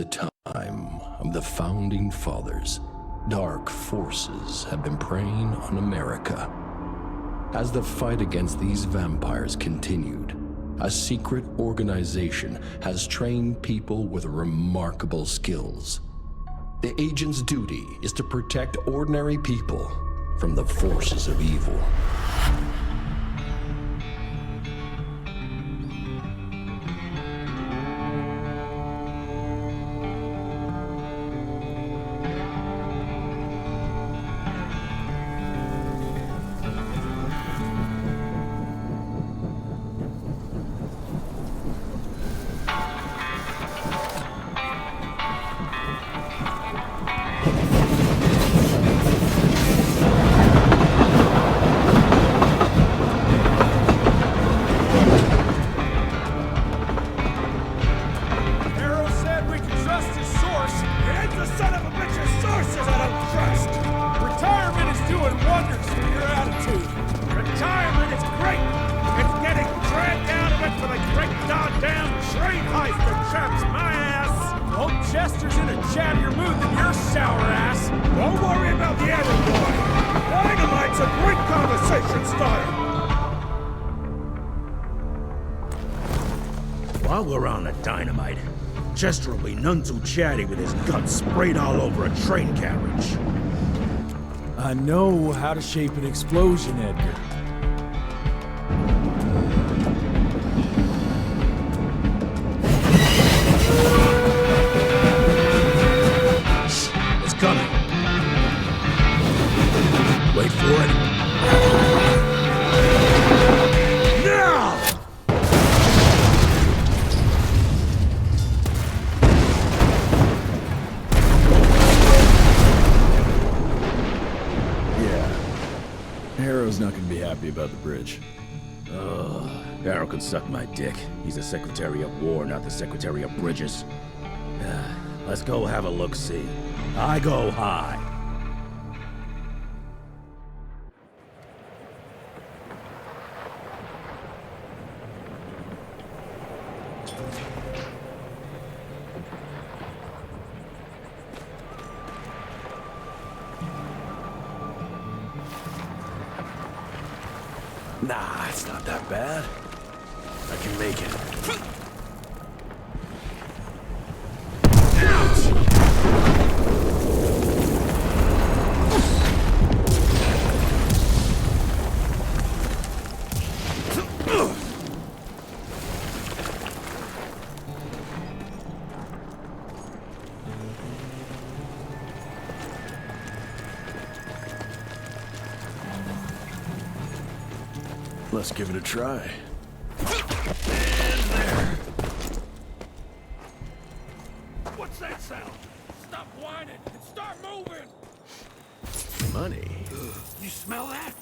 the time of the Founding Fathers, dark forces have been preying on America. As the fight against these vampires continued, a secret organization has trained people with remarkable skills. The agent's duty is to protect ordinary people from the forces of evil. While we're on the dynamite, Chester will be none too chatty with his guts sprayed all over a train carriage. I know how to shape an explosion, Edgar. It's coming. Wait for it. Now! Harrow's not gonna be happy about the bridge. Harrow can suck my dick. He's the Secretary of War, not the Secretary of Bridges. Let's go have a look-see. I go high. Nah, it's not that bad. I can make it. Let's give it a try. And there. What's that sound? Stop whining and start moving! Money. You smell that?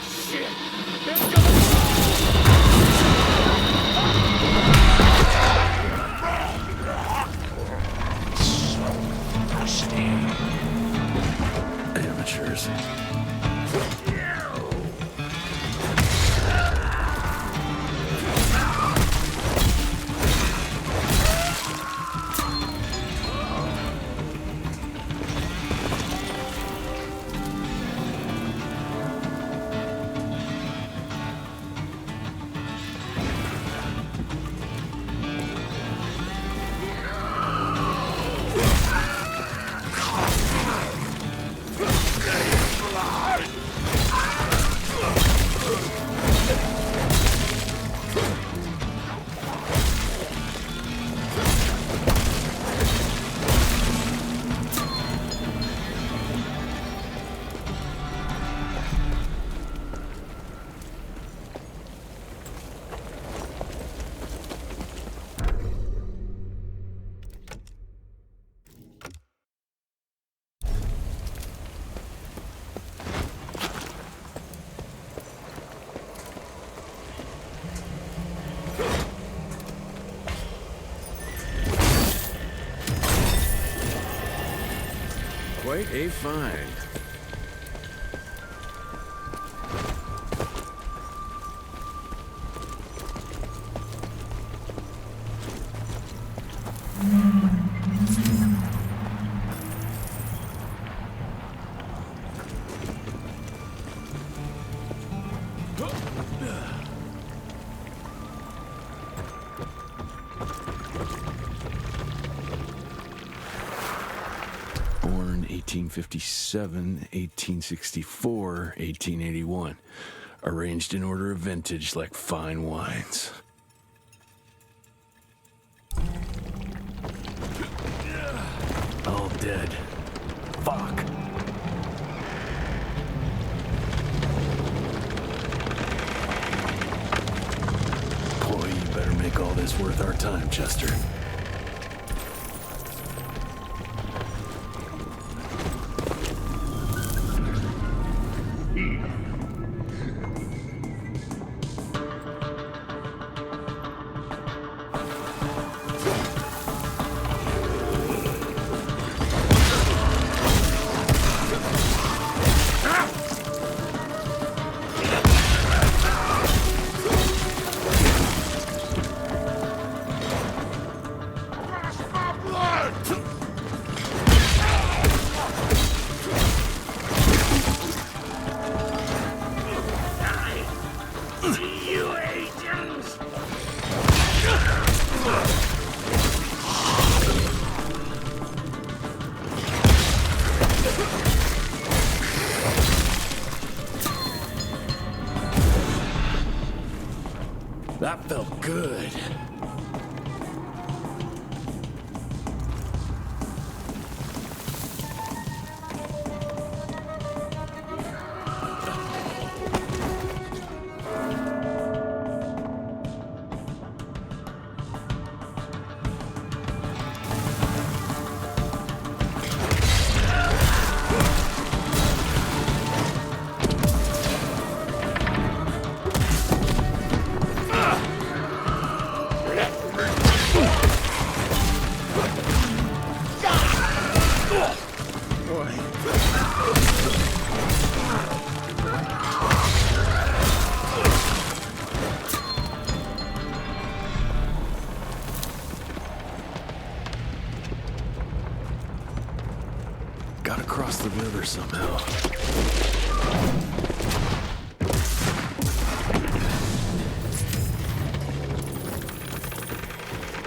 Shit! It's gonna... Amateurs. Quite a find. Born 1857, 1864, 1881. Arranged in order of vintage like fine wines. All dead. Fuck. Boy, you better make all this worth our time, Chester. That felt good. Gotta cross the river somehow.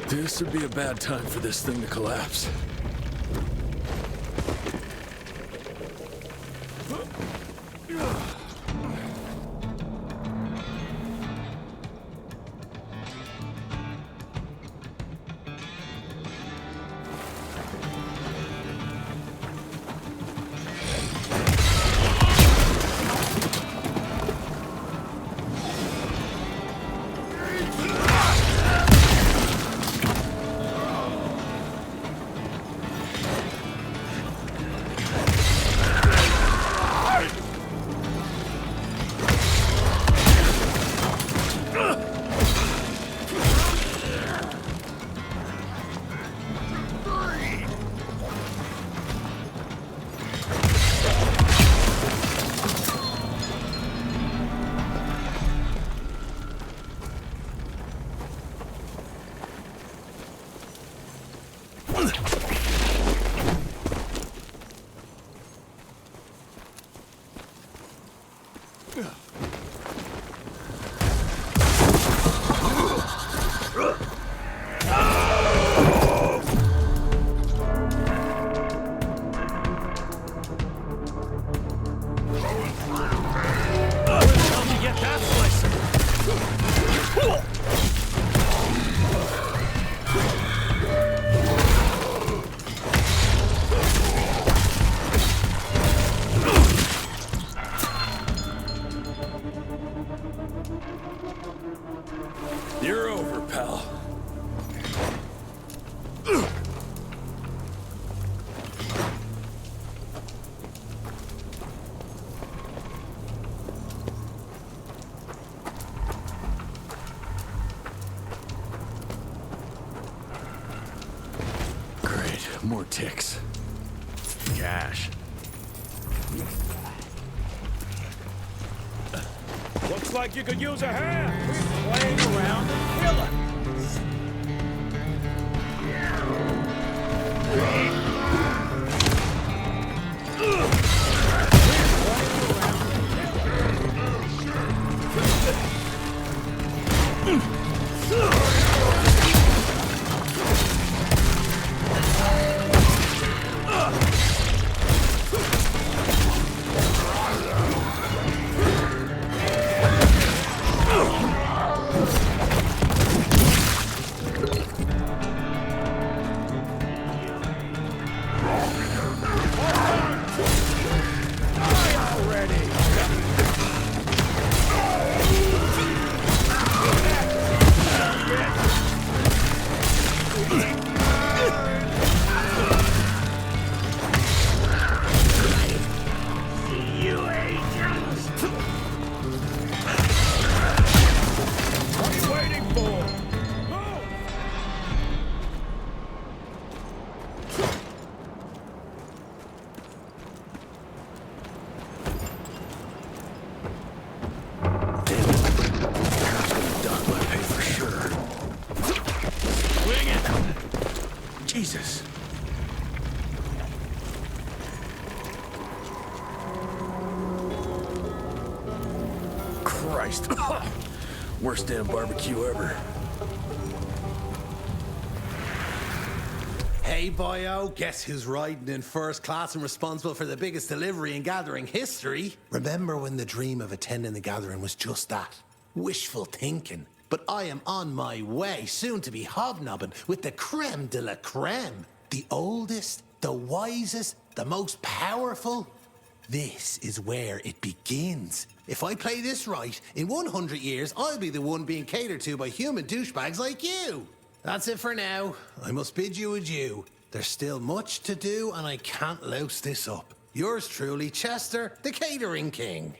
This would be a bad time for this thing to collapse. You're over, pal. Great, more ticks. Cash. Looks like you could use a hand. We're playing around and killing. Jesus. Christ. Worst damn barbecue ever. Hey, boyo, guess who's riding in first class and responsible for the biggest delivery in gathering history? Remember when the dream of attending the gathering was just that? Wishful thinking. But I am on my way, soon to be hobnobbing with the creme de la creme. The oldest, the wisest, the most powerful. This is where it begins. If I play this right, in 100 years, I'll be the one being catered to by human douchebags like you. That's it for now. I must bid you adieu. There's still much to do, and I can't louse this up. Yours truly, Chester, the Catering King.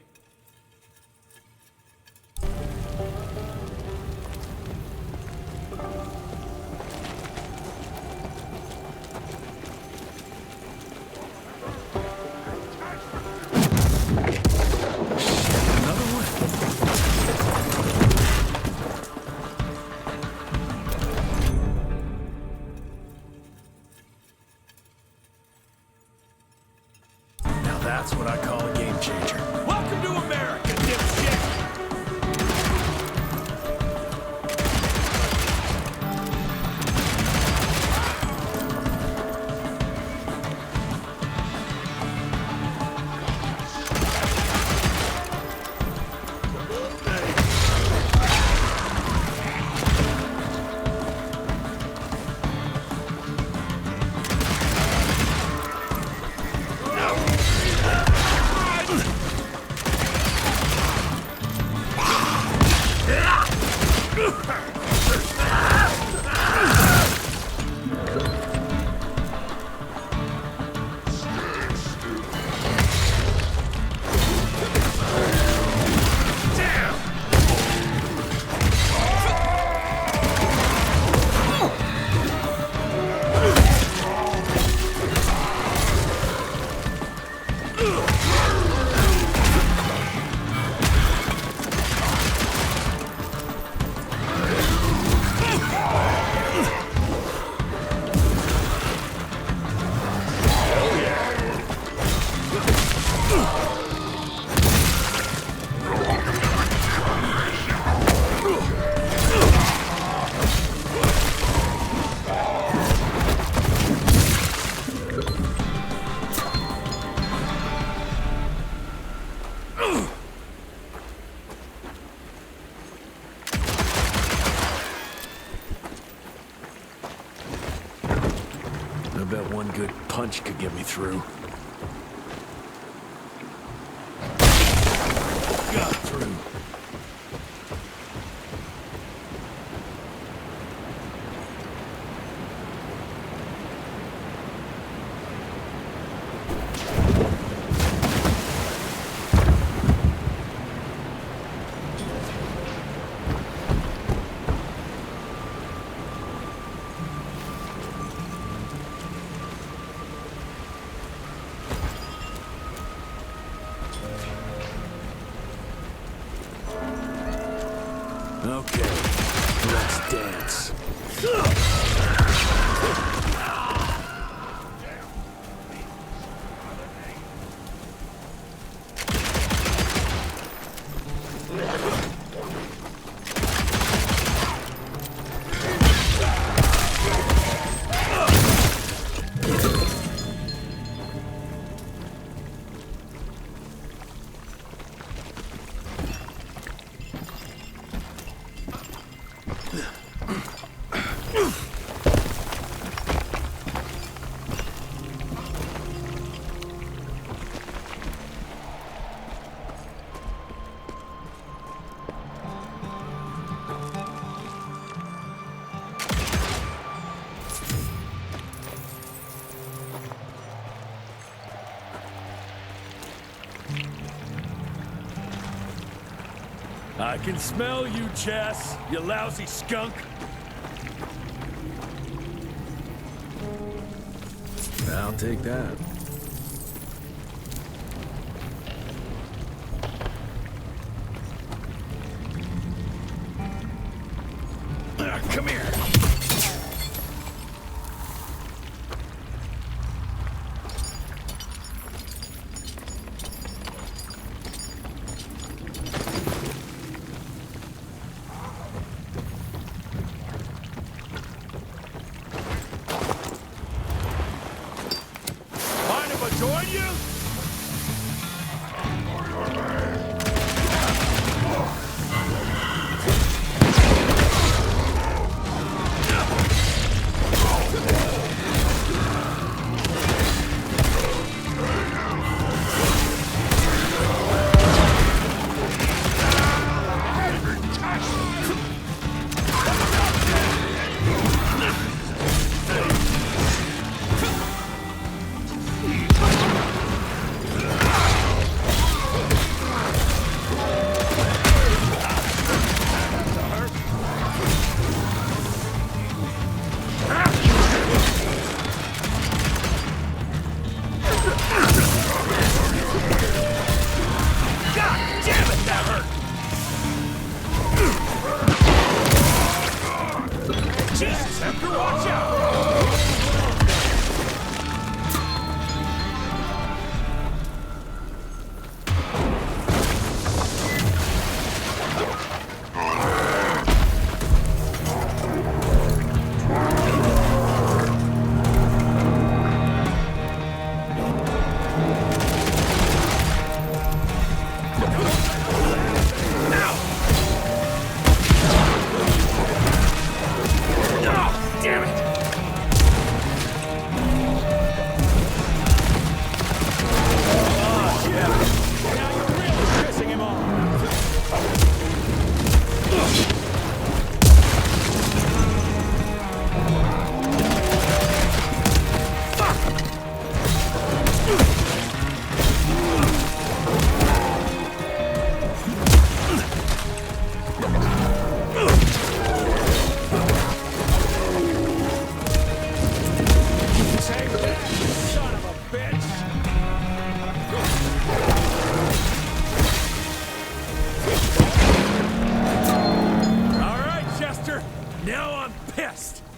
That's what I call a game changer. Welcome to America, dipshit! I bet one good punch could get me through. Got through. Okay, let's dance. I can smell you, Chess, you lousy skunk. I'll take that. Come here.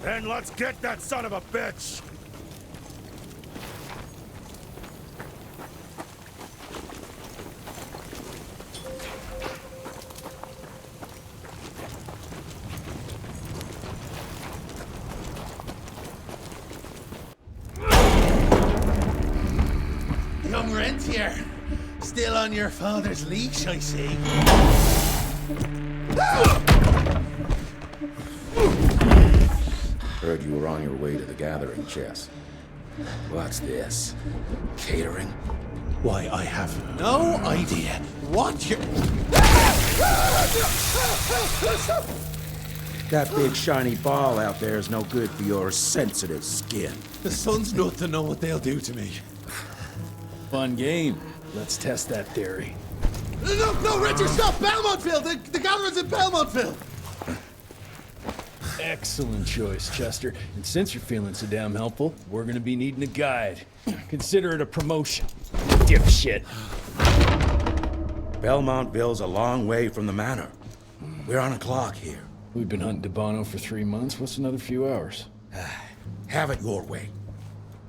Then let's get that son of a bitch! Young rentier, still on your father's leash, I see. Heard you were on your way to the gathering, Chess. What's this? Catering? Why, I have no idea what you're... That big shiny ball out there is no good for your sensitive skin. The sun's not to know what they'll do to me. Fun game. Let's test that theory. No, Richard, stop! Belmontville! The gathering's in Belmontville! Excellent choice, Chester. And since you're feeling so damn helpful, we're gonna be needing a guide. Consider it a promotion. Dipshit. Belmontville's a long way from the manor. We're on a clock here. We've been hunting DeBono for 3 months. What's another few hours? Have it your way.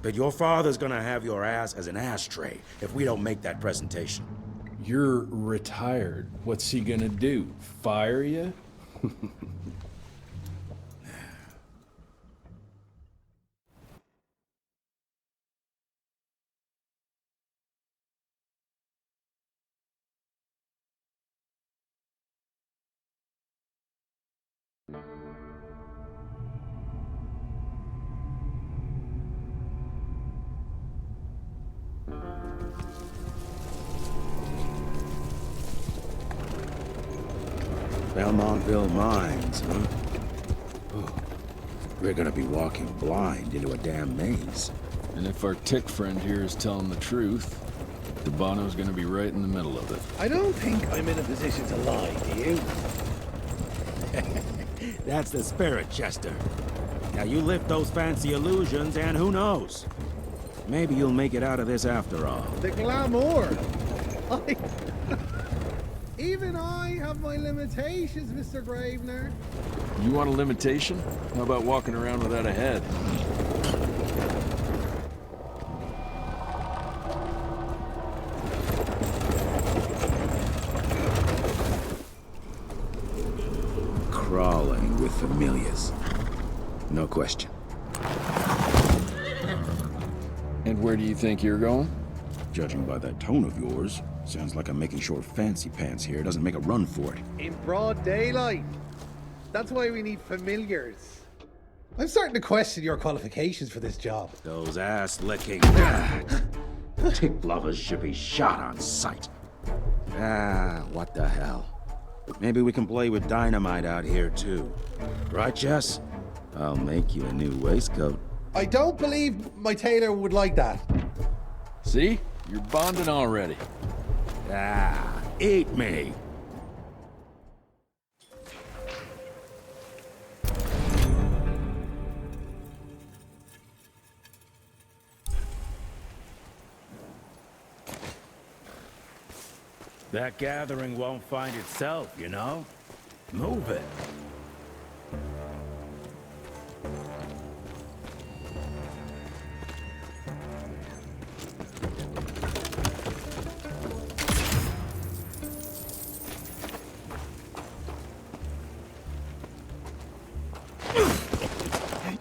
But your father's gonna have your ass as an ashtray if we don't make that presentation. You're retired. What's he gonna do? Fire you? Belmontville Mines, huh? Oh, we're gonna be walking blind into a damn maze. And if our tick friend here is telling the truth, DeBono's gonna be right in the middle of it. I don't think I'm in a position to lie, do you? That's the spirit, Chester. Now you lift those fancy illusions and who knows? Maybe you'll make it out of this after all. The glamour! Even I have my limitations, Mr. Gravener. You want a limitation? How about walking around without a head? Crawling with familiars. No question. And where do you think you're going? Judging by that tone of yours, sounds like I'm making sure Fancy Pants here doesn't make a run for it. In broad daylight. That's why we need familiars. I'm starting to question your qualifications for this job. Those ass-licking tick lovers should be shot on sight. What the hell? Maybe we can play with dynamite out here, too. Right, Jess? I'll make you a new waistcoat. I don't believe my tailor would like that. See? You're bonding already. Eat me! That gathering won't find itself, you know? Move it.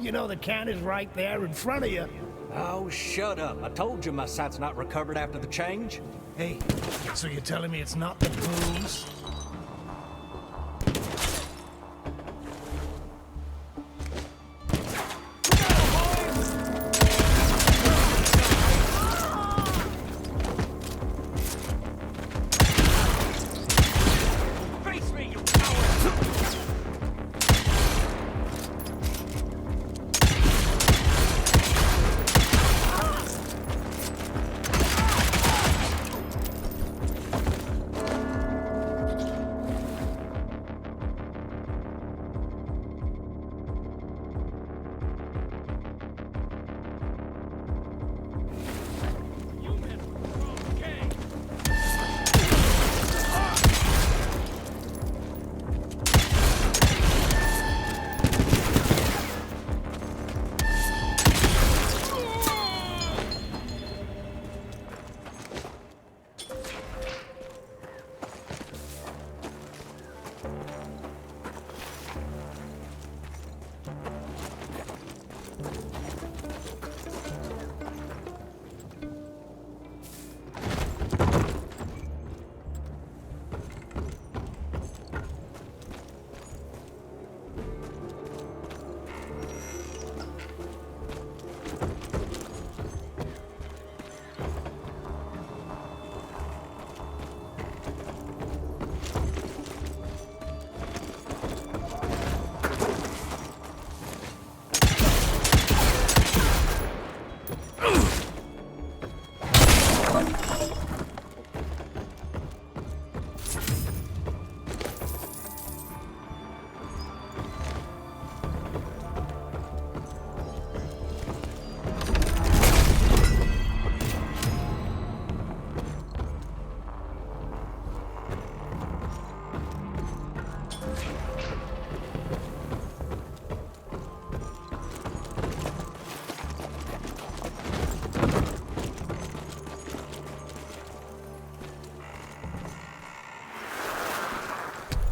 You know the can is right there in front of you. Oh, shut up. I told you my sight's not recovered after the change. Hey, so you're telling me it's not the booze? Face me, you coward!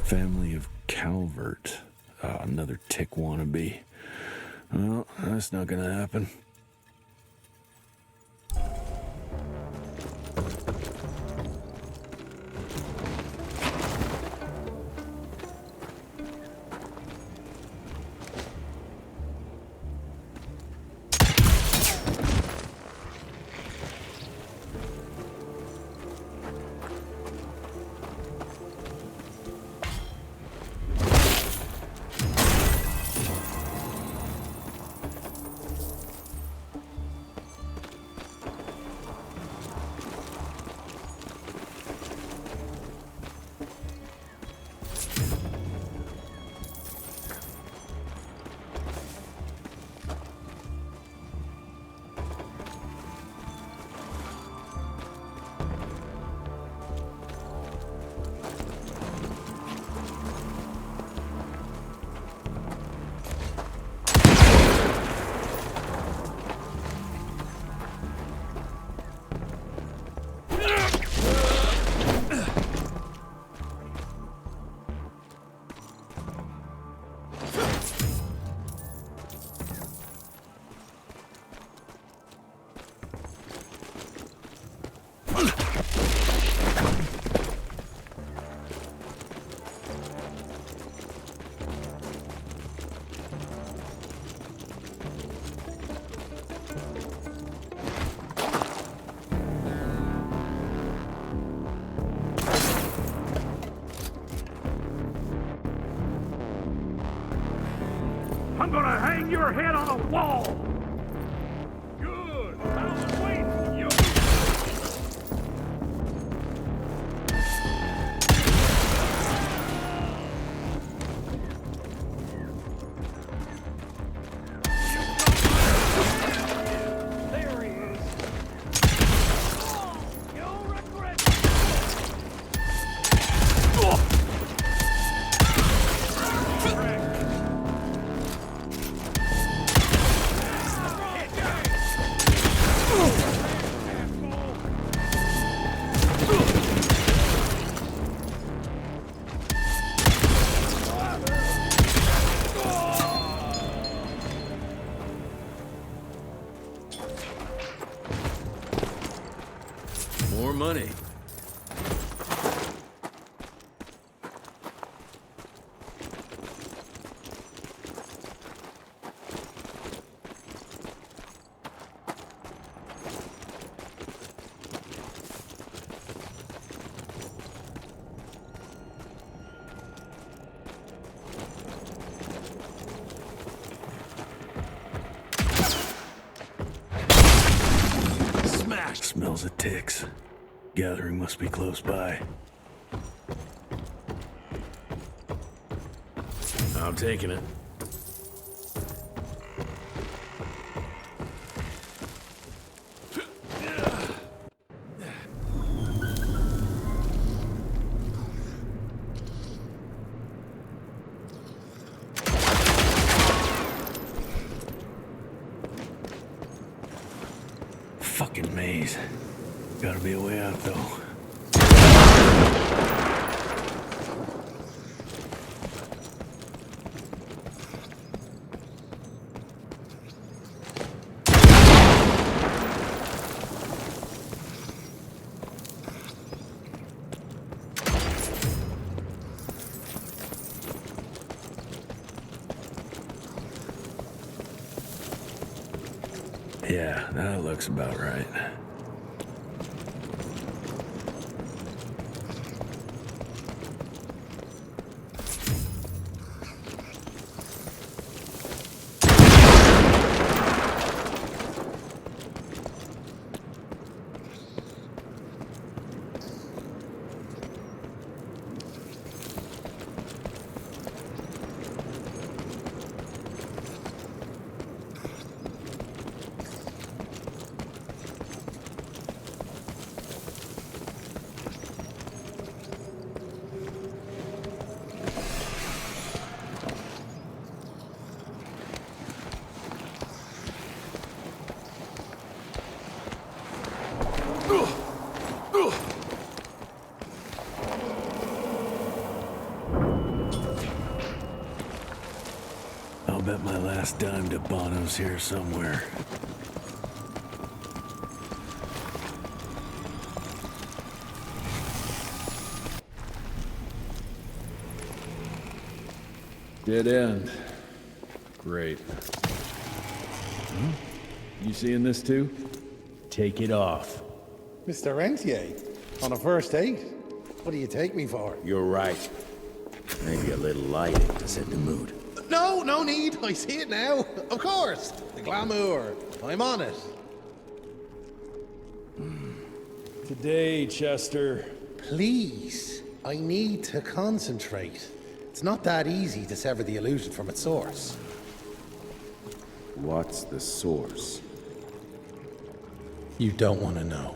Family of Calvert. Another tick wannabe. Well, that's not gonna happen. I'm gonna hang your head on a wall! Good! I was waiting for you! There he is! You'll regret it! More money. Smash! Smells of ticks. Gathering must be close by. I'm taking it. Fucking maze. Gotta be a way out, though. Yeah, that looks about right. bet my last dime to Bono's here somewhere. Dead end. Great. You seeing this too? Take it off. Mr. Rentier, on a first date? What do you take me for? You're right. Maybe a little lighting to set the mood. No, no need. I see it now. Of course. The glamour. I'm on it. Today, Chester. Please, I need to concentrate. It's not that easy to sever the illusion from its source. What's the source? You don't want to know.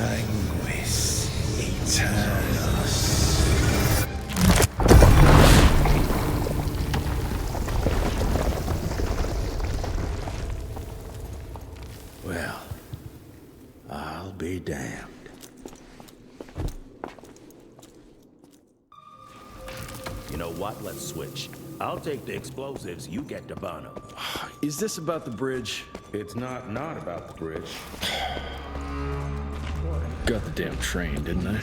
Sanguis Eternus. Well, I'll be damned. You know what? Let's switch. I'll take the explosives, you get to Bono. Is this about the bridge? It's not about the bridge. Got the damn train, didn't I?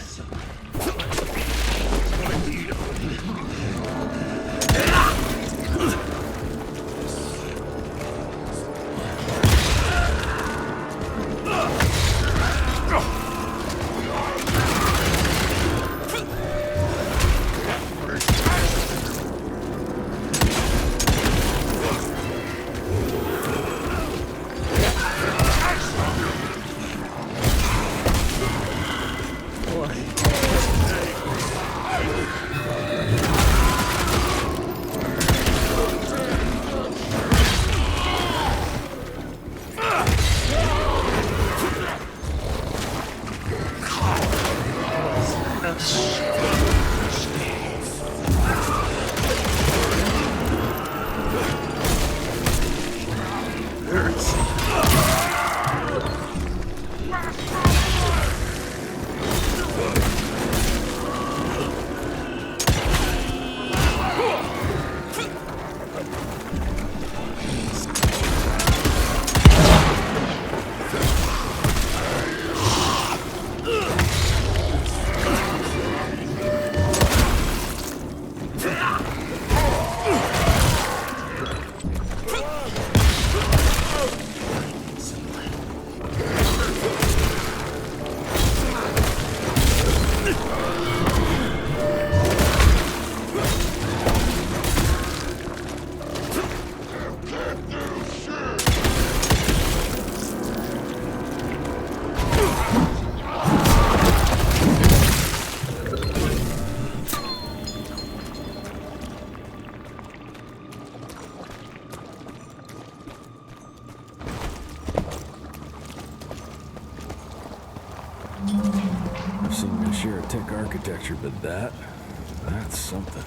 I've seen my share of tech architecture, but that's something.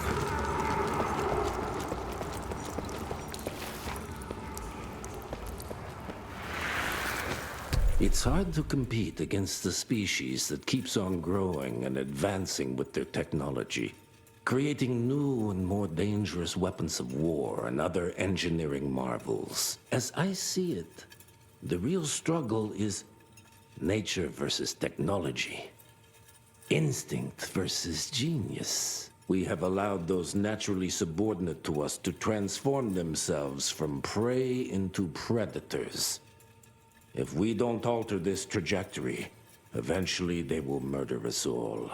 It's hard to compete against the species that keeps on growing and advancing with their technology, creating new and more dangerous weapons of war and other engineering marvels. As I see it, the real struggle is nature versus technology. Instinct versus genius. We have allowed those naturally subordinate to us to transform themselves from prey into predators. If we don't alter this trajectory, eventually they will murder us all.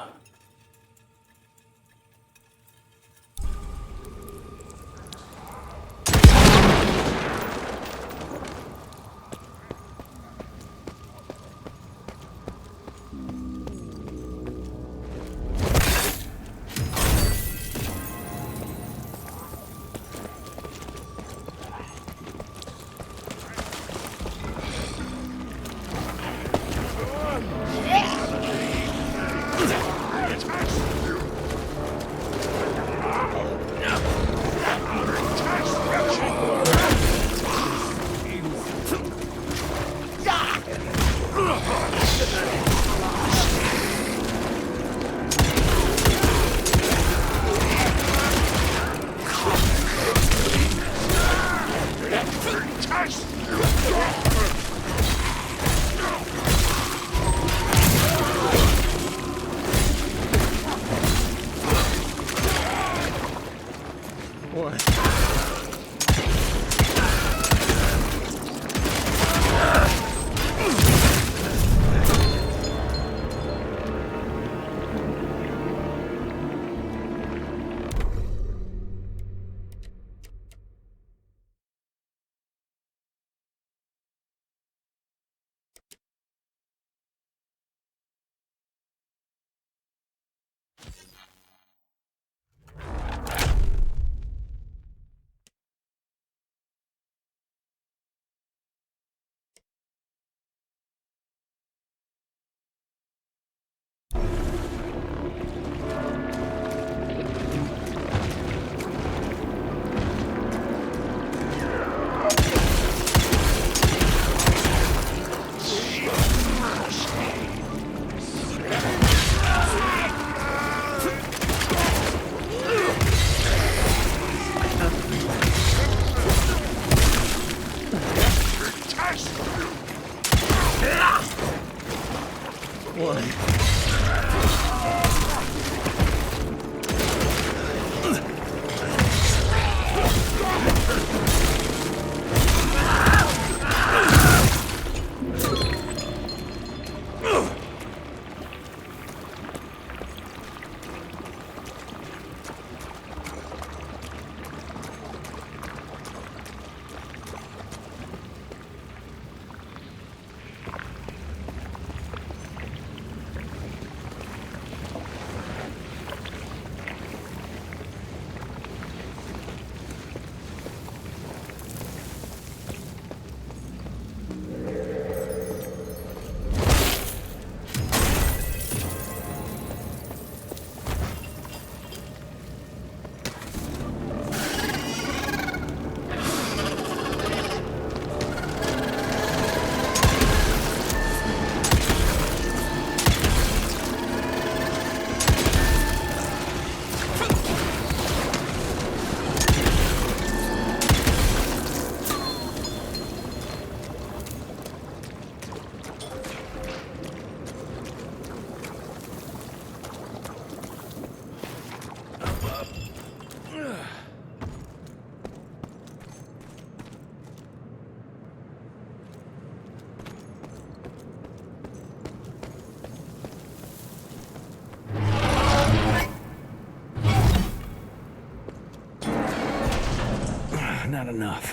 Not enough.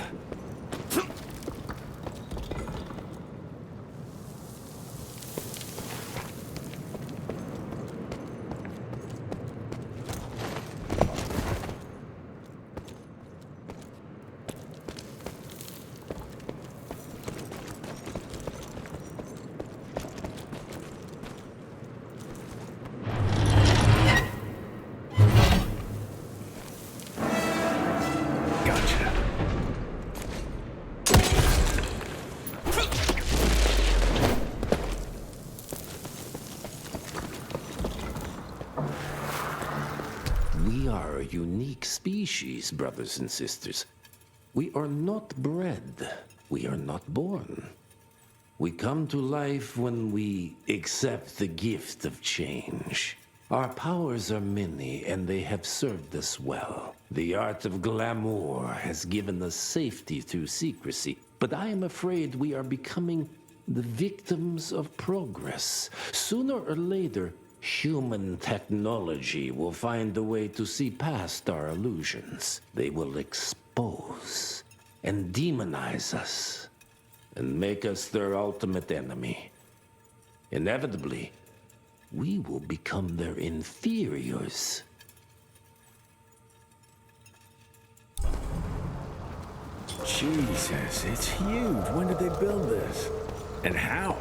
We are a unique species, brothers and sisters. We are not bred. We are not born. We come to life when we accept the gift of change. Our powers are many, and they have served us well. The art of glamour has given us safety through secrecy, but I am afraid we are becoming the victims of progress. Sooner or later, human technology will find a way to see past our illusions. They will expose and demonize us and make us their ultimate enemy. Inevitably, we will become their inferiors. Jesus, it's huge. When did they build this? And how?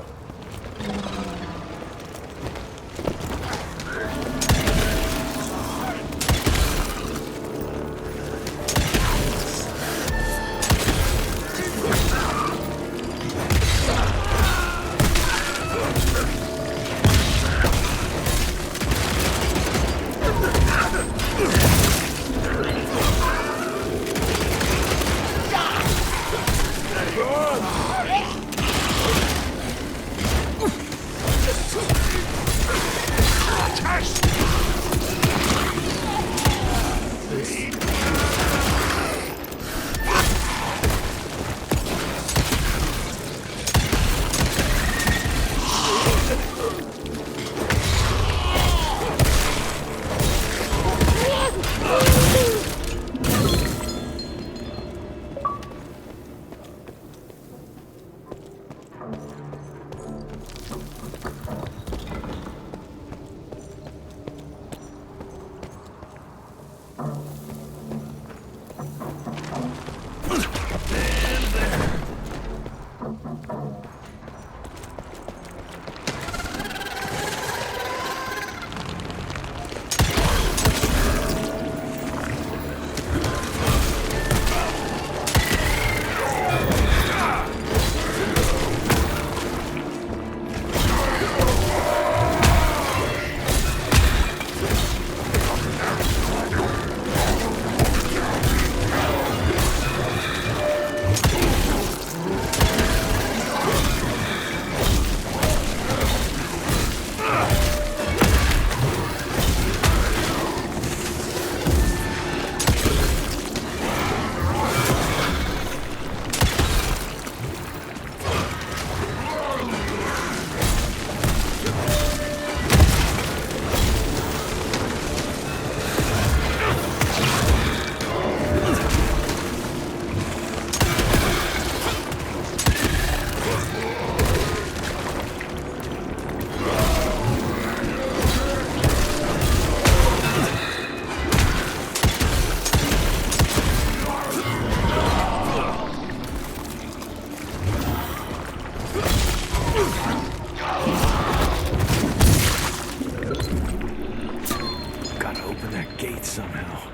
Gotta open that gate somehow.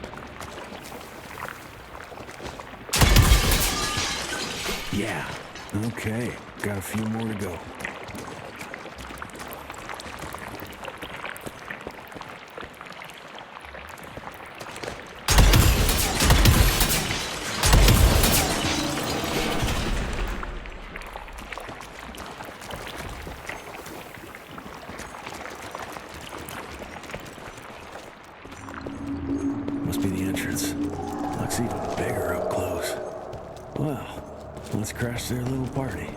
Yeah. Okay. Got a few more to go. Must be the entrance. Looks even bigger up close. Well, let's crash their little party.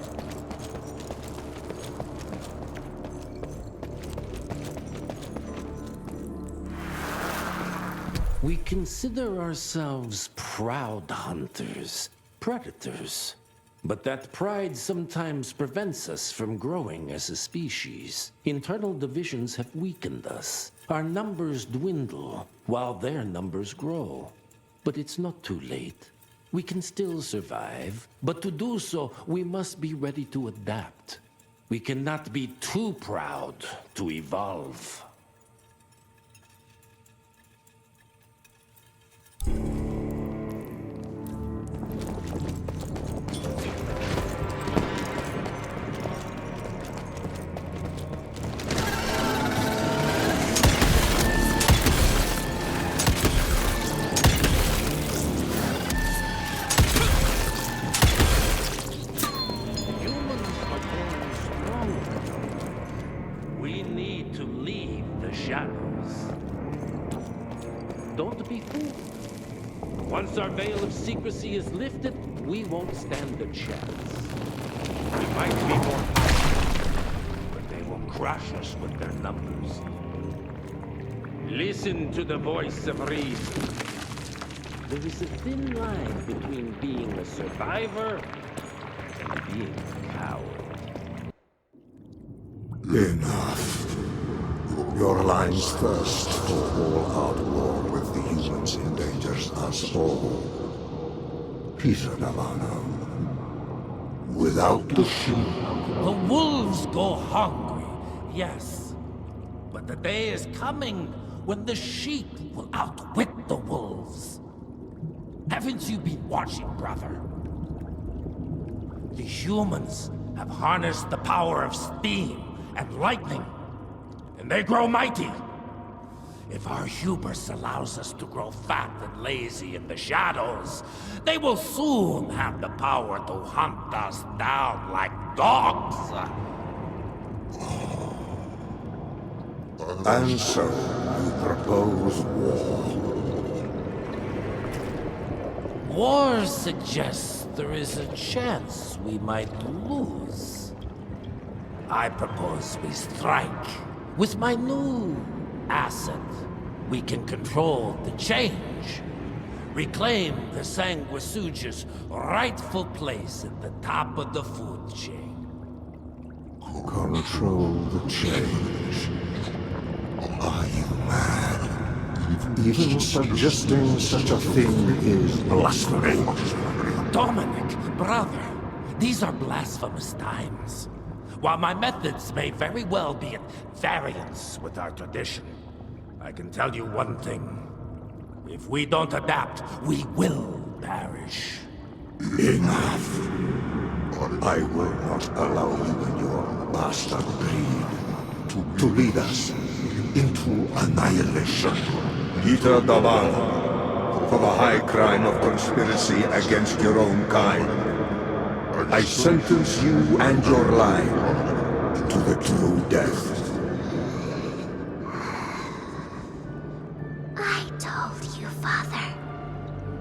We consider ourselves proud hunters, predators. But that pride sometimes prevents us from growing as a species. Internal divisions have weakened us. Our numbers dwindle while their numbers grow. But it's not too late. We can still survive, but to do so, we must be ready to adapt. We cannot be too proud to evolve. We need to leave the shadows. Don't be fooled. Once our veil of secrecy is lifted, we won't stand a chance. We might be more powerful, but they will crush us with their numbers. Listen to the voice of reason. There is a thin line between being a survivor and being a coward. Enough. Your lines thirst for all-out war with the humans endangers us all. Peter Navano. Without the sheep. The wolves go hungry, yes. But the day is coming when the sheep will outwit the wolves. Haven't you been watching, brother? The humans have harnessed the power of steam and lightning, and they grow mighty. If our hubris allows us to grow fat and lazy in the shadows, they will soon have the power to hunt us down like dogs. And so, you propose war. War suggests there is a chance we might lose. I propose we strike. With my new asset, we can control the change. Reclaim the Sanguisuja's rightful place at the top of the food chain. Control the change. Are you mad? Even suggesting such a thing is blasphemy. Dominic, brother, these are blasphemous times. While my methods may very well be at variance with our tradition, I can tell you one thing. If we don't adapt, we will perish. Enough. I will not allow you and your bastard breed to lead us into annihilation. Peter Davano, for the high crime of conspiracy against your own kind, I sentence you and your line to the true death. I told you, Father.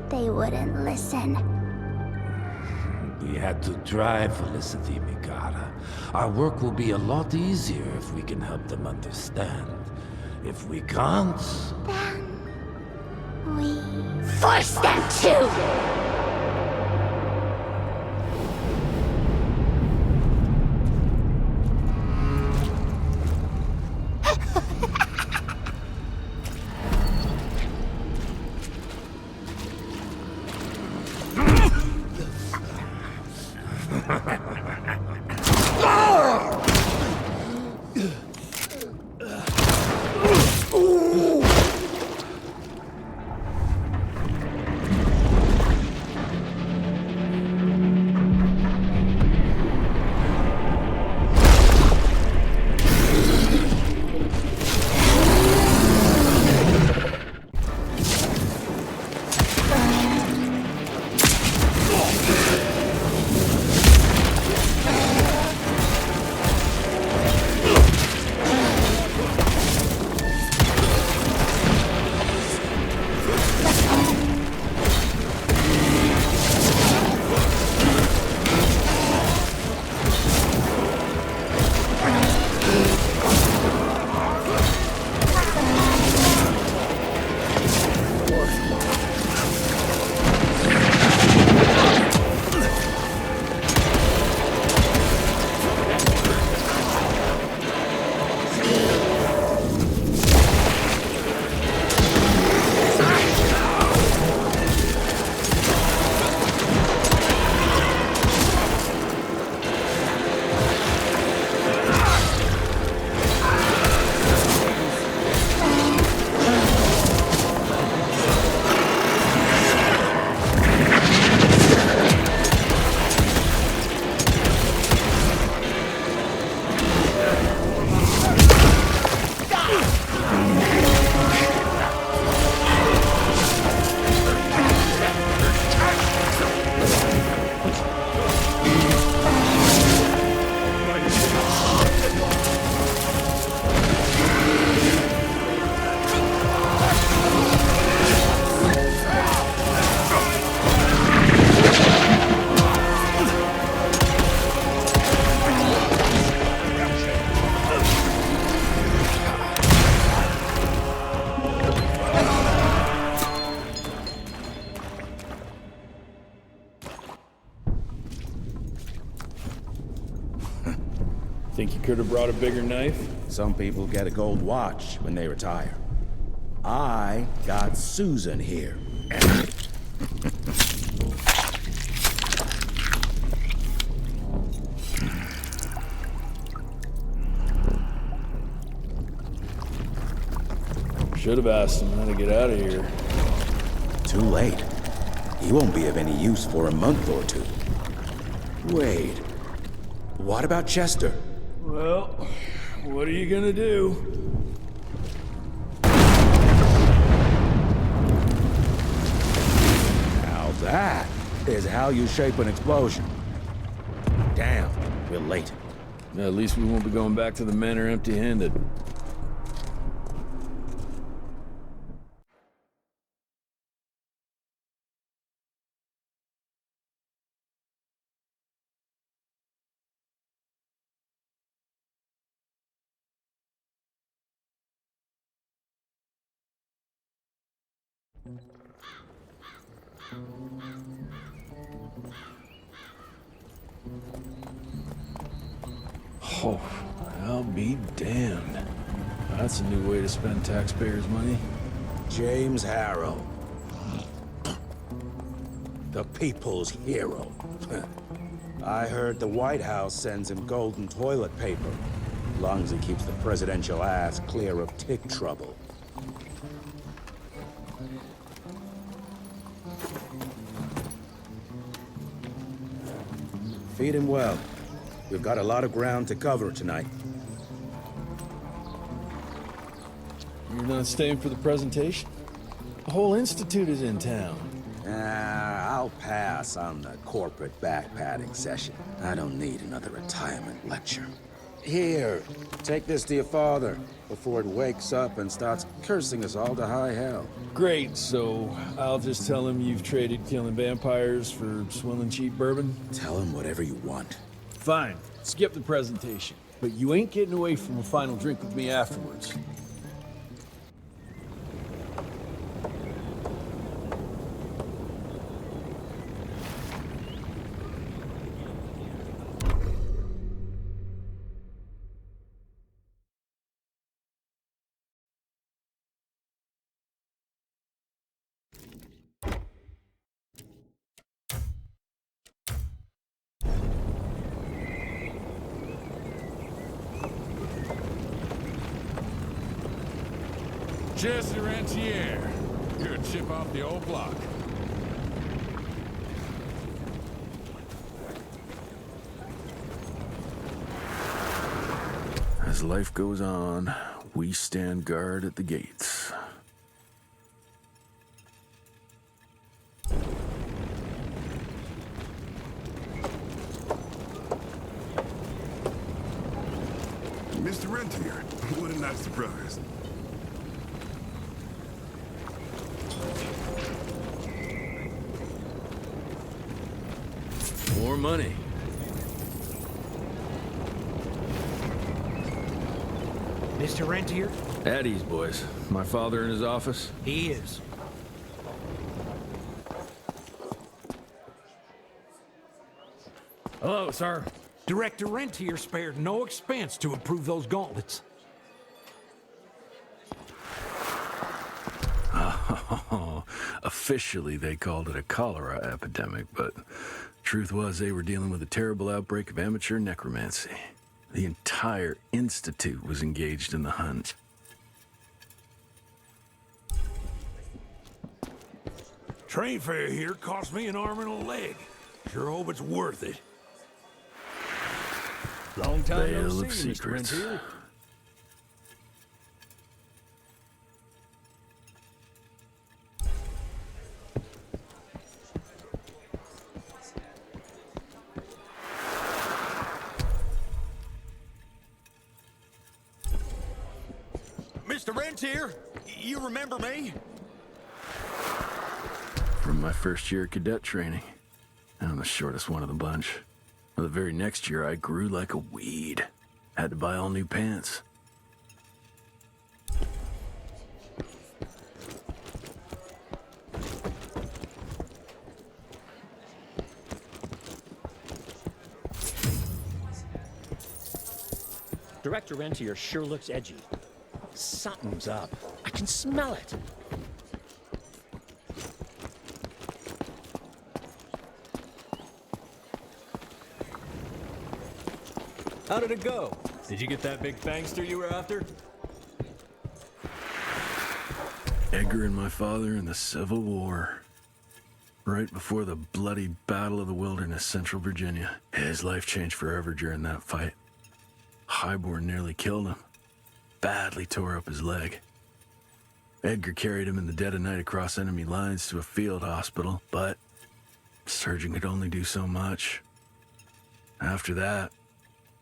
They wouldn't listen. We had to try, Felicity Mikata. Our work will be a lot easier if we can help them understand. If we can't... Then... we... force them to! Think you could have brought a bigger knife? Some people get a gold watch when they retire. I got Susan here. Should have asked him how to get out of here. Too late. He won't be of any use for a month or two. Wait. What about Chester? Well, what are you gonna do? Now that is how you shape an explosion. Damn, we're late. At least we won't be going back to the manor empty-handed. Oh, I'll be damned. That's a new way to spend taxpayers' money. James Harrow. The people's hero. I heard the White House sends him golden toilet paper, as long as he keeps the presidential ass clear of tick trouble. Feed him well. We've got a lot of ground to cover tonight. You're not staying for the presentation? The whole institute is in town. I'll pass on the corporate backpatting session. I don't need another retirement lecture. Here, take this to your father before it wakes up and starts cursing us all to high hell. Great, so I'll just tell him you've traded killing vampires for swilling cheap bourbon? Tell him whatever you want. Fine, skip the presentation. But you ain't getting away from a final drink with me afterwards. Jesse Rentier. You're a chip off the old block. As life goes on, we stand guard at the gates. Mr. Rentier, what a nice surprise. More money. Mr. Rentier? At ease, boys. My father in his office? He is. Hello, sir. Director Rentier spared no expense to improve those gauntlets. Officially, they called it a cholera epidemic, but truth was they were dealing with a terrible outbreak of amateur necromancy. The entire institute was engaged in the hunt. Train fare here cost me an arm and a leg. Sure hope it's worth it. Long time no Veil of see, Mr. secrets. Rentier. Mr. Rentier, you remember me? From my first year of cadet training. I'm the shortest one of the bunch. The very next year, I grew like a weed. Had to buy all new pants. Director Rentier sure looks edgy. Something's up. I can smell it. How did it go? Did you get that big fangster you were after? Edgar and my father in the Civil War. Right before the bloody Battle of the Wilderness, Central Virginia. His life changed forever during that fight. Highborn nearly killed him. Badly tore up his leg. Edgar carried him in the dead of night across enemy lines to a field hospital, but the surgeon could only do so much. After that,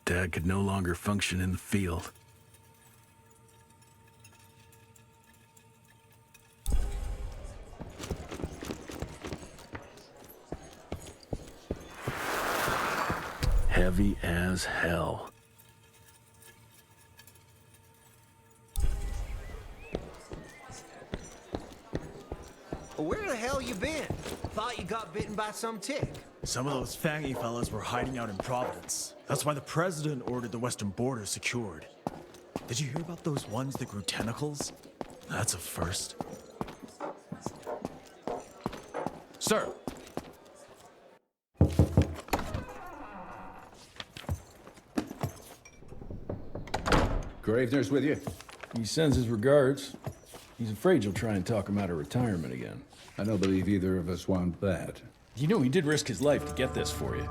Dad could no longer function in the field. Heavy as hell. Where the hell you been? Thought you got bitten by some tick. Some of those fangy fellas were hiding out in Providence. That's why the president ordered the western border secured. Did you hear about those ones that grew tentacles? That's a first. Sir! Gravener's with you? He sends his regards. He's afraid you'll try and talk him out of retirement again. I don't believe either of us want that. You know he did risk his life to get this for you.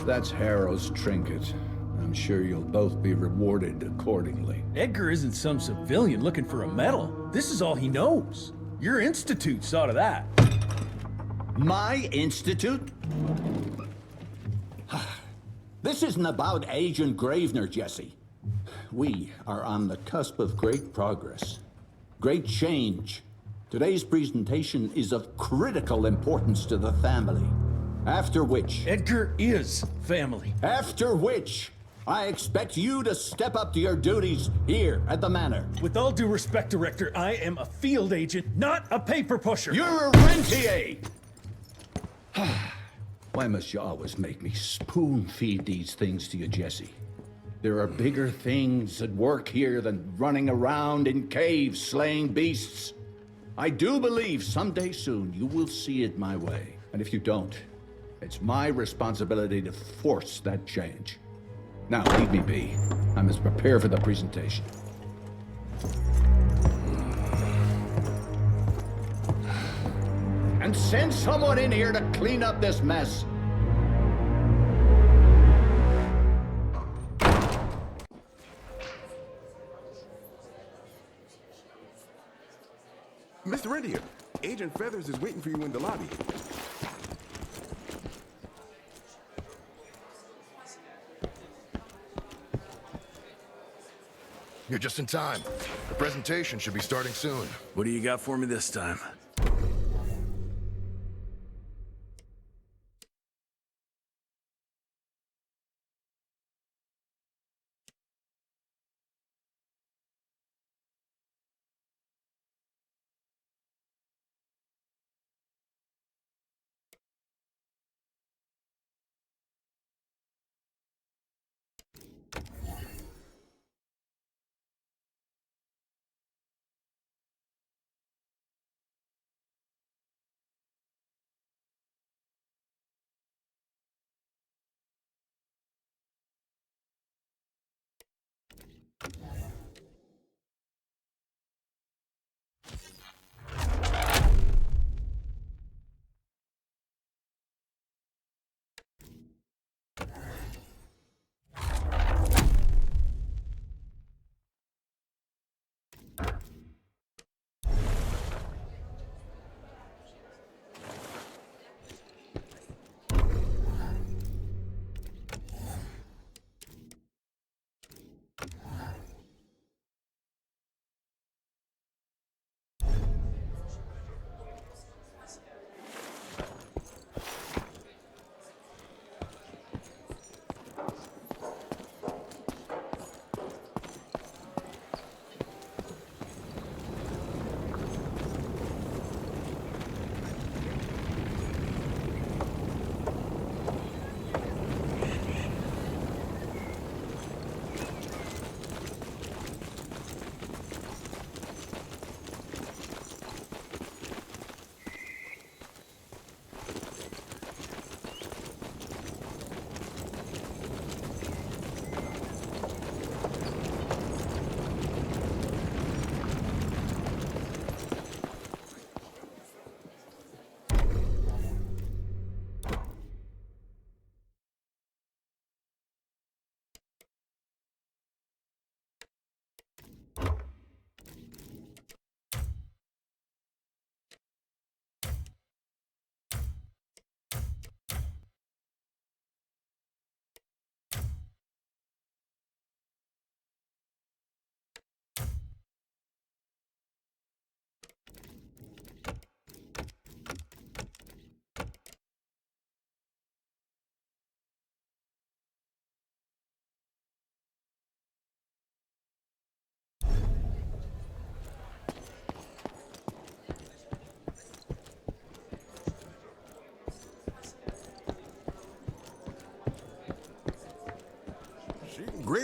That's Harrow's trinket. I'm sure you'll both be rewarded accordingly. Edgar isn't some civilian looking for a medal. This is all he knows. Your institute saw to that. My institute? This isn't about Agent Gravener, Jesse. We are on the cusp of great progress, great change. Today's presentation is of critical importance to the family. After which... Edgar is family. After which, I expect you to step up to your duties here at the Manor. With all due respect, Director, I am a field agent, not a paper pusher. You're a rentier! Why must you always make me spoon-feed these things to you, Jesse? There are bigger things at work here than running around in caves slaying beasts. I do believe someday soon you will see it my way. And if you don't, it's my responsibility to force that change. Now, leave me be. I must prepare for the presentation. And send someone in here to clean up this mess. Mr. Rentier, Agent Feathers is waiting for you in the lobby. You're just in time. The presentation should be starting soon. What do you got for me this time?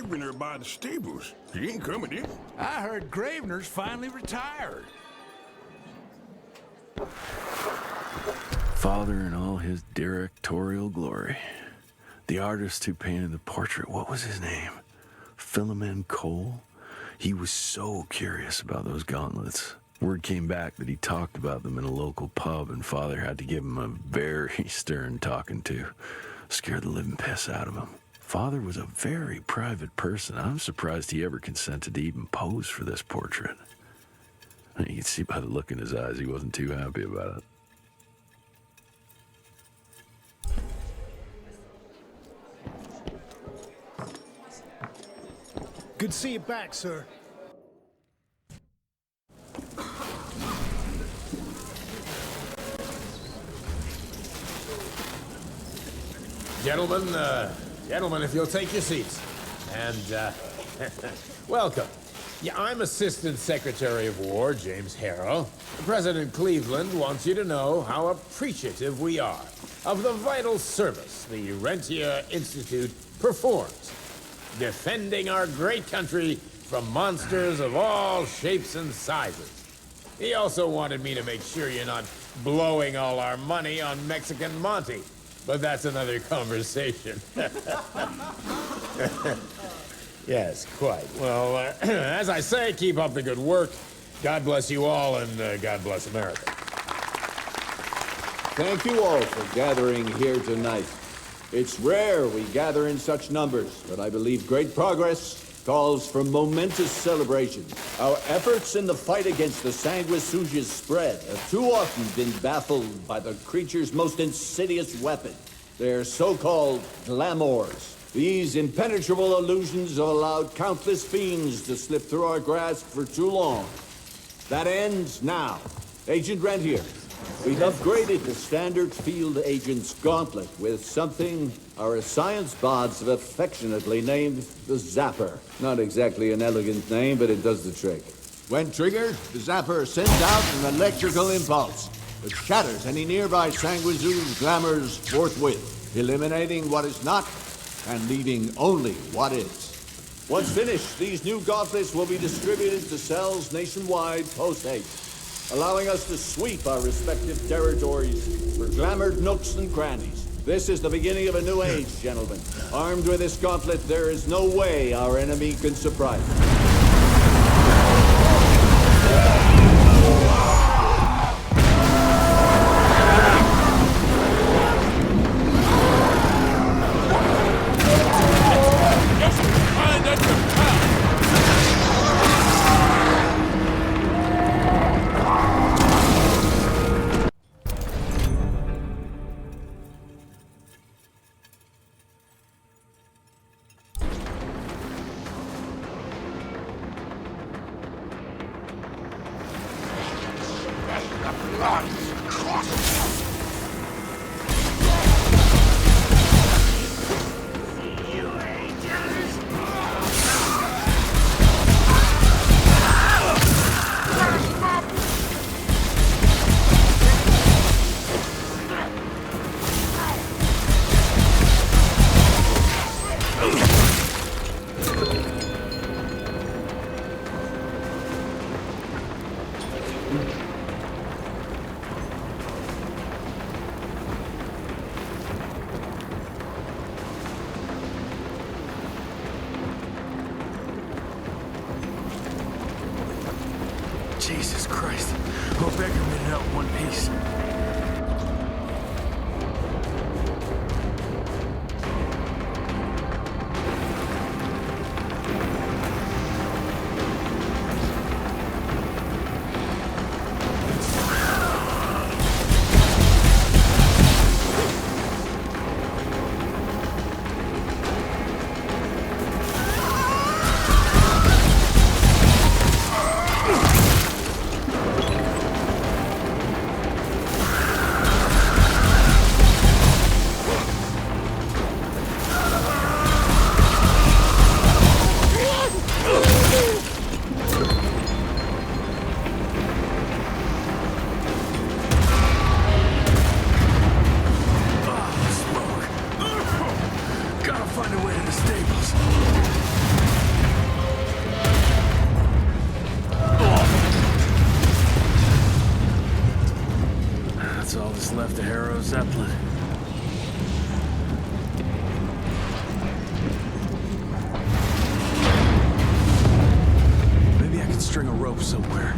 sleeping there by the stables. He ain't coming in. I heard Gravener's finally retired. Father in all his directorial glory. The artist who painted the portrait, what was his name? Philomen Cole? He was so curious about those gauntlets. Word came back that he talked about them in a local pub, and Father had to give him a very stern talking to. Scared the living piss out of him. Father was a very private person. I'm surprised he ever consented to even pose for this portrait. You can see by the look in his eyes he wasn't too happy about it. Good to see you back, sir. Gentlemen, if you'll take your seats. And, welcome. Yeah, I'm Assistant Secretary of War, James Harrow. President Cleveland wants you to know how appreciative we are of the vital service the Rentier Institute performs, defending our great country from monsters of all shapes and sizes. He also wanted me to make sure you're not blowing all our money on Mexican Monty. But that's another conversation. Yes, quite. Well, as I say, keep up the good work. God bless you all, and God bless America. Thank you all for gathering here tonight. It's rare we gather in such numbers, but I believe great progress calls for momentous celebration. Our efforts in the fight against the sanguisuga's spread have too often been baffled by the creature's most insidious weapon, their so-called glamours. These impenetrable illusions have allowed countless fiends to slip through our grasp for too long. That ends now. Agent Rentier, we've upgraded the standard field agent's gauntlet with something our science bots have affectionately named the Zapper. Not exactly an elegant name, but it does the trick. When triggered, the Zapper sends out an electrical impulse that shatters any nearby sanguisuga's glamours forthwith, eliminating what is not and leaving only what is. Once finished, these new gauntlets will be distributed to cells nationwide post-haste, allowing us to sweep our respective territories for glamored nooks and crannies. This is the beginning of a new age, gentlemen. Armed with this gauntlet, there is no way our enemy can surprise us. Jesus Christ. Hope Edgar made it out in one piece. somewhere.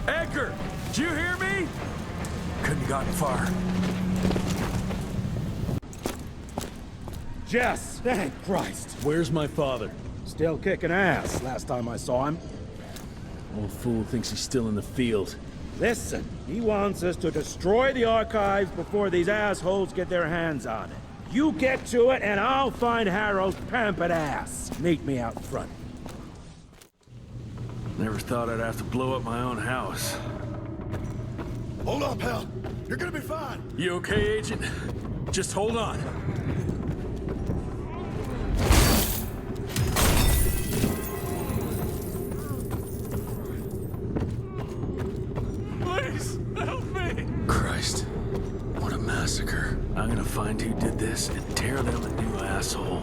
Edgar! Did you hear me? Couldn't have gotten far. Jess! Thank Christ! Where's my father? Still kicking ass, last time I saw him. Old fool thinks he's still in the field. Listen, he wants us to destroy the archives before these assholes get their hands on it. You get to it, and I'll find Harrow's pampered ass. Meet me out front. Never thought I'd have to blow up my own house. Hold up, Hal. You're gonna be fine. You okay, Agent? Just hold on. Please, help me! Christ, what a massacre. I'm gonna find who did this and tear them a new asshole.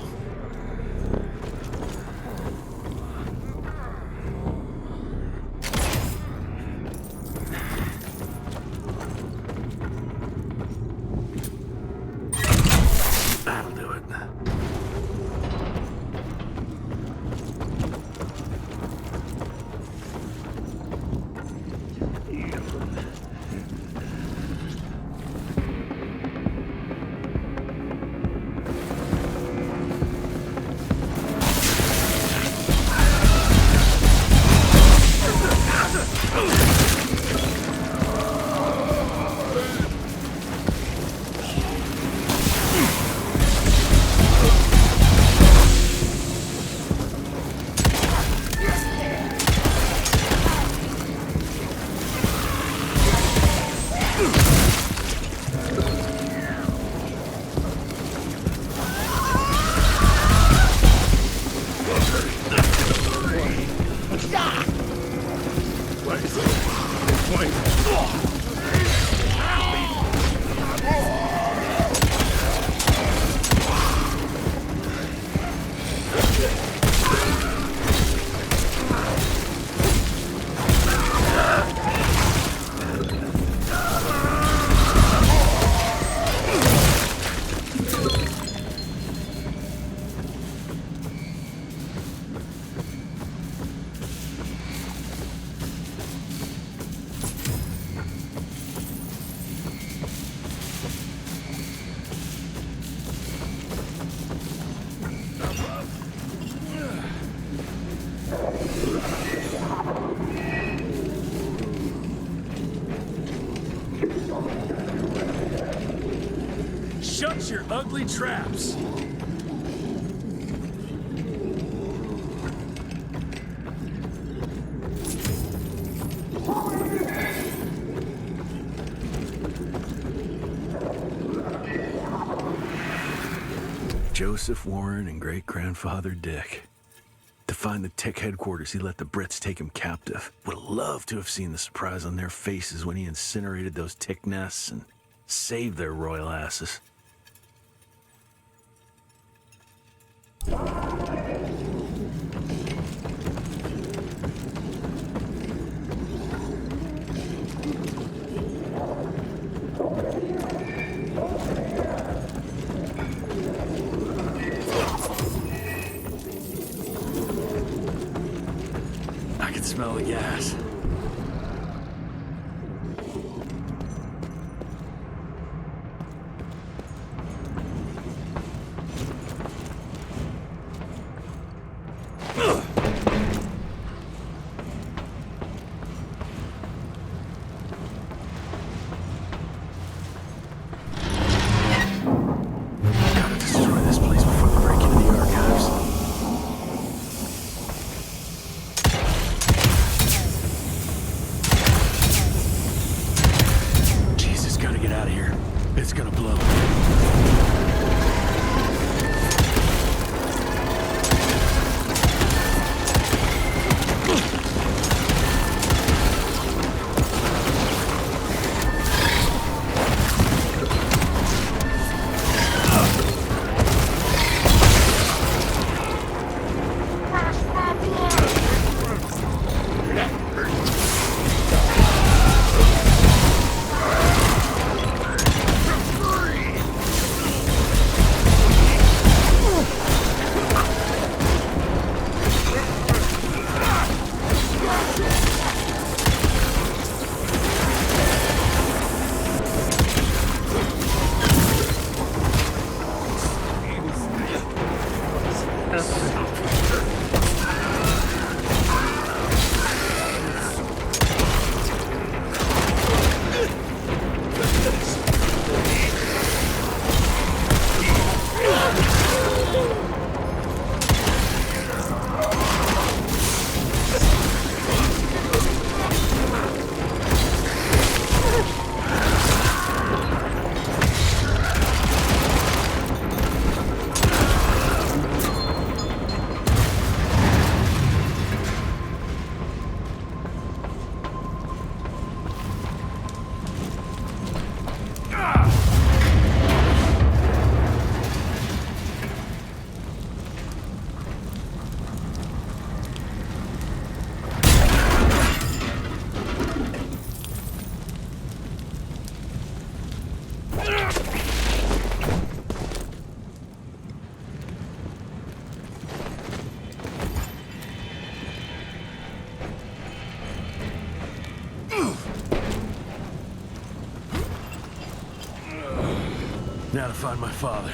your ugly traps. Joseph Warren and great-grandfather Dick. To find the Tick headquarters, he let the Brits take him captive. Would have loved to have seen the surprise on their faces when he incinerated those Tick nests and saved their royal asses. I can smell the gas. Gotta destroy this place before they break into the archives. Jesus, gotta get out of here. It's gonna blow. Now to find my father.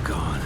gone.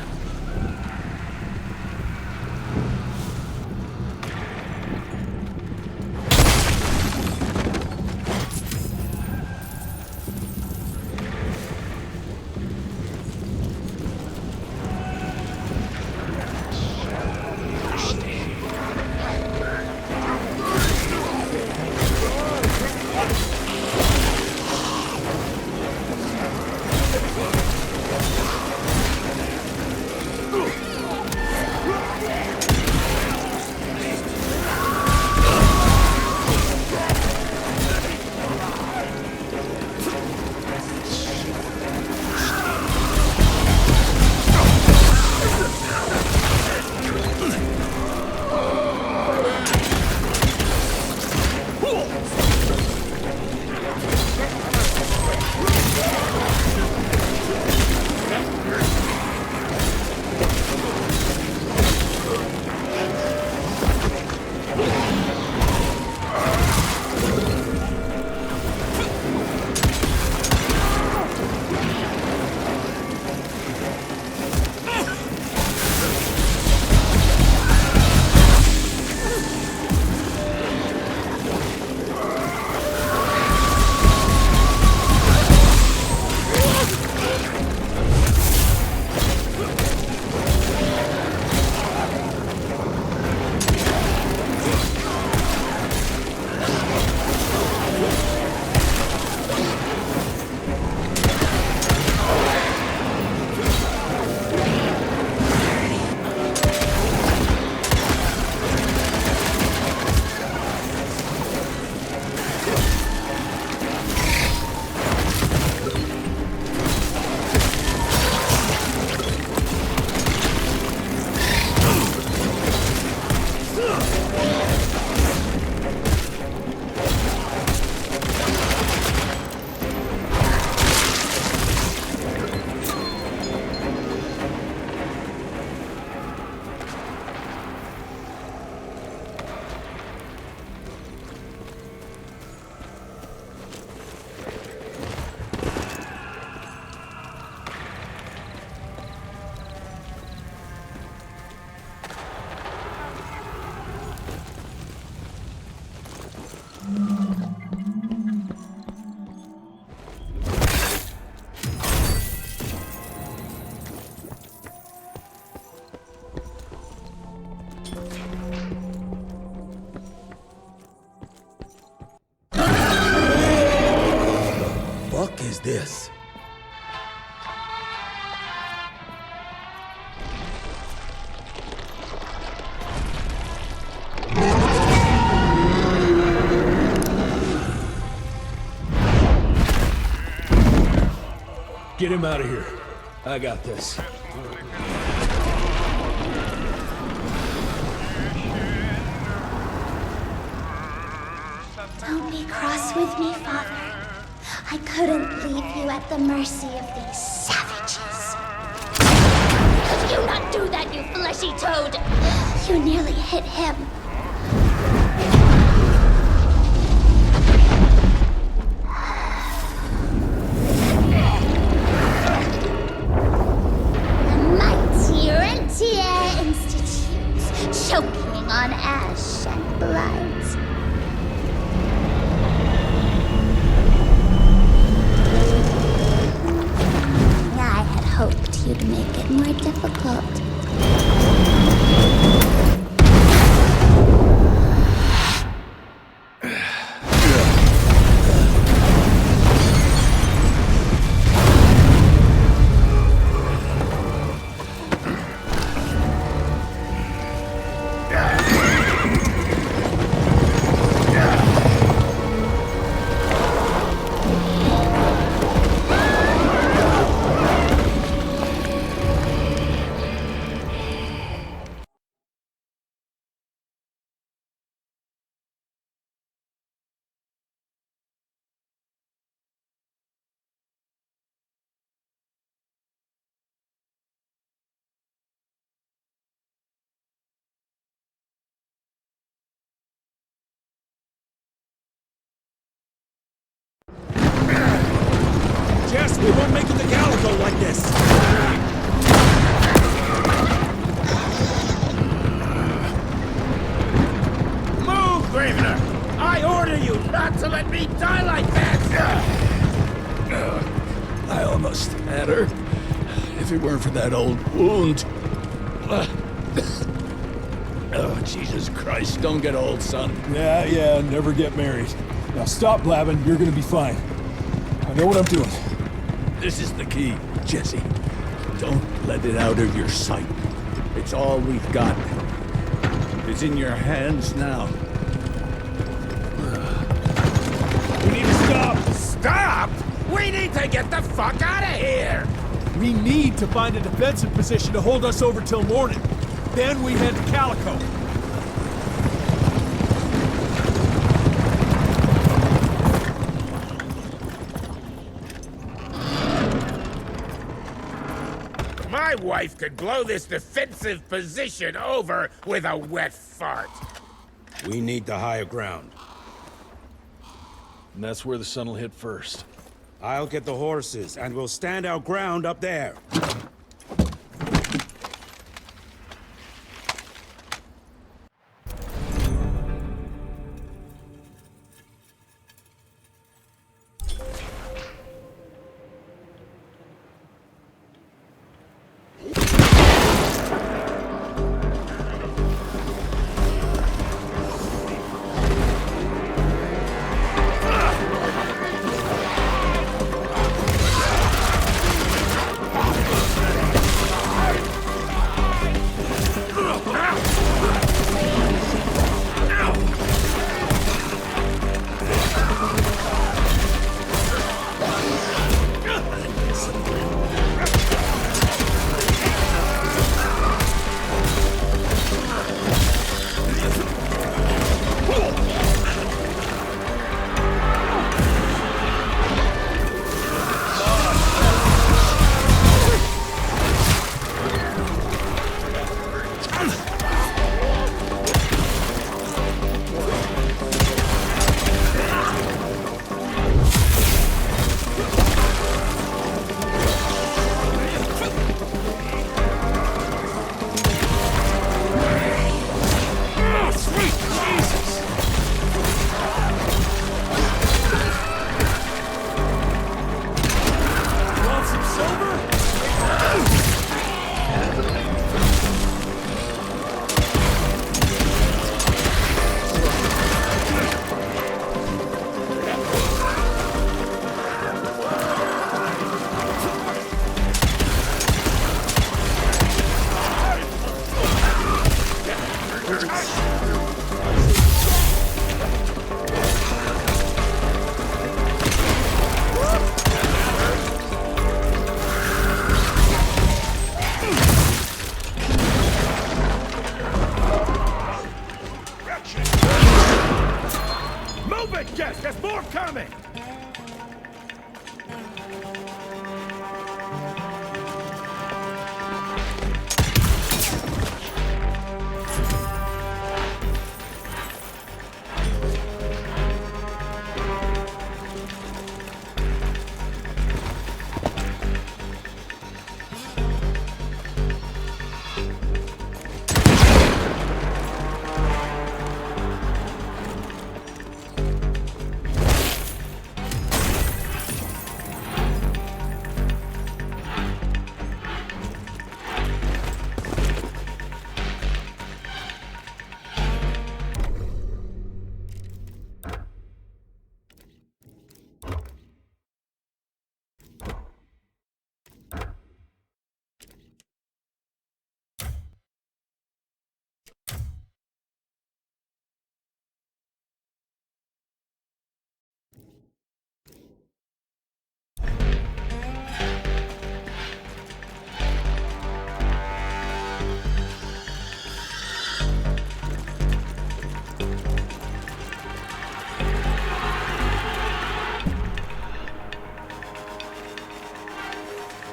Is this? Get him out of here. I got this. Don't be cross with me, Father. I couldn't leave you at the mercy of these savages. Could you not do that, you fleshy toad? You nearly hit him. The mighty Rentier Institute, choking on ash and blood. Hoped you'd make it more difficult. Jess, we won't make it to Gallagher like this! it weren't for that old wound. Oh, Jesus Christ, don't get old, son. Yeah, never get married. Now stop blabbing, you're gonna be fine. I know what I'm doing. This is the key, Jesse. Don't let it out of your sight. It's all we've got. It's in your hands now. We need to stop! Stop! We need to get the fuck out of here! We need to find a defensive position to hold us over till morning. Then we head to Calico. My wife could blow this defensive position over with a wet fart. We need the higher ground. And that's where the sun will hit first. I'll get the horses, and we'll stand our ground up there. There's more coming!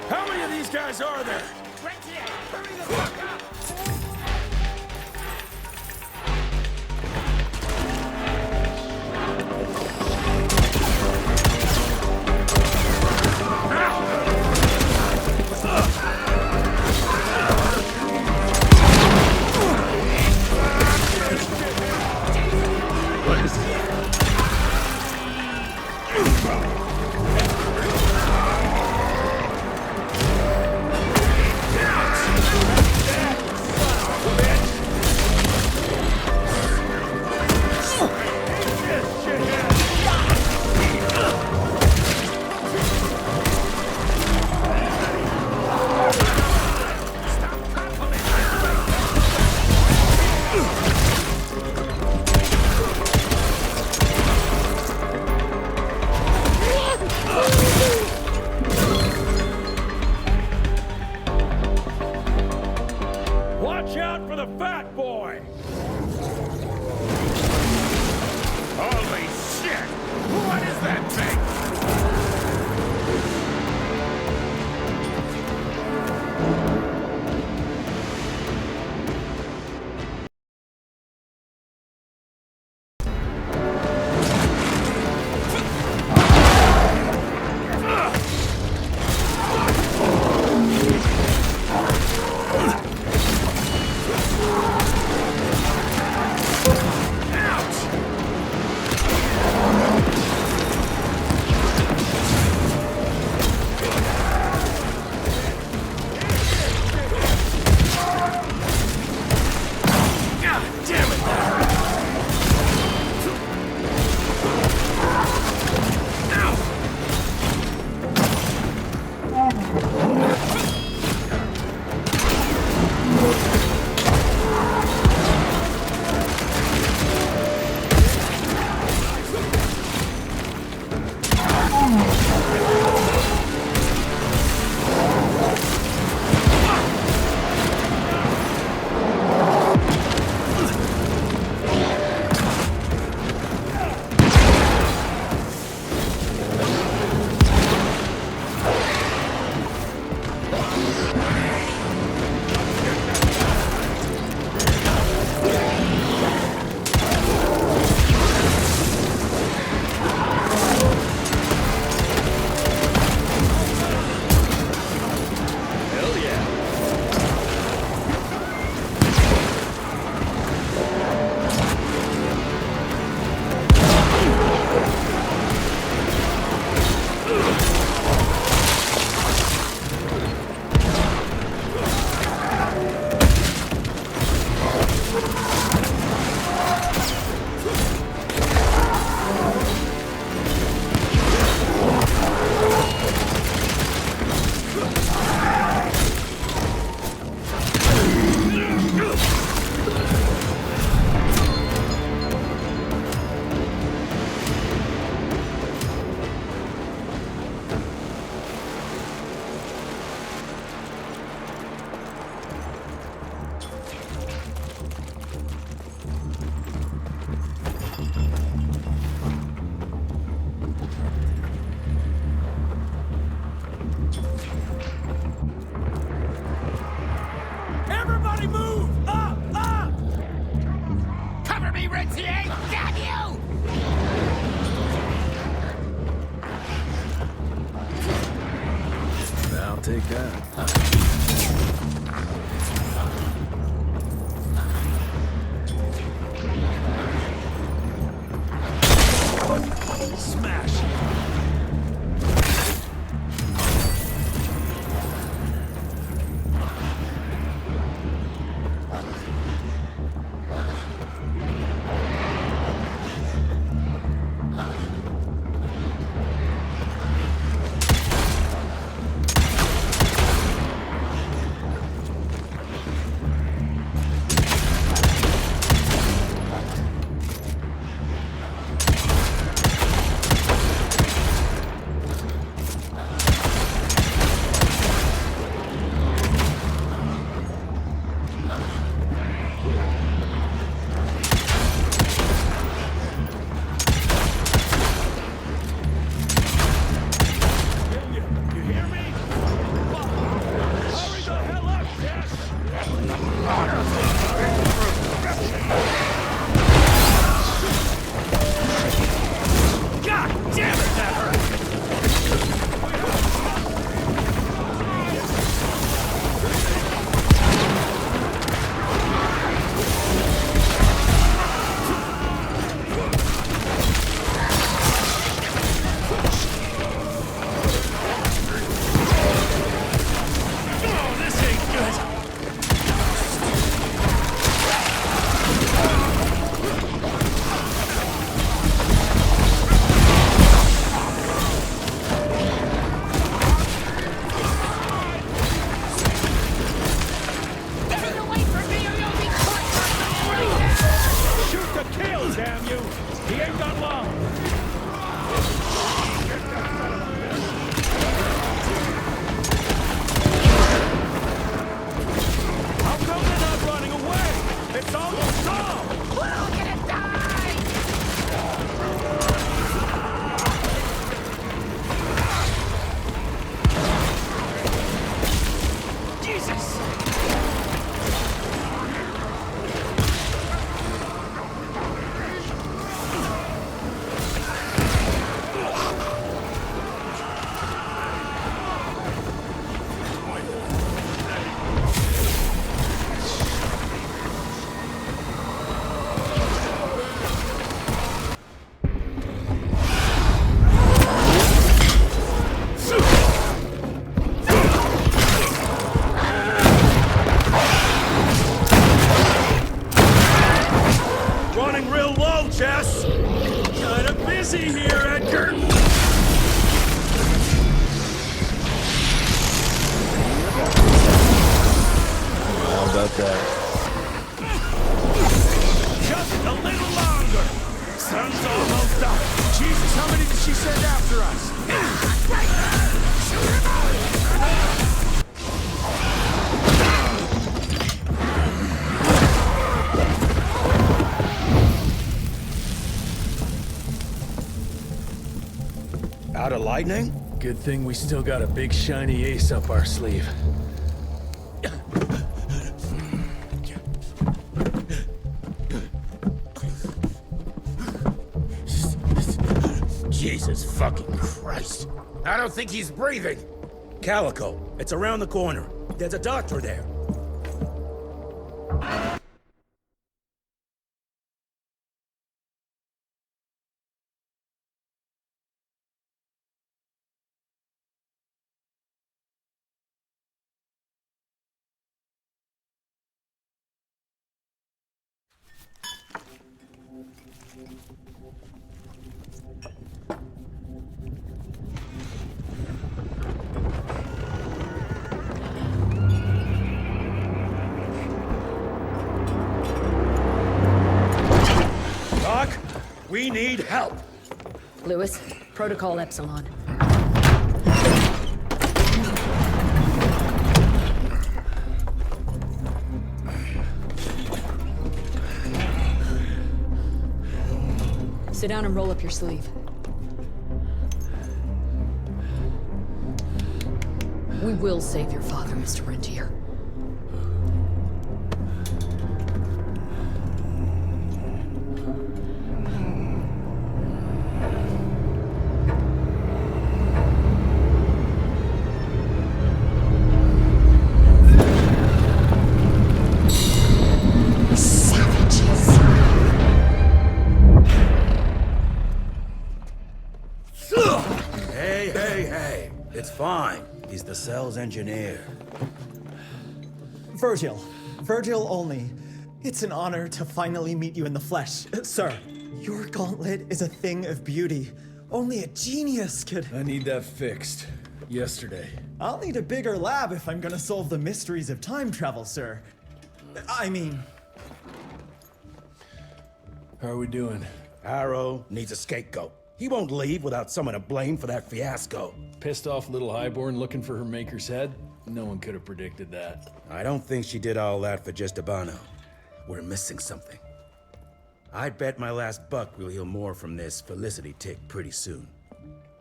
How many of these guys are there? Right here! Hurry the fuck up! Watch out for the fat boy! Holy shit! What is that thing? It's almost all! We're gonna die! Jesus! Running real low, Jess! Kinda busy here, Edgar! How about that? Just a little longer! Sun's almost up! Jesus, how many did she send after us? Right there! Shoot him out! Out of lightning? Good thing we still got a big shiny ace up our sleeve. Jesus fucking Christ. I don't think he's breathing. Calico, it's around the corner. There's a doctor there. Doc, we need help. Lewis, Protocol Epsilon. Sit down and roll up your sleeve. We will save your father, Mr. Rentier. Hey, it's fine. He's the cell's engineer. Virgil only. It's an honor to finally meet you in the flesh. Sir, your gauntlet is a thing of beauty. Only a genius could... I need that fixed. Yesterday. I'll need a bigger lab if I'm gonna solve the mysteries of time travel, sir. I mean... How are we doing? Harrow needs a scapegoat. He won't leave without someone to blame for that fiasco. Pissed off little highborn looking for her maker's head? No one could have predicted that. I don't think she did all that for just Abano. We're missing something. I'd bet my last buck we'll hear more from this Felicity tick pretty soon.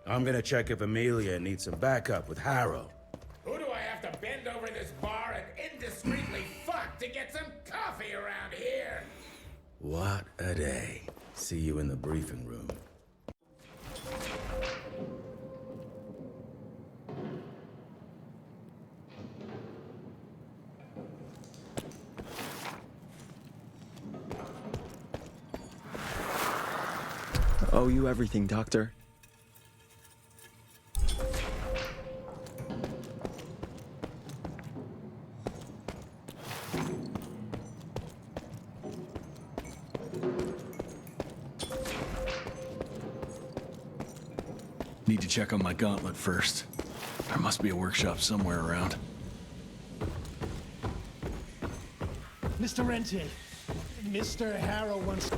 I'm gonna check if Amelia needs some backup with Harrow. Who do I have to bend over this bar and indiscreetly fuck to get some coffee around here? What a day. See you in the briefing room. Owe you everything, Doctor. Need to check on my gauntlet first. There must be a workshop somewhere around. Mr. Rentier, Mr. Harrow wants...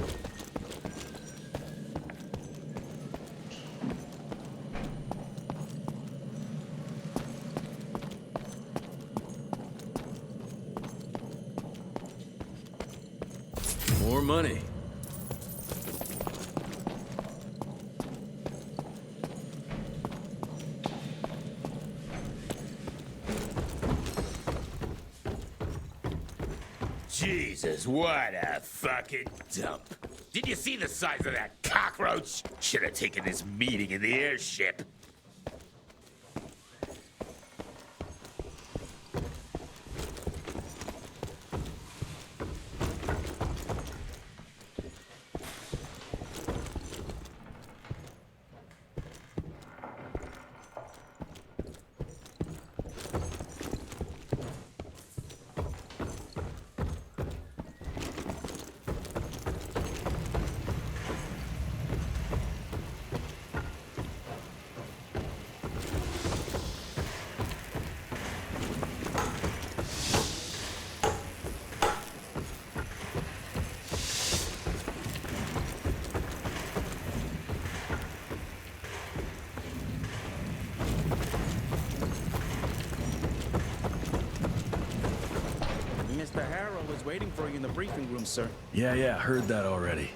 More money. Jesus, what a fucking dump. Did you see the size of that cockroach? Should have taken this meeting in the airship. Mr. Harrell is waiting for you in the briefing room, sir. Yeah, heard that already.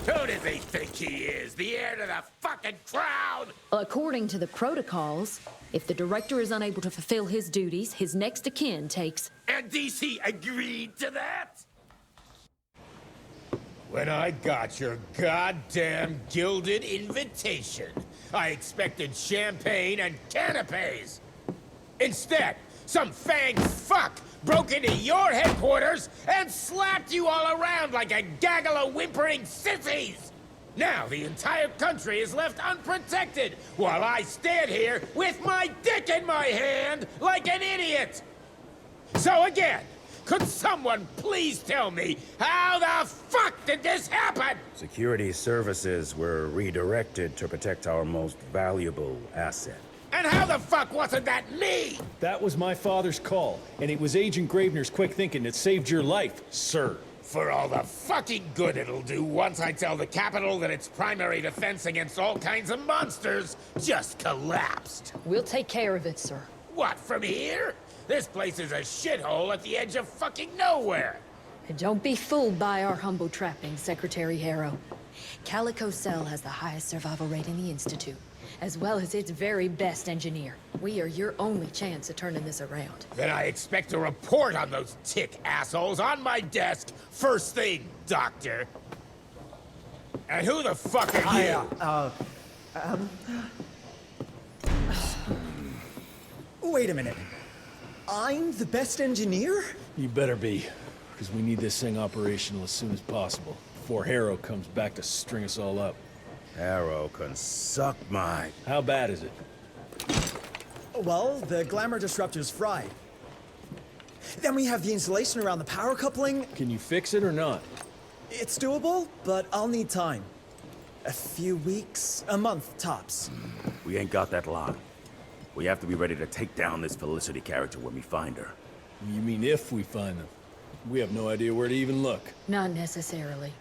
Who does he think he is? The heir to the fucking crown? According to the protocols, if the director is unable to fulfill his duties, his next of kin takes... And DC agreed to that? When I got your goddamn gilded invitation, I expected champagne and canapes. Instead, some fang fuck broke into your headquarters and slapped you all around like a gaggle of whimpering sissies! Now the entire country is left unprotected while I stand here with my dick in my hand like an idiot! So again, could someone please tell me how the fuck did this happen? Security services were redirected to protect our most valuable asset. And how the fuck wasn't that me? That was my father's call, and it was Agent Gravener's quick thinking that saved your life, sir. For all the fucking good it'll do once I tell the Capitol that its primary defense against all kinds of monsters just collapsed. We'll take care of it, sir. What, from here? This place is a shithole at the edge of fucking nowhere. And don't be fooled by our humble trappings, Secretary Harrow. Calico Cell has the highest survival rate in the Institute, as well as its very best engineer. We are your only chance of turning this around. Then I expect a report on those tick assholes on my desk first thing, Doctor. And who the fuck are you? Wait a minute. I'm the best engineer? You better be, because we need this thing operational as soon as possible, before Harrow comes back to string us all up. Harrow can suck my... How bad is it? Well, the glamour disruptor's fried. Then we have the insulation around the power coupling. Can you fix it or not? It's doable, but I'll need time. A few weeks, a month tops. We ain't got that long. We have to be ready to take down this Felicity character when we find her. You mean if we find them? We have no idea where to even look. Not necessarily.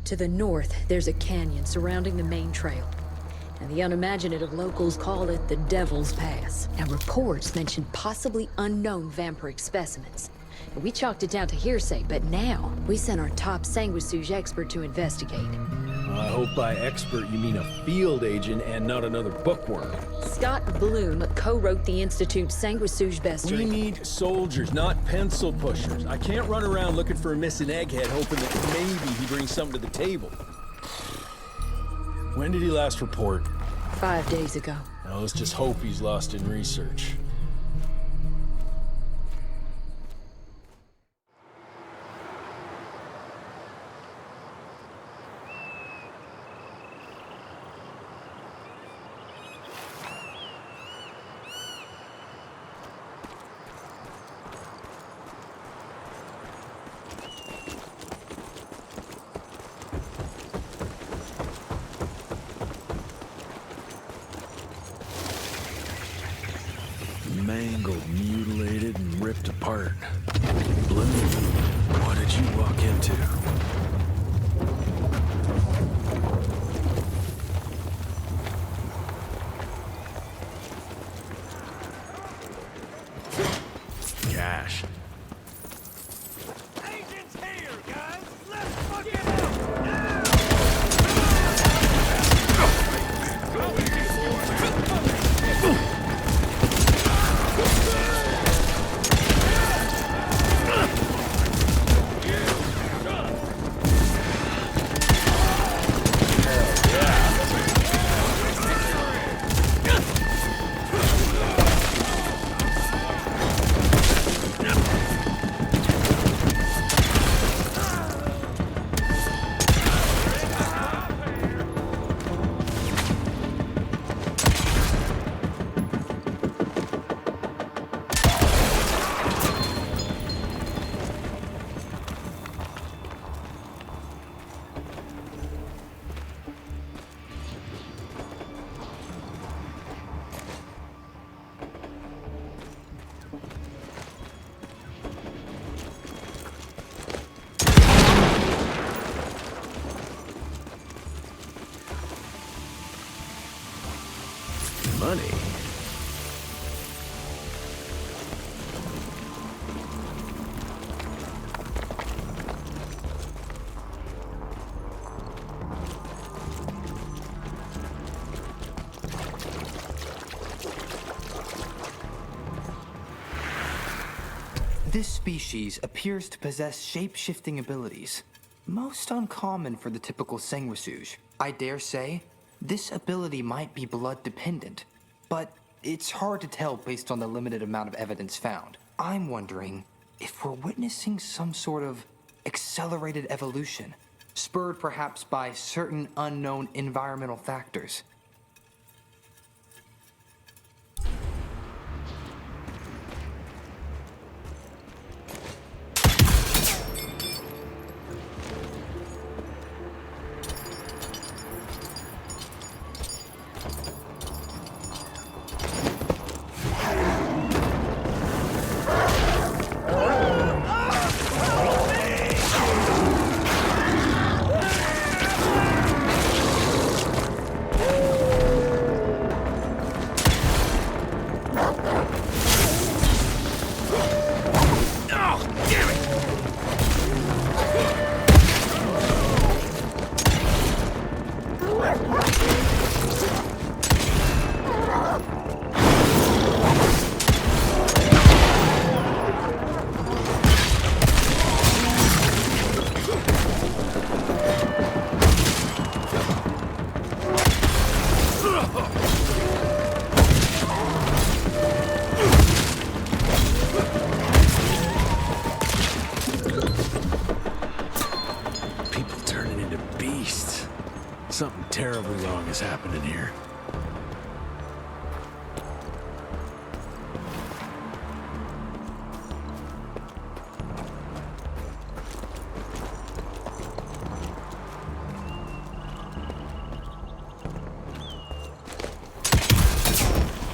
To the north, there's a canyon surrounding the main trail. And the unimaginative locals call it the Devil's Pass. And reports mention possibly unknown vampiric specimens. We chalked it down to hearsay, but now we sent our top sanguisuge expert to investigate. I hope by expert you mean a field agent and not another bookworm. Scott Bloom co-wrote the Institute's sanguisuge bestiary. We need soldiers, not pencil pushers. I can't run around looking for a missing egghead hoping that maybe he brings something to the table. When did he last report? 5 days ago. Now let's just hope he's lost in research. Mangled, mutilated, and ripped apart. Bloom, what did you walk into? Cash. Agent's here, guys! Let's fuck it up! money. This species appears to possess shape-shifting abilities, most uncommon for the typical sanguisuge. I dare say, this ability might be blood-dependent, but it's hard to tell based on the limited amount of evidence found. I'm wondering if we're witnessing some sort of accelerated evolution, spurred perhaps by certain unknown environmental factors. Something terribly wrong is happening here.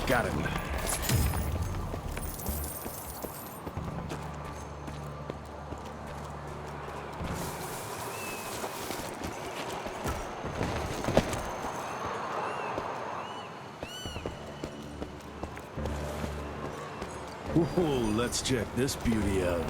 Got it. Whoa, let's check this beauty out.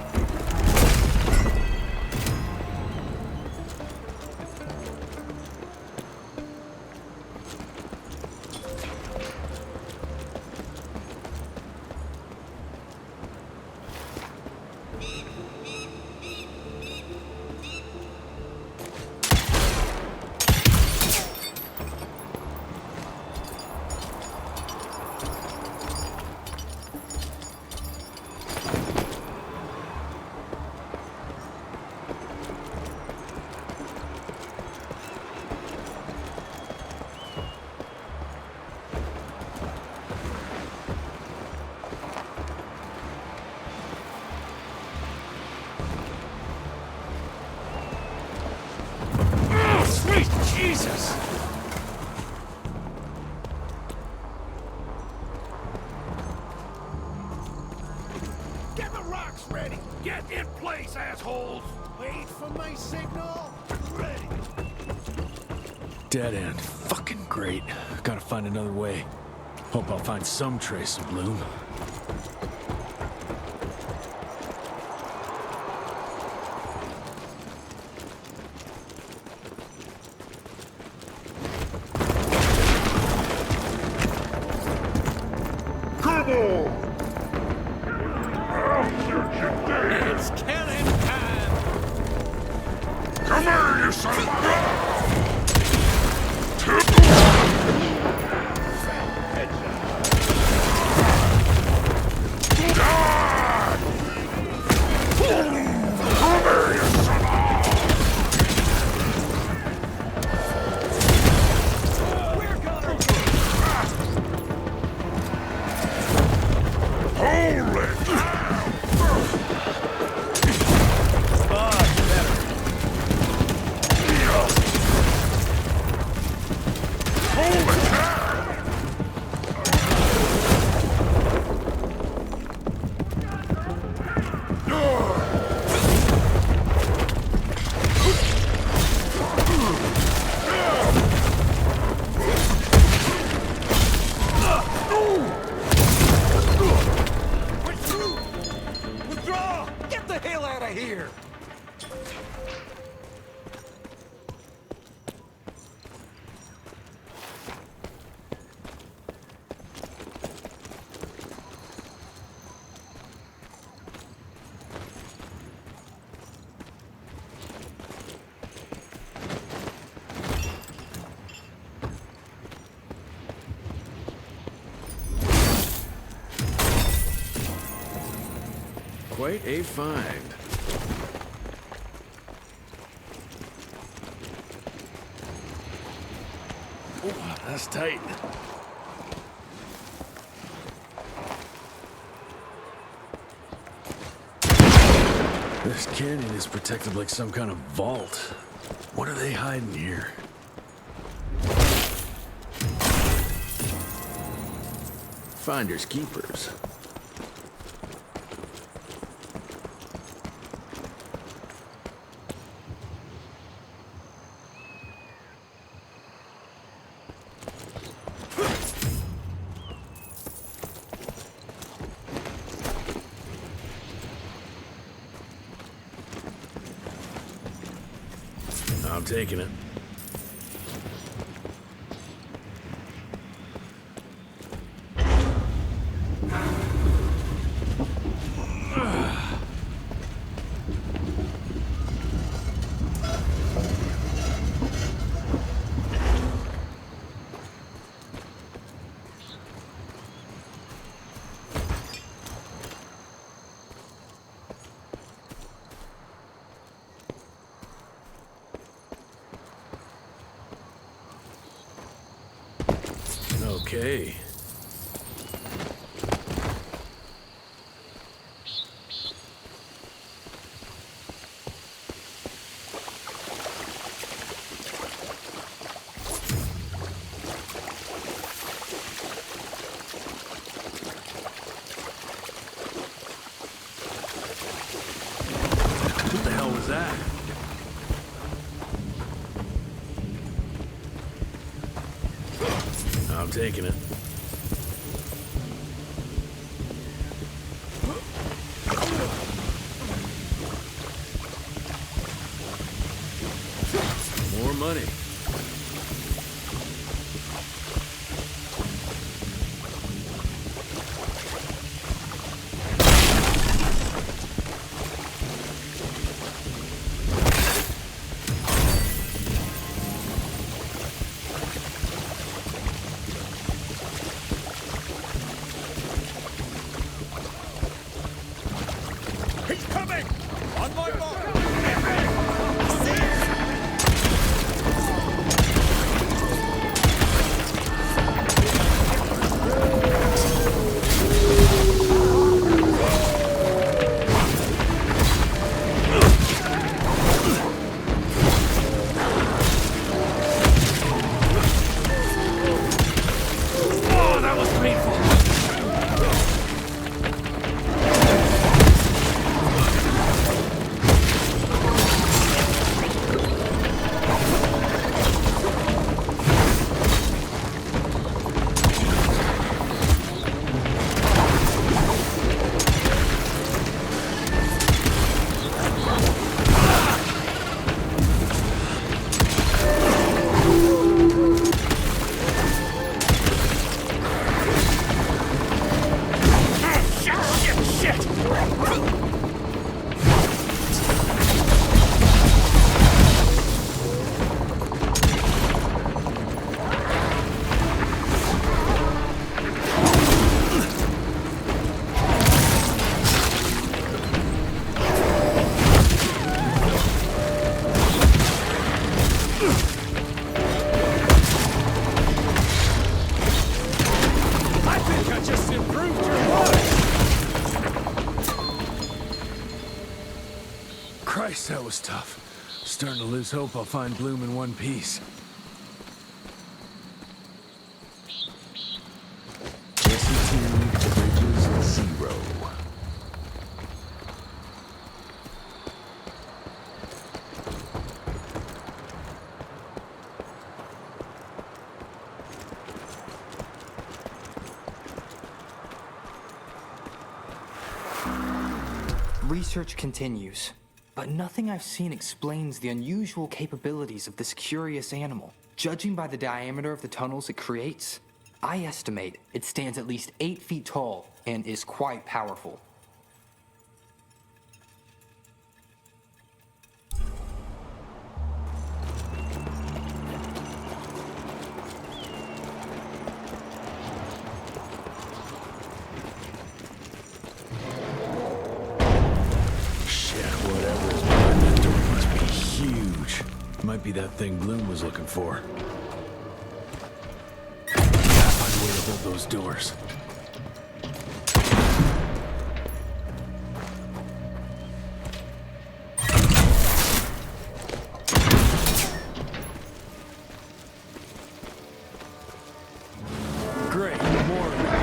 Jesus! Get the rocks ready! Get in place, assholes! Wait for my signal! Ready! Dead end. Fucking great. Gotta find another way. Hope I'll find some trace of Bloom. It's cannon time! Come here, you son of a gun! Quite a find. Oh, that's tight. This canyon is protected like some kind of vault. What are they hiding here? Finders keepers. I'm taking it. Okay. What the hell was that? I'm taking it. More money. He's coming! On my mark! Oh, that was painful! Christ, that was tough. Starting to lose hope I'll find Bloom in one piece. Jesse 2, Bridges 0. Research continues, but nothing I've seen explains the unusual capabilities of this curious animal. Judging by the diameter of the tunnels it creates, I estimate it stands at least 8 feet tall and is quite powerful. might be that thing Bloom was looking for. Gotta find a way to hold those doors. Great, more of them.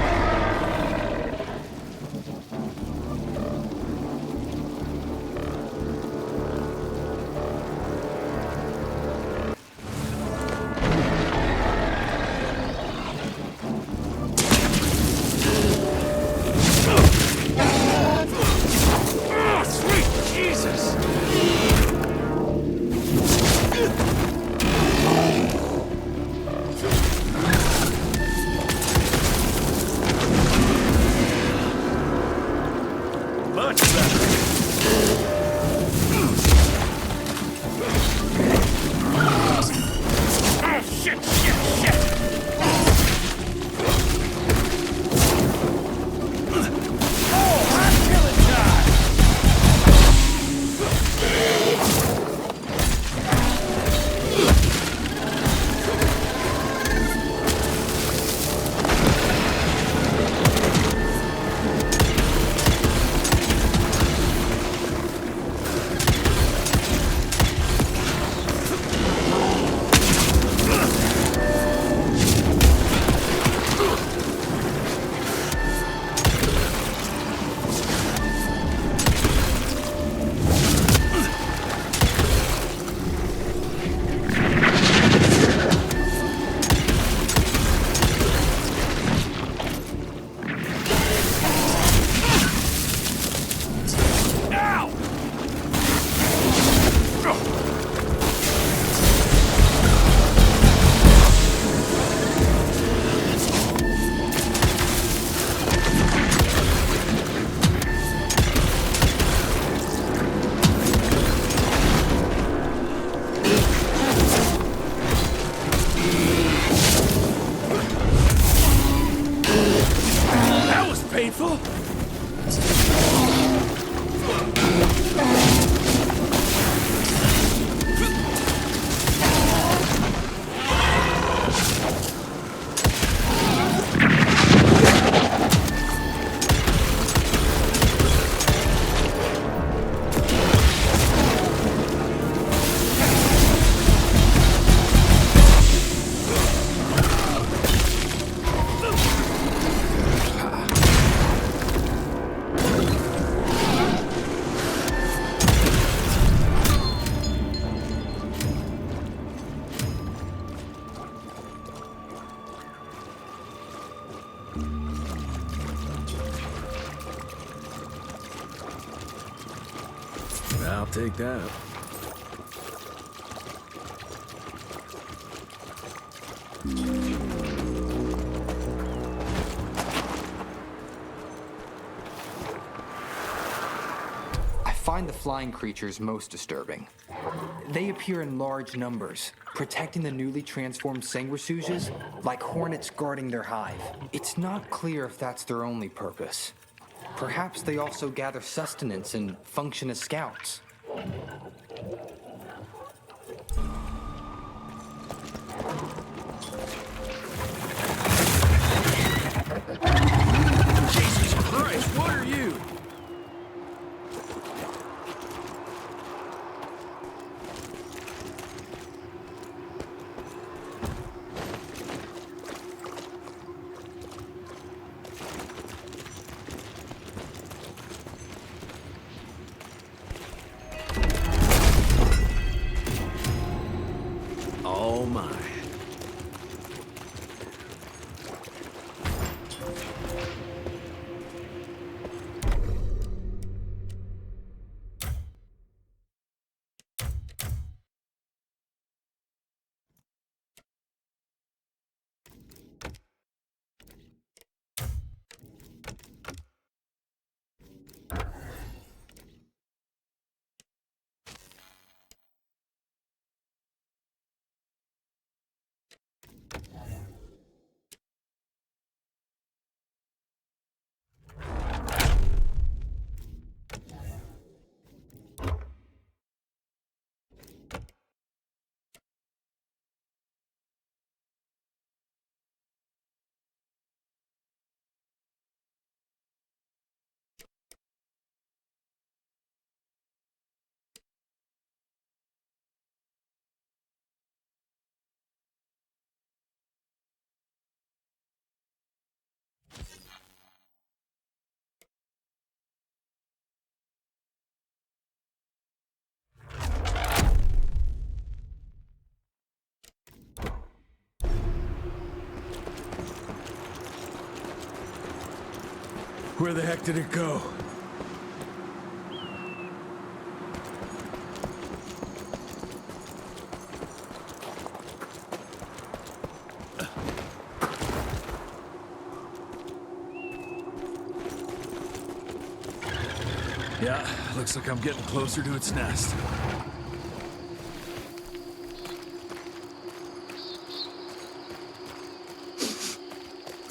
Ah, sweet Jesus! Much better. Ah, shit, shit, shit! Oh, I'm killing time! Ow! That was painful. I'll take that. I find the flying creatures most disturbing. They appear in large numbers, protecting the newly transformed sanguisuges like hornets guarding their hive. It's not clear if that's their only purpose. Perhaps they also gather sustenance and function as scouts. Jesus Christ, what are you? Oh my. Where the heck did it go? Yeah, looks like I'm getting closer to its nest.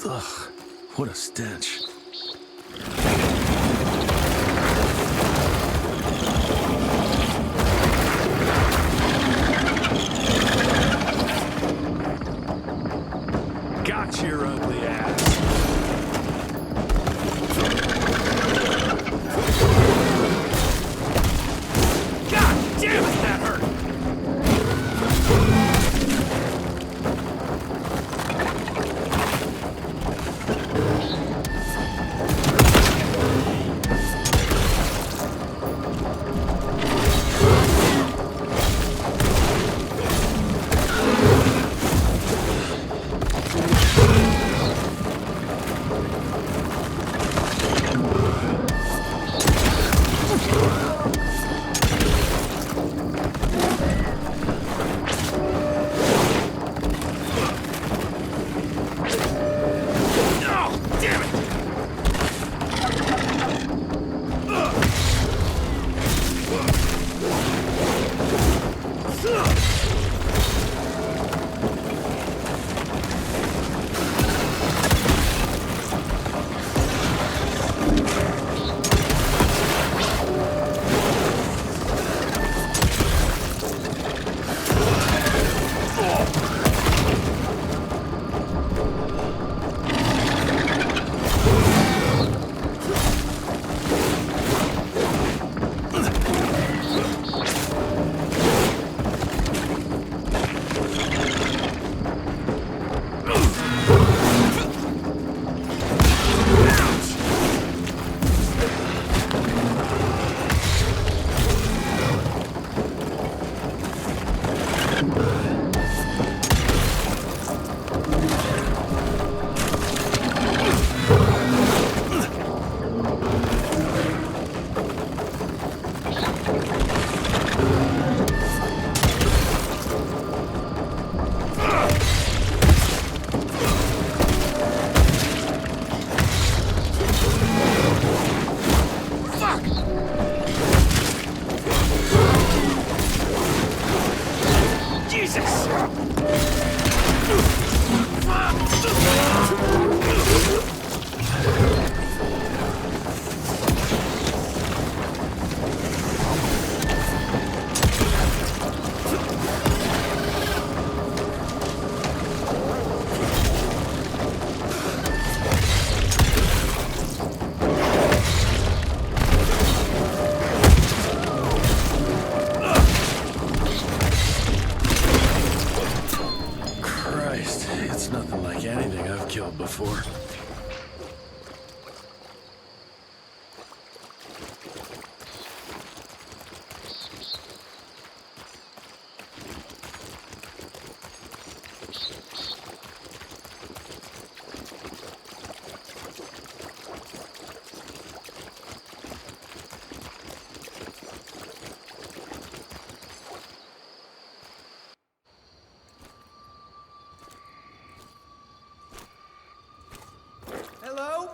Ugh, what a stench. Got your ugly ass. God damn it, that hurt! It's nothing like anything I've killed before. Hello?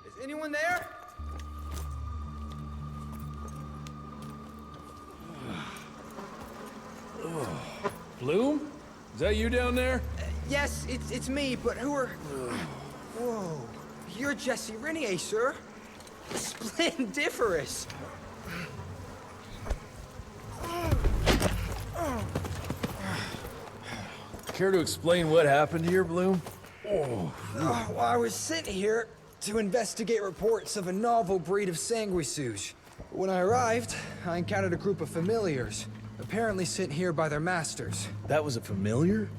Is anyone there? Bloom? Is that you down there? Yes, it's me, but who are... Whoa. You're Jesse Renier, sir. Splendiferous. Care to explain what happened here, Bloom? Well, I was sent here to investigate reports of a novel breed of sanguisuge. When I arrived, I encountered a group of familiars, apparently sent here by their masters. That was a familiar?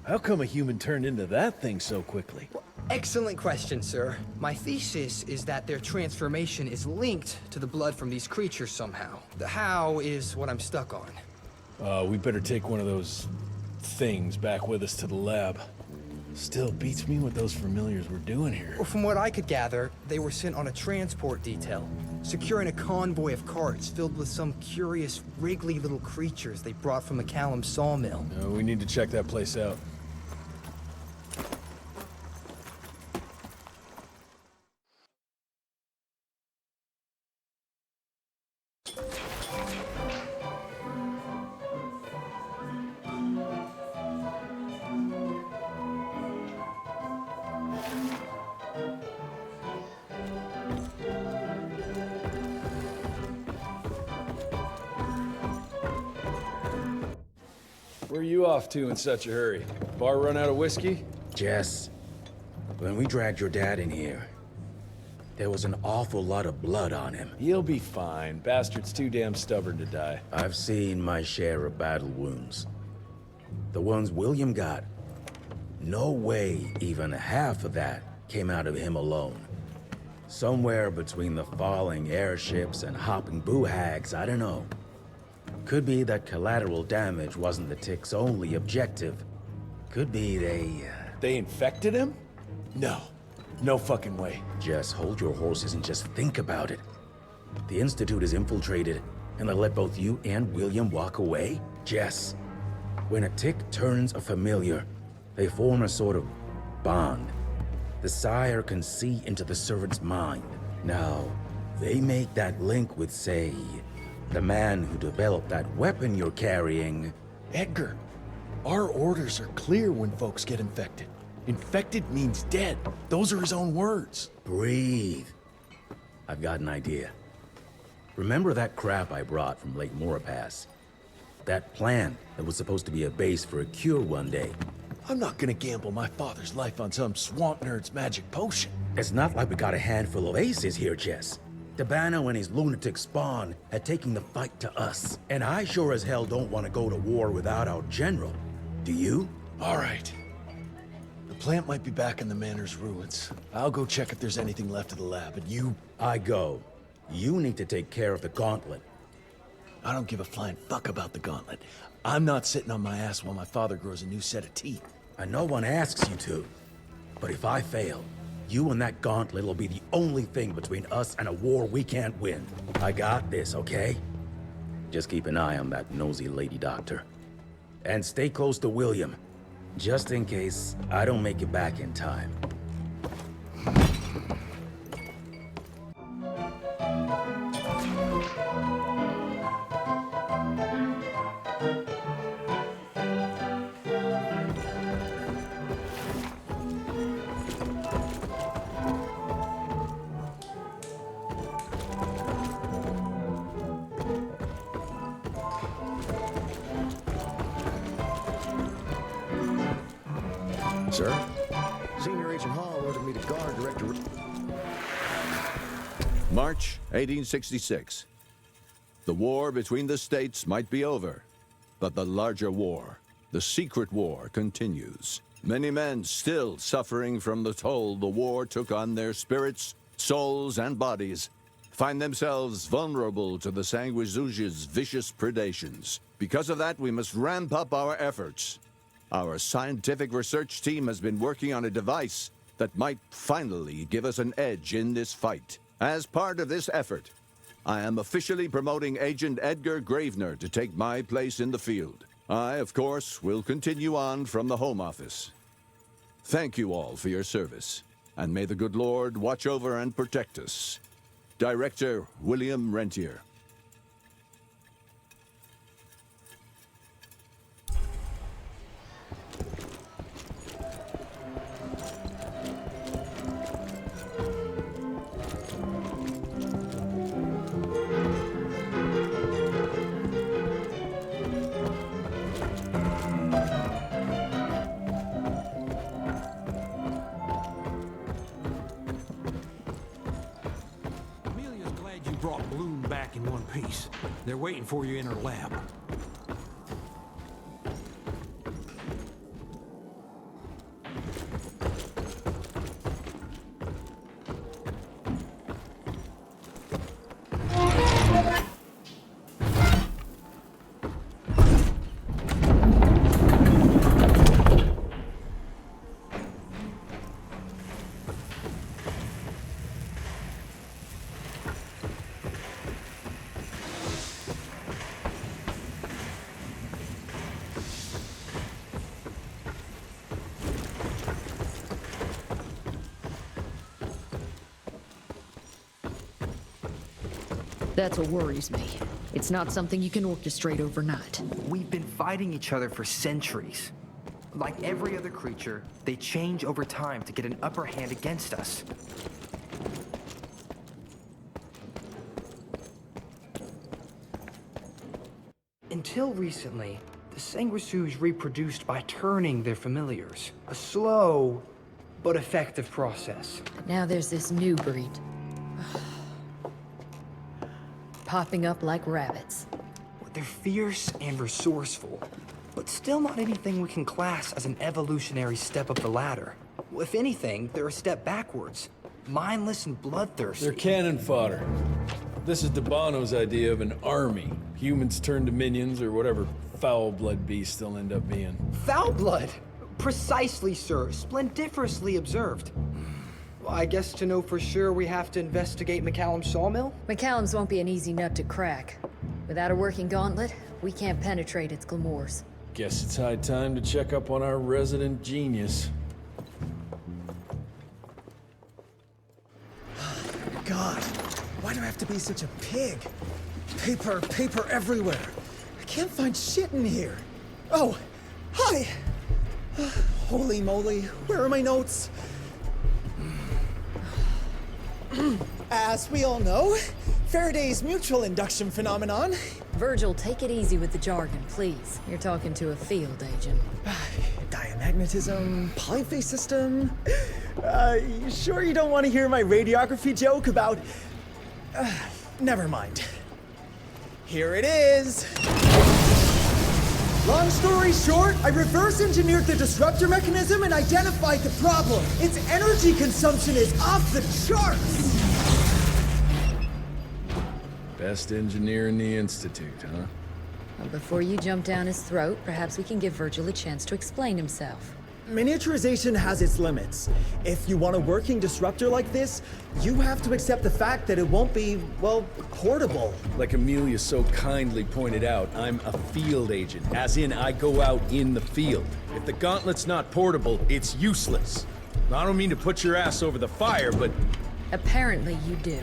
How come a human turned into that thing so quickly? Excellent question, sir. My thesis is that their transformation is linked to the blood from these creatures somehow. The how is what I'm stuck on. We better take one of those things back with us to the lab. Still beats me what those familiars were doing here. Well, from what I could gather, they were sent on a transport detail, securing a convoy of carts filled with some curious, wriggly little creatures they brought from McCallum's sawmill. We need to check that place out. Where are you off to in such a hurry? Bar run out of whiskey? Jess, when we dragged your dad in here, there was an awful lot of blood on him. He'll be fine. Bastard's too damn stubborn to die. I've seen my share of battle wounds. The ones William got, no way even half of that came out of him alone. Somewhere between the falling airships and hopping boo-hags, I don't know. Could be that collateral damage wasn't the tick's only objective. Could be They infected him? No. No fucking way. Just hold your horses and just think about it. The Institute is infiltrated, and they let both you and William walk away? Jess, when a tick turns a familiar, they form a sort of bond. The sire can see into the servant's mind. Now, they make that link with, say, the man who developed that weapon you're carrying. Edgar, our orders are clear when folks get infected. Infected means dead. Those are his own words. Breathe. I've got an idea. Remember that crap I brought from Lake Morapass? That plant that was supposed to be a base for a cure one day. I'm not gonna gamble my father's life on some swamp nerd's magic potion. It's not like we got a handful of aces here, Jess. Dabano and his lunatic spawn had taken the fight to us. And I sure as hell don't want to go to war without our general. Do you? All right. The plant might be back in the manor's ruins. I'll go check if there's anything left of the lab, and you... I go. You need to take care of the gauntlet. I don't give a flying fuck about the gauntlet. I'm not sitting on my ass while my father grows a new set of teeth. And no one asks you to. But if I fail, you and that gauntlet will be the only thing between us and a war we can't win. I got this, okay? Just keep an eye on that nosy lady doctor. And stay close to William, just in case I don't make it back in time. Sir? Senior Agent Hall ordered me to guard Director... March 1866. The war between the states might be over, but the larger war, the secret war, continues. Many men still suffering from the toll the war took on their spirits, souls, and bodies find themselves vulnerable to the Sanguisuge's vicious predations. Because of that, we must ramp up our efforts. Our scientific research team has been working on a device that might finally give us an edge in this fight. As part of this effort, I am officially promoting Agent Edgar Gravener to take my place in the field. I, of course, will continue on from the Home Office. Thank you all for your service, and may the good Lord watch over and protect us. Director William Rentier. Brought Bloom back in one piece. They're waiting for you in her lab. That's what worries me. It's not something you can orchestrate overnight. We've been fighting each other for centuries. Like every other creature, they change over time to get an upper hand against us. Until recently, the sanguisuges reproduced by turning their familiars. A slow, but effective process. But now there's this new breed. Popping up like rabbits. They're fierce and resourceful, but still not anything we can class as an evolutionary step up the ladder. If anything, they're a step backwards. Mindless and bloodthirsty. They're cannon fodder. This is Debano's idea of an army. Humans turn to minions or whatever foul-blood beasts they'll end up being. Foul blood? Precisely, sir. Splendiferously observed. Well, I guess to know for sure we have to investigate McCallum's sawmill? McCallum's won't be an easy nut to crack. Without a working gauntlet, we can't penetrate its glamours. Guess it's high time to check up on our resident genius. God, why do I have to be such a pig? Paper everywhere. I can't find shit in here. Oh, hi! Holy moly, where are my notes? As we all know, Faraday's mutual induction phenomenon. Virgil, take it easy with the jargon, please. You're talking to a field agent. Diamagnetism, polyphase system. You sure you don't want to hear my radiography joke about... never mind. Here it is. Long story short, I reverse engineered the disruptor mechanism and identified the problem. Its energy consumption is off the charts. Best engineer in the Institute, huh? Well, before you jump down his throat, perhaps we can give Virgil a chance to explain himself. Miniaturization has its limits. If you want a working disruptor like this, you have to accept the fact that it won't be, well, portable. Like Amelia so kindly pointed out, I'm a field agent, as in I go out in the field. If the gauntlet's not portable, it's useless. I don't mean to put your ass over the fire, but... Apparently you do.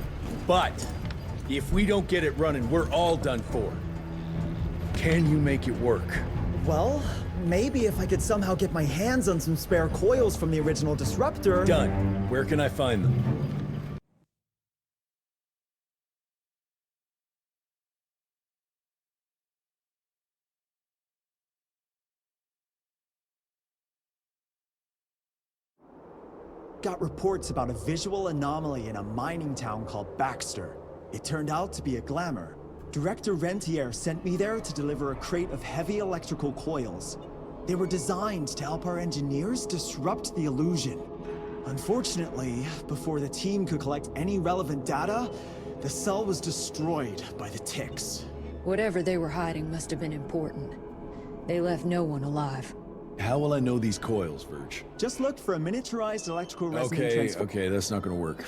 But, if we don't get it running, we're all done for. Can you make it work? Well, maybe if I could somehow get my hands on some spare coils from the original disruptor... Done. Where can I find them? Got reports about a visual anomaly in a mining town called Baxter. It turned out to be a glamour. Director Rentier sent me there to deliver a crate of heavy electrical coils. They were designed to help our engineers disrupt the illusion. Unfortunately, before the team could collect any relevant data, the cell was destroyed by the ticks. Whatever they were hiding must have been important. They left no one alive. How will I know these coils, Verge? Just look for a miniaturized electrical resonant transformer. Okay, that's not gonna work.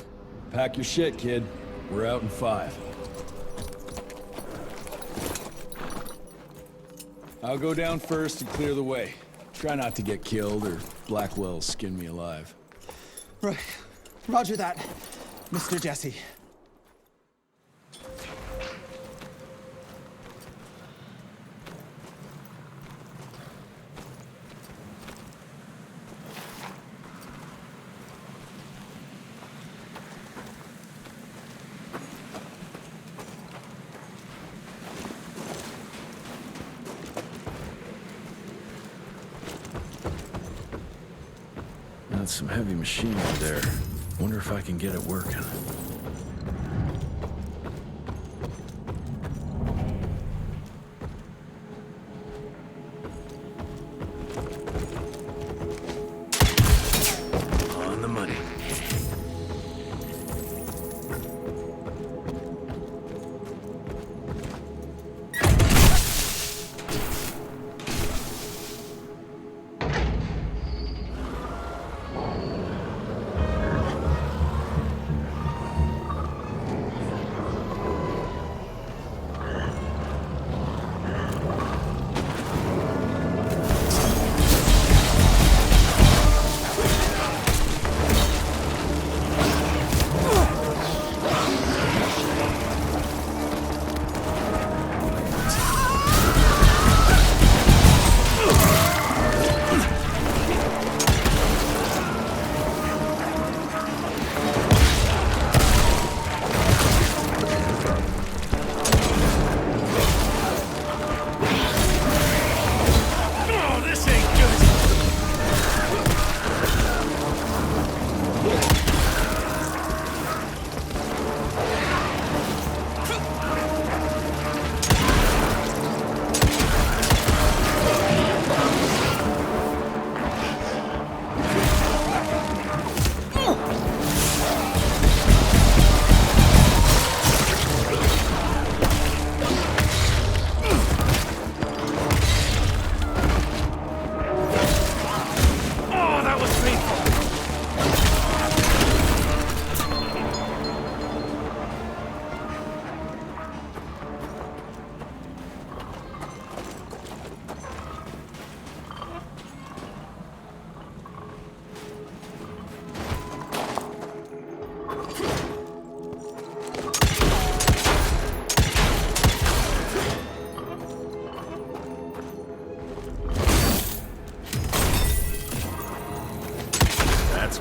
Pack your shit, kid. We're out in 5. I'll go down first and clear the way. Try not to get killed or Blackwell skin me alive. Right. Roger that, Mr. Jesse. That's some heavy machinery there. Wonder if I can get it working. On the money.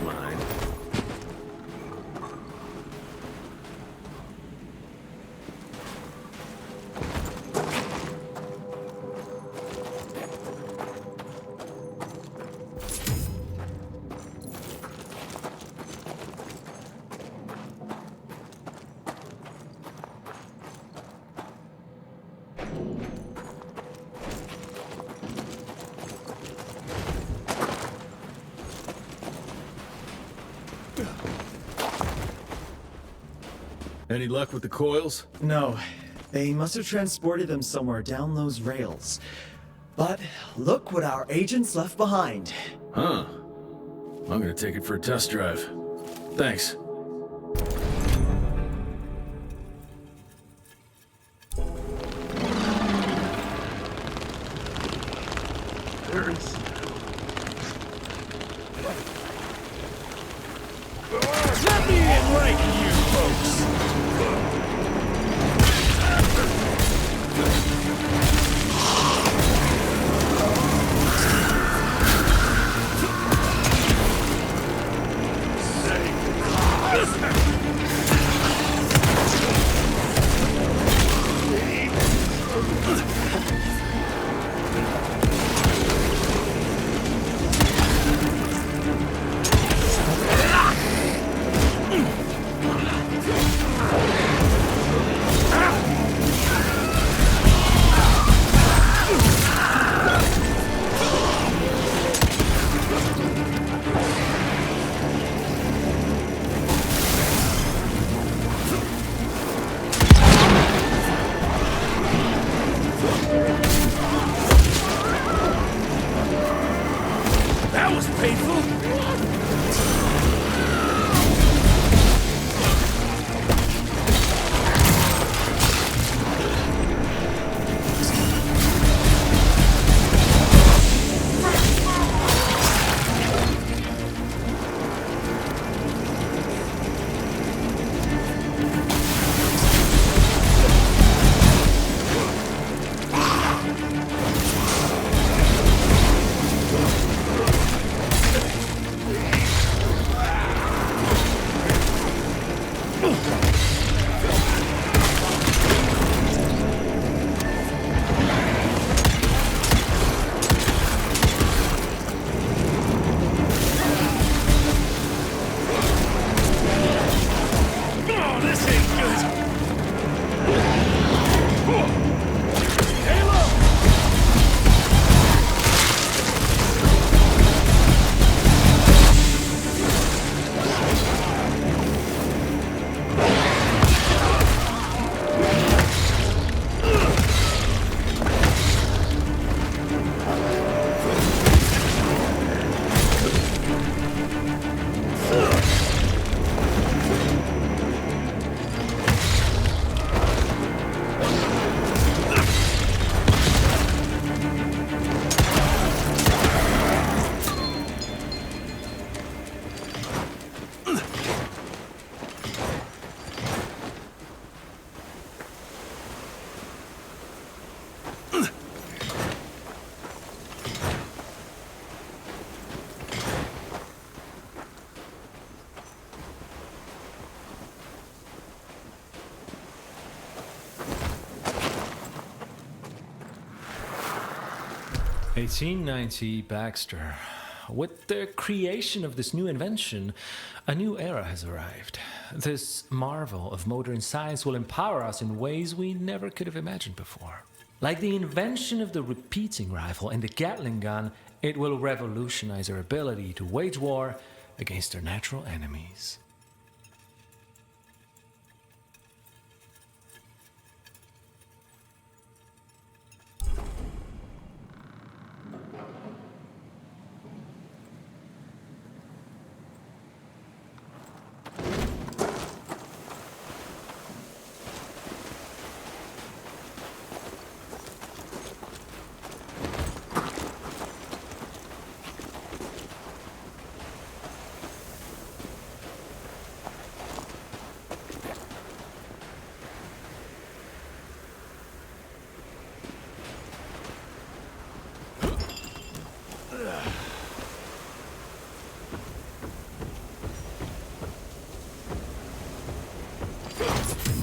mine. Any luck with the coils? No. They must have transported them somewhere down those rails. But look what our agents left behind. Huh. I'm gonna take it for a test drive. Thanks. Let me enlighten you folks! That was painful! Oh, this ain't good! Halo! "1890 Baxter. With the creation of this new invention, a new era has arrived. This marvel of modern science will empower us in ways we never could have imagined before. Like the invention of the repeating rifle and the Gatling gun, it will revolutionize our ability to wage war against our natural enemies."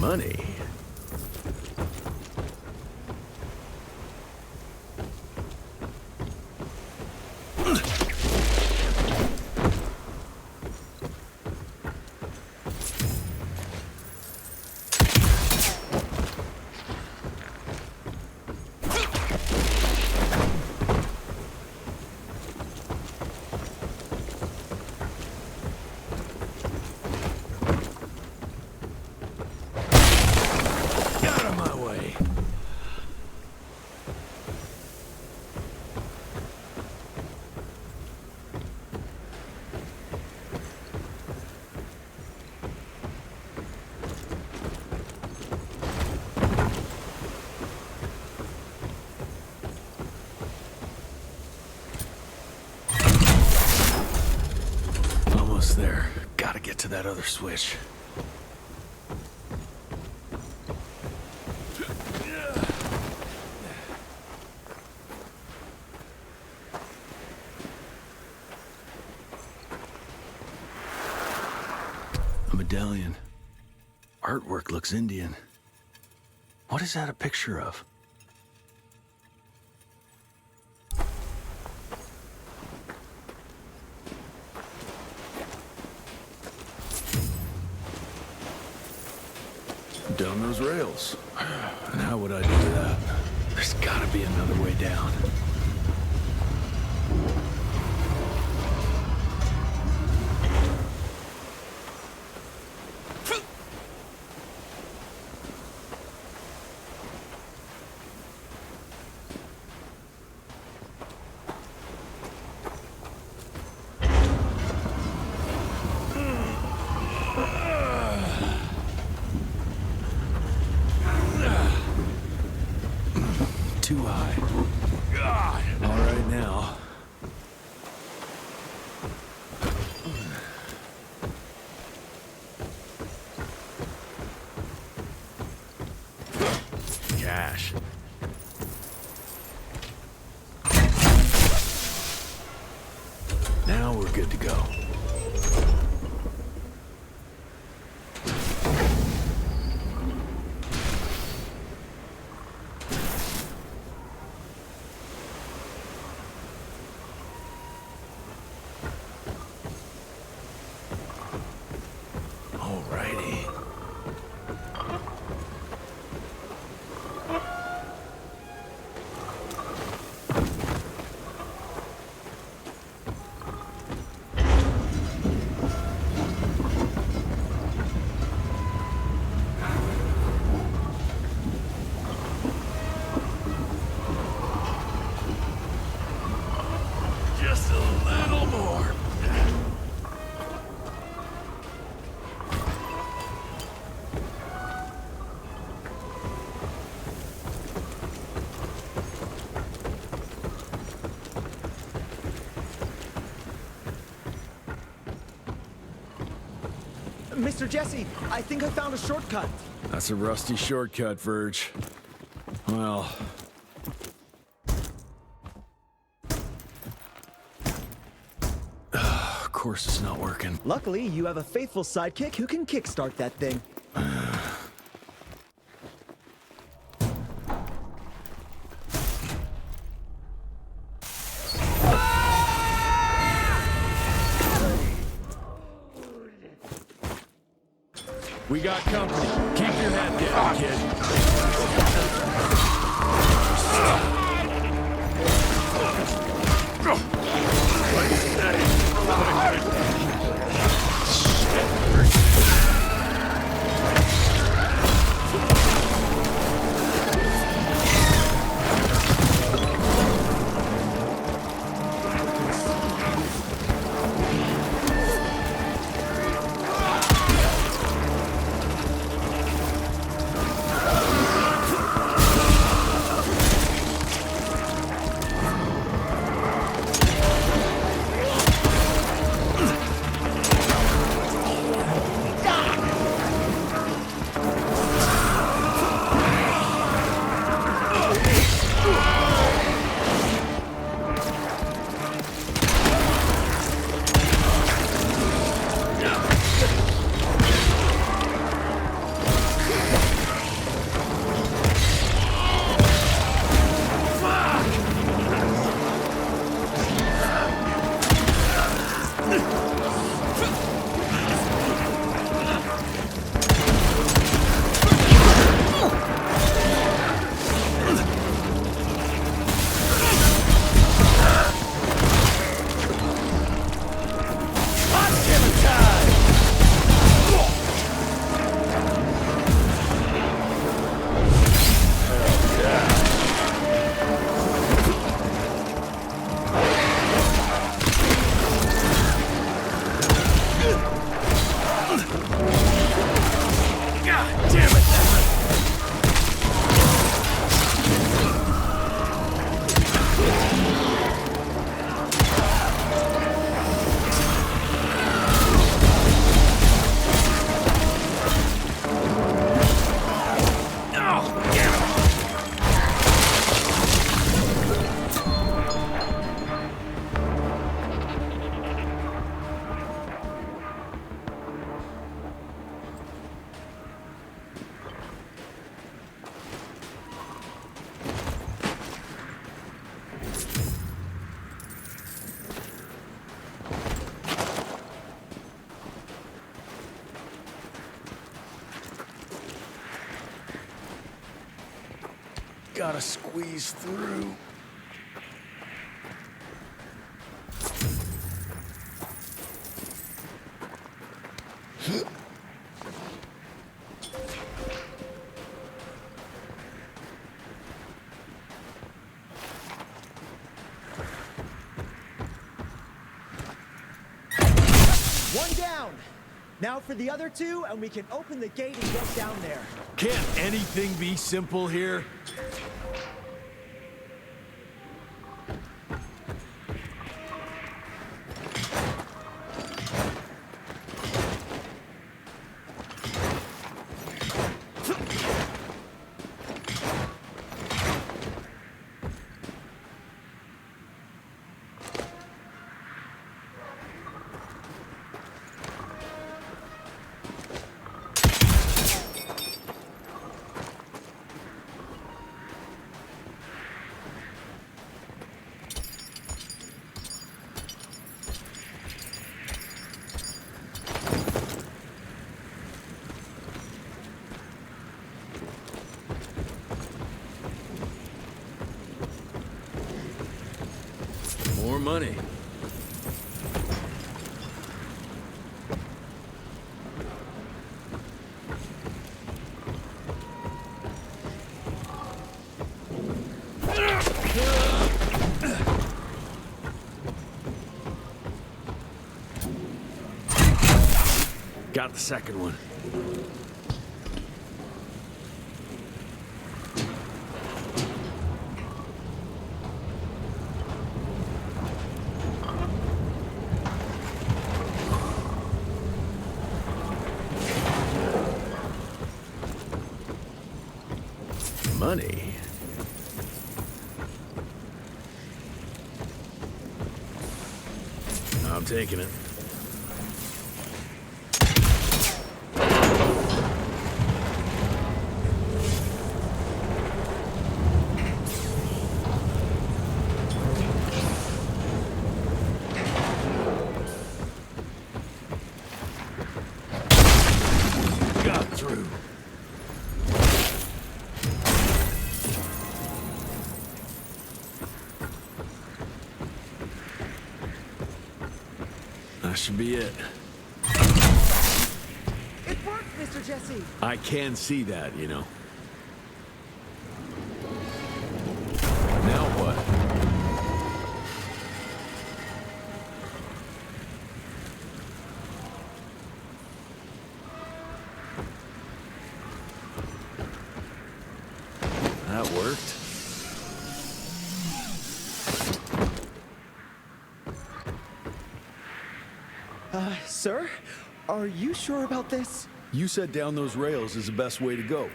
money. There. Gotta get to that other switch. A medallion. Artwork looks Indian. What is that a picture of? Down those rails. And how would I do that? There's gotta be another way down. Too high. God. All right now. Cash. Now we're good to go. Mr. Jesse, I think I found a shortcut. That's a rusty shortcut, Verge. Well... of course it's not working. Luckily, you have a faithful sidekick who can kickstart that thing. We got company. Keep your head down, kid. gotta squeeze through. One down. Now for the other two, and we can open the gate and get down there. Can't anything be simple here? More money. Got the second one. Money. I'm taking it. Got through. That should be it. It worked, Mr. Jesse. I can see that, you know. Now what? That worked. Sir? Are you sure about this? You said down those rails is the best way to go.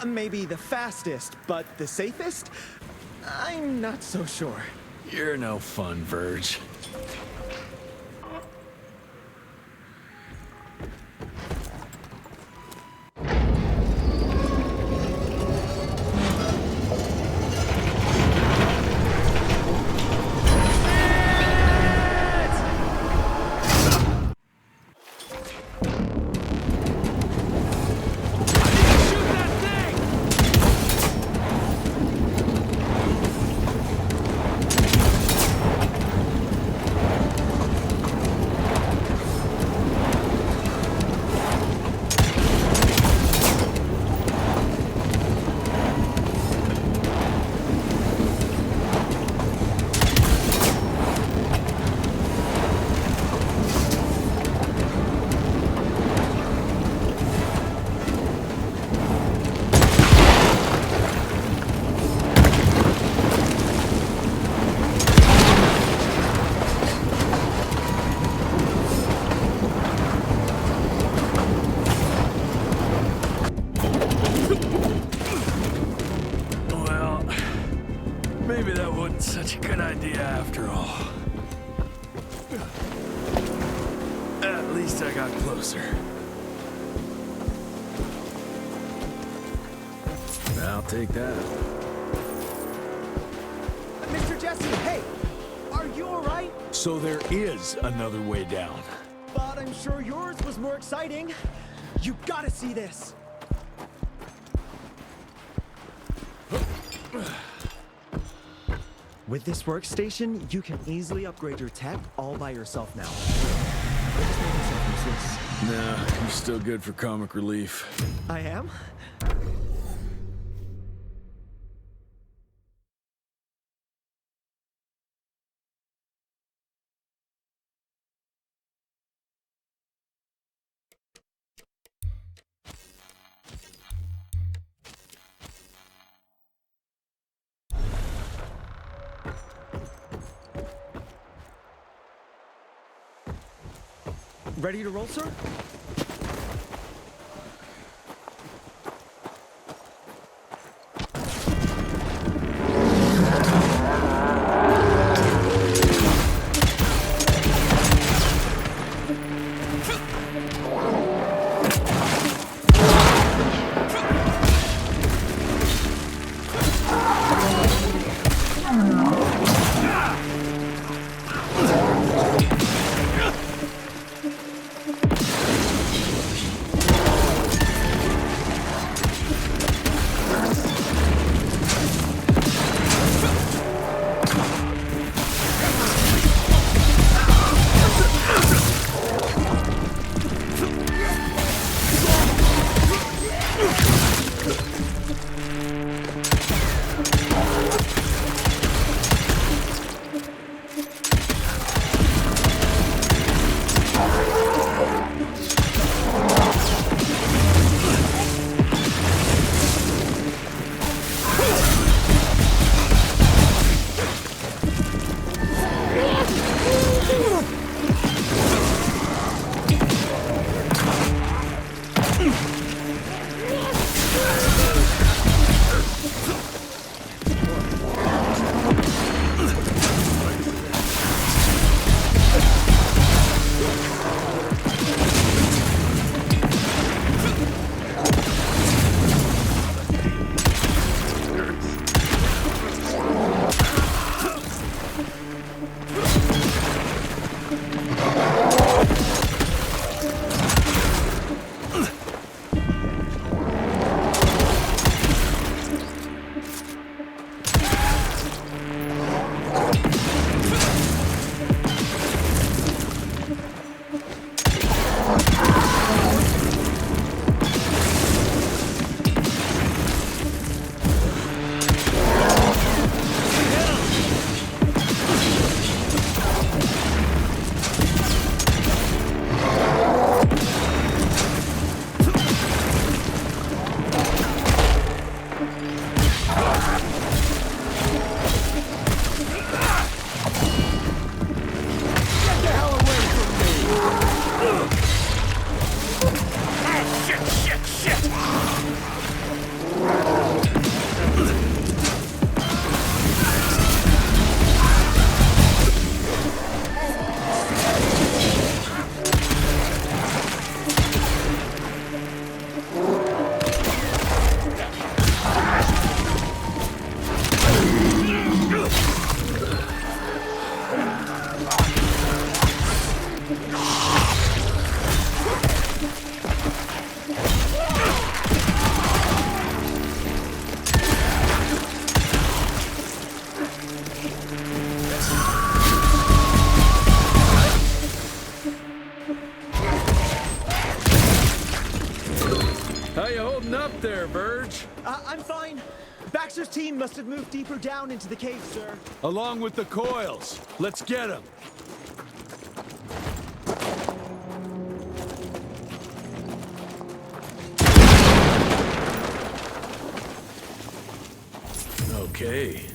Maybe the fastest, but the safest? I'm not so sure. You're no fun, Verge. Maybe that wasn't such a good idea after all. At least I got closer. I'll take that. Mr. Jesse, hey! Are you alright? So there is another way down. But I'm sure yours was more exciting. You gotta see this. With this workstation, you can easily upgrade your tech all by yourself now. Nah, you're still good for comic relief. I am? Ready to roll, sir? I'm fine. Baxter's team must have moved deeper down into the cave, sir. Along with the coils. Let's get them. Okay.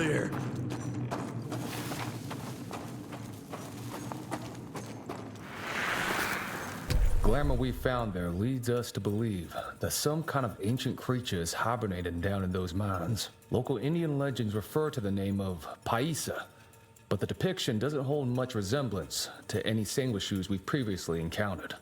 here. Glamour we found there leads us to believe that some kind of ancient creature is hibernating down in those mines. Local Indian legends refer to the name of Paisa, but the depiction doesn't hold much resemblance to any sanguishues we've previously encountered.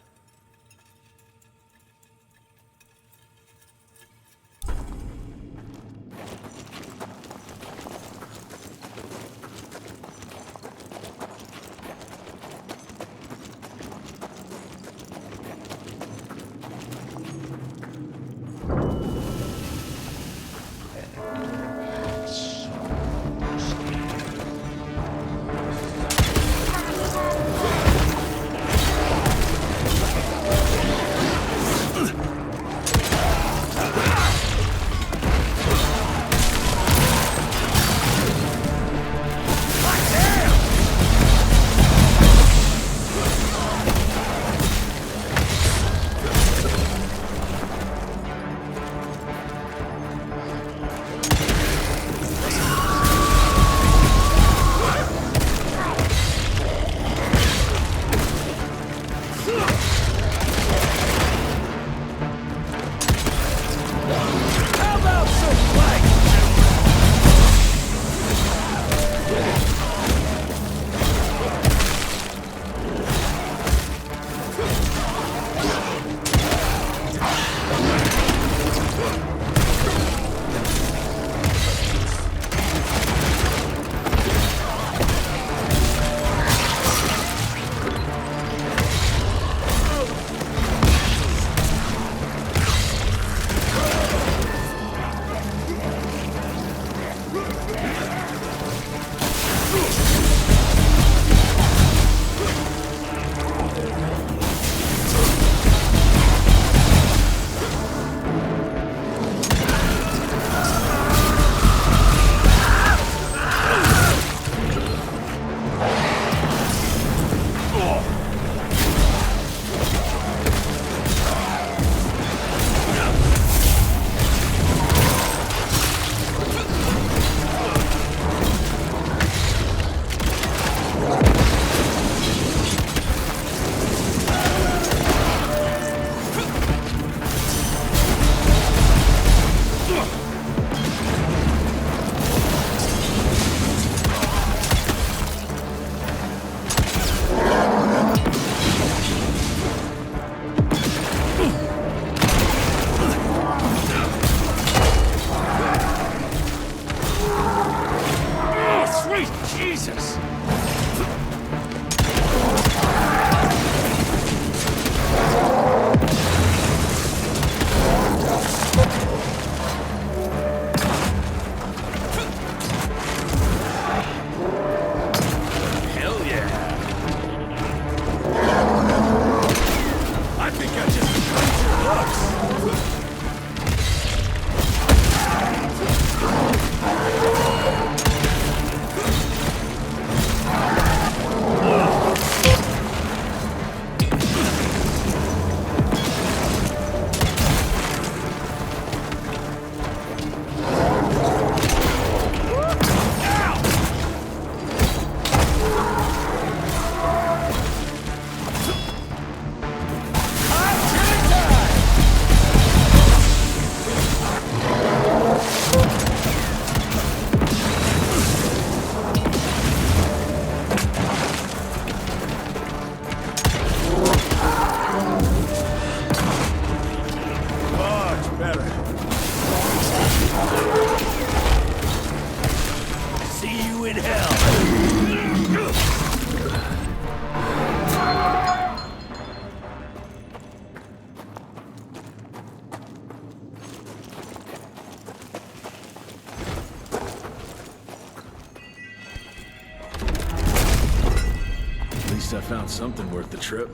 At least I found something worth the trip.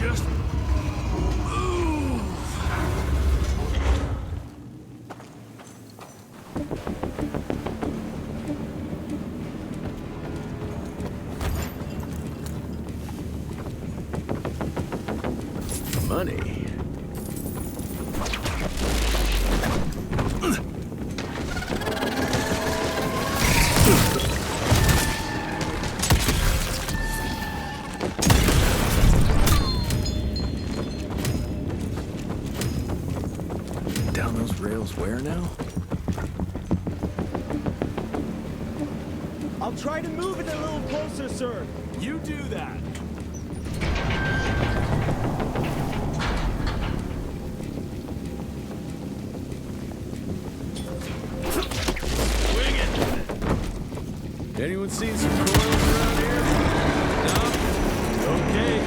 Just move. Money. Down those rails where now? I'll try to move it a little closer, sir. You do that. Swing it. Anyone seen some coils around here? No? Okay.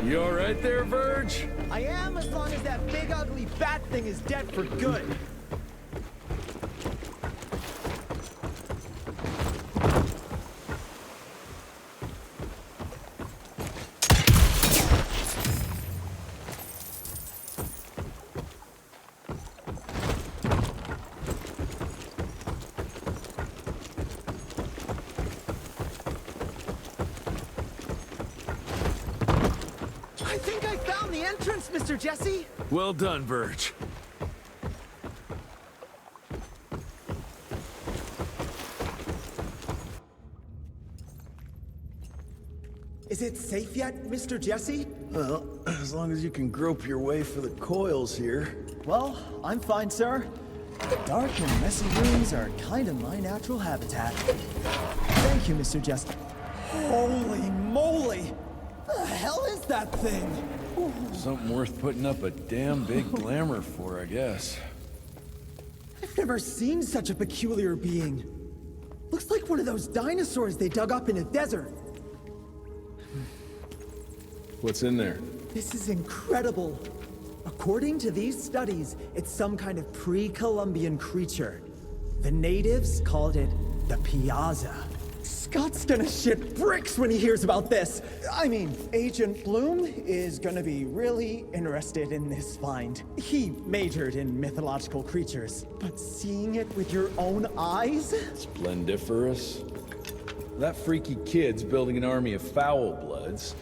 You all right there, Verge? I am, as long as that big ugly bat thing is dead for good. entrance, Mr. Jesse. Well done, Verge. Is it safe yet, Mr. Jesse? Well, as long as you can grope your way for the coils here. Well, I'm fine, sir. The dark and messy rooms are kind of my natural habitat. Thank you, Mr. Jesse. Holy moly! The hell is that thing? Something worth putting up a damn big glamour for, I guess. I've never seen such a peculiar being. Looks like one of those dinosaurs they dug up in a desert. What's in there? This is incredible. According to these studies, it's some kind of pre-Columbian creature. The natives called it the Piazza. Scott's gonna shit bricks when he hears about this. I mean, Agent Bloom is gonna be really interested in this find. He majored in mythological creatures, but seeing it with your own eyes? Splendiferous. That freaky kid's building an army of foul bloods.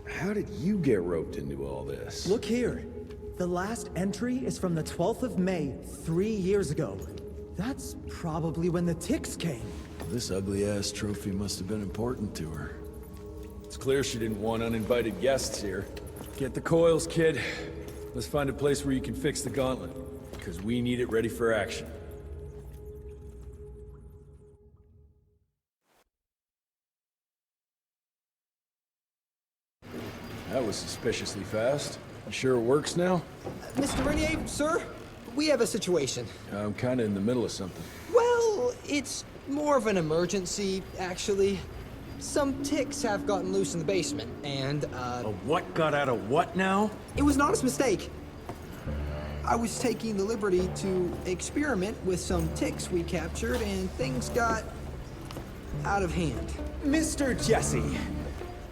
How did you get roped into all this? Look here. The last entry is from the 12th of May, 3 years ago. That's probably when the ticks came. This ugly-ass trophy must have been important to her. It's clear she didn't want uninvited guests here. Get the coils, kid. Let's find a place where you can fix the gauntlet, because we need it ready for action. That was suspiciously fast. You sure it works now? Mr. Renier, sir, we have a situation. I'm kinda in the middle of something. Well, it's more of an emergency, actually. Some ticks have gotten loose in the basement, and, A what got out of what now? It was an honest mistake. I was taking the liberty to experiment with some ticks we captured, and things got out of hand. Mr. Jesse,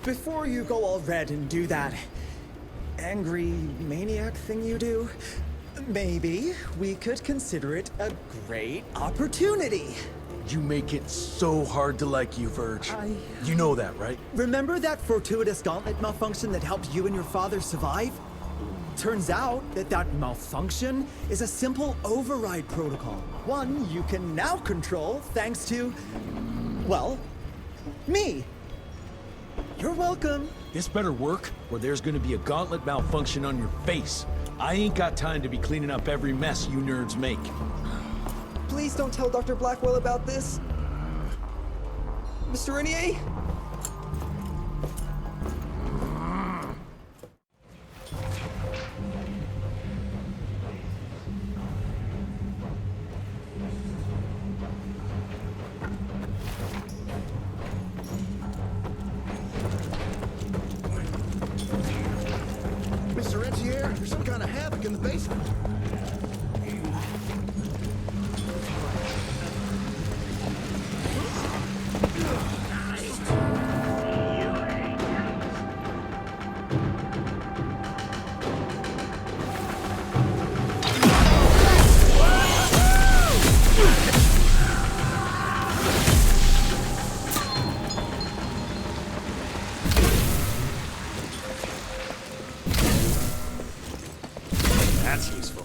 before you go all red and do that angry maniac thing you do, maybe we could consider it a great opportunity. You make it so hard to like you, Verge. You know that, right? Remember that fortuitous gauntlet malfunction that helped you and your father survive? Turns out that malfunction is a simple override protocol. One you can now control thanks to, well, me. You're welcome. This better work, or there's gonna be a gauntlet malfunction on your face. I ain't got time to be cleaning up every mess you nerds make. Please don't tell Dr. Blackwell about this. Mr. Renier? Mr. Rentier, there's some kind of havoc in the basement. That's useful.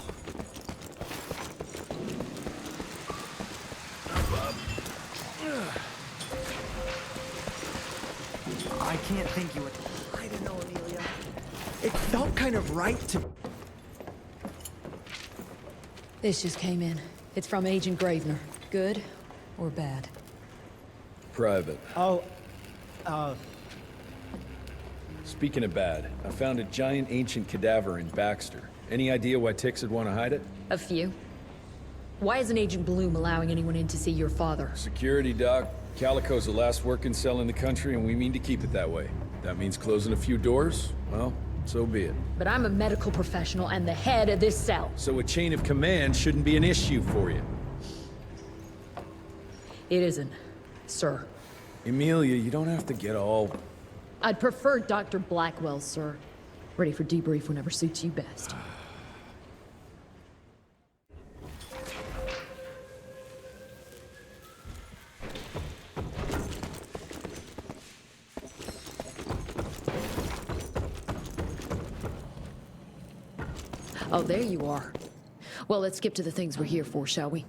I can't think you would. I don't know, Amelia. It felt kind of right to. This just came in. It's from Agent Gravener. Good or bad? Private. Oh, Speaking of bad, I found a giant ancient cadaver in Baxter. Any idea why ticks would want to hide it? A few. Why isn't Agent Bloom allowing anyone in to see your father? Security, Doc. Calico's the last working cell in the country, and we mean to keep it that way. That means closing a few doors? Well, so be it. But I'm a medical professional and the head of this cell. So a chain of command shouldn't be an issue for you. It isn't, sir. Emilia, you don't have to get all... I'd prefer Dr. Blackwell, sir. Ready for debrief whenever suits you best. Oh, there you are. Well, let's skip to the things we're here for, shall we?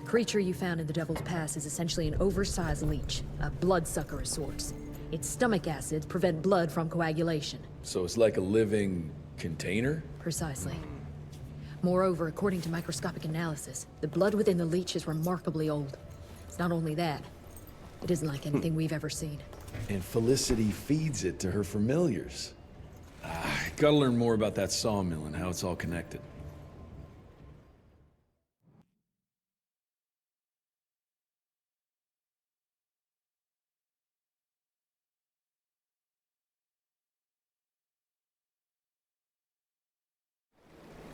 The creature you found in the Devil's Pass is essentially an oversized leech, a bloodsucker of sorts. Its stomach acids prevent blood from coagulation. So it's like a living container? Precisely. Moreover, according to microscopic analysis, the blood within the leech is remarkably old. It's not only that, it isn't like anything we've ever seen. And Felicity feeds it to her familiars. Gotta learn more about that sawmill and how it's all connected.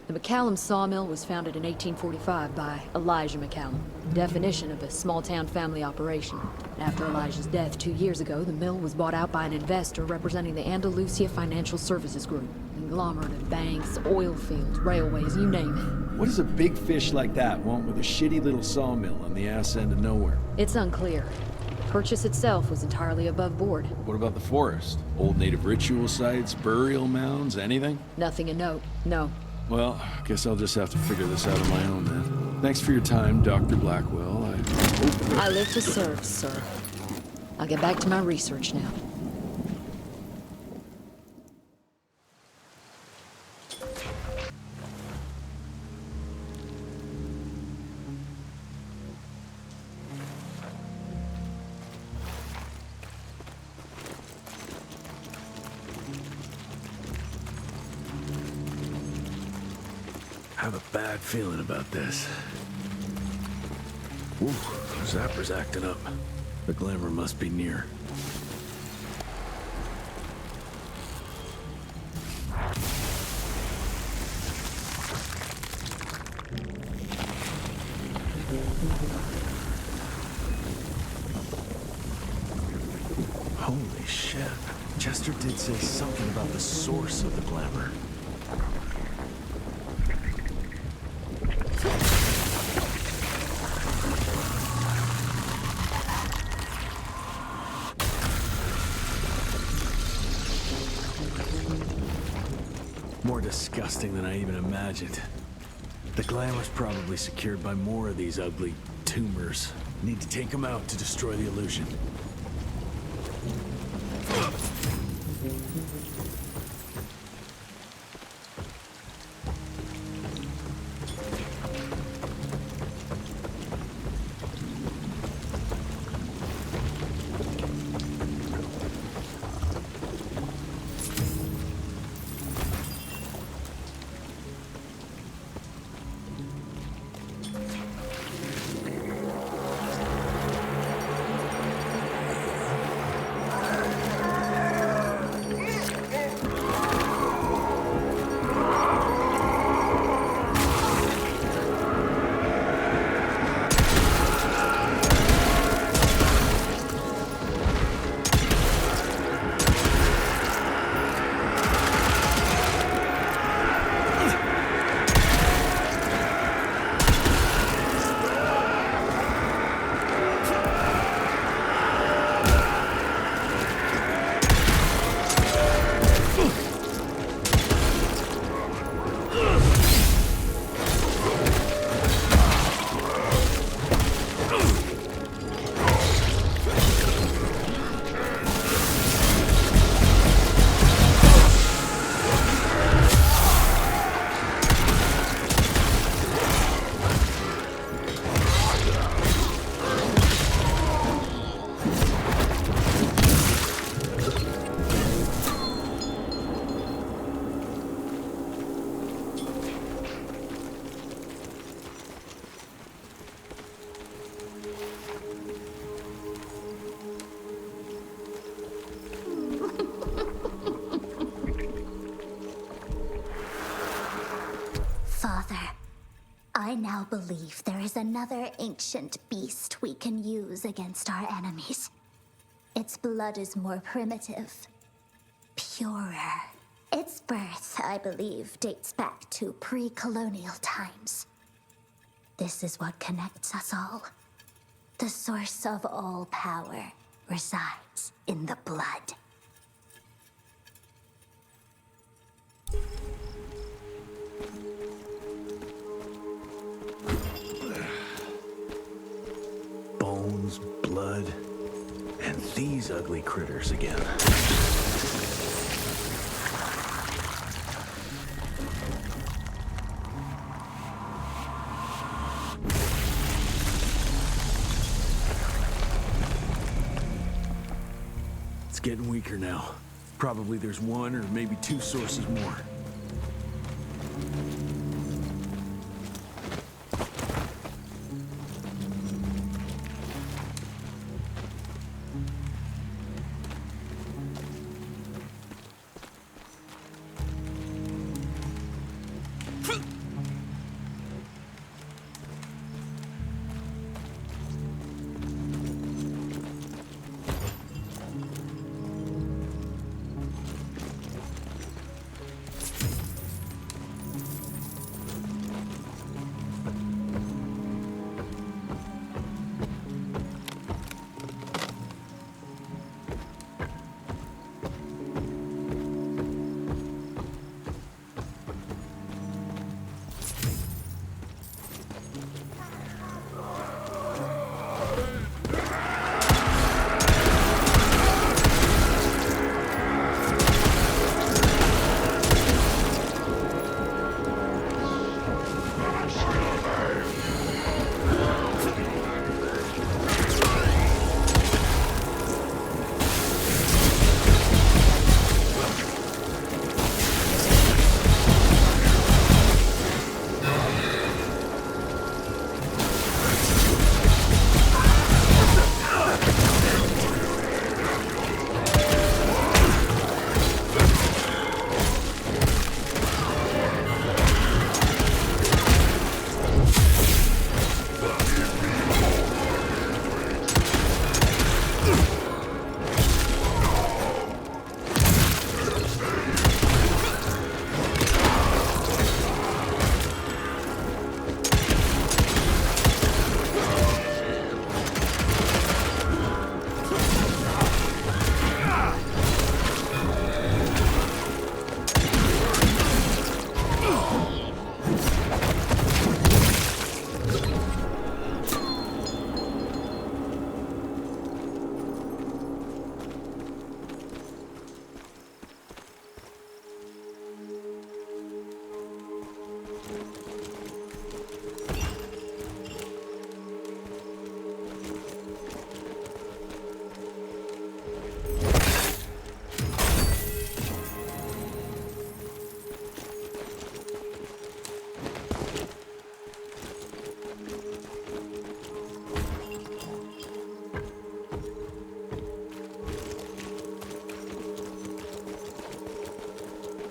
The McCallum sawmill was founded in 1845 by Elijah McCallum, definition of a small-town family operation. After Elijah's death 2 years ago, the mill was bought out by an investor representing the Andalusia Financial Services Group. An conglomerate of banks, oil fields, railways, you name it. What does a big fish like that want with a shitty little sawmill on the ass end of nowhere? It's unclear. The purchase itself was entirely above board. What about the forest? Old native ritual sites, burial mounds, anything? Nothing a note, no. Well, I guess I'll just have to figure this out on my own then. Thanks for your time, Dr. Blackwell. I live to serve, sir. I'll get back to my research now. I have a bad feeling about this. Ooh, Zapper's acting up. The glamour must be near. Holy shit. Chester did say something about the source of the glamour. More disgusting than I even imagined. The glamour's probably secured by more of these ugly tumors. Need to take them out to destroy the illusion. I now believe there is another ancient beast we can use against our enemies. Its blood is more primitive, purer. Its birth, I believe, dates back to pre-colonial times. This is what connects us all. The source of all power resides in the blood. Bones, blood, and these ugly critters again. It's getting weaker now. Probably there's one or maybe two sources more.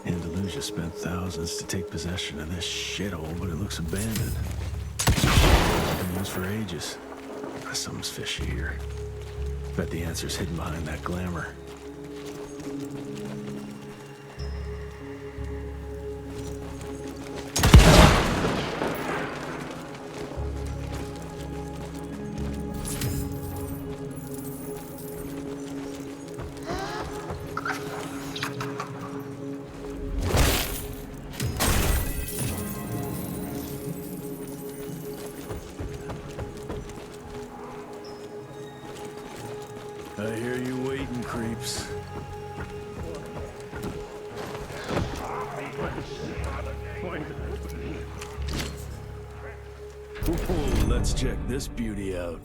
Andalusia spent thousands to take possession of this shithole, but it looks abandoned. Been used for ages. Something's fishy here. Bet the answer's hidden behind that glamour. I hear you waiting, creeps. Ooh, let's check this beauty out.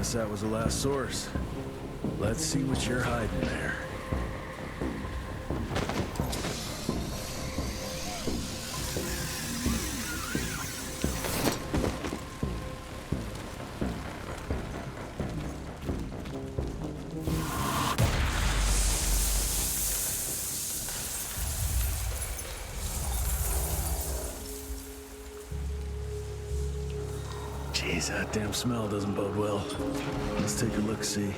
Guess that was the last source. Let's see what you're hiding there. Jeez, that damn smell doesn't bode well. Let's take a look-see.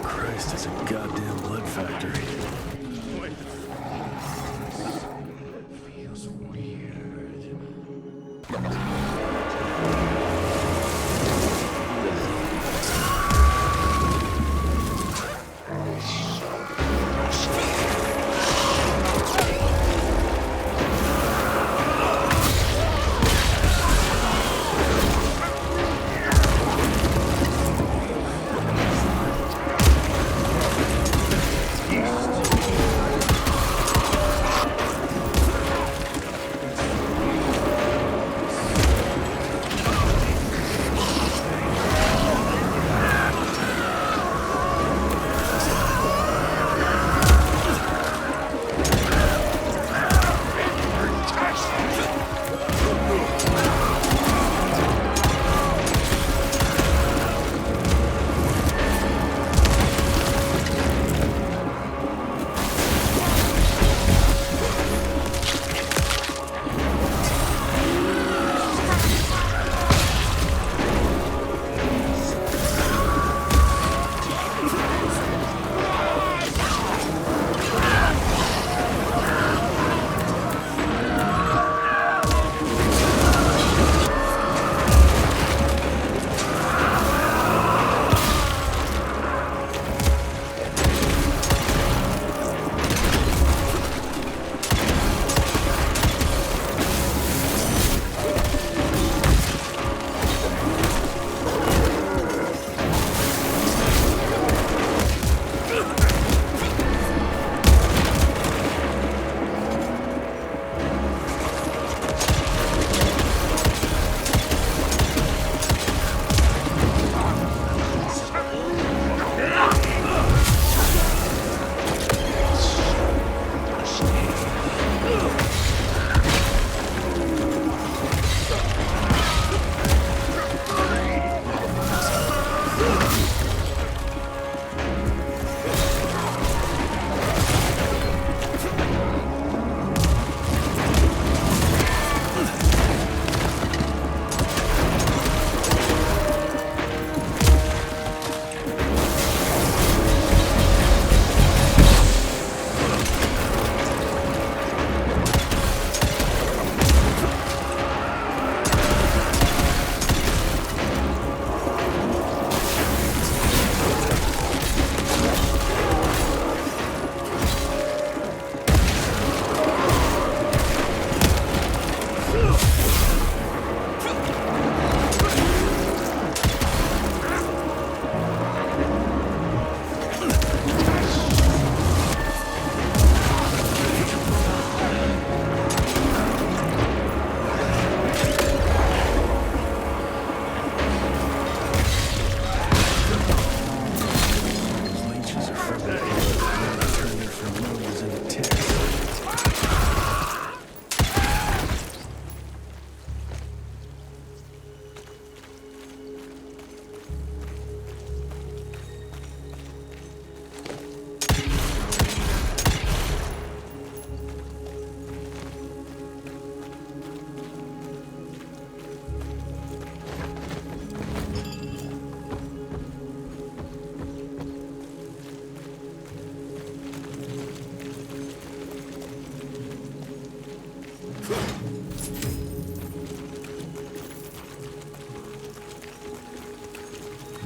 Christ, it's a goddamn blood factory. Feels weird.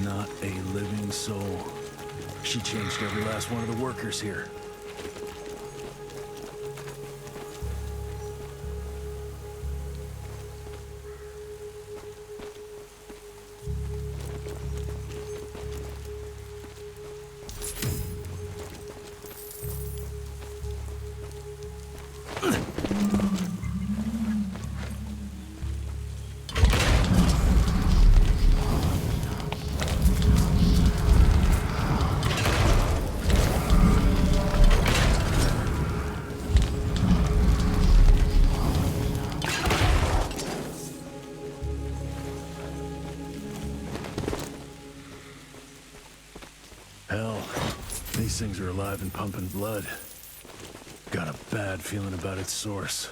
Not a living soul. She changed every last one of the workers here. things are alive and pumping blood. Got a bad feeling about its source.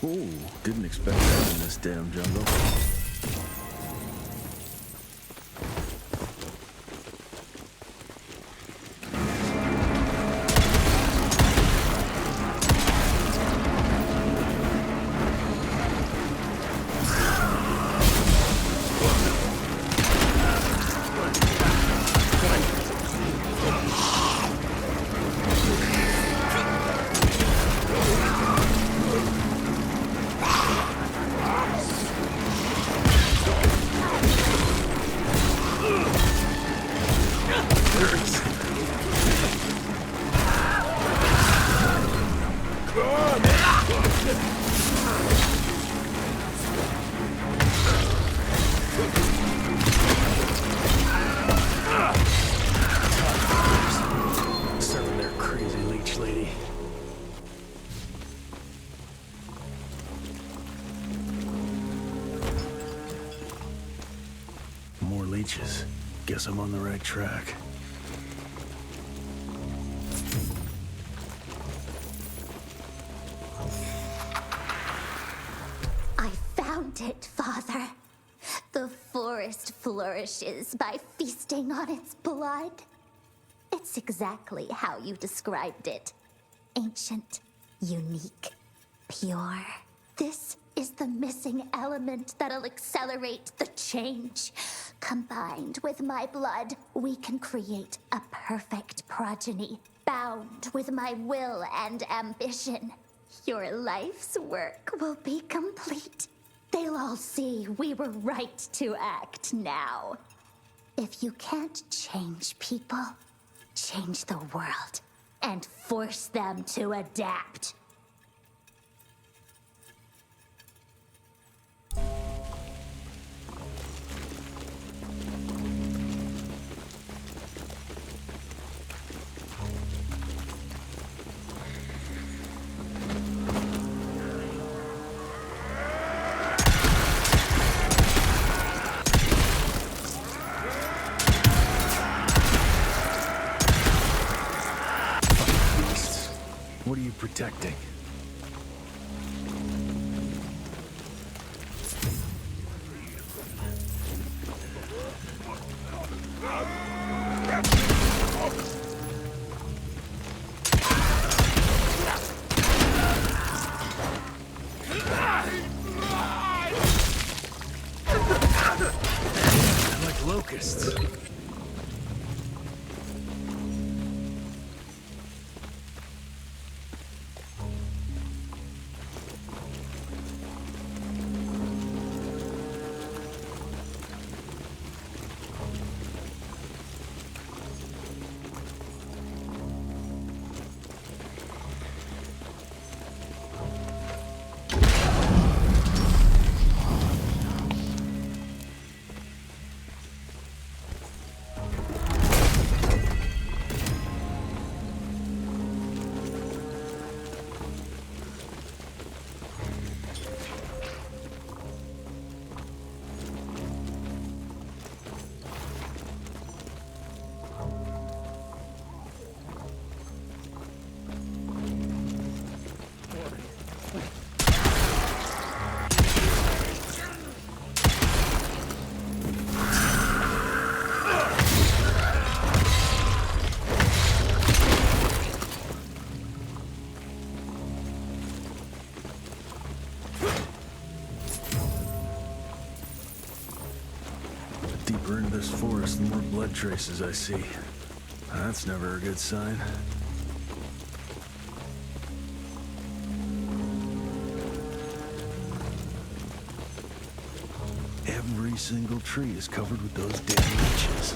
Ooh, didn't expect that in this damn jungle. More leeches. Guess I'm on the right track. I found it, Father. The forest flourishes by feasting on its blood. It's exactly how you described it. Ancient, unique, pure. This is the missing element that'll accelerate the change. Combined with my blood, we can create a perfect progeny, bound with my will and ambition. Your life's work will be complete. They'll all see we were right to act now. If you can't change people, change the world and force them to adapt. What are you protecting? Like locusts. Deeper into this forest, the more blood traces I see. That's never a good sign. Every single tree is covered with those damn leeches.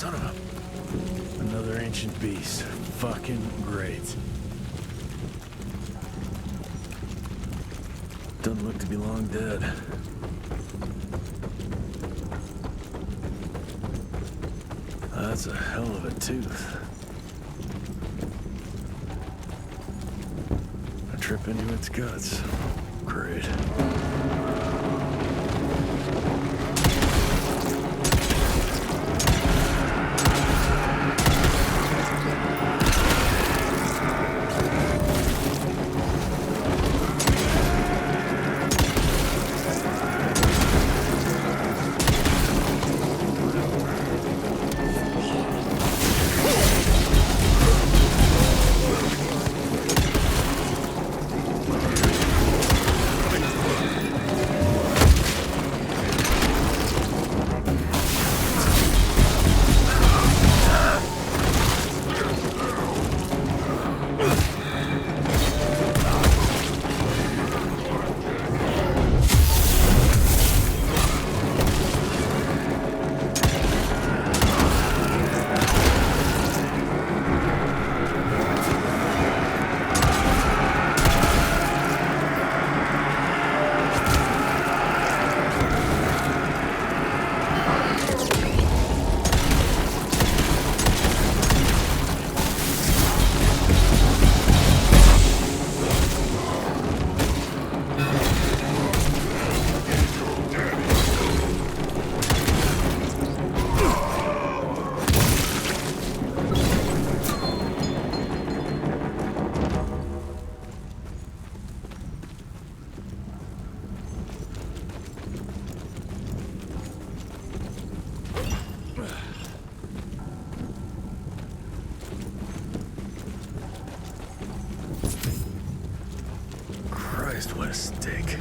Son of a... Another ancient beast. Fucking great. Doesn't look to be long dead. That's a hell of a tooth. I trip into its guts. Great. Christ, what a steak.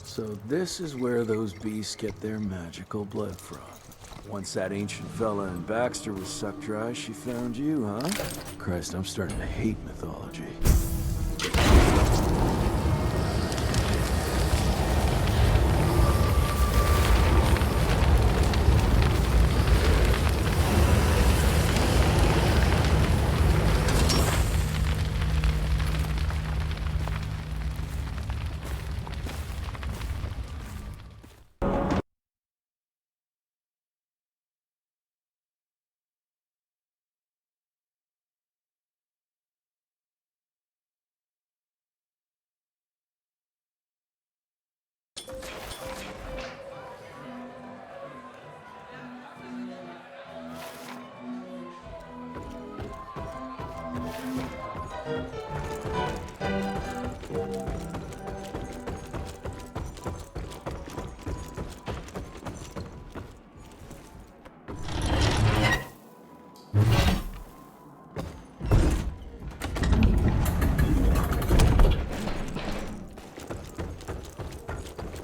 So this is where those beasts get their magical blood from. Once that ancient fella in Baxter was sucked dry, she found you, huh? Christ, I'm starting to hate mythology.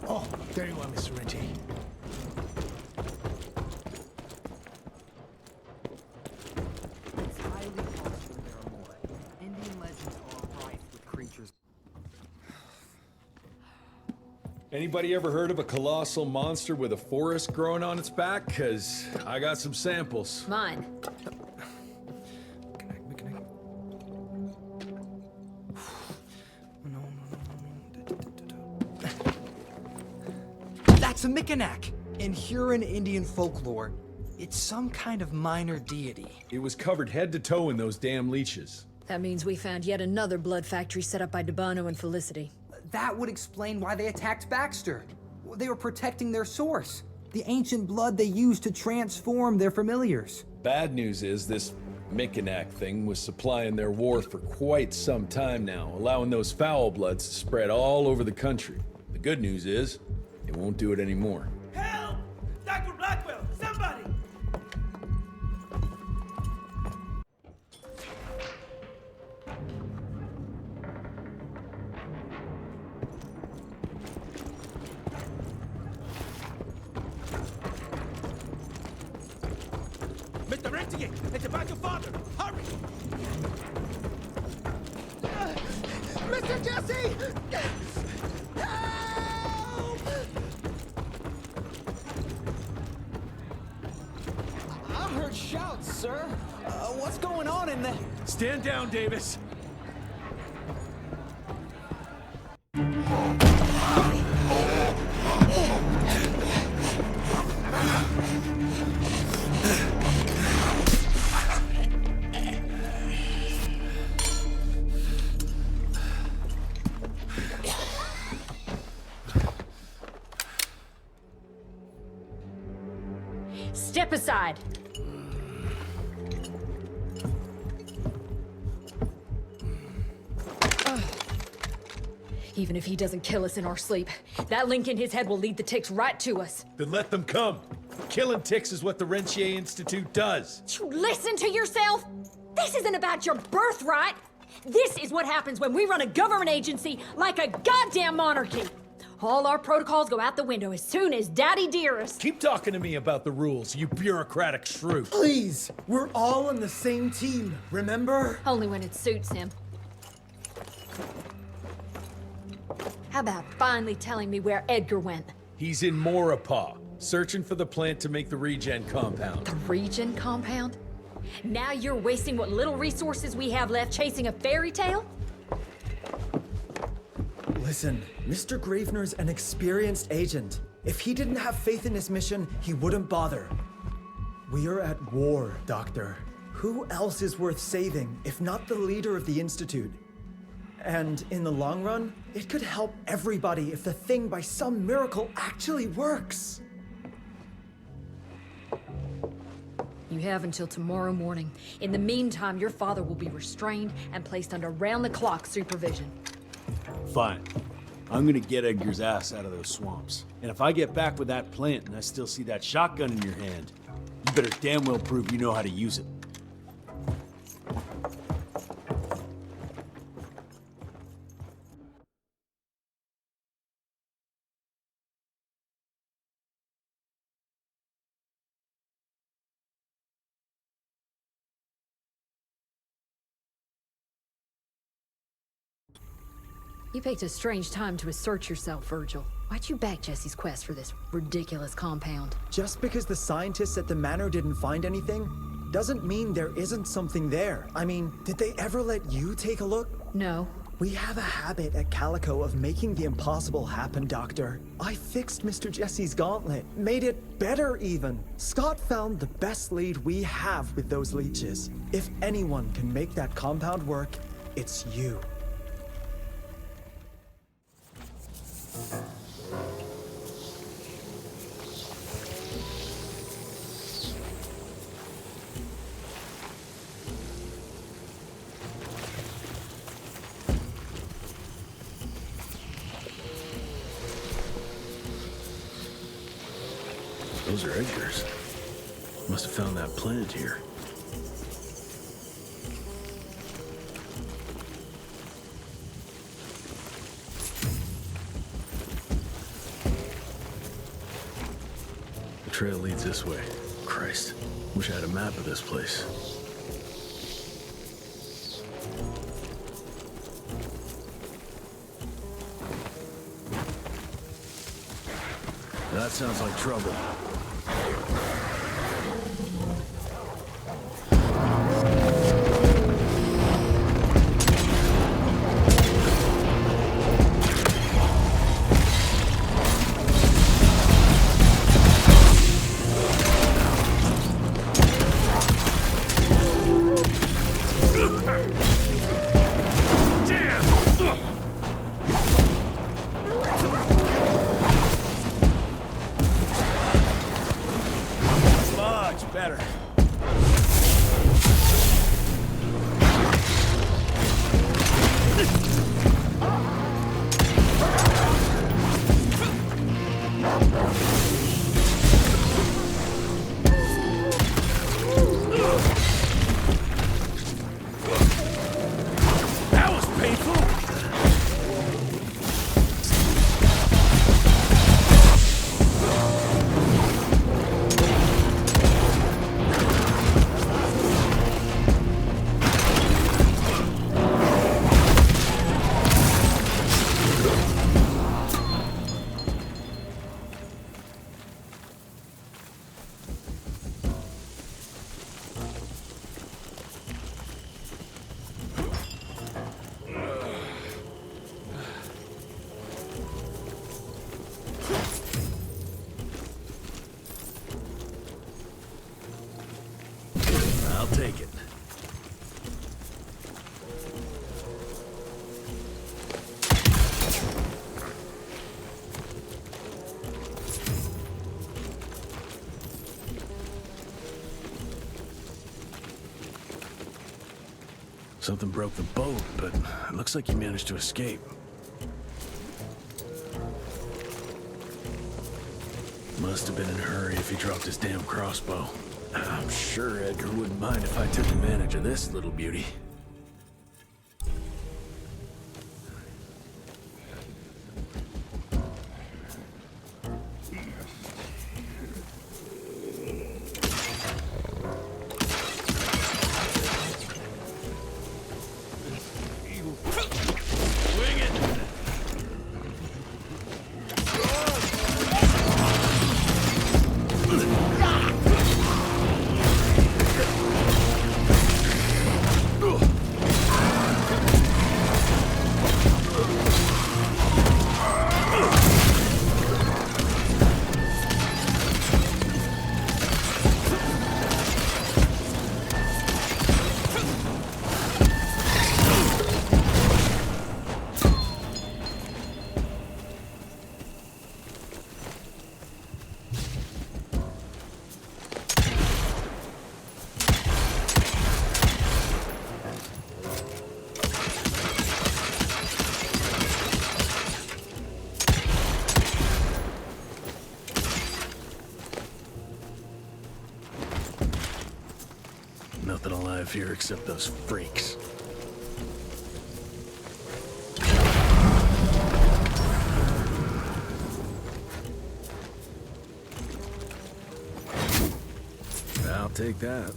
Oh, there you are, Mr. Ritchie. It's highly possible there are more. Indian legends are rife with creatures. Anybody ever heard of a colossal monster with a forest growing on its back? 'Cause I got some samples. Mine. That's a Mikanak! In Huron Indian folklore, it's some kind of minor deity. It was covered head to toe in those damn leeches. That means we found yet another blood factory set up by Debano and Felicity. That would explain why they attacked Baxter. They were protecting their source, the ancient blood they used to transform their familiars. Bad news is this Mikanak thing was supplying their war for quite some time now, allowing those foul bloods to spread all over the country. The good news is, it won't do it anymore. Help! Dr. Blackwell, somebody! Mr. Rentegate, it's about your father. Hurry! Mr. Jesse! I heard shouts, sir. What's going on in there? Stand down, Davis. Step aside. Even if he doesn't kill us in our sleep, that link in his head will lead the ticks right to us. Then let them come. Killing ticks is what the Rentier Institute does. You listen to yourself? This isn't about your birthright. This is what happens when we run a government agency like a goddamn monarchy. All our protocols go out the window as soon as Daddy Dearest. Keep talking to me about the rules, you bureaucratic shrew. Please, we're all on the same team, remember? Only when it suits him. How about finally telling me where Edgar went? He's in Maurepas, searching for the plant to make the regen compound. The regen compound? Now you're wasting what little resources we have left chasing a fairy tale? Listen, Mr. Gravener's an experienced agent. If he didn't have faith in his mission, he wouldn't bother. We are at war, Doctor. Who else is worth saving, if not the leader of the Institute? And in the long run, it could help everybody if the thing by some miracle actually works. You have until tomorrow morning. In the meantime, your father will be restrained and placed under round-the-clock supervision. Fine. I'm gonna get Edgar's ass out of those swamps. And if I get back with that plant and I still see that shotgun in your hand, you better damn well prove you know how to use it. You picked a strange time to assert yourself, Virgil. Why'd you back Jesse's quest for this ridiculous compound? Just because the scientists at the manor didn't find anything, doesn't mean there isn't something there. I mean, did they ever let you take a look? No. We have a habit at Calico of making the impossible happen, Doctor. I fixed Mr. Jesse's gauntlet, made it better even. Scott found the best lead we have with those leeches. If anyone can make that compound work, it's you. Those are Edgar's. Must have found that plant here. The trail leads this way. Christ, wish I had a map of this place. That sounds like trouble. Better. That was painful. I'll take it. Something broke the boat, but it looks like he managed to escape. Must have been in a hurry if he dropped his damn crossbow. I'm sure Edgar wouldn't mind if I took advantage of this little beauty. Nothing alive here except those freaks. I'll take that.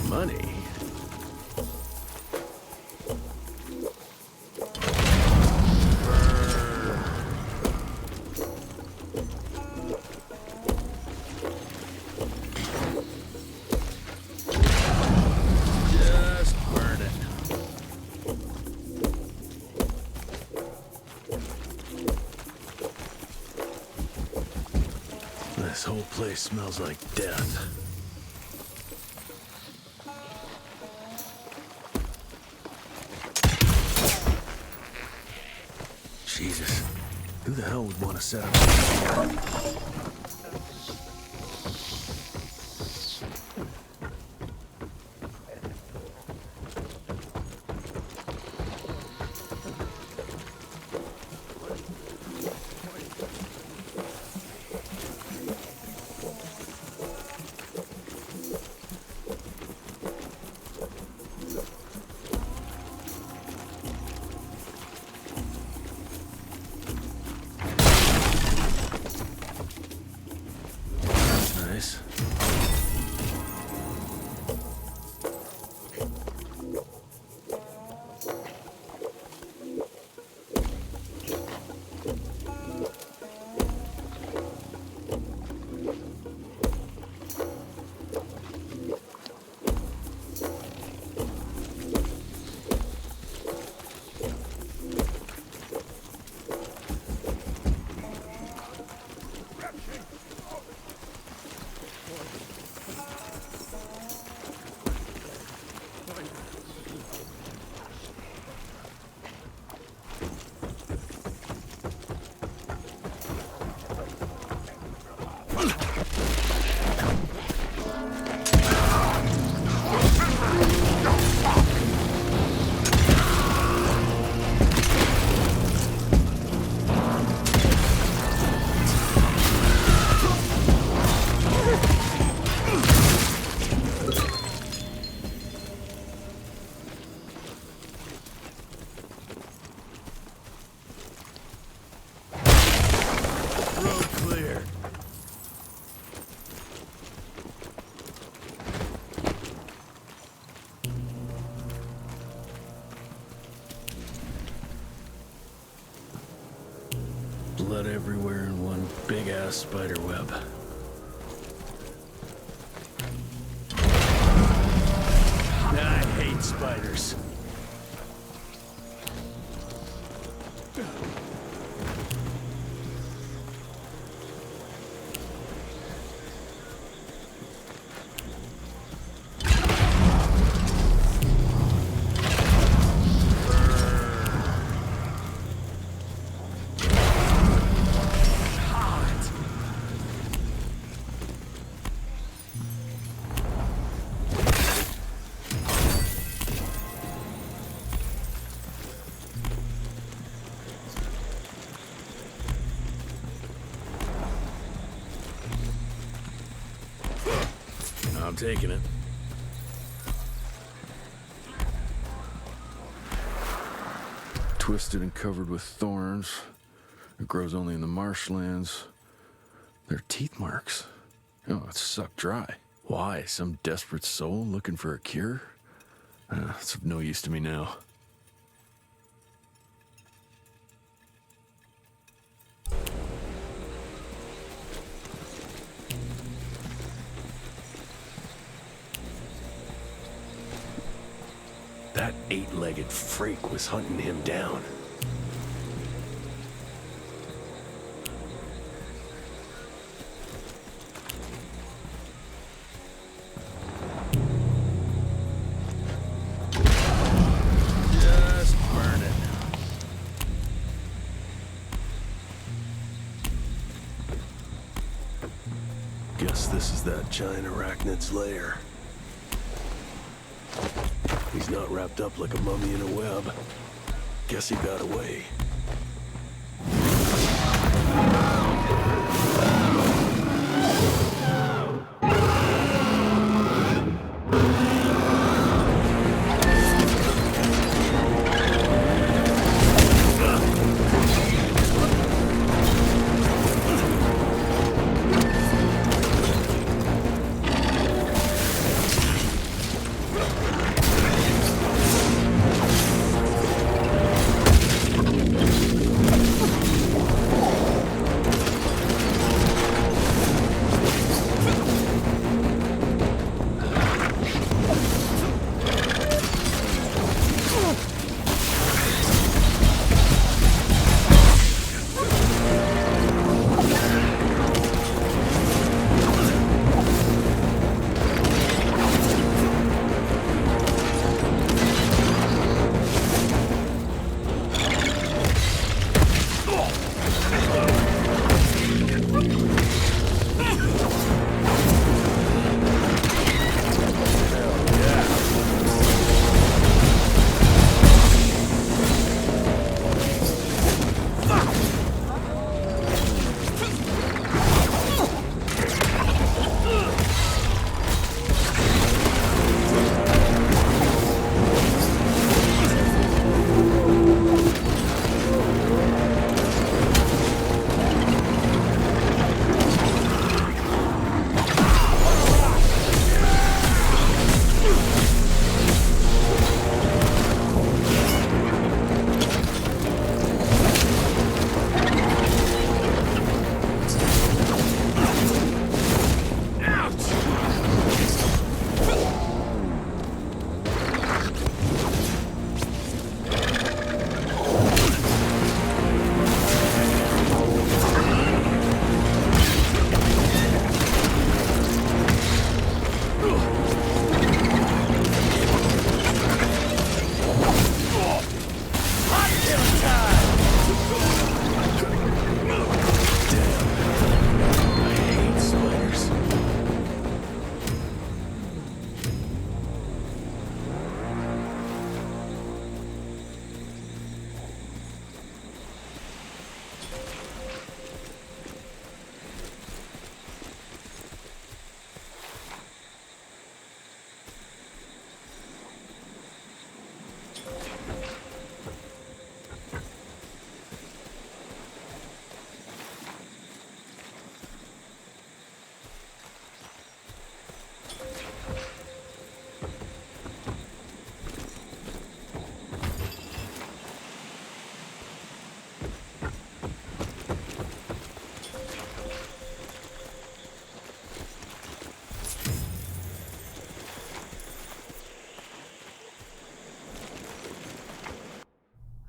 Money? Just burn it. This whole place smells like death. Jesus, who the hell would want to set up? Nice. Blood everywhere in one big-ass spider web. I hate spiders. I'm taking it. Twisted and covered with thorns. It grows only in the marshlands. They're teeth marks. Oh, it's sucked dry. Why? Some desperate soul looking for a cure? It's of no use to me now. That eight-legged freak was hunting him down. Just burn it. Guess this is that giant arachnid's lair. He's not wrapped up like a mummy in a web. Guess he got away.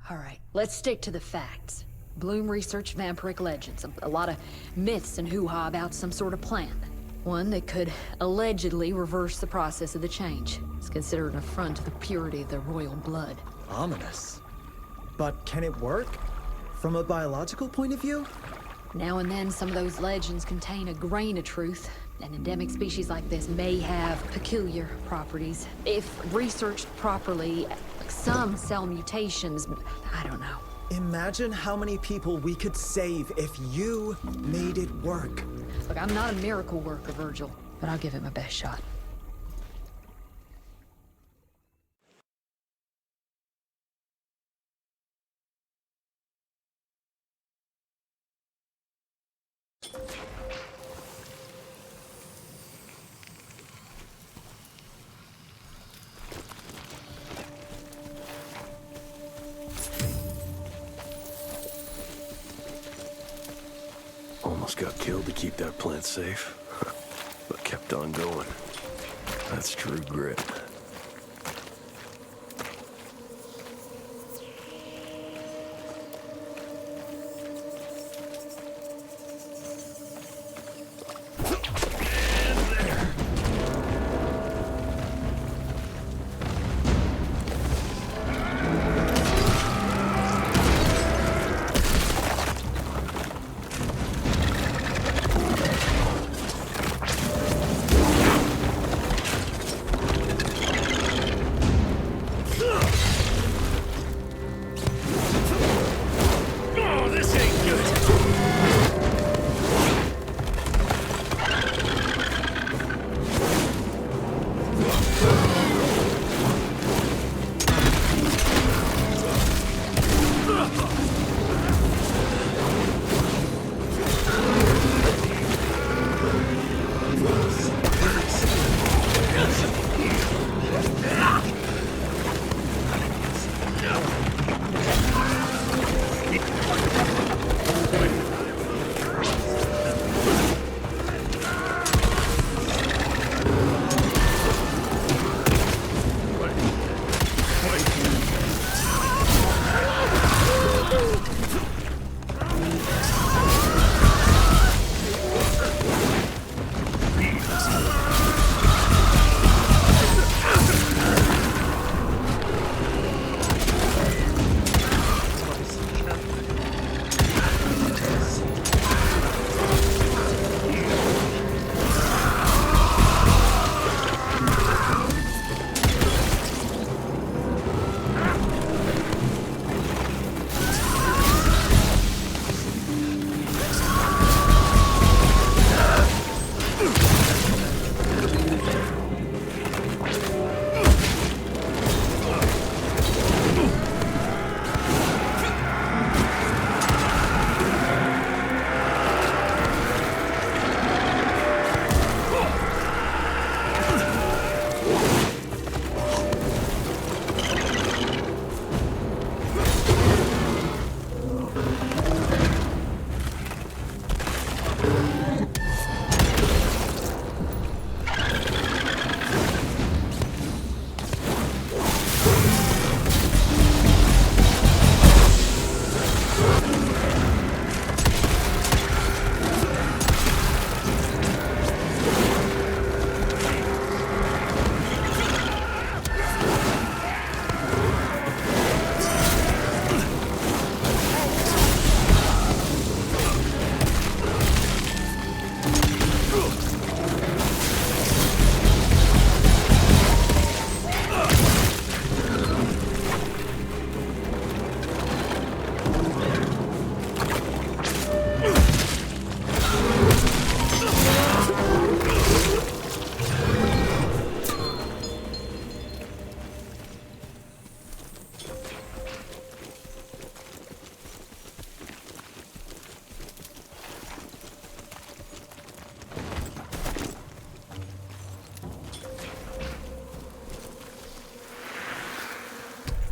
All right, let's stick to the facts. Bloom researched vampiric legends, a lot of myths and hoo-ha about some sort of plant. One that could allegedly reverse the process of the change. It's considered an affront to the purity of the royal blood. Ominous. But can it work? From a biological point of view? Now and then, some of those legends contain a grain of truth. An endemic species like this may have peculiar properties. If researched properly, some cell mutations, I don't know. Imagine how many people we could save if you made it work. Look, I'm not a miracle worker, Virgil, but I'll give it my best shot. Almost got killed to keep that plant safe, but kept on going. That's true grit.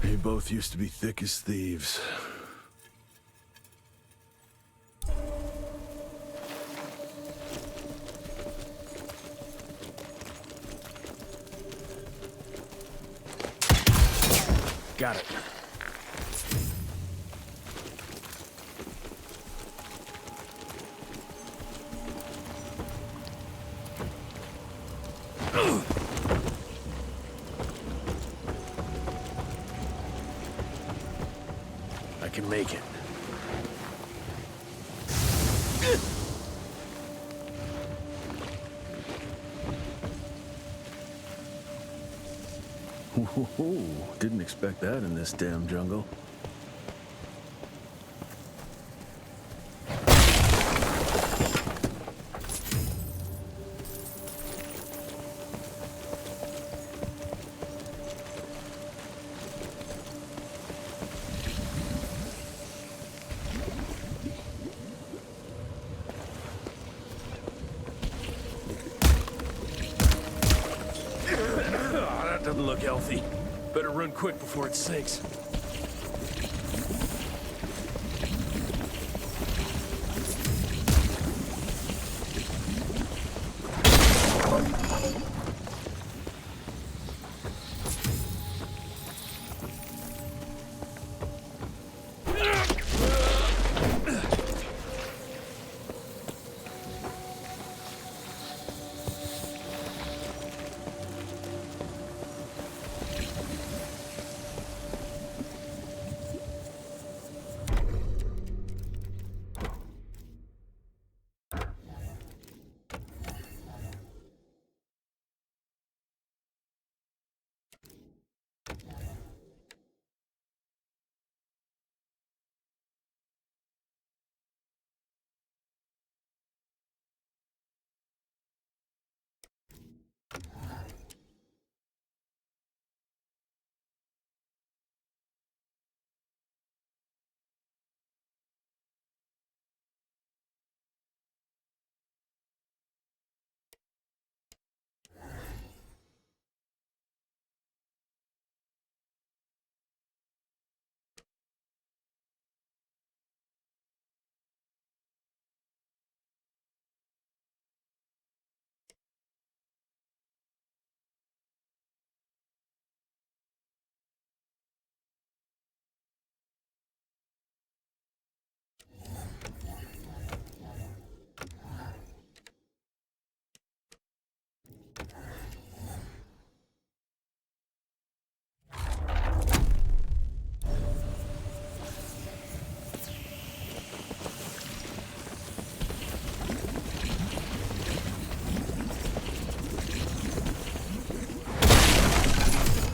You both used to be thick as thieves. Got it. can make it. Ooh, didn't expect that in this damn jungle. That doesn't look healthy. Better run quick before it sinks.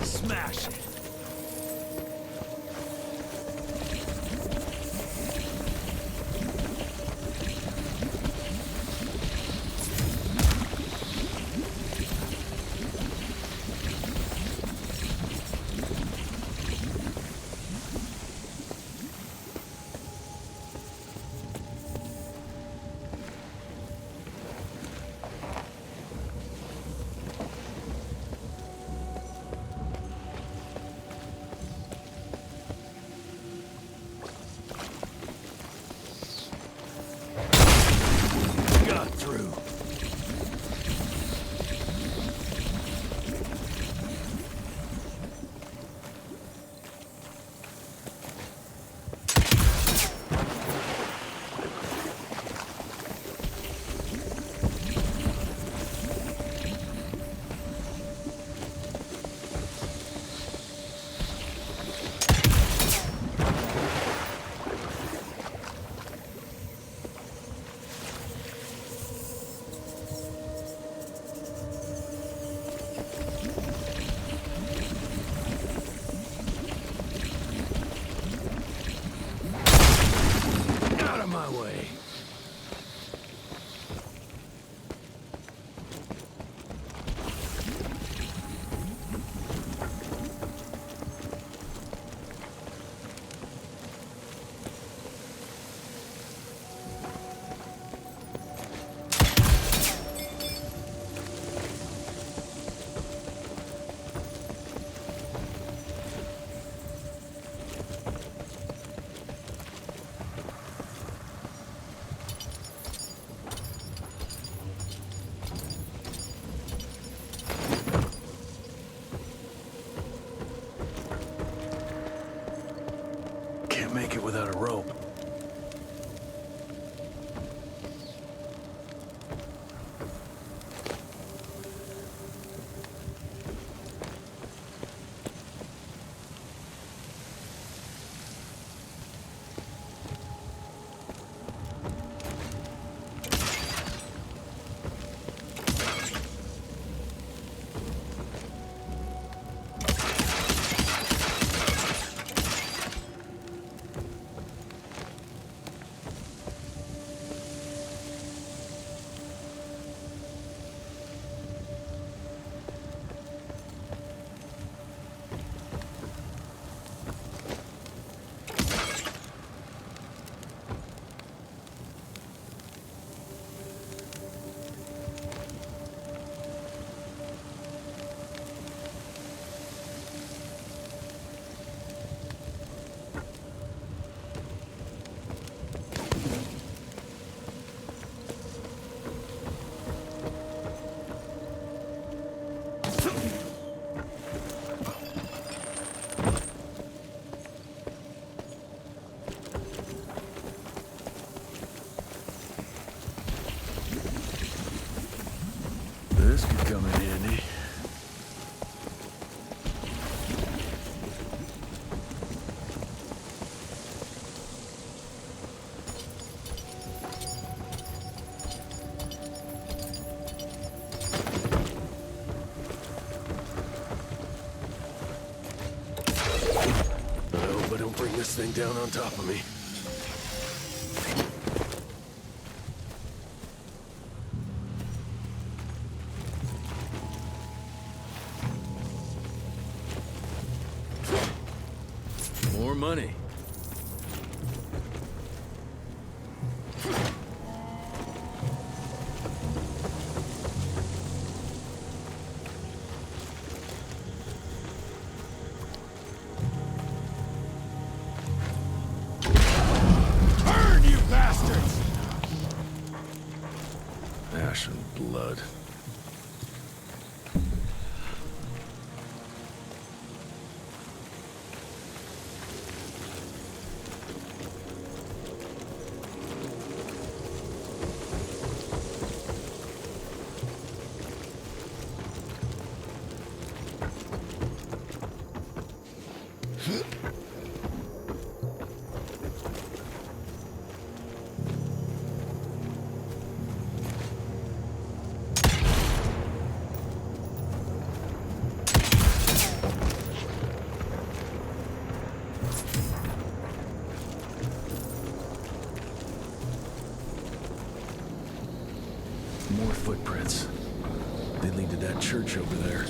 Smash it! Got through. Out of my way. Can't make it without a rope. I don't bring this thing down on top of me. More money. Turn, you bastards! Ash and blood. More footprints. They lead to that church over there.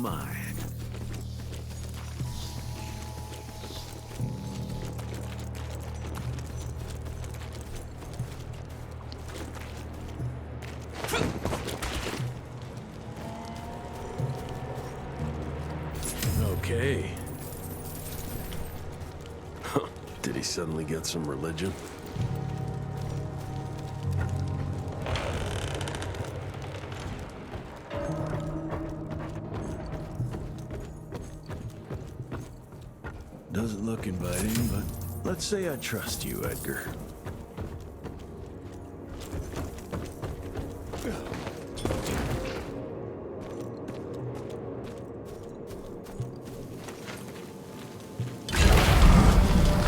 my. Okay. Did he suddenly get some religion? Doesn't look inviting, but let's say I trust you, Edgar.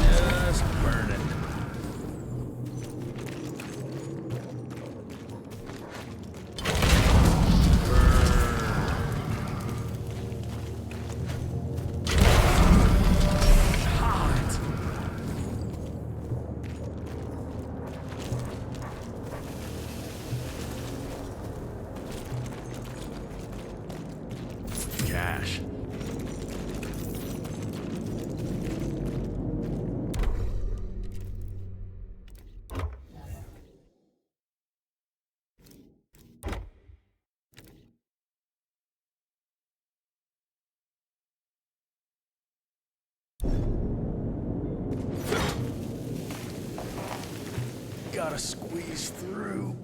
Just burn it. Cash. Gotta squeeze through.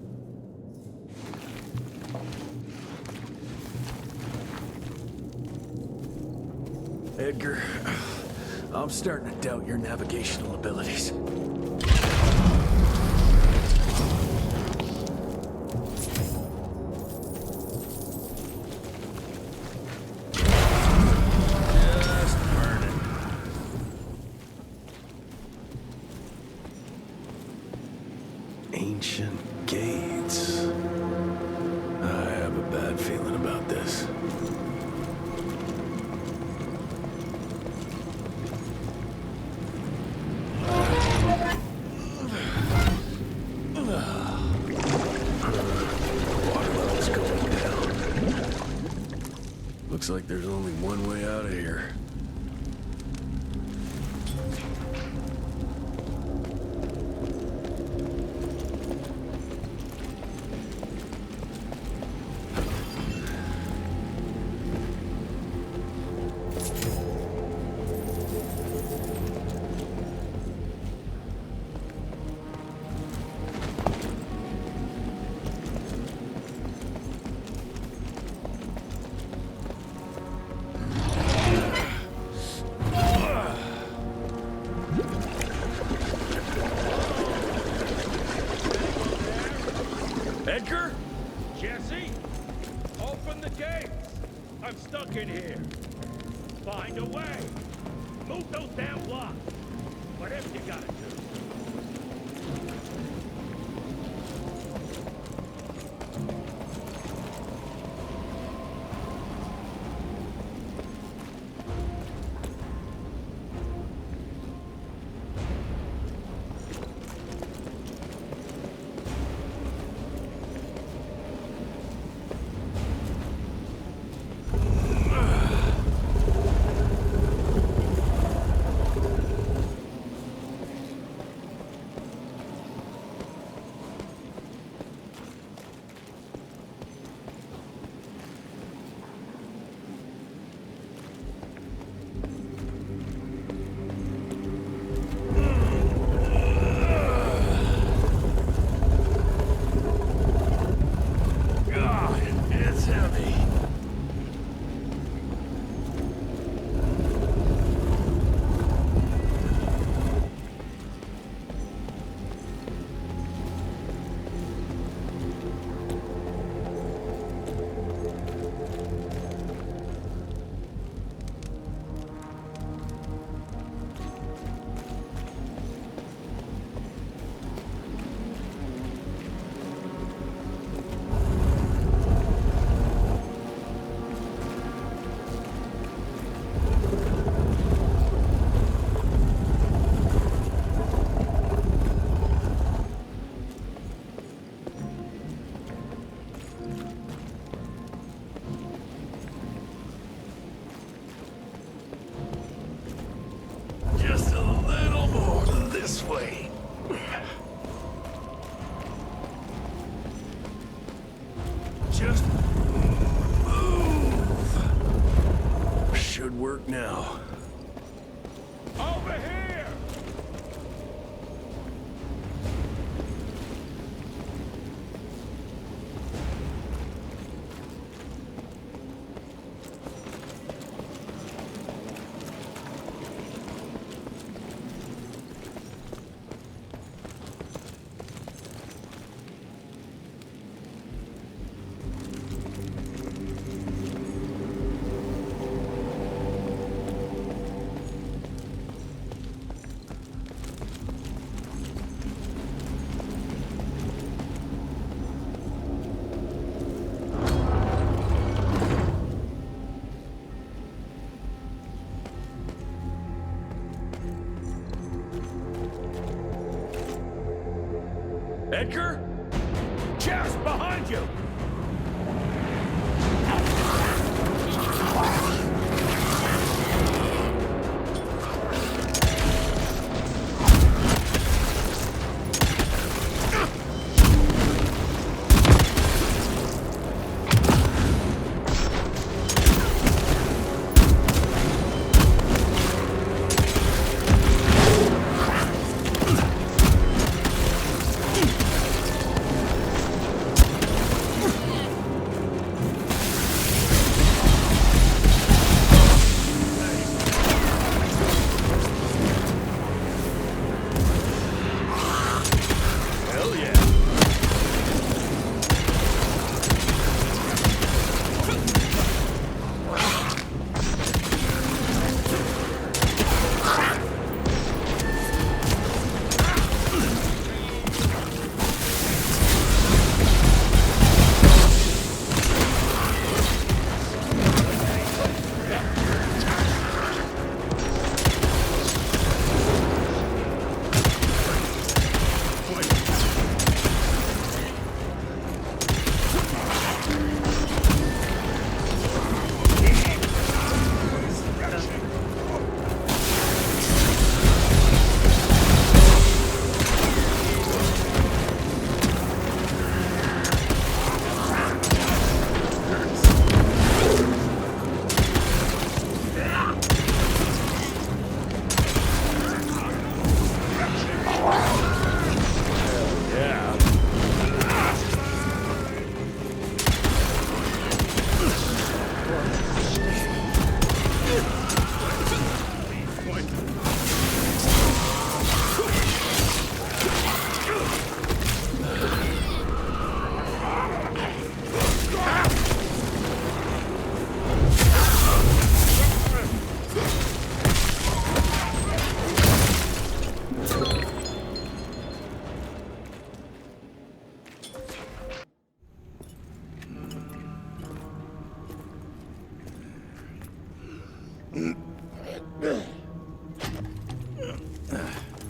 Edgar, I'm starting to doubt your navigational abilities. Just burn it. Ancient gates. I have a bad feeling about this. Water level's going down. Looks like there's only one way out of here. Edgar? Jesse? Open the gates! I'm stuck in here. Find a way. Move those damn blocks. Whatever you gotta do. Edgar? Jess, behind you!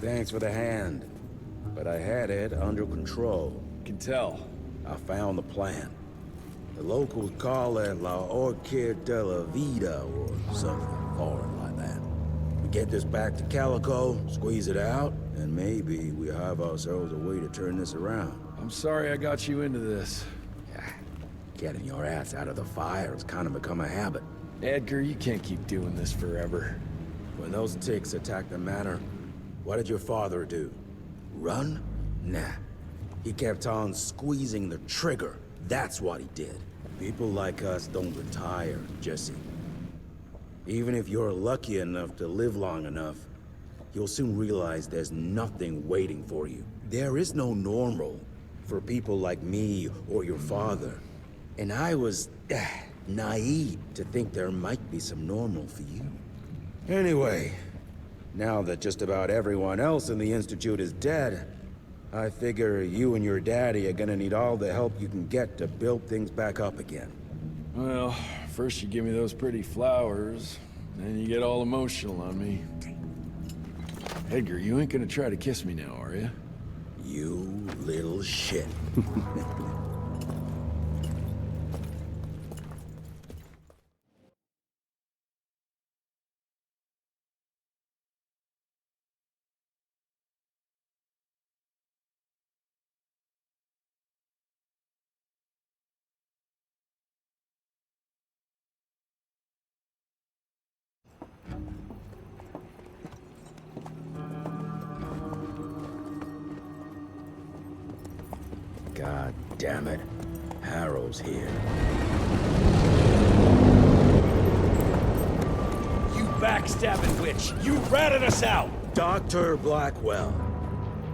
Thanks for the hand, but I had it under control. Can tell. I found the plan. The locals call it La Orchid de la Vida or something foreign like that. We get this back to Calico, squeeze it out, and maybe we have ourselves a way to turn this around. I'm sorry I got you into this. Getting your ass out of the fire has kind of become a habit. Edgar, you can't keep doing this forever. When those ticks attacked the manor, what did your father do? Run? Nah. He kept on squeezing the trigger. That's what he did. People like us don't retire, Jesse. Even if you're lucky enough to live long enough, you'll soon realize there's nothing waiting for you. There is no normal for people like me or your father. And I was naive to think there might be some normal for you. Anyway, now that just about everyone else in the Institute is dead, I figure you and your daddy are gonna need all the help you can get to build things back up again. Well, first you give me those pretty flowers, then you get all emotional on me. Edgar, you ain't gonna try to kiss me now, are you? You little shit. God damn it. Harrow's here. You backstabbing witch! You ratted us out! Dr. Blackwell.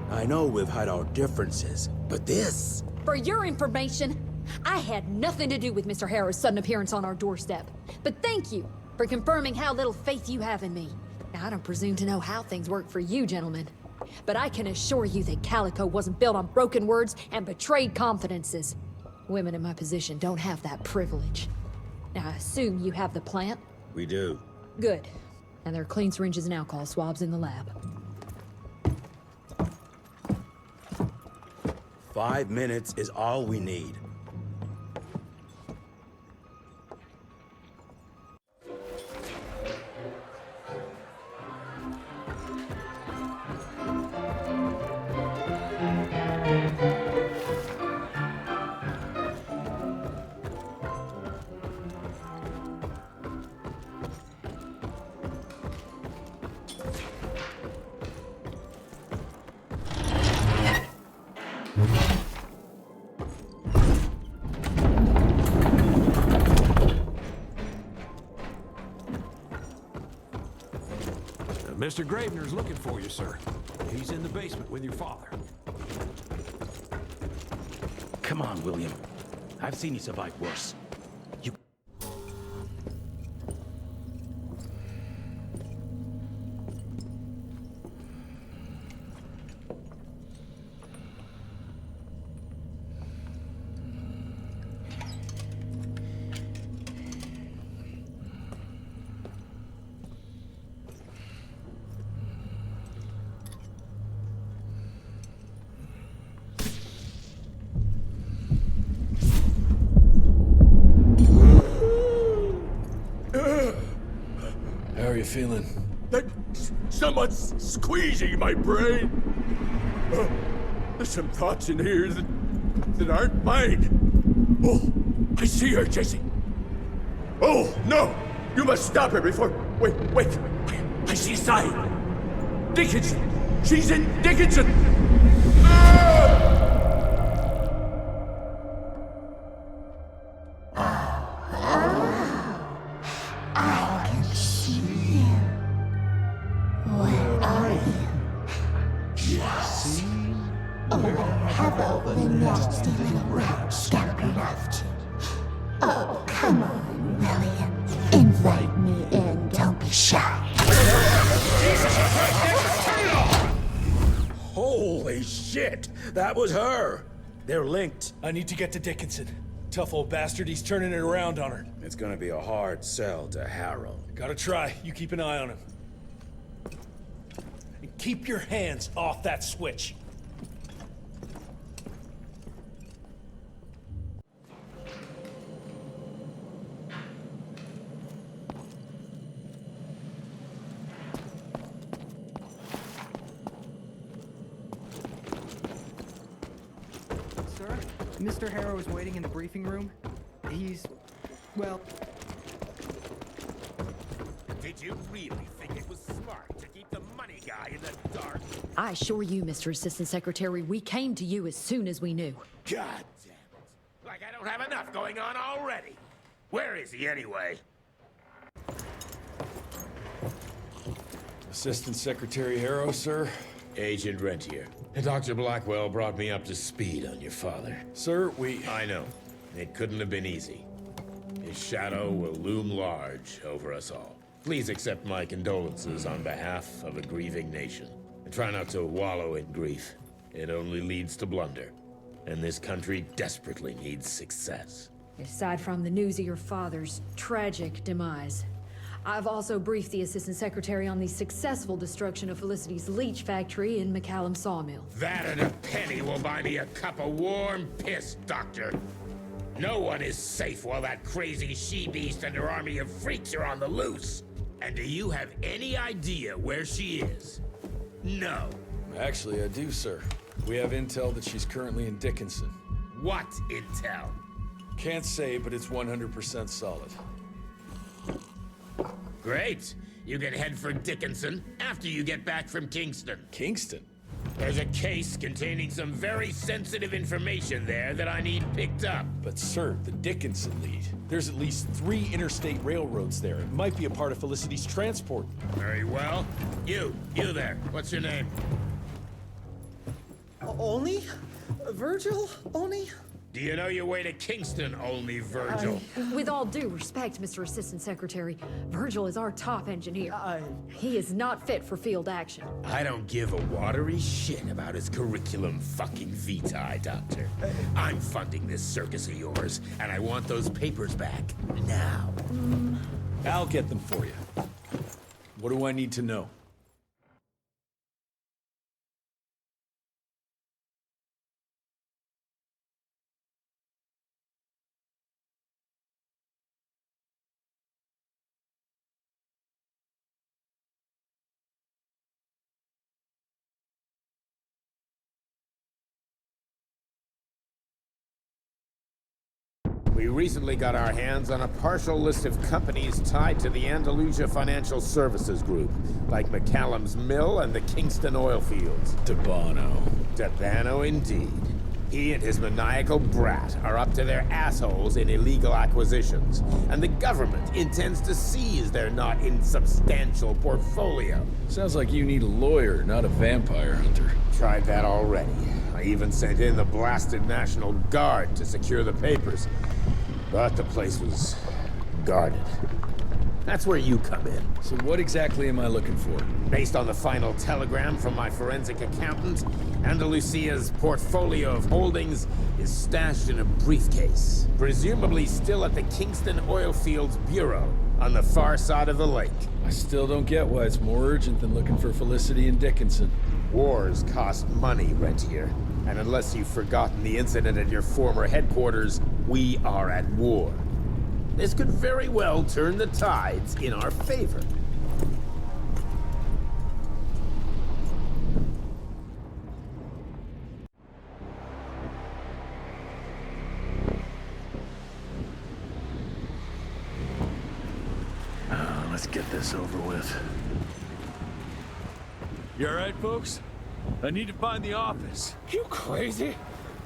I know we've had our differences, but this... For your information, I had nothing to do with Mr. Harrow's sudden appearance on our doorstep. But thank you for confirming how little faith you have in me. Now, I don't presume to know how things work for you, gentlemen. But I can assure you that Calico wasn't built on broken words and betrayed confidences. Women in my position don't have that privilege. Now, I assume you have the plant? We do. Good. And there are clean syringes and alcohol swabs in the lab. 5 minutes is all we need. Mr. Gravener's looking for you, sir. He's in the basement with your father. Come on, William. I've seen you survive worse. You... How are you feeling? Someone's squeezing my brain. There's some thoughts in here that aren't mine. Oh, I see her, Jesse. Oh, no! You must stop her before... Wait. I see a sign. Dickinson! She's in Dickinson! Ah! I can see you. Where are you? Jesse? Or have all the nasty little rats scampered after? Oh, come on, William. Invite me in, don't be shy. Holy shit! That was her! They're linked. I need to get to Dickinson. Tough old bastard, he's turning it around on her. It's gonna be a hard sell to Harrow. Gotta try. You keep an eye on him. And keep your hands off that switch. Sir, Mr. Harrow is waiting in the briefing room. He's... well... Did you really think it was smart to keep the money guy in the dark? I assure you, Mr. Assistant Secretary, we came to you as soon as we knew. God damn it. Like I don't have enough going on already. Where is he anyway? Assistant Secretary Harrow, sir. Agent Rentier. Dr. Blackwell brought me up to speed on your father. Sir, I know. It couldn't have been easy. His shadow will loom large over us all. Please accept my condolences on behalf of a grieving nation. And try not to wallow in grief. It only leads to blunder. And this country desperately needs success. Aside from the news of your father's tragic demise, I've also briefed the Assistant Secretary on the successful destruction of Felicity's leech factory in McCallum Sawmill. That and a penny will buy me a cup of warm piss, Doctor. No one is safe while that crazy she-beast and her army of freaks are on the loose. And do you have any idea where she is? No. Actually, I do, sir. We have intel that she's currently in Dickinson. What intel? Can't say, but it's 100% solid. Great. You can head for Dickinson after you get back from Kingston. Kingston? There's a case containing some very sensitive information there that I need picked up. But sir, the Dickinson lead. There's at least 3 interstate railroads there. It might be a part of Felicity's transport. Very well. You there. What's your name? Only? Virgil? Only? Do you know your way to Kingston, only Virgil? With all due respect, Mr. Assistant Secretary, Virgil is our top engineer. He is not fit for field action. I don't give a watery shit about his curriculum fucking vitae, Doctor. I'm funding this circus of yours, and I want those papers back now. I'll get them for you. What do I need to know? We recently got our hands on a partial list of companies tied to the Andalusia Financial Services Group, like McCallum's Mill and the Kingston Oil Fields. Debano indeed. He and his maniacal brat are up to their assholes in illegal acquisitions, and the government intends to seize their not insubstantial portfolio. Sounds like you need a lawyer, not a vampire hunter. Tried that already. I even sent in the blasted National Guard to secure the papers, but the place was guarded. That's where you come in. So what exactly am I looking for? Based on the final telegram from my forensic accountant, Andalusia's portfolio of holdings is stashed in a briefcase, presumably still at the Kingston Oil Fields Bureau on the far side of the lake. I still don't get why it's more urgent than looking for Felicity and Dickinson. Wars cost money, Rentier. And unless you've forgotten the incident at your former headquarters, we are at war. This could very well turn the tides in our favor. Let's get this over with. You alright, folks? I need to find the office. You crazy?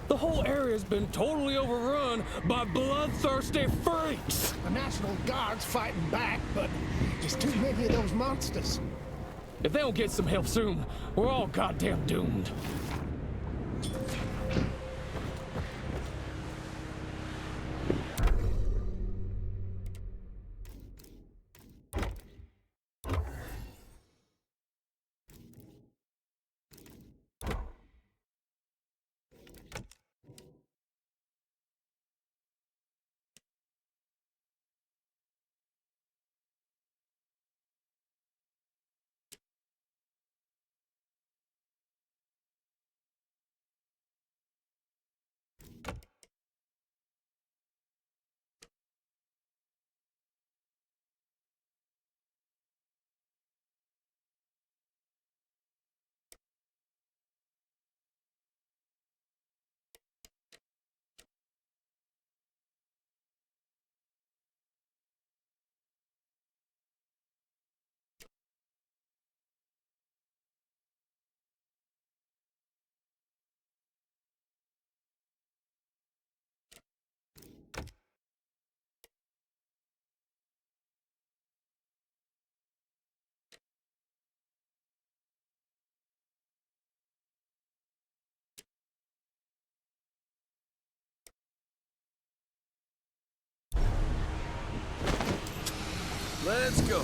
The whole area's been totally overrun by bloodthirsty freaks. The National Guard's fighting back, but just too many of those monsters. If they don't get some help soon, we're all goddamn doomed. Let's go.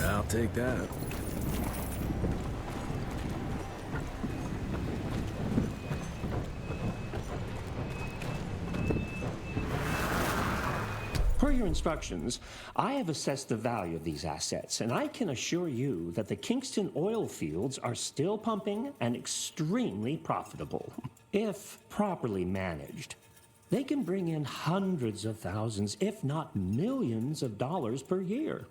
I'll take that. Per your instructions, I have assessed the value of these assets, and I can assure you that the Kingston oil fields are still pumping and extremely profitable. If properly managed, they can bring in hundreds of thousands, if not millions of dollars per year.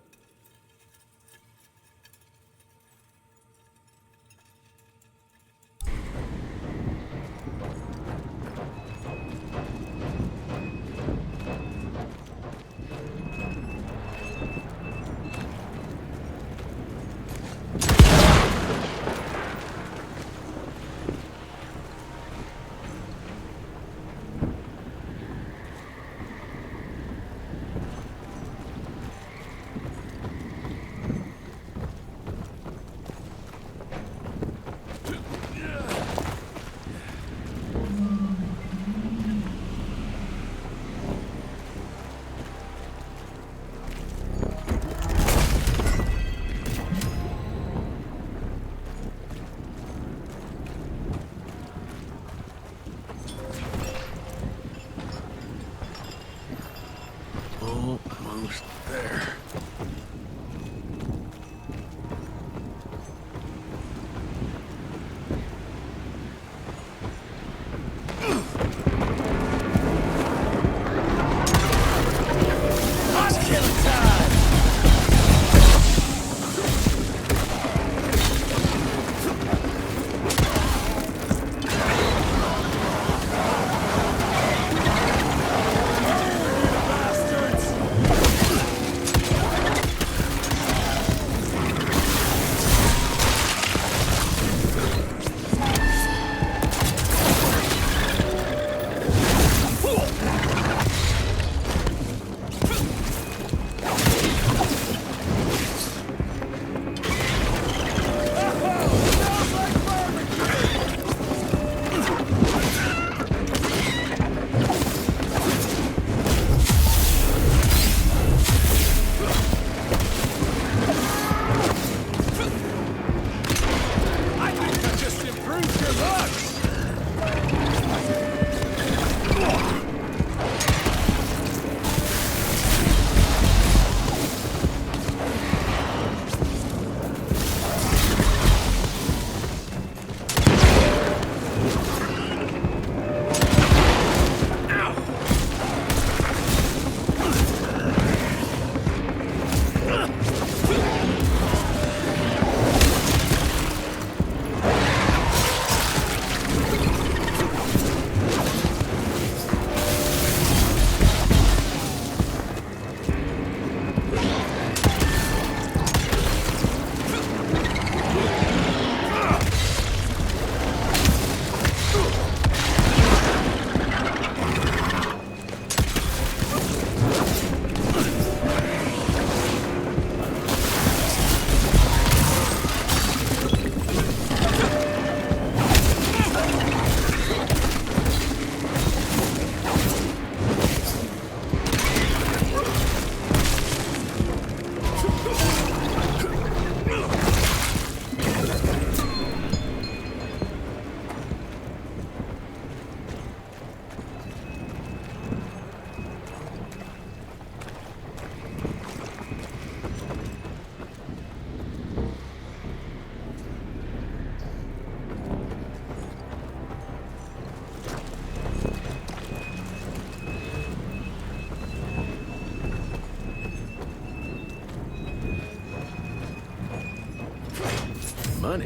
Money.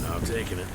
I'm taking it.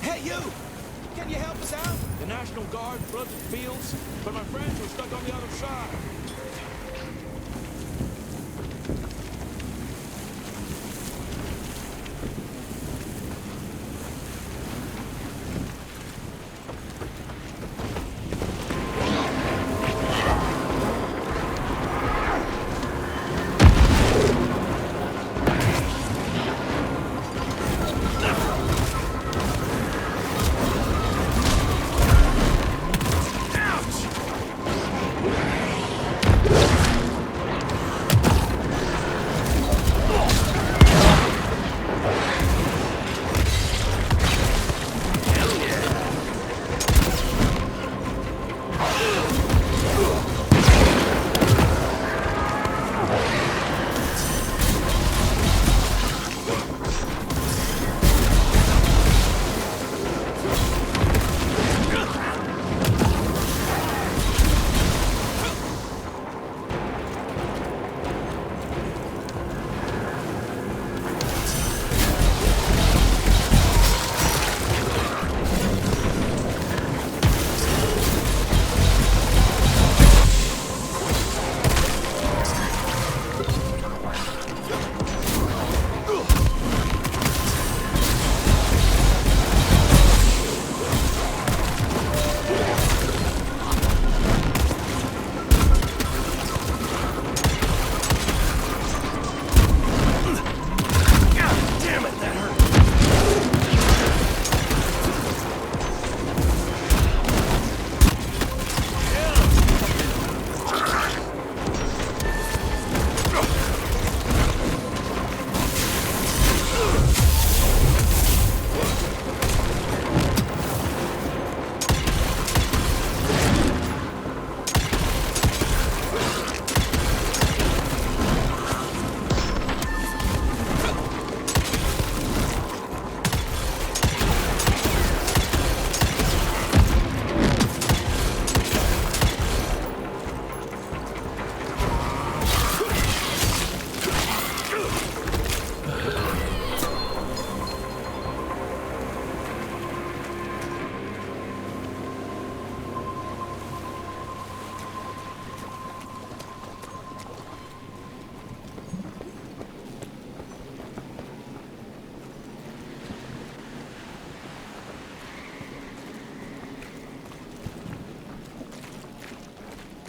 Hey, you! Can you help us out? The National Guard flooded the fields, but my friends were stuck on the other side.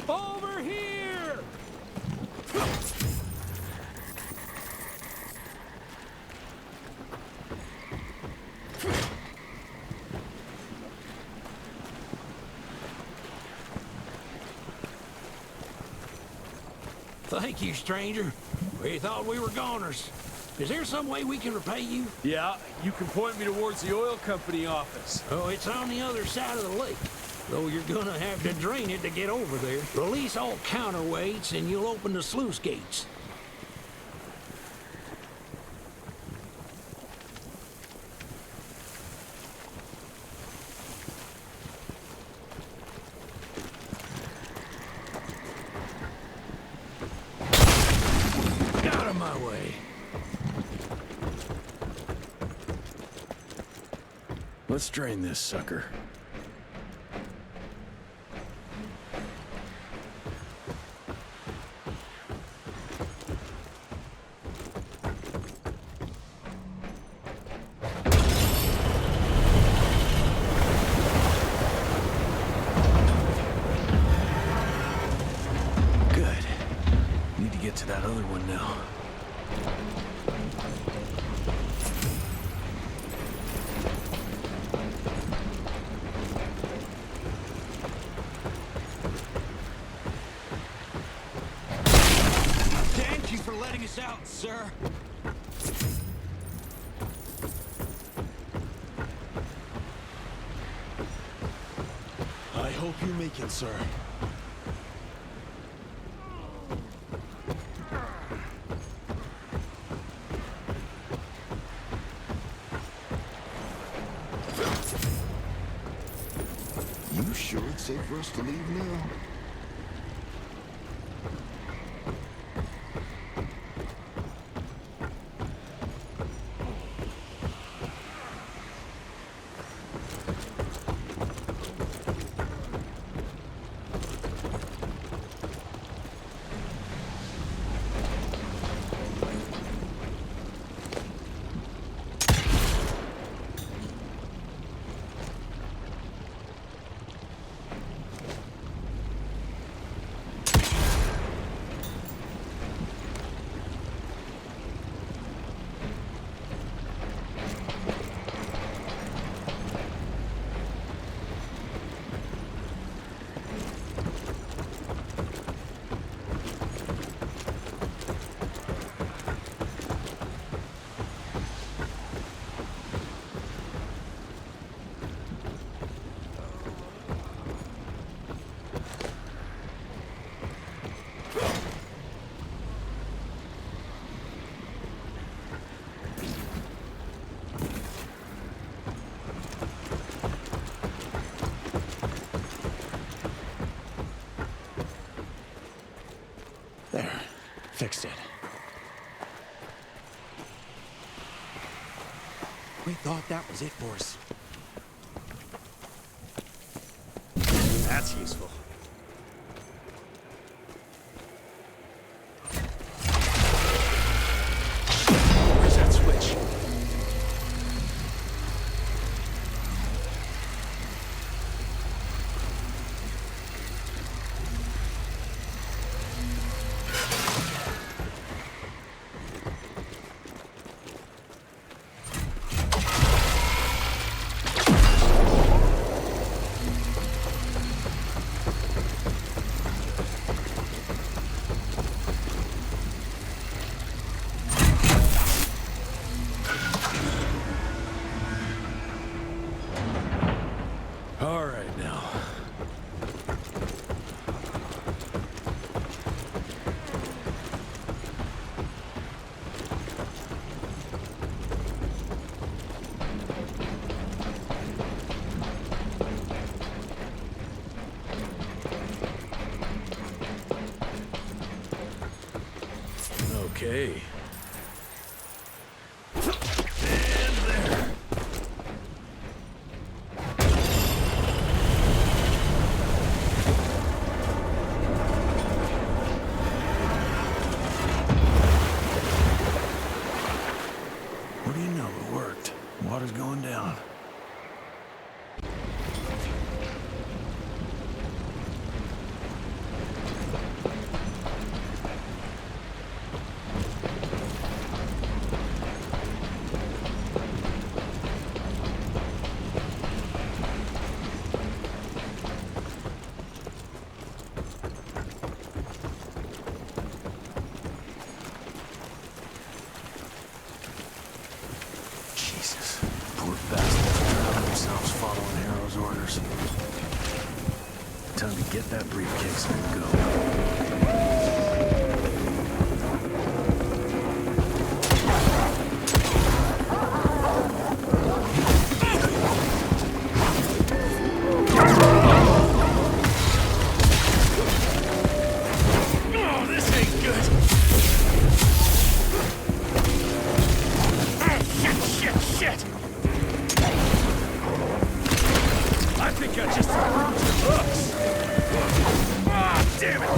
Over here! Thank you, stranger. We thought we were goners. Is there some way we can repay you? Yeah, you can point me towards the oil company office. Oh, it's on the other side of the lake. Though you're gonna have to drain it to get over there. Release all counterweights and you'll open the sluice gates. Out of my way. Let's drain this sucker. Good. Need to get to that other one now. Thank you for letting us out, sir. I hope you make it, sir. You sure it's safe for us to leave now? There. Fixed it. We thought that was it for us. That's useful. Where's that switch? All right now. Okay. And there. What do you know? It worked. Water's going down. That briefcase can go. Oh, this ain't good. Shit! I think I just bruised the hooks. Ah, damn it!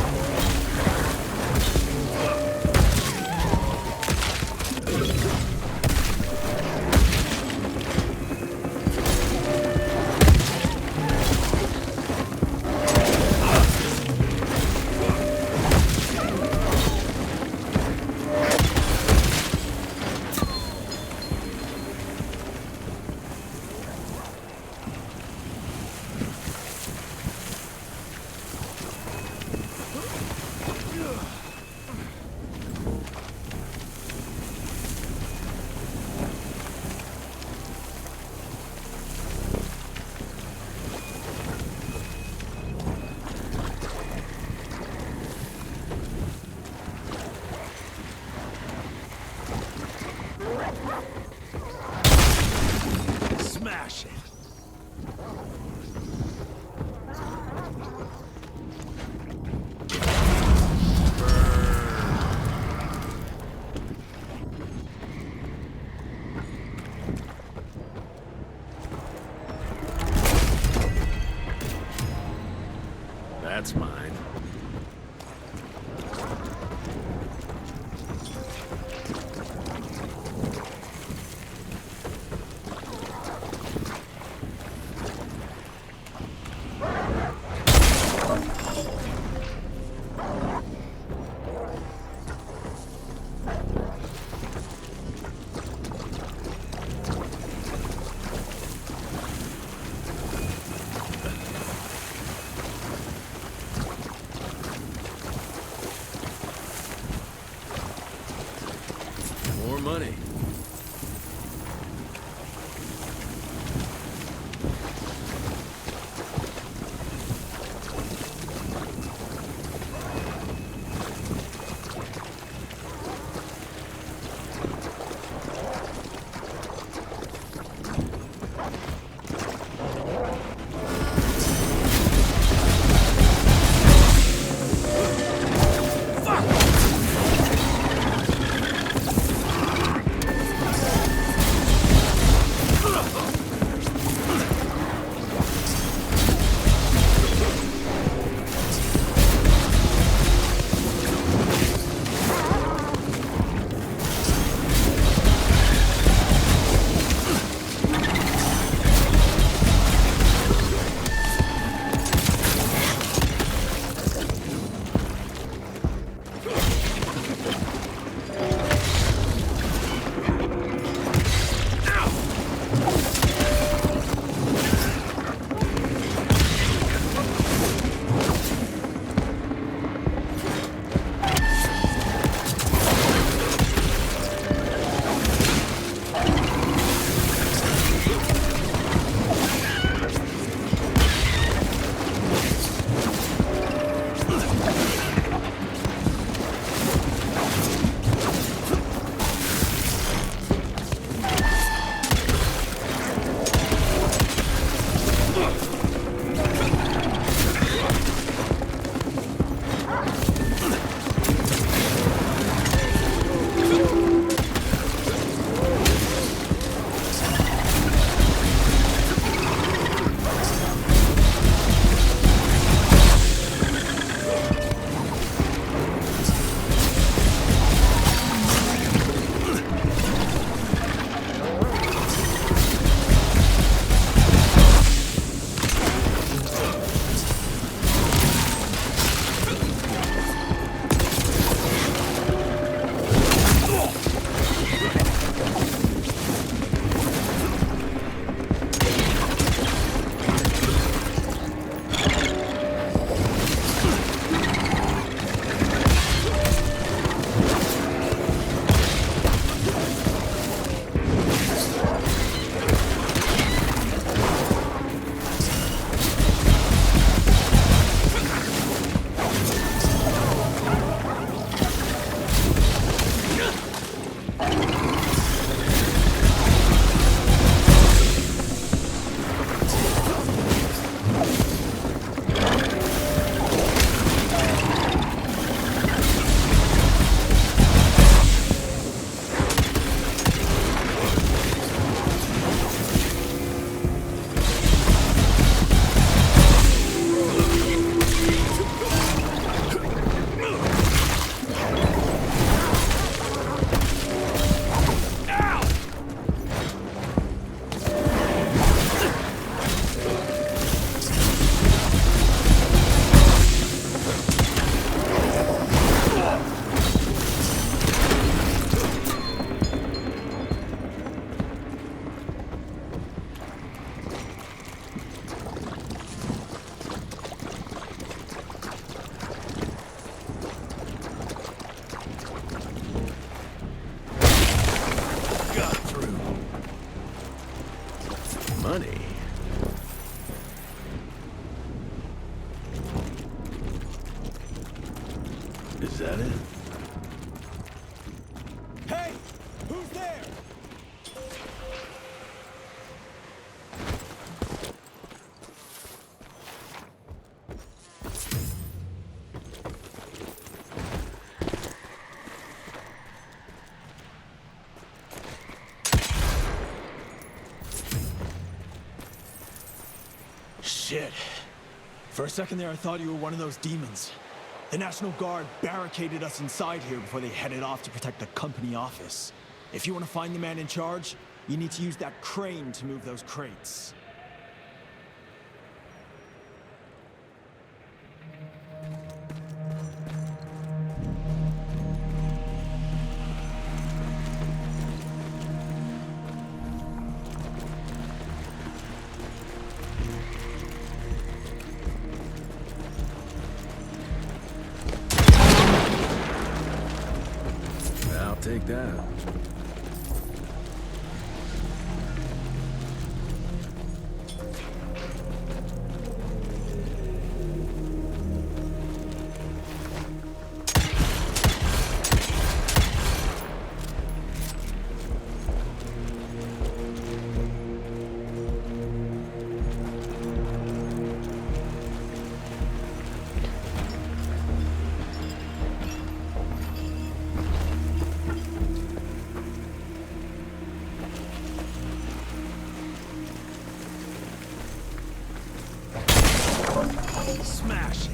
Smash it! That's mine. More money. Is that it? Hey! Who's there? Shit. For a second there, I thought you were one of those demons. The National Guard barricaded us inside here before they headed off to protect the company office. If you want to find the man in charge, you need to use that crane to move those crates. I'll take that. Smash it!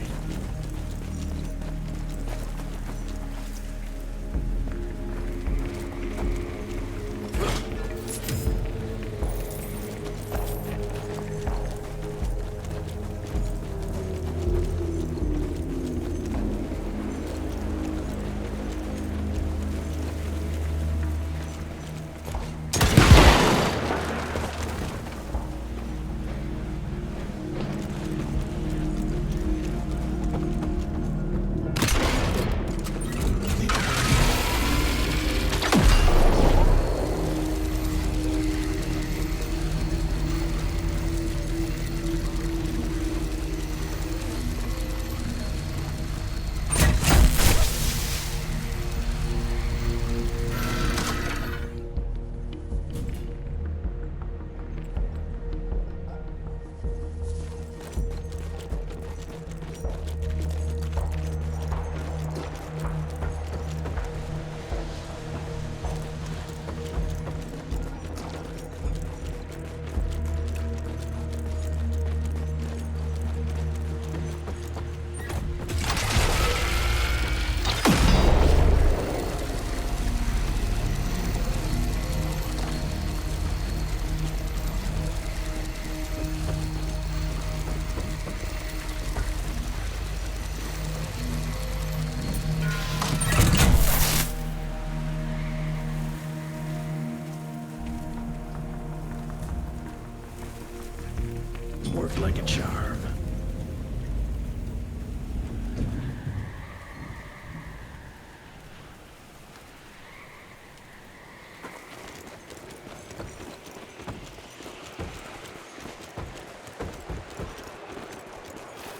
Worked like a charm.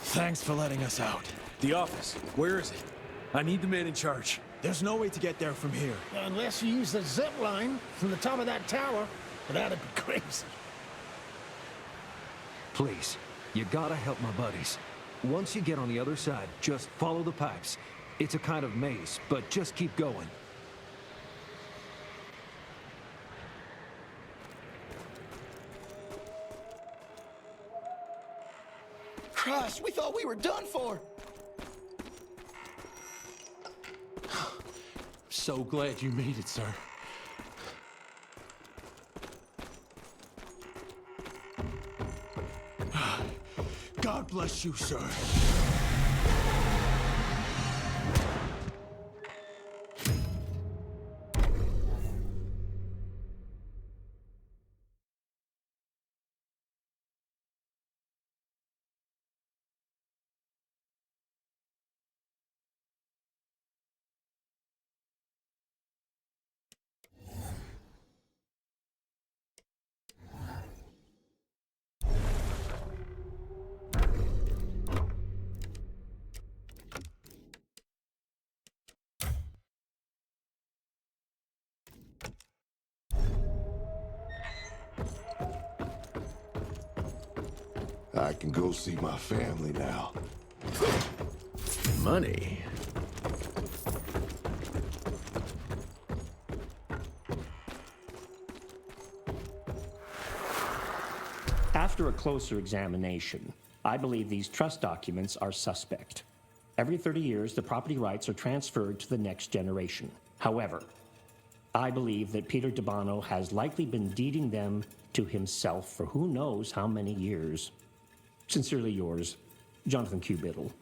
Thanks for letting us out. The office. Where is it? I need the man in charge. There's no way to get there from here. Unless you use the zip line from the top of that tower, but that'd be crazy. Please, you gotta help my buddies. Once you get on the other side, just follow the pipes. It's a kind of maze, but just keep going. Christ, we thought we were done for! So glad you made it, sir. God bless you, sir. I can go see my family now. Money? After a closer examination, I believe these trust documents are suspect. Every 30 years, the property rights are transferred to the next generation. However, I believe that Peter DeBano has likely been deeding them to himself for who knows how many years. Sincerely yours, Jonathan Q. Biddle.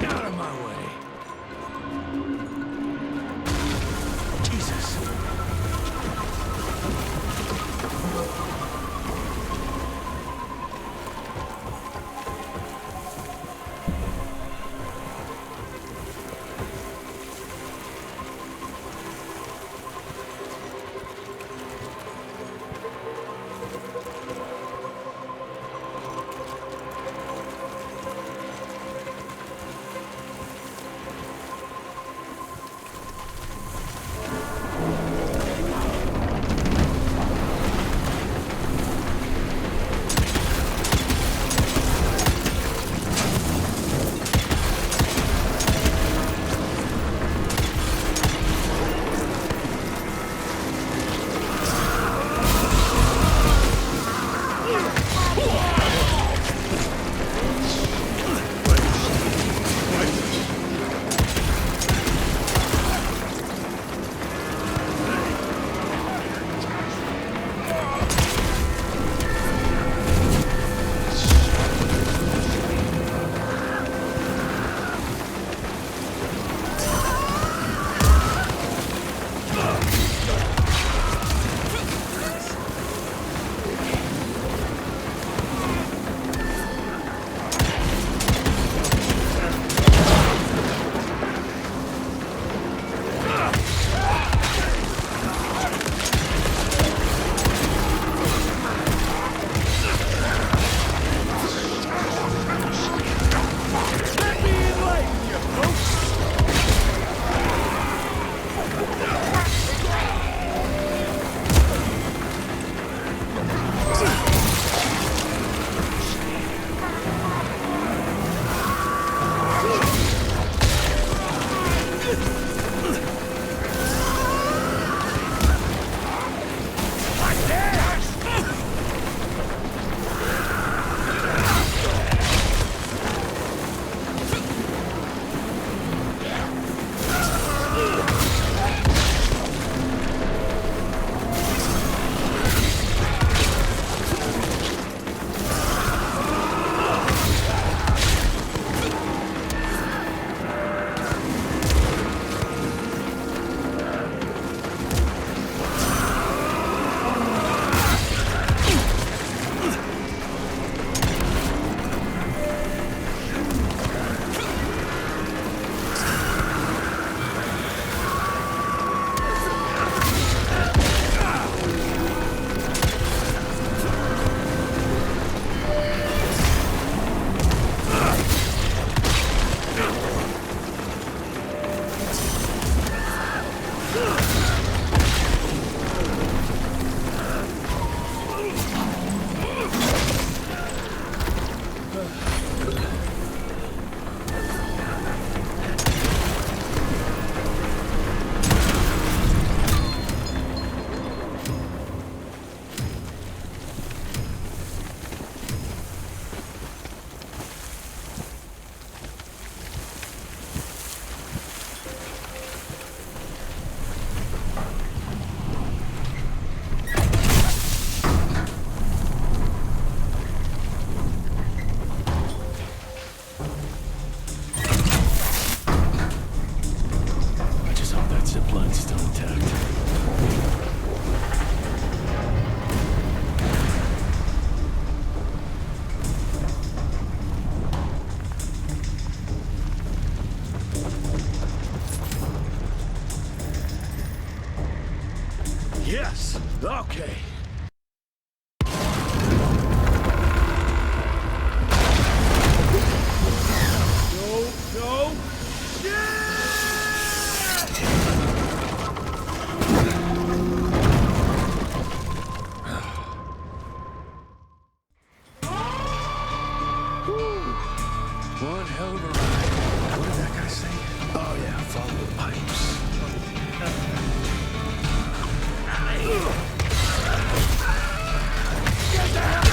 Out of my way. Jesus. Yes! Okay. One hell of a ride. What did that guy say? Oh yeah, follow the pipes. Get down!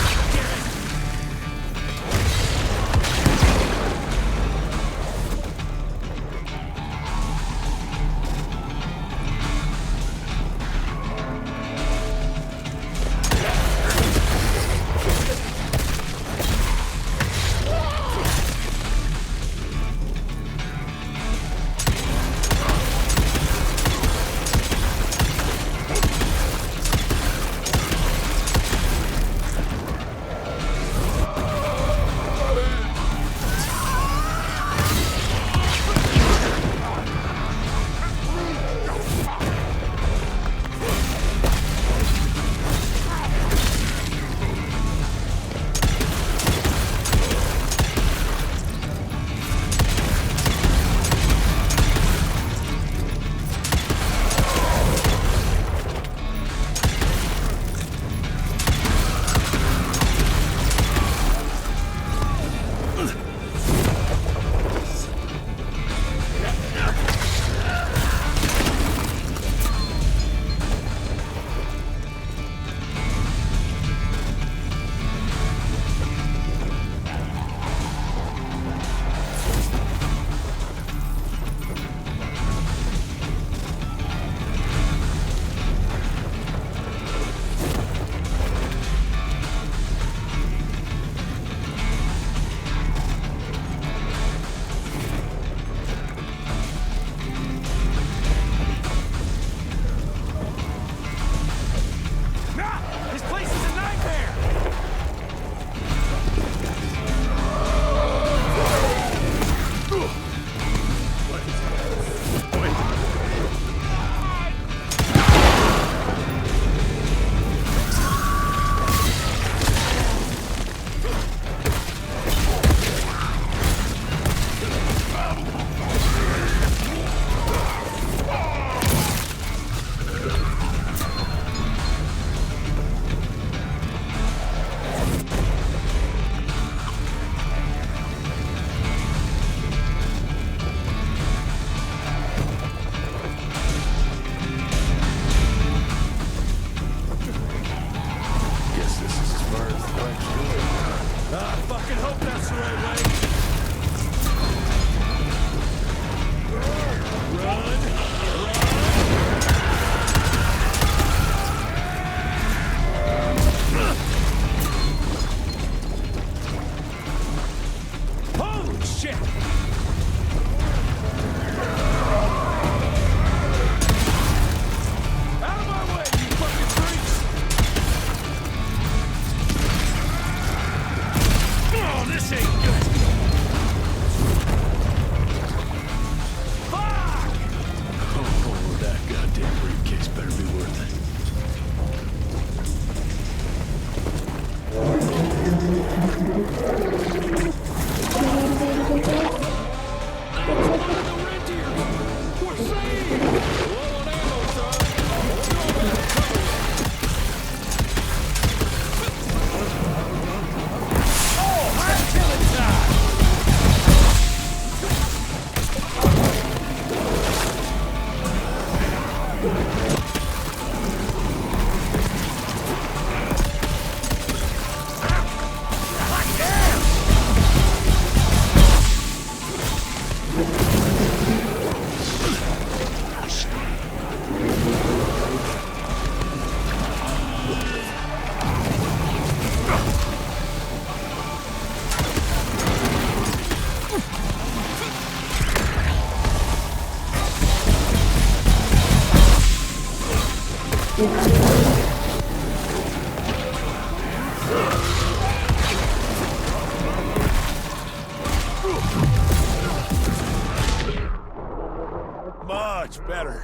Much better.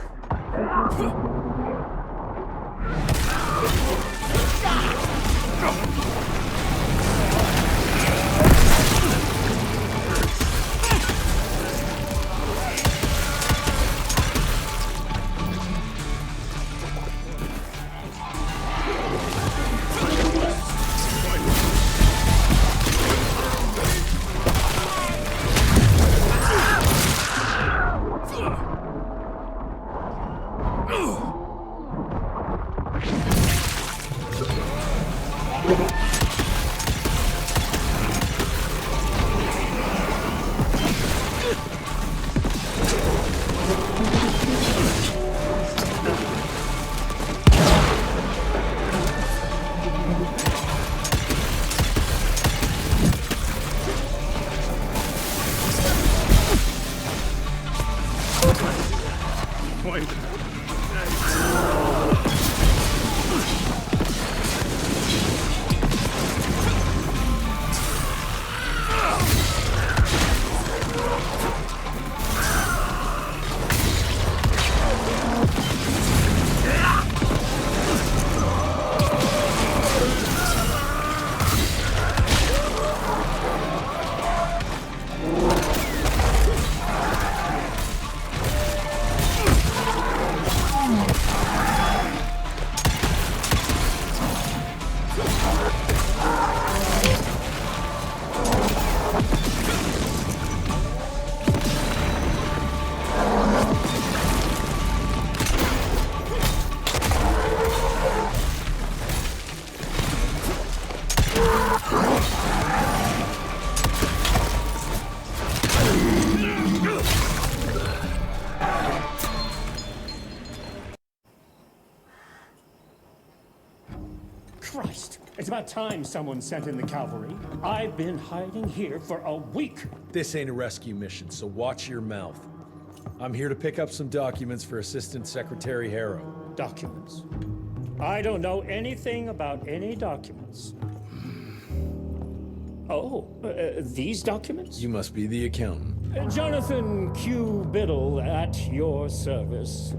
Christ! It's about time someone sent in the cavalry. I've been hiding here for a week. This ain't a rescue mission, so watch your mouth. I'm here to pick up some documents for Assistant Secretary Harrow. Documents? I don't know anything about any documents. Oh, these documents? You must be the accountant. Jonathan Q. Biddle at your service.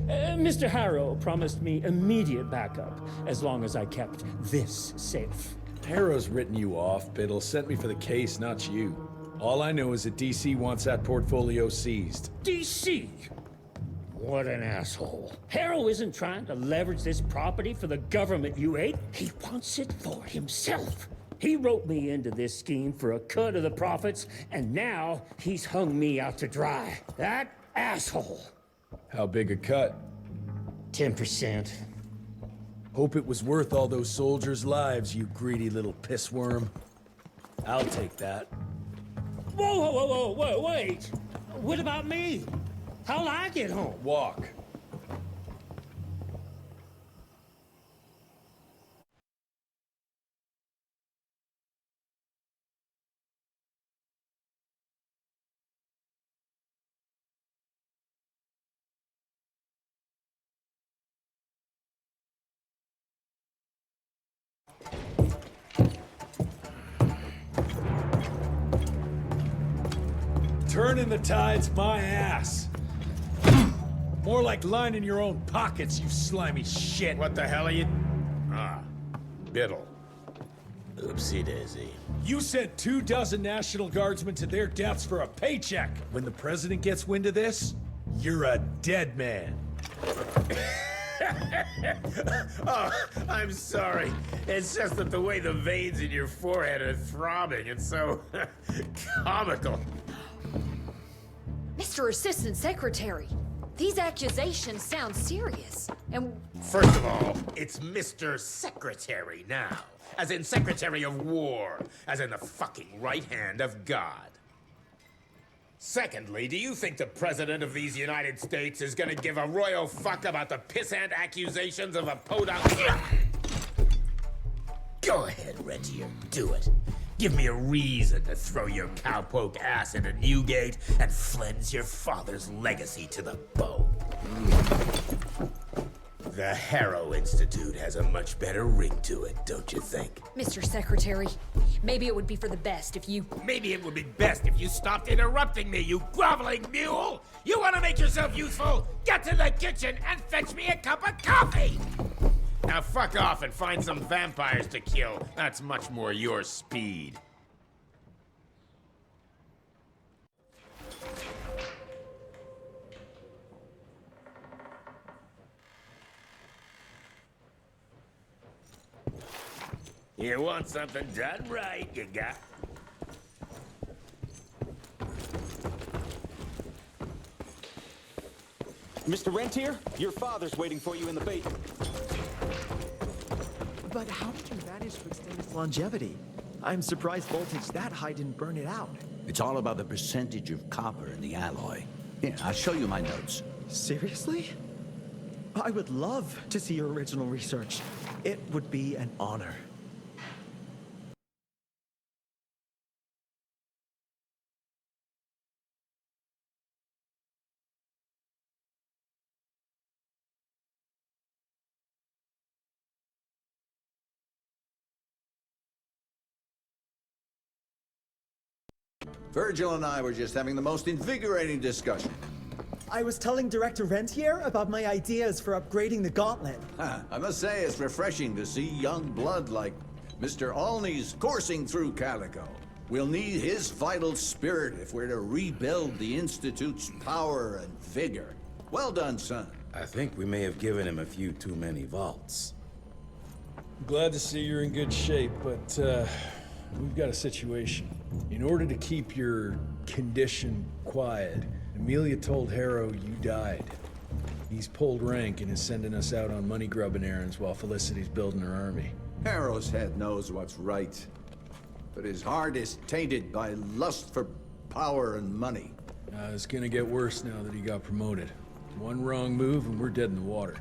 Mr. Harrow promised me immediate backup as long as I kept this safe. Harrow's written you off, Biddle. Sent me for the case, not you. All I know is that DC wants that portfolio seized. DC? What an asshole. Harrow isn't trying to leverage this property for the government you ate. He wants it for himself. He wrote me into this scheme for a cut of the profits, and now he's hung me out to dry. That asshole. How big a cut? 10%. Hope it was worth all those soldiers' lives, you greedy little pissworm. I'll take that. Whoa, wait! What about me? How'll I get home? Walk. Turning the tide's my ass. More like lining your own pockets, you slimy shit. What the hell are you... Ah, Biddle. Oopsie daisy. You sent 24 National Guardsmen to their deaths for a paycheck. When the president gets wind of this, you're a dead man. Oh, I'm sorry. It's just that the way the veins in your forehead are throbbing, it's so comical. Mr. Assistant Secretary, these accusations sound serious. And first of all, it's Mr. Secretary now. As in Secretary of War. As in the fucking right hand of God. Secondly, do you think the President of these United States is gonna give a royal fuck about the pissant accusations of a podunk? Go ahead, Rentier, do it. Give me a reason to throw your cowpoke ass into Newgate and cleanse your father's legacy to the bone. The Harrow Institute has a much better ring to it, don't you think? Mr. Secretary, maybe it would be for the best if you... Maybe it would be best if you stopped interrupting me, you groveling mule! You want to make yourself useful? Get to the kitchen and fetch me a cup of coffee! Now fuck off and find some vampires to kill. That's much more your speed. You want something done right, you got... Mr. Rentier, your father's waiting for you in the bait. But how did you manage to extend its longevity? I'm surprised voltage that high didn't burn it out. It's all about the percentage of copper in the alloy. Here, I'll show you my notes. Seriously? I would love to see your original research. It would be an honor. Virgil and I were just having the most invigorating discussion. I was telling Director Rentier about my ideas for upgrading the gauntlet. I must say it's refreshing to see young blood like Mr. Olney's coursing through Calico. We'll need his vital spirit if we're to rebuild the Institute's power and vigor. Well done, son. I think we may have given him a few too many vaults. Glad to see you're in good shape, but we've got a situation. In order to keep your condition quiet, Amelia told Harrow you died. He's pulled rank and is sending us out on money-grubbing errands while Felicity's building her army. Harrow's head knows what's right, but his heart is tainted by lust for power and money. It's gonna get worse now that he got promoted. One wrong move and we're dead in the water.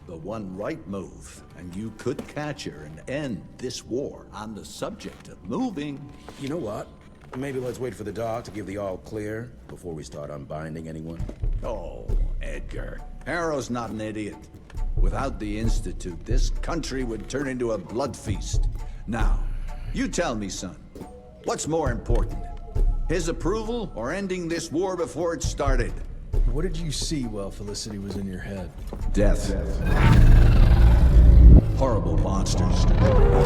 The one right move, and you could catch her and end this war. On the subject of moving... You know what? Maybe let's wait for the dog to give the all clear before we start unbinding anyone. Oh, Edgar. Harrow's not an idiot. Without the Institute, this country would turn into a blood feast. Now, you tell me, son, what's more important? His approval or ending this war before it started? What did you see while Felicity was in your head? Death. Horrible monsters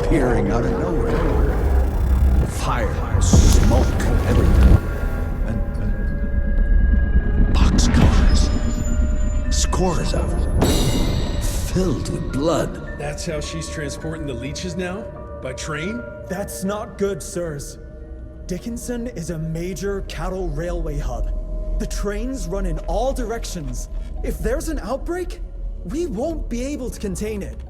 appearing out of nowhere. Fire, smoke, everything. And boxcars. Scores of them. Filled with blood. That's how she's transporting the leeches now? By train? That's not good, sirs. Dickinson is a major cattle railway hub. The trains run in all directions. If there's an outbreak, we won't be able to contain it.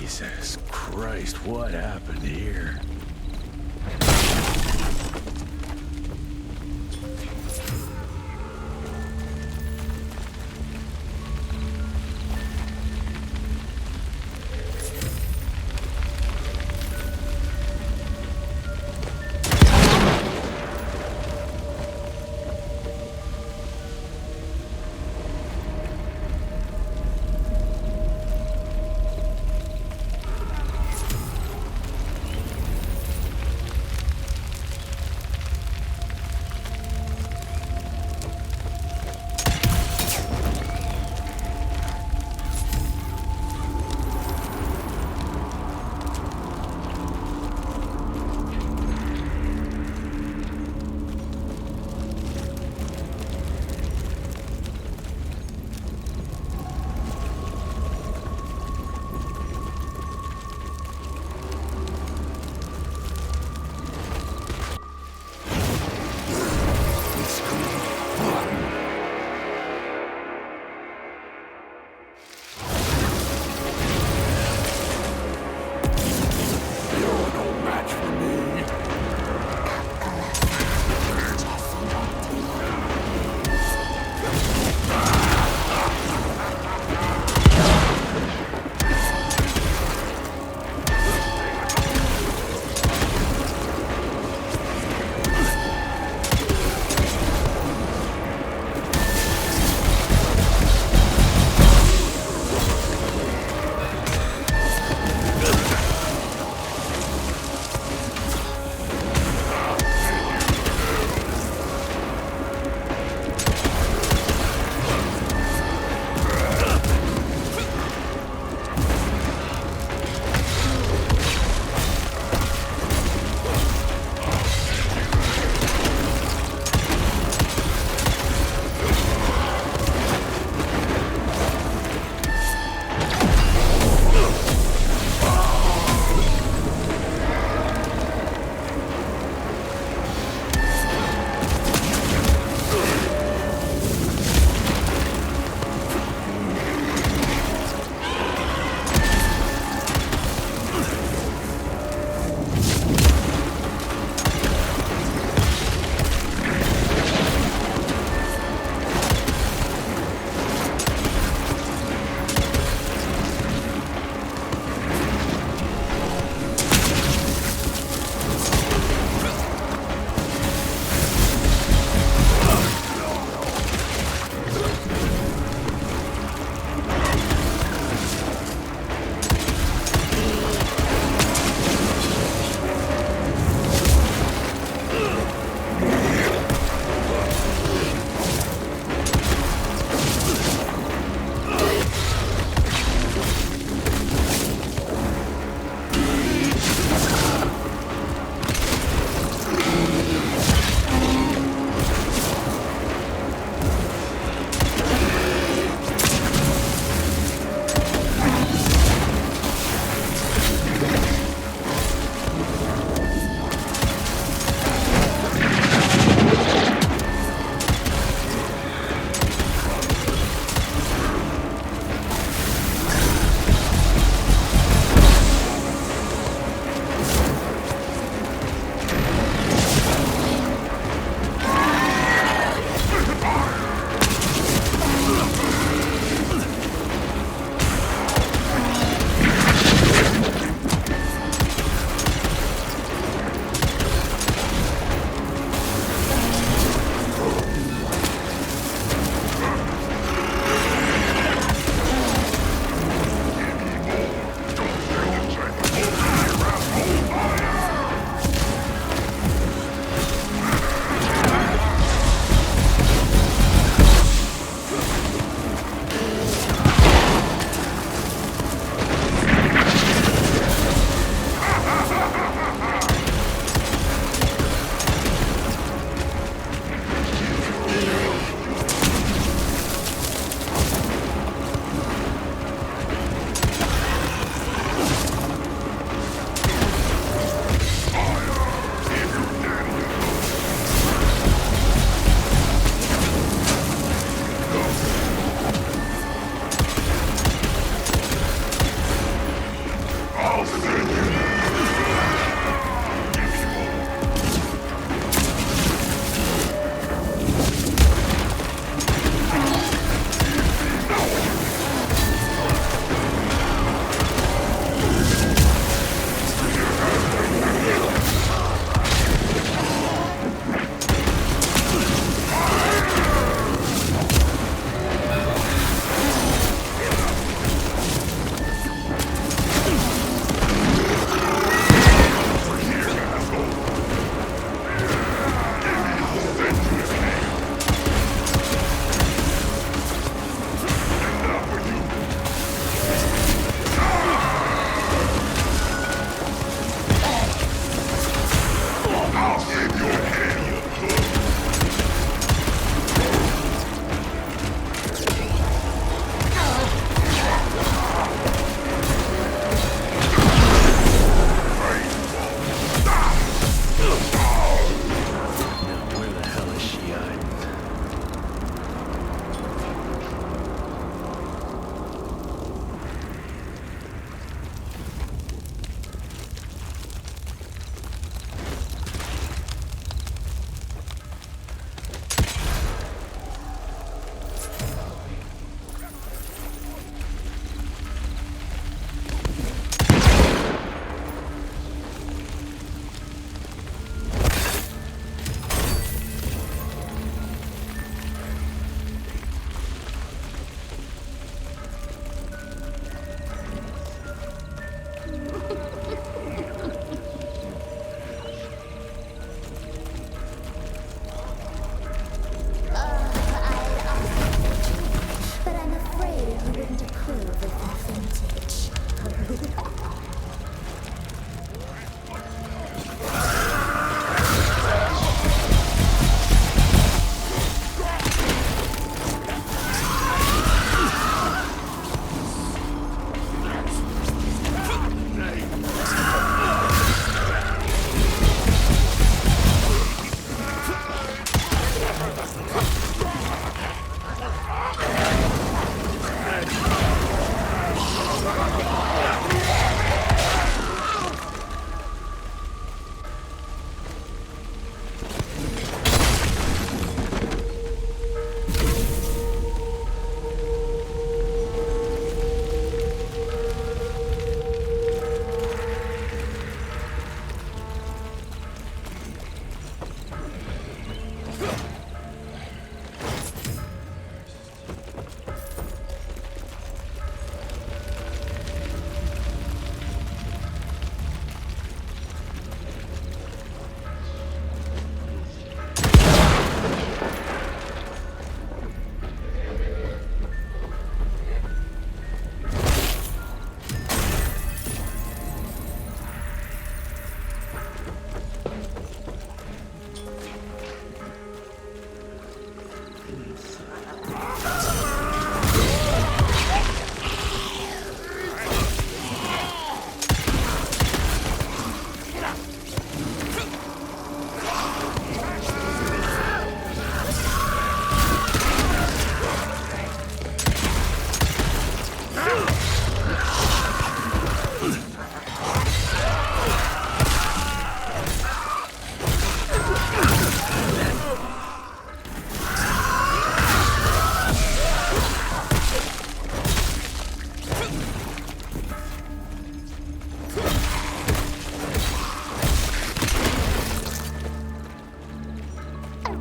Jesus Christ, what happened here?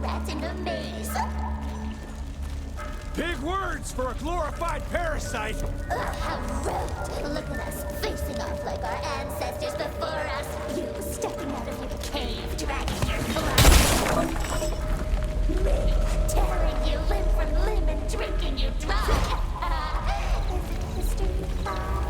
rat in a maze. Big words for a glorified parasite! Ugh, how rude! Look at us, facing off like our ancestors before us. You stepping out of your cave, dragging your blood. Me, tearing you limb from limb and drinking you dry. Isn't history fun?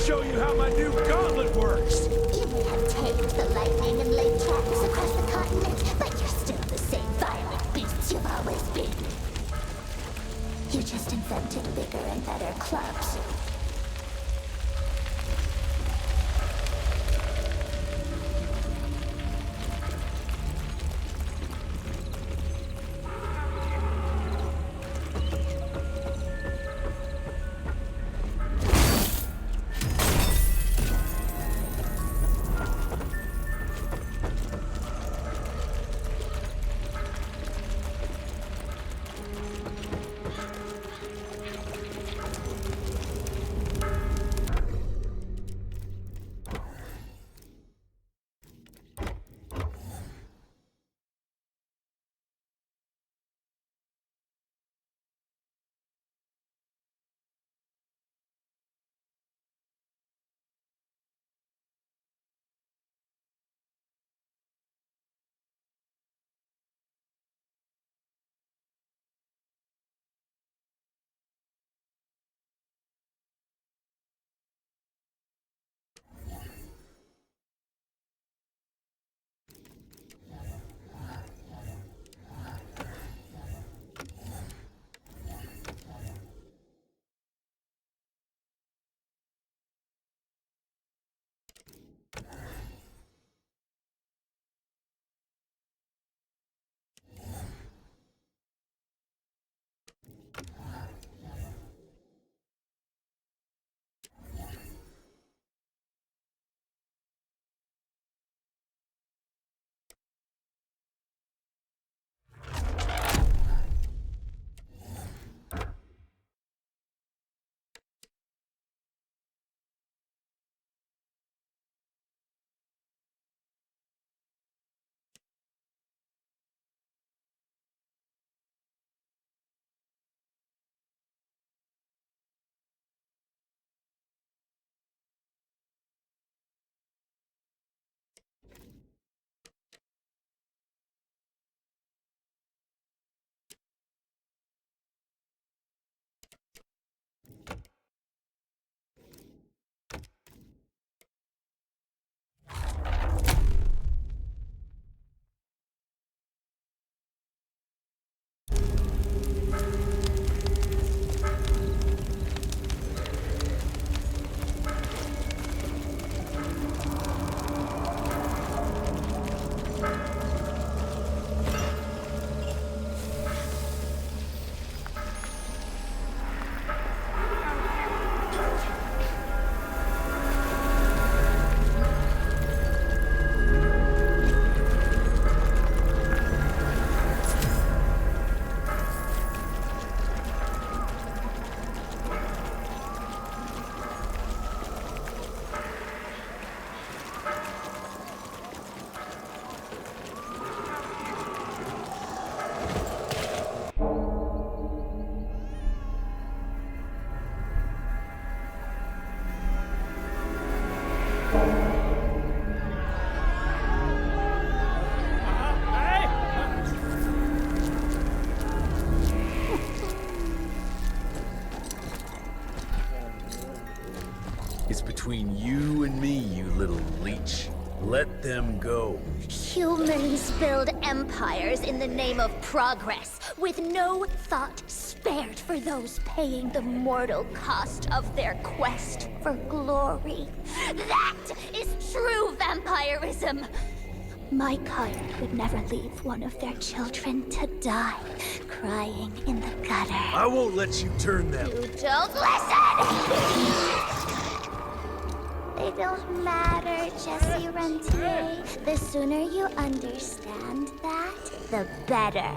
Show you how my new gauntlet works! You may have tamed the lightning and laid traps across the continent, but you're still the same violent beasts you've always been. You just invented bigger and better clubs. It's between you and me, you little leech. Let them go. Humans build empires in the name of progress, with no thought spared for those paying the mortal cost of their quest for glory. That is true vampirism! My kind would never leave one of their children to die, crying in the gutter. I won't let you turn them. You don't listen! They don't matter, Jesse Rentier. The sooner you understand that, the better.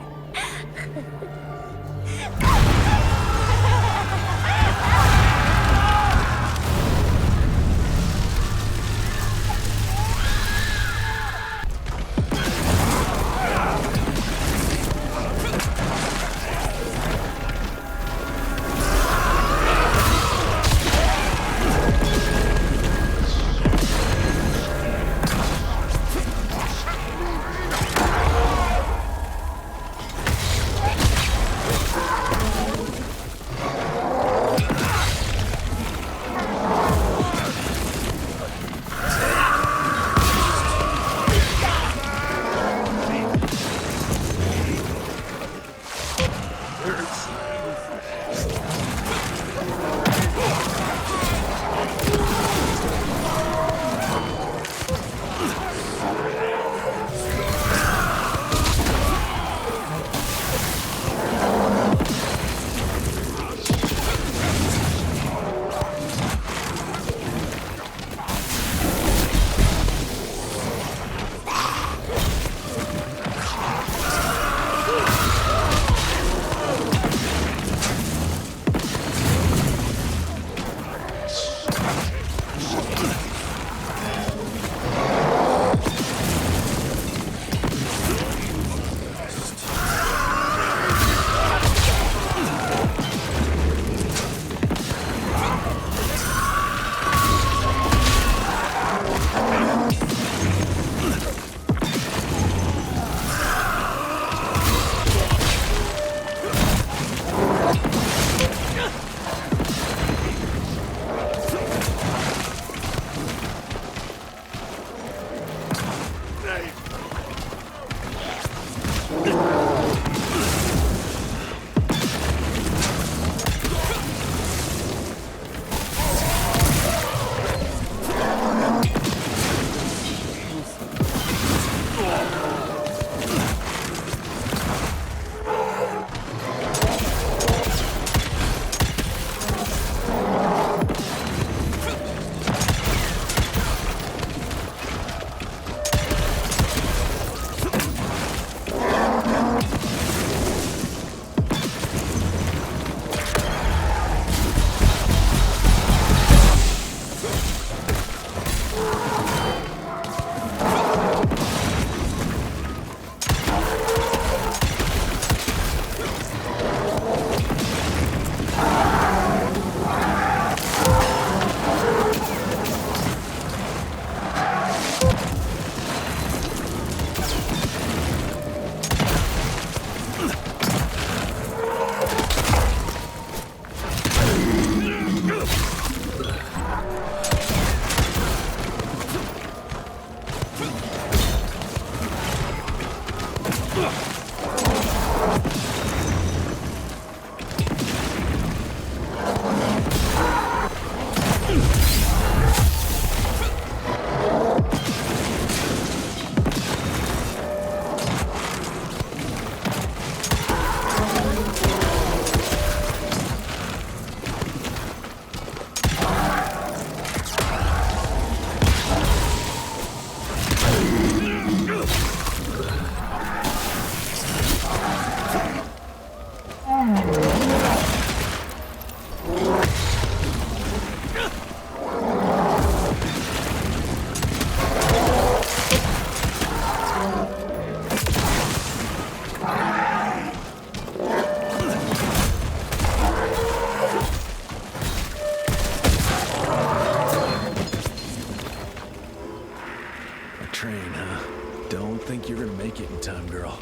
think you're gonna make it in time, girl.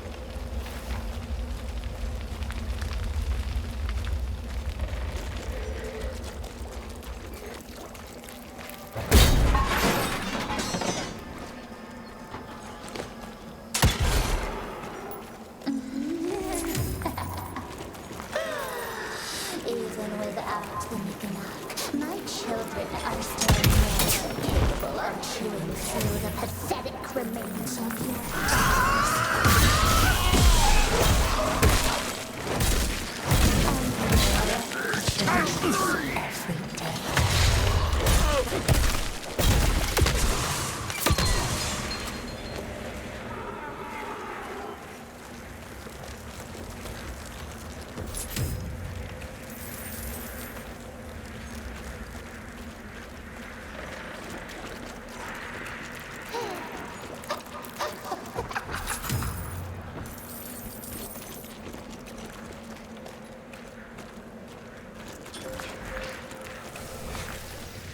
children are still more than capable of chewing through the pathetic remains of your fathers. Every day.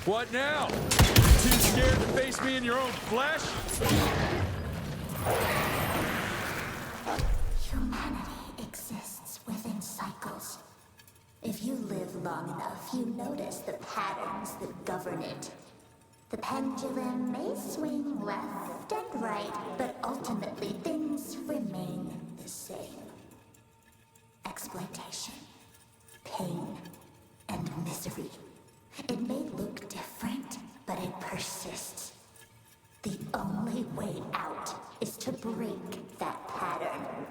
What now? Too scared to face me in your own flesh? Humanity exists within cycles. If you live long enough, you notice the patterns that govern it. The pendulum may swing left and right, but ultimately things remain the same. Exploitation, pain, and misery. It may look different, but it persists. The only way out is to break that pattern.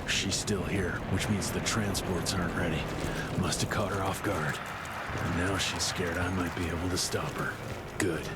She's still here, which means the transports aren't ready. Must have caught her off guard. And now she's scared I might be able to stop her. Good.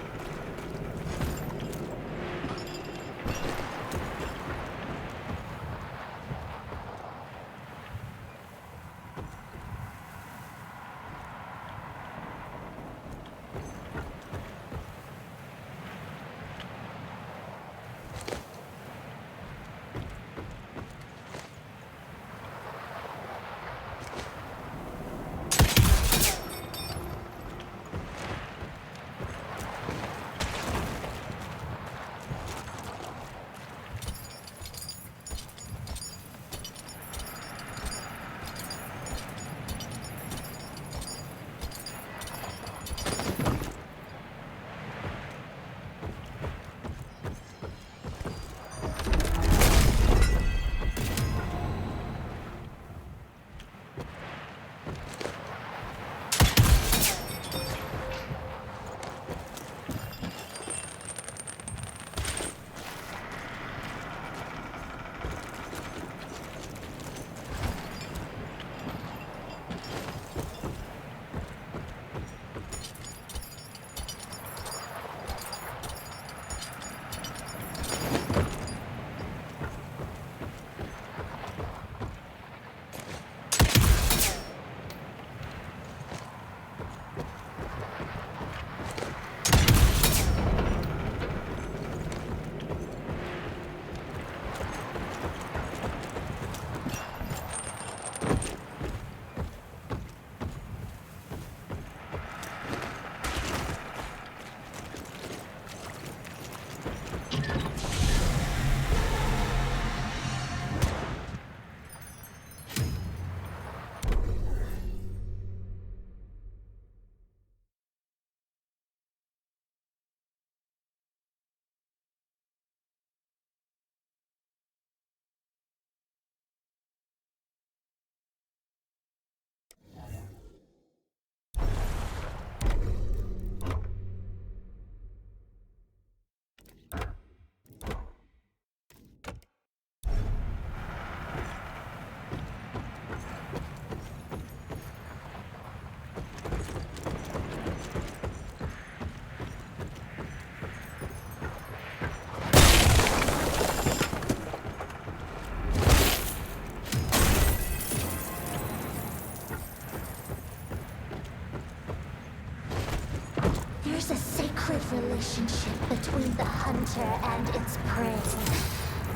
There's a sacred relationship between the hunter and its prey.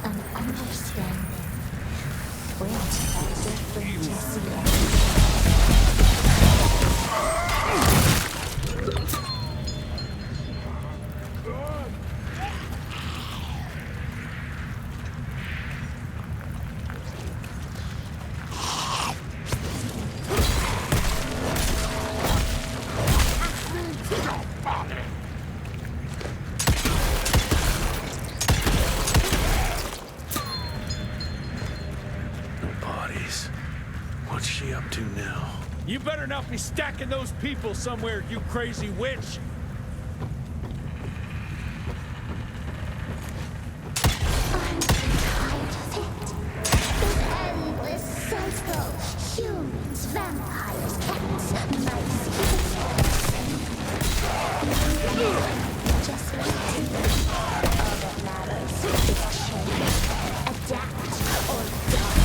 An understanding. Which has different Jesse. What's she up to now? You better not be stacking those people somewhere, you crazy witch! Endless cycle. Humans, vampires, cats, mice, just wait. All that matters is change, adapt, or die.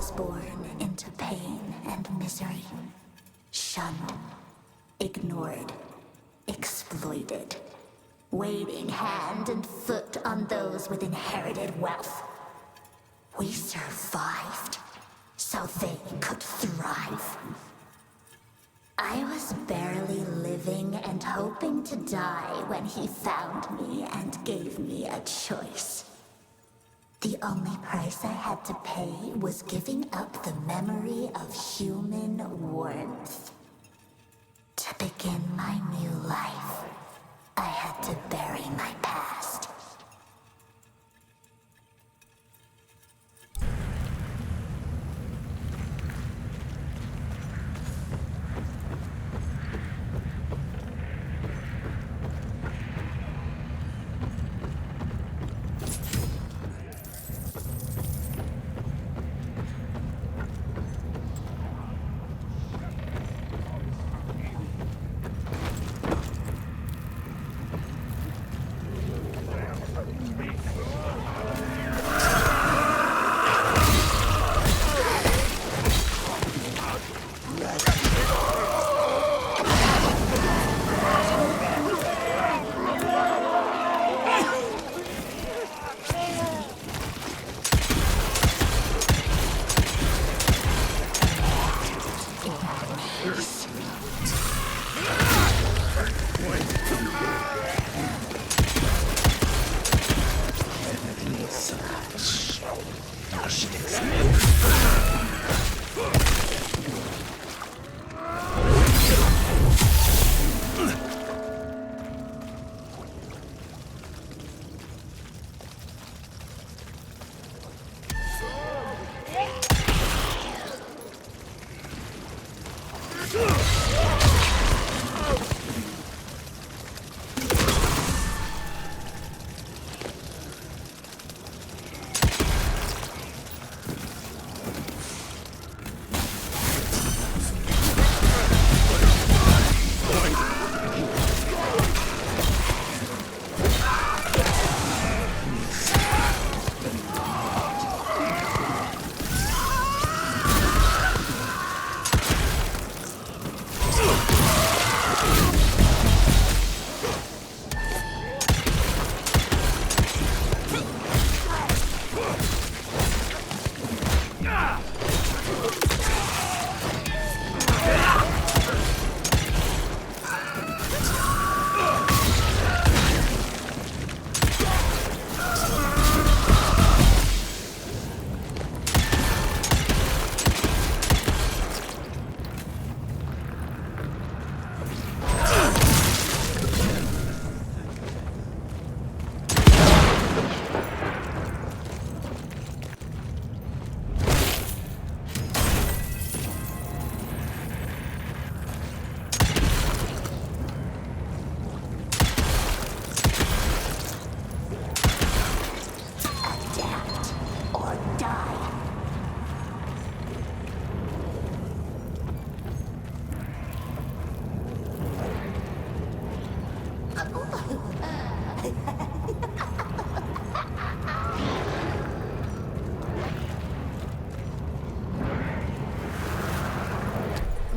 was born into pain and misery. Shunned, ignored, exploited. Waiting hand and foot on those with inherited wealth. We survived, so they could thrive. I was barely living and hoping to die when he found me and gave me a choice. The only price I had to pay was giving up the memory of human warmth. To begin my new life, I had to bury my past.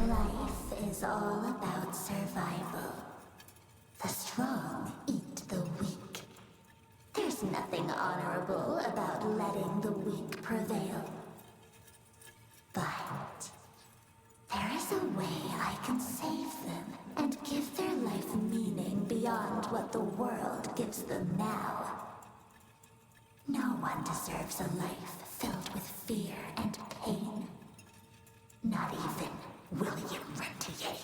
Life is all about survival. The strong eat the weak. There's nothing honorable about letting the weak prevail. But there is a way I can save them and give their life meaning beyond what the world gives them now. No one deserves a life filled with fear and pain. Not even William Rentier.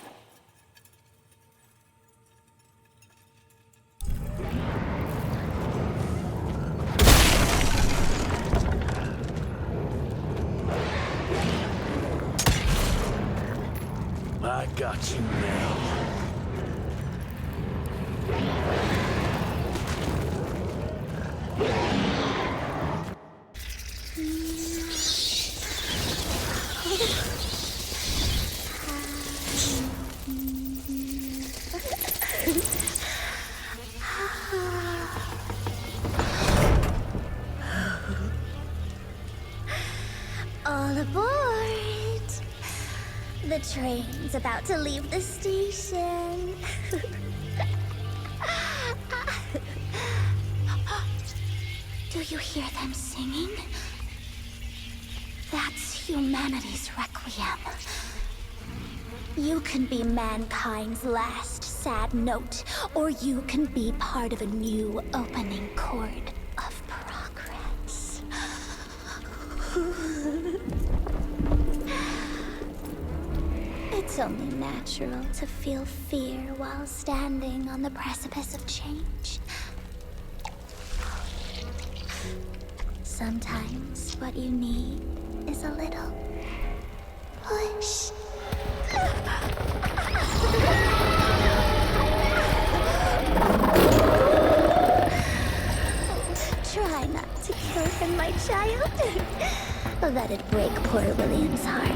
I got you now. All Aboard! The train's about to leave the station. Do you hear them singing? That's humanity's requiem. You can be mankind's last sad note, or you can be part of a new opening chord of progress. It's only natural to feel fear while standing on the precipice of change. Sometimes what you need is a little push. Try not to kill him, my child. That'd break poor William's heart.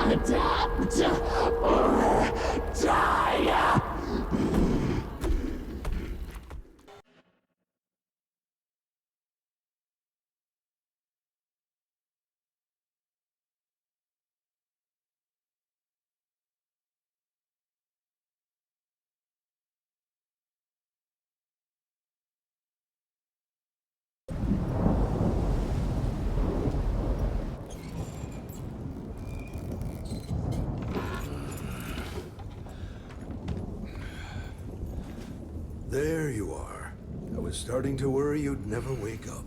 Adapt or die! There you are. I was starting to worry you'd never wake up.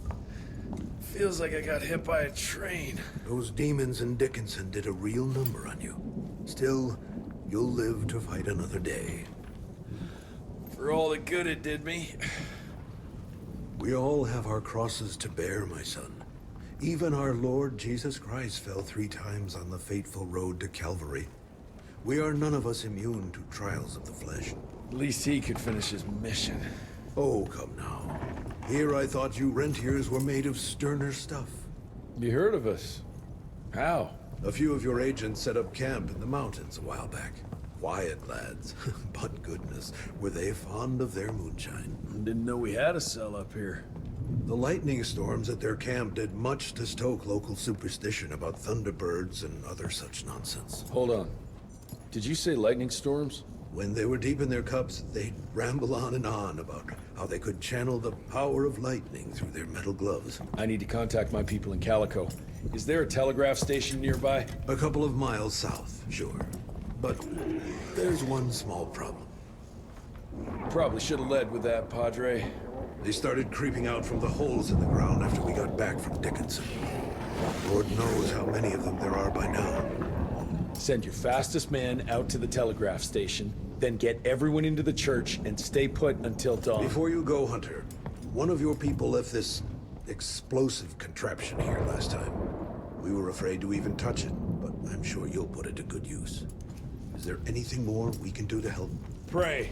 Feels like I got hit by a train. Those demons in Dickinson did a real number on you. Still, you'll live to fight another day. For all the good it did me. We all have our crosses to bear, my son. Even our Lord Jesus Christ fell 3 times on the fateful road to Calvary. We are none of us immune to trials of the flesh. At least he could finish his mission. Oh, come now. Here I thought you rentiers were made of sterner stuff. You heard of us? How? A few of your agents set up camp in the mountains a while back. Quiet lads, but goodness, were they fond of their moonshine. Didn't know we had a cell up here. The lightning storms at their camp did much to stoke local superstition about thunderbirds and other such nonsense. Hold on. Did you say lightning storms? When they were deep in their cups, they'd ramble on and on about how they could channel the power of lightning through their metal gloves. I need to contact my people in Calico. Is there a telegraph station nearby? A couple of miles south, sure. But there's one small problem. Probably should have led with that, Padre. They started creeping out from the holes in the ground after we got back from Dickinson. Lord knows how many of them there are by now. Send your fastest man out to the telegraph station, then get everyone into the church and stay put until dawn. Before you go, Hunter, one of your people left this explosive contraption here last time. We were afraid to even touch it, but I'm sure you'll put it to good use. Is there anything more we can do to help? Pray.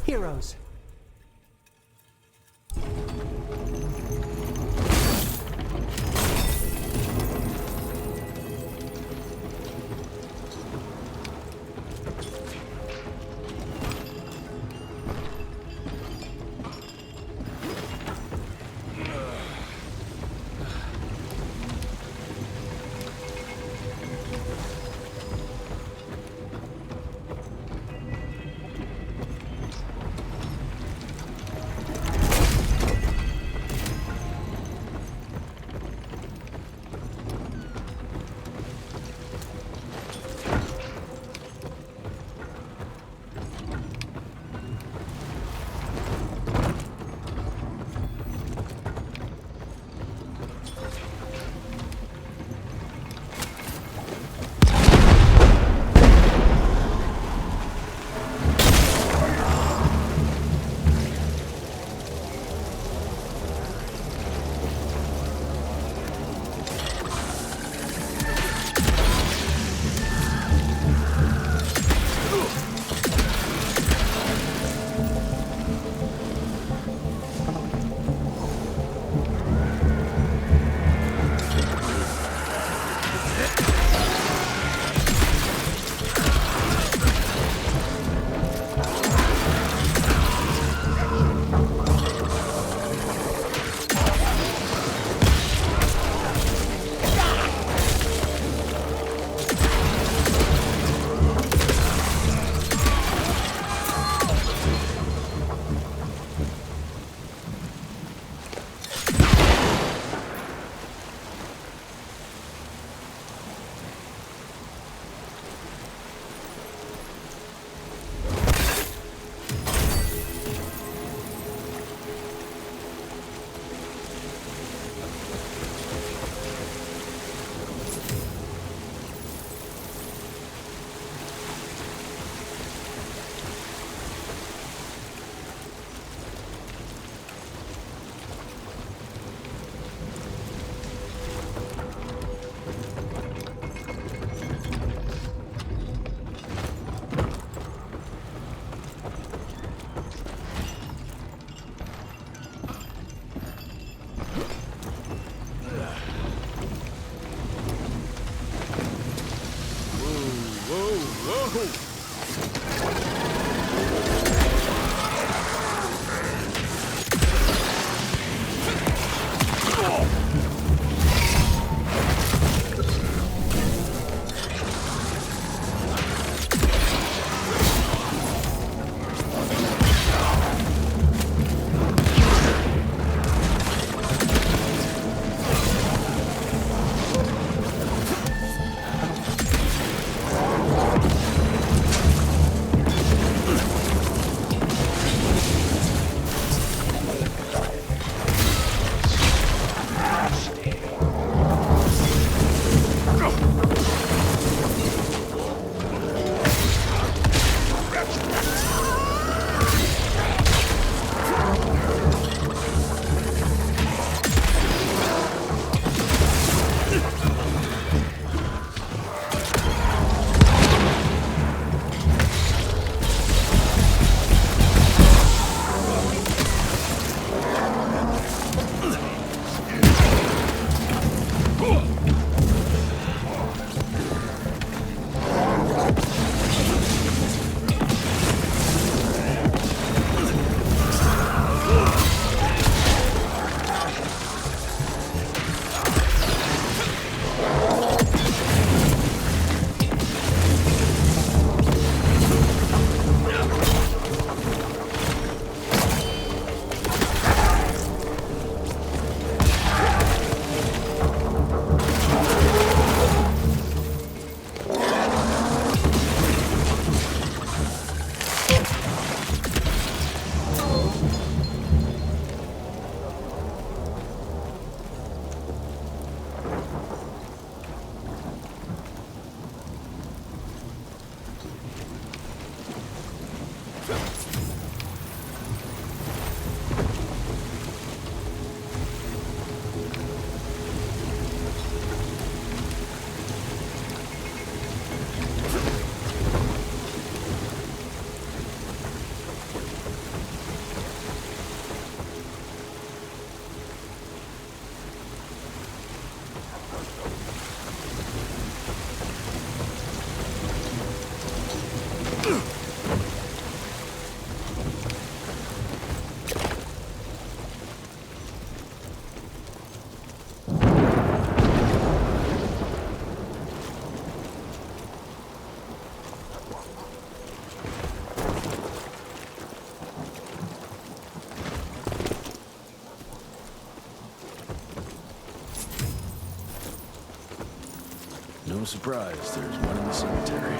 Heroes. no surprise, there's one in the cemetery.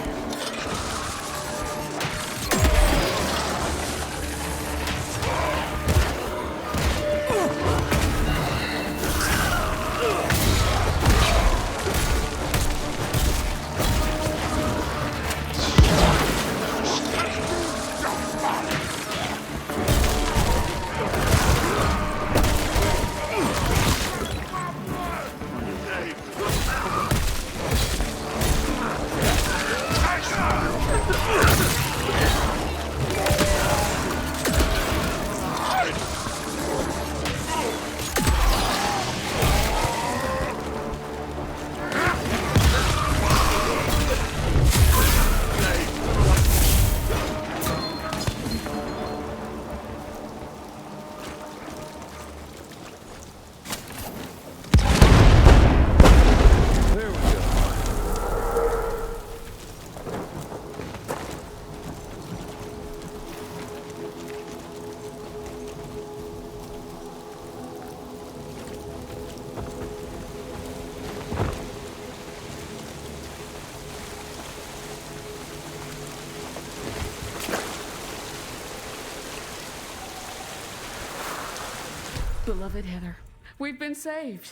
Beloved Heather, we've been saved.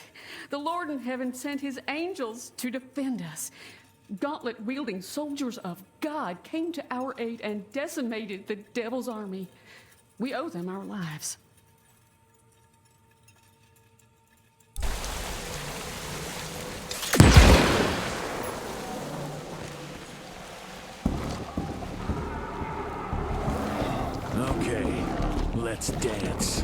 The Lord in heaven sent his angels to defend us. Gauntlet-wielding soldiers of God came to our aid and decimated the devil's army. We owe them our lives. Okay, let's dance.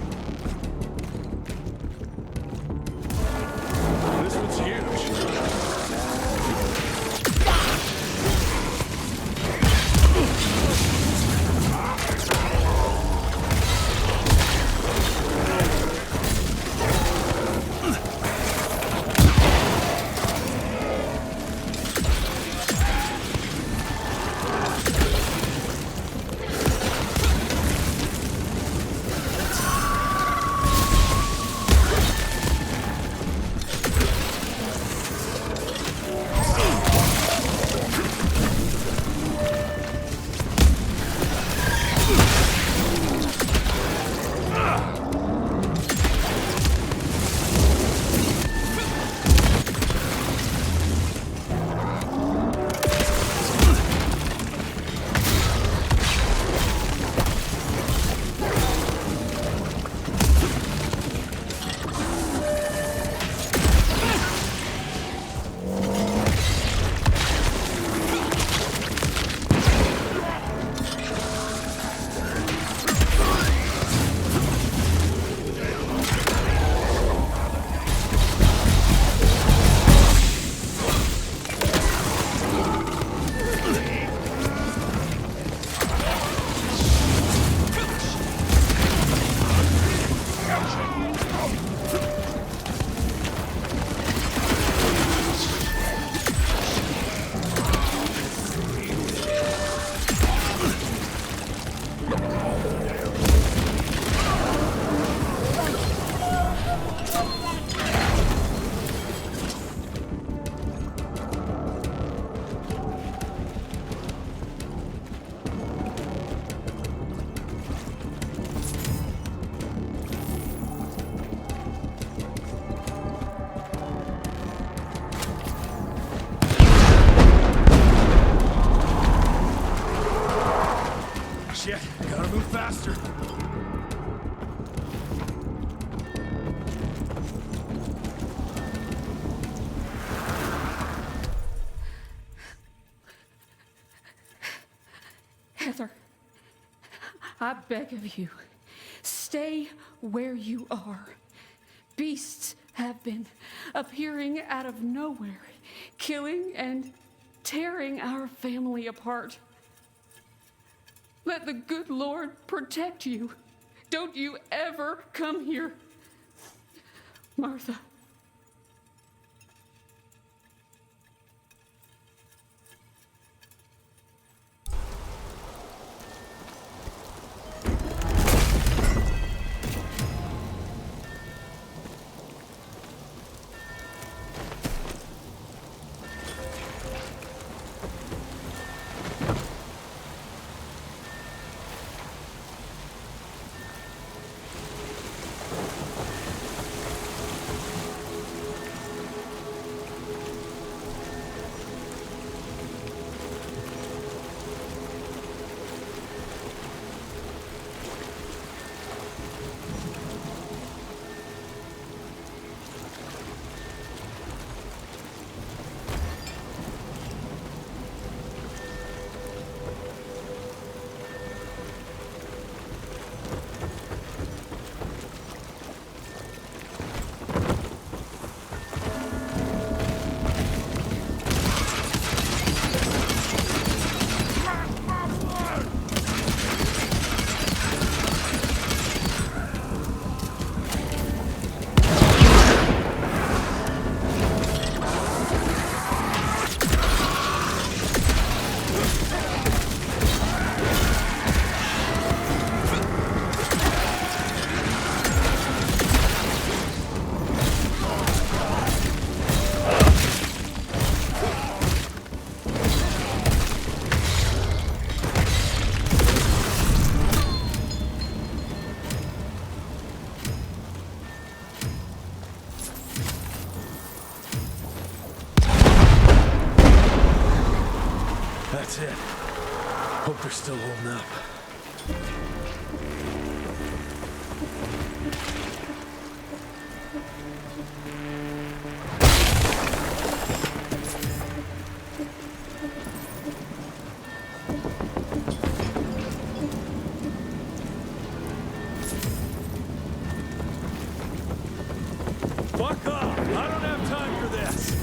This one's huge. Shit, gotta move faster. Heather, I beg of you, stay where you are. Beasts have been appearing out of nowhere, killing and tearing our family apart. Let the good Lord protect you. Don't you ever come here. Martha. That's it. Hope they're still holding up. Fuck off! I don't have time for this!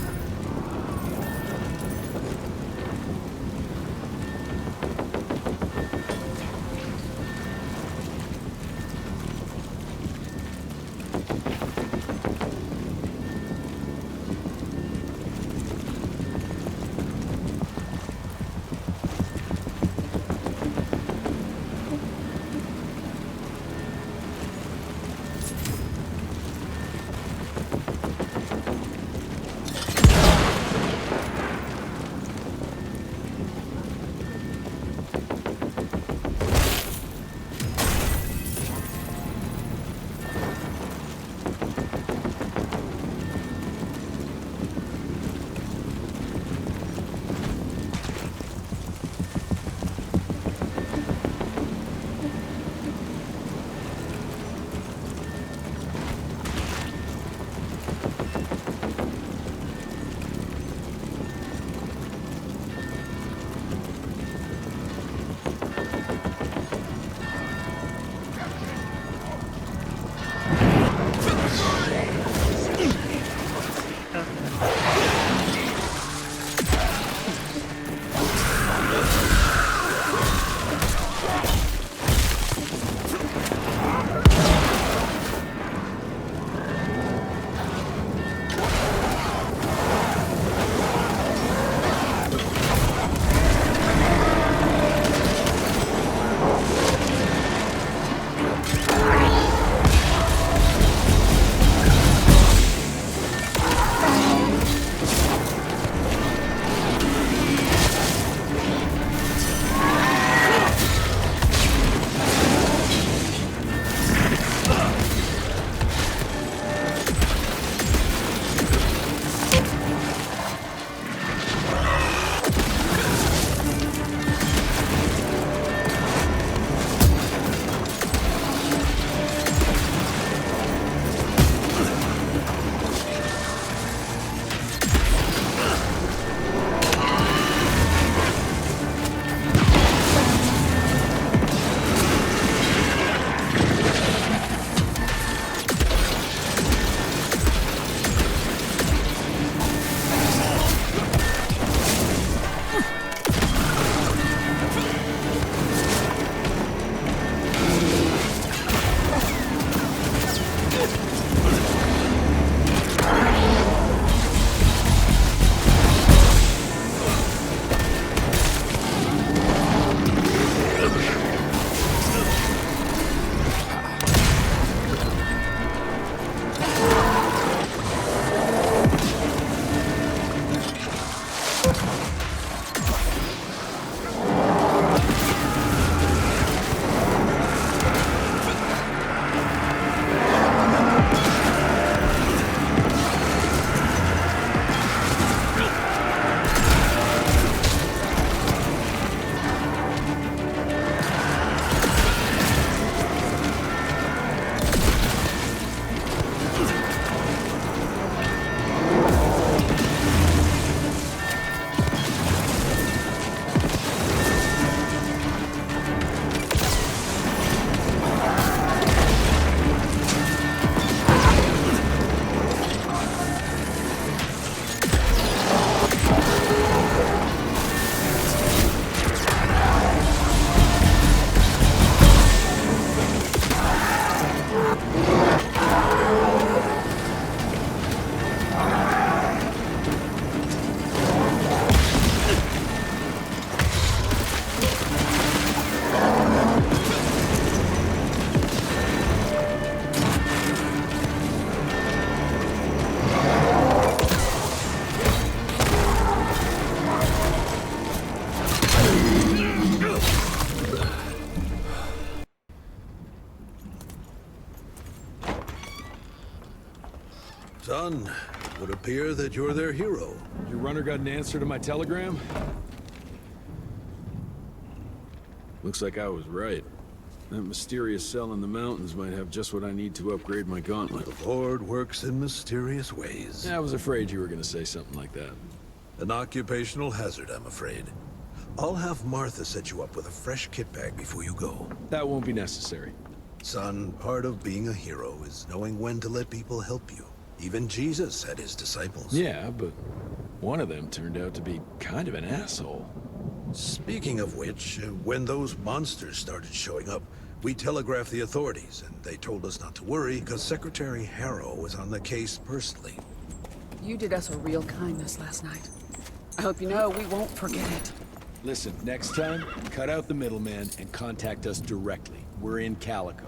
Son, would appear that you're their hero. Your runner got an answer to my telegram? Looks like I was right. That mysterious cell in the mountains might have just what I need to upgrade my gauntlet. The Lord works in mysterious ways. I was afraid you were gonna say something like that. An occupational hazard, I'm afraid. I'll have Martha set you up with a fresh kit bag before you go. That won't be necessary. Son, part of being a hero is knowing when to let people help you. Even Jesus had his disciples. Yeah, but one of them turned out to be kind of an asshole. Speaking of which, when those monsters started showing up, we telegraphed the authorities, and they told us not to worry because Secretary Harrow was on the case personally. You did us a real kindness last night. I hope you know we won't forget it. Listen, next time, cut out the middleman and contact us directly. We're in Calico.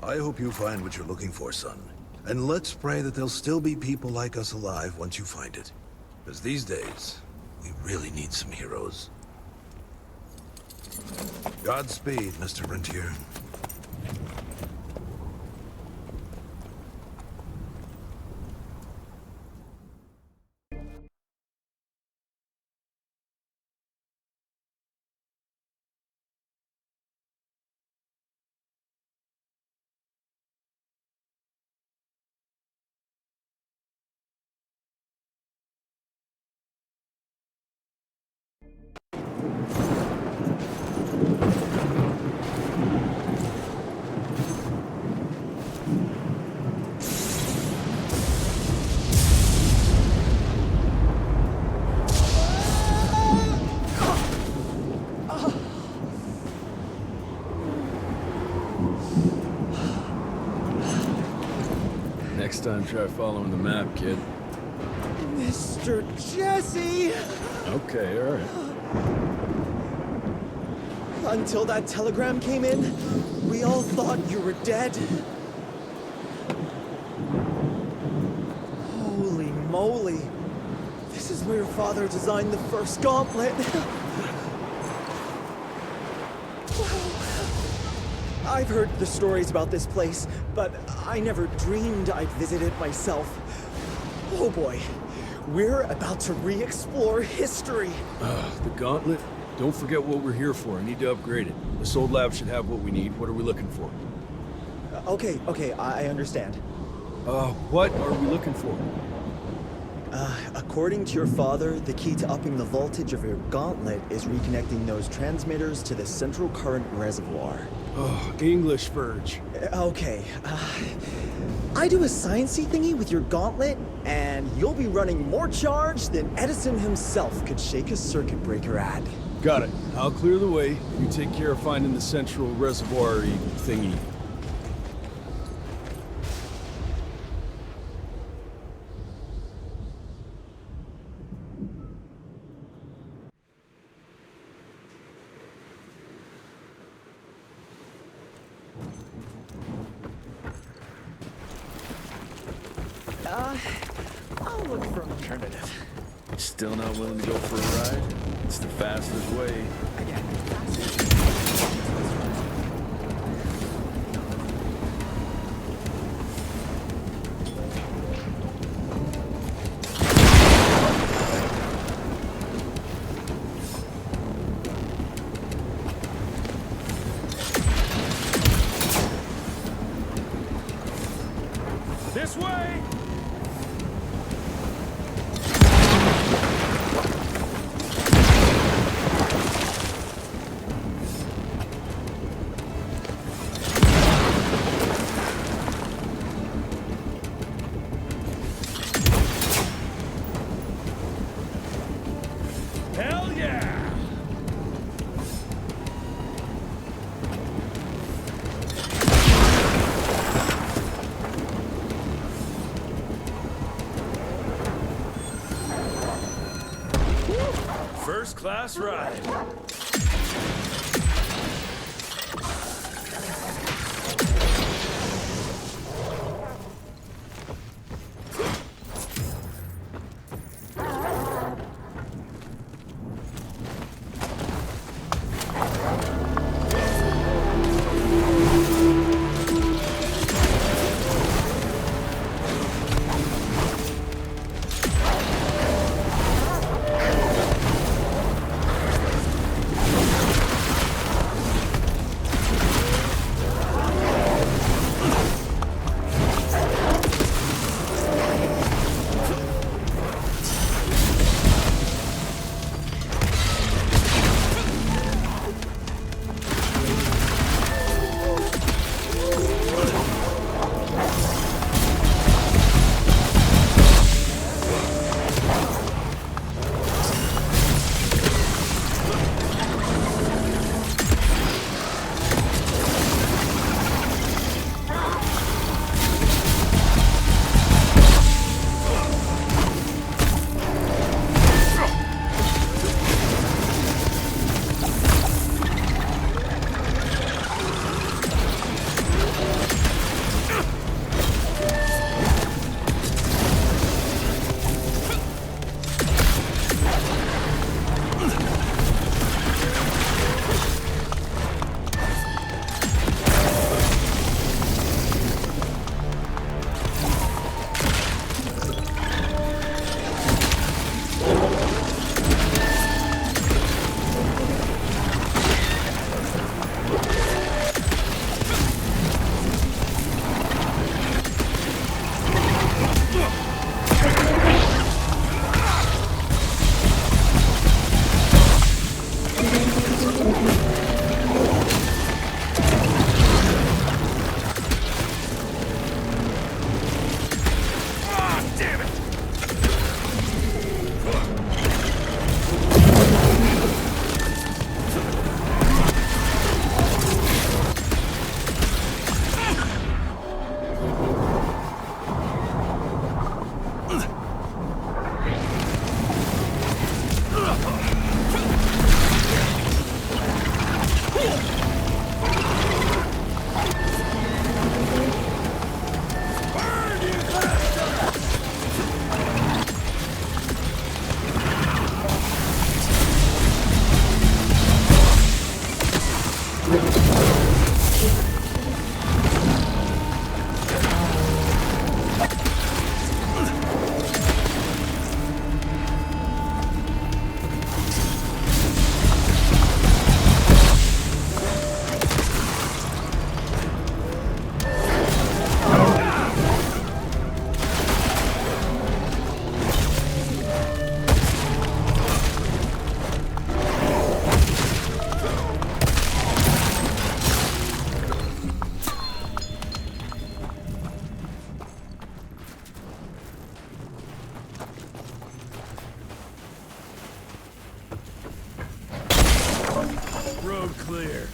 I hope you find what you're looking for, son. And let's pray that there'll still be people like us alive once you find it. Because these days, we really need some heroes. Godspeed, Mr. Rentier. Next time, try following the map, kid. Mr. Jesse! Okay, all right. Until that telegram came in, we all thought you were dead. Holy moly. This is where your father designed the first gauntlet. I've heard the stories about this place, but I never dreamed I'd visit it myself. Oh boy, we're about to re-explore history. The gauntlet? Don't forget what we're here for. I need to upgrade it. This old lab should have what we need. What are we looking for? Okay, I understand. What are we looking for? According to your father, the key to upping the voltage of your gauntlet is reconnecting those transmitters to the central current reservoir. Oh, English Verge. Okay, I do a sciencey thingy with your gauntlet, and you'll be running more charge than Edison himself could shake a circuit breaker at. Got it. I'll clear the way. You take care of finding the central reservoir-y thingy. I'll look for an alternative. Still not willing to go for a ride? It's the fastest way. This way! Hell yeah! First class ride. Road clear.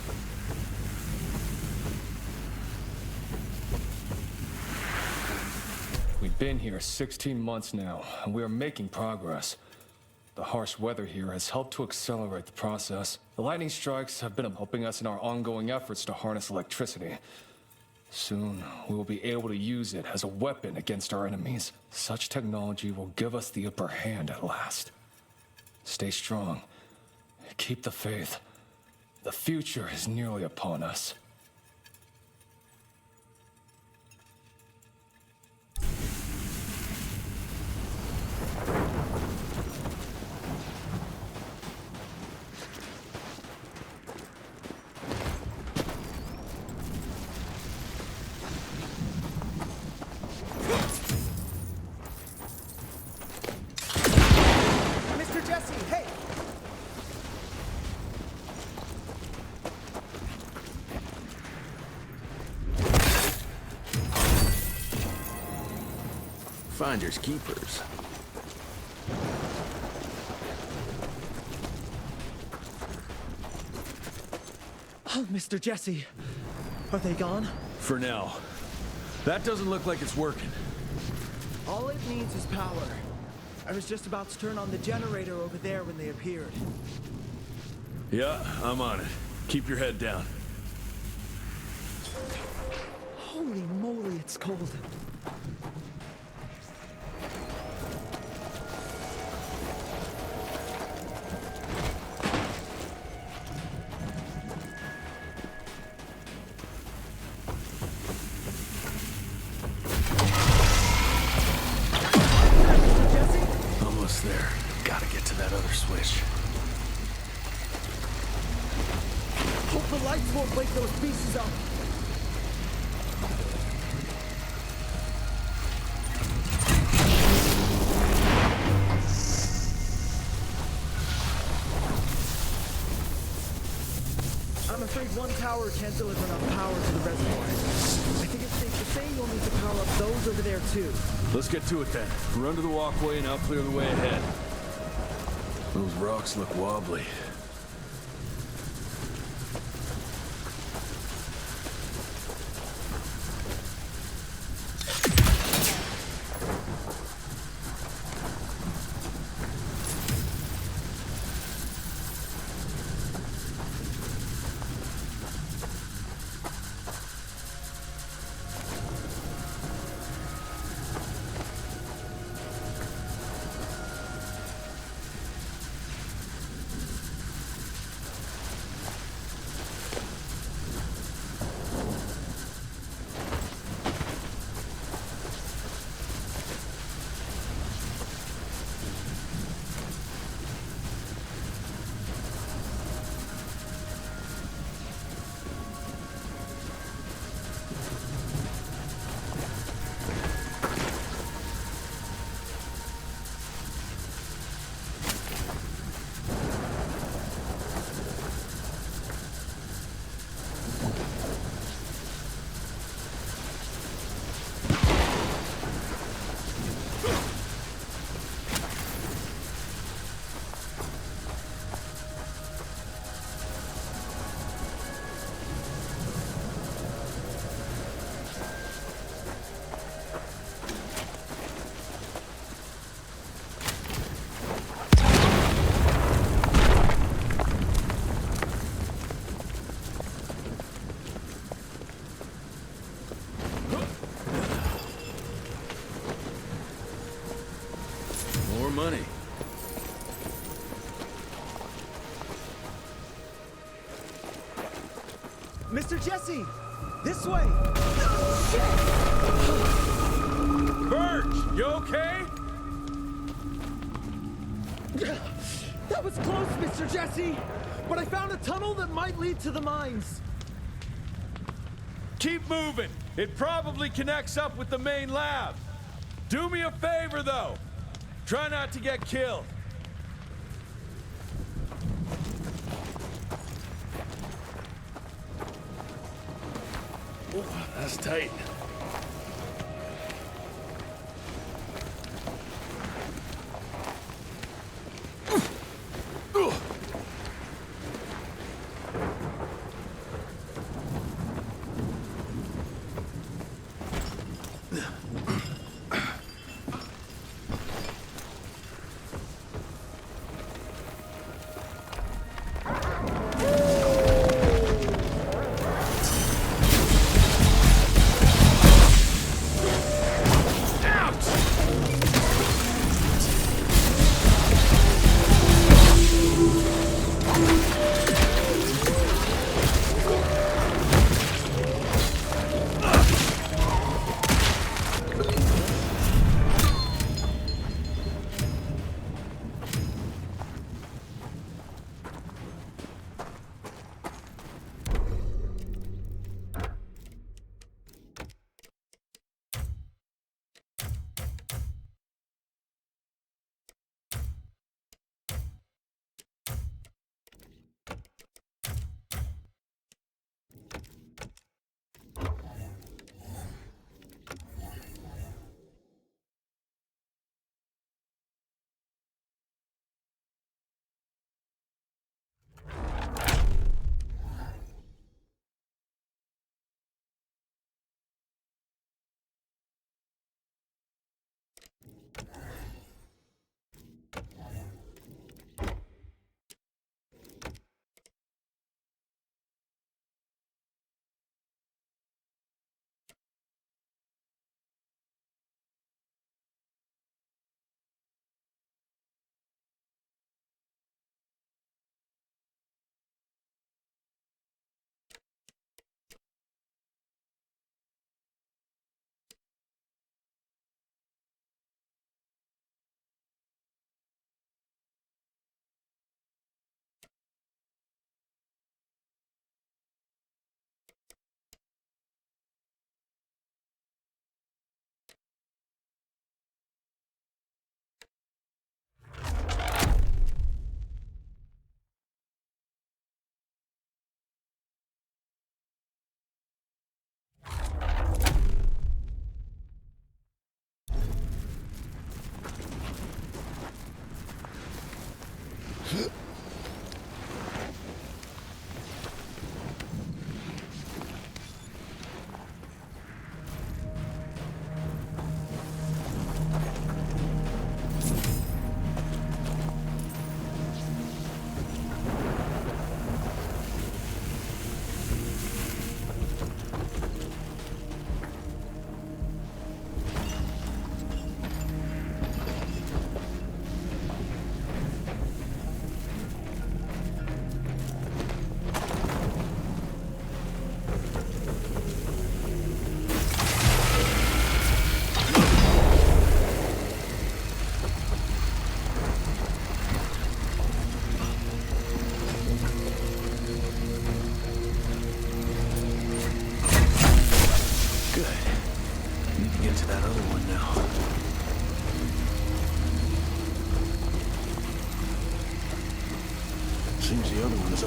We've been here 16 months now, and we are making progress. The harsh weather here has helped to accelerate the process. The lightning strikes have been helping us in our ongoing efforts to harness electricity. Soon, we will be able to use it as a weapon against our enemies. Such technology will give us the upper hand at last. Stay strong. Keep the faith. The future is nearly upon us. Mr. Jesse, hey! Finders keepers. Oh, Mr. Jesse. Are they gone? For now. That doesn't look like it's working. All it needs is power. I was just about to turn on the generator over there when they appeared. Yeah, I'm on it. Keep your head down. Holy moly, it's cold. Almost there. Gotta get to that other switch. Hope the lights won't wake those beasts up. I'm afraid one tower can't deliver enough power to the reservoir. I think it's safe to say you'll need to power up those over there too. Let's get to it then. Run to the walkway and I'll clear the way ahead. Those rocks look wobbly. More money. Mr. Jesse! This way! Birch, you okay? That was close, Mr. Jesse! But I found a tunnel that might lead to the mines. Keep moving. It probably connects up with the main lab. Do me a favor, though. Try not to get killed. Ooh, that's tight.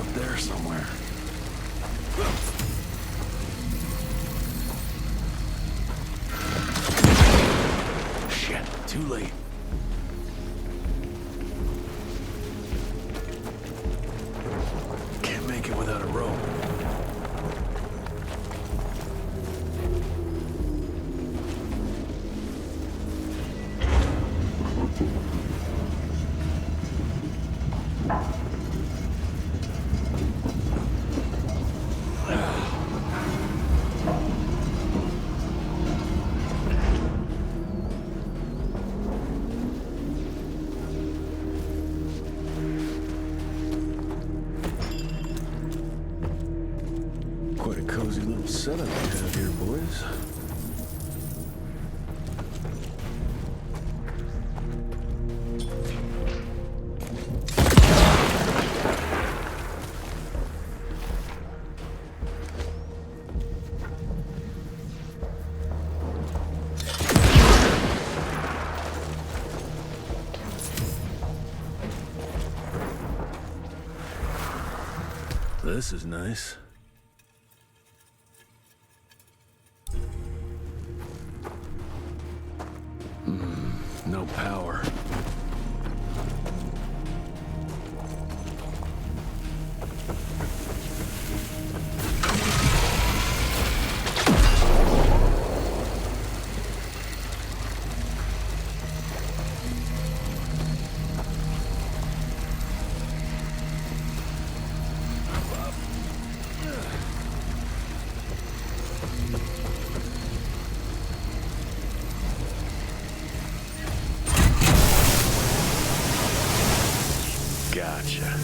up there somewhere. Shit, too late. Can't make it without a rope. Quite a cozy little setup we have here, boys. This is nice. No power. Gotcha.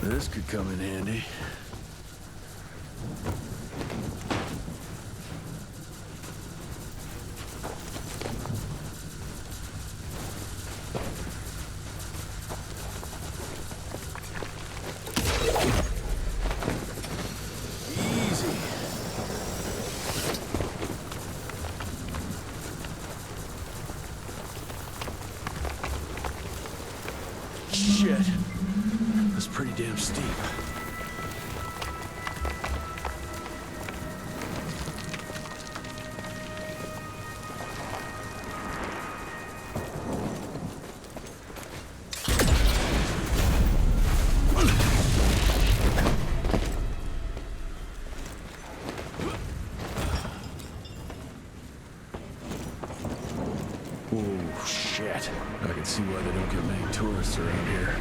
This could come in handy. Shit. That's pretty damn steep. Oh, shit. I can see why they don't get many tourists around here.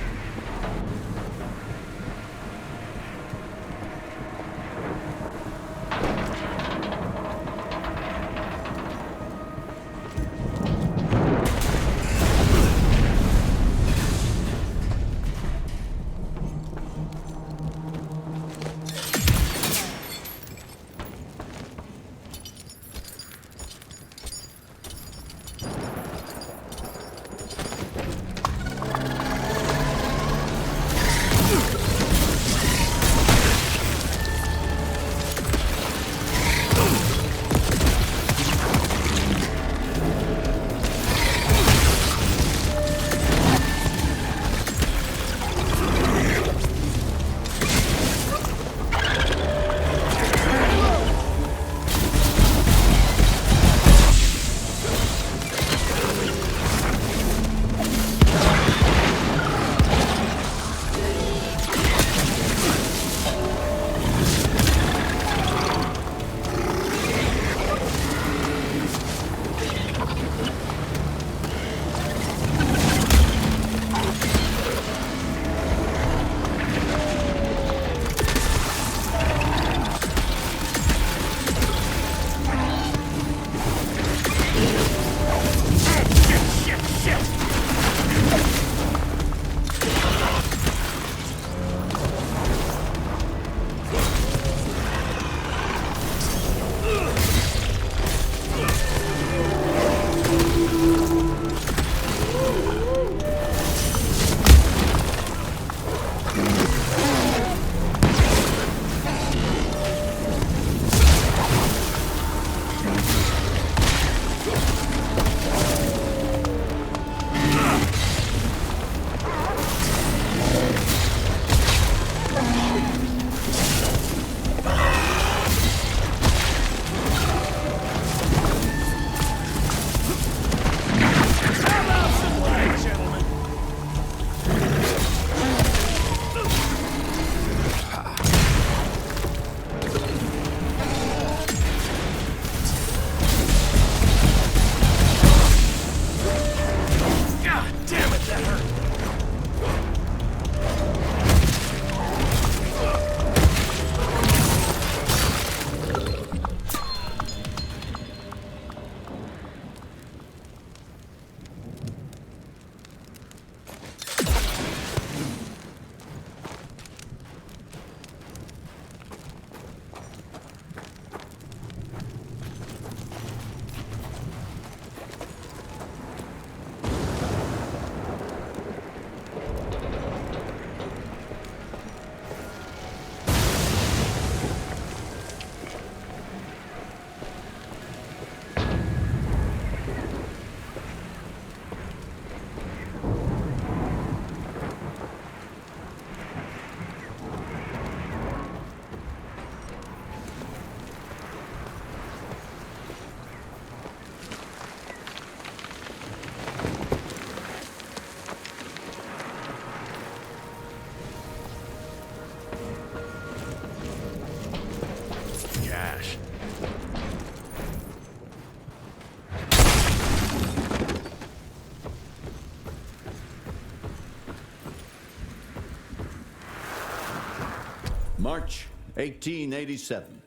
March 1887.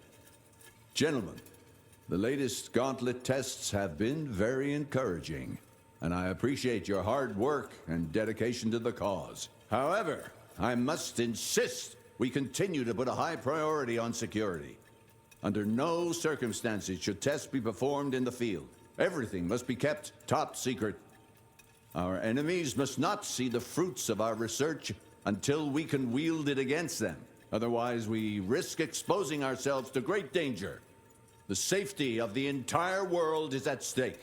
Gentlemen, the latest gauntlet tests have been very encouraging, and I appreciate your hard work and dedication to the cause. However, I must insist we continue to put a high priority on security. Under no circumstances should tests be performed in the field. Everything must be kept top secret. Our enemies must not see the fruits of our research until we can wield it against them. Otherwise, we risk exposing ourselves to great danger. The safety of the entire world is at stake.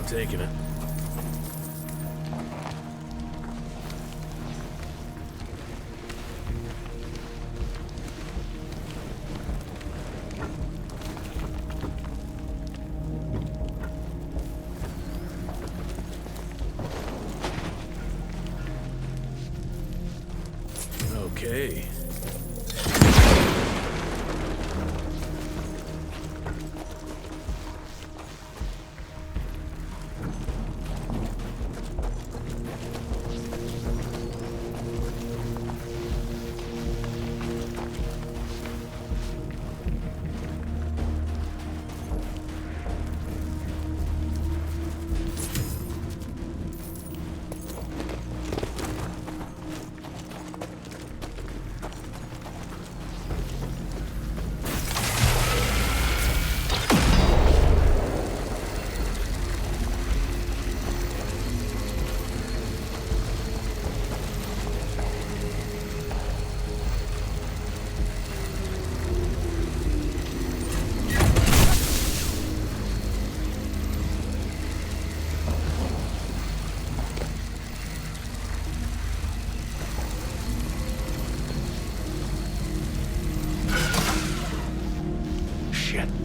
Taking it. Okay.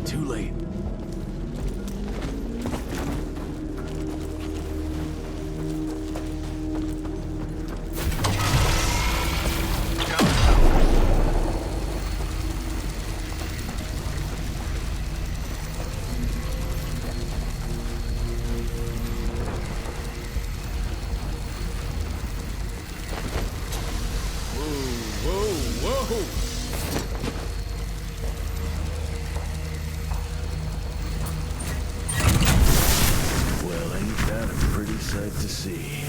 Too late. To see.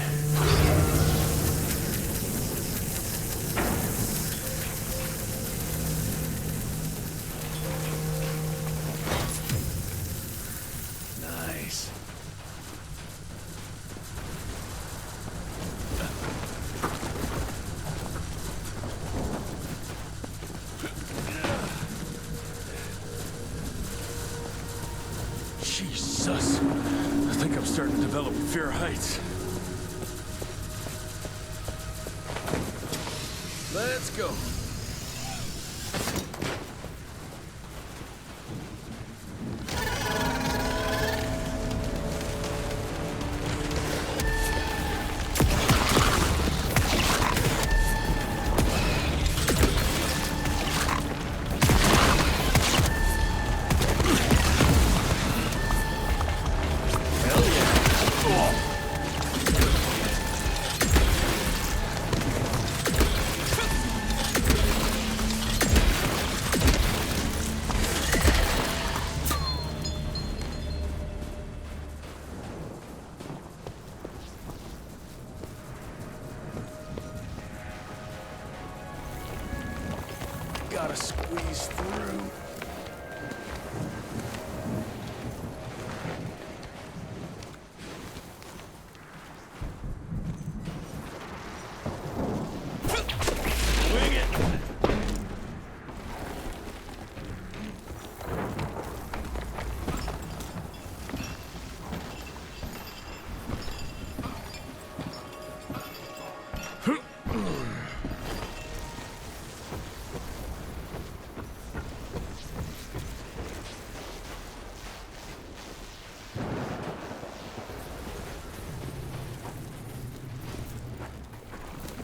Nice. Jesus. I think I'm starting to develop fear of heights. Let's go. Gotta squeeze through.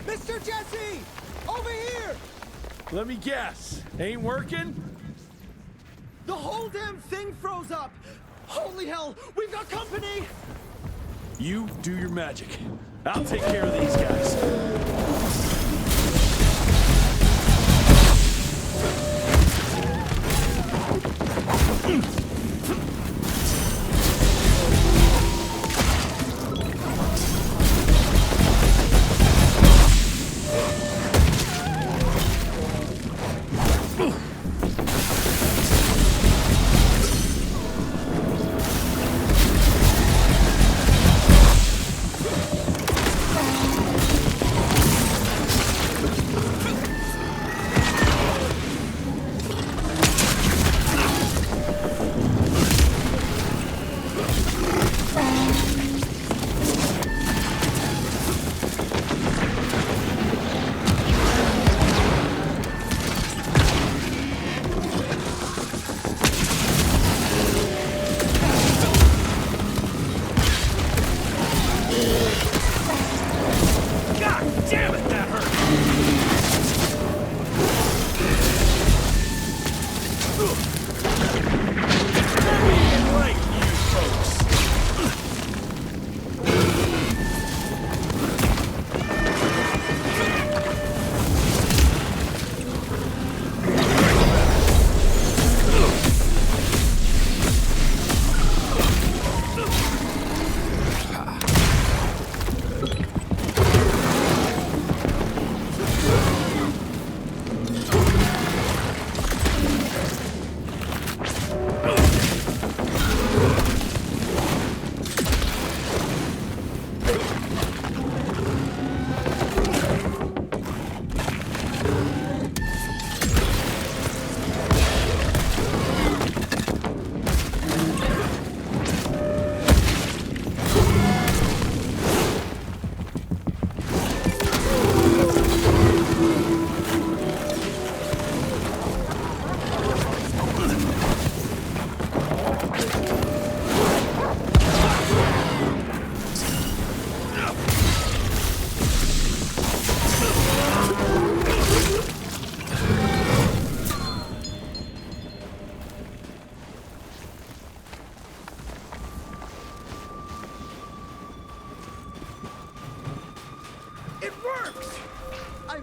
Mr. Jesse! Over here! Let me guess. Ain't working? The whole damn thing froze up! Holy hell! We've got company! You do your magic. I'll take care of these guys.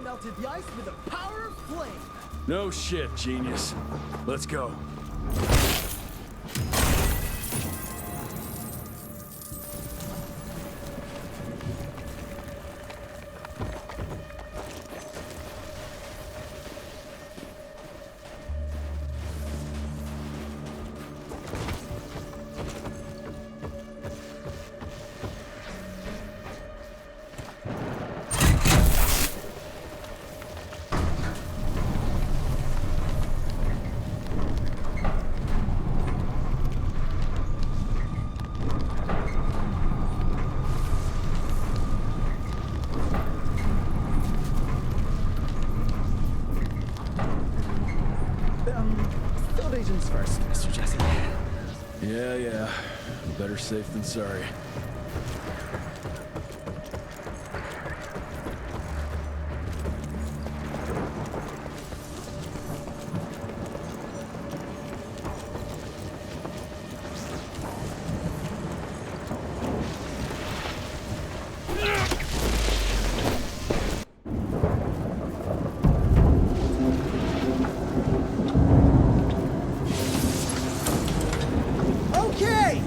melted the ice with the power of flame. No shit, genius. Let's go. Field agents first, Mr. Jesse. Yeah. Better safe than sorry. Okay!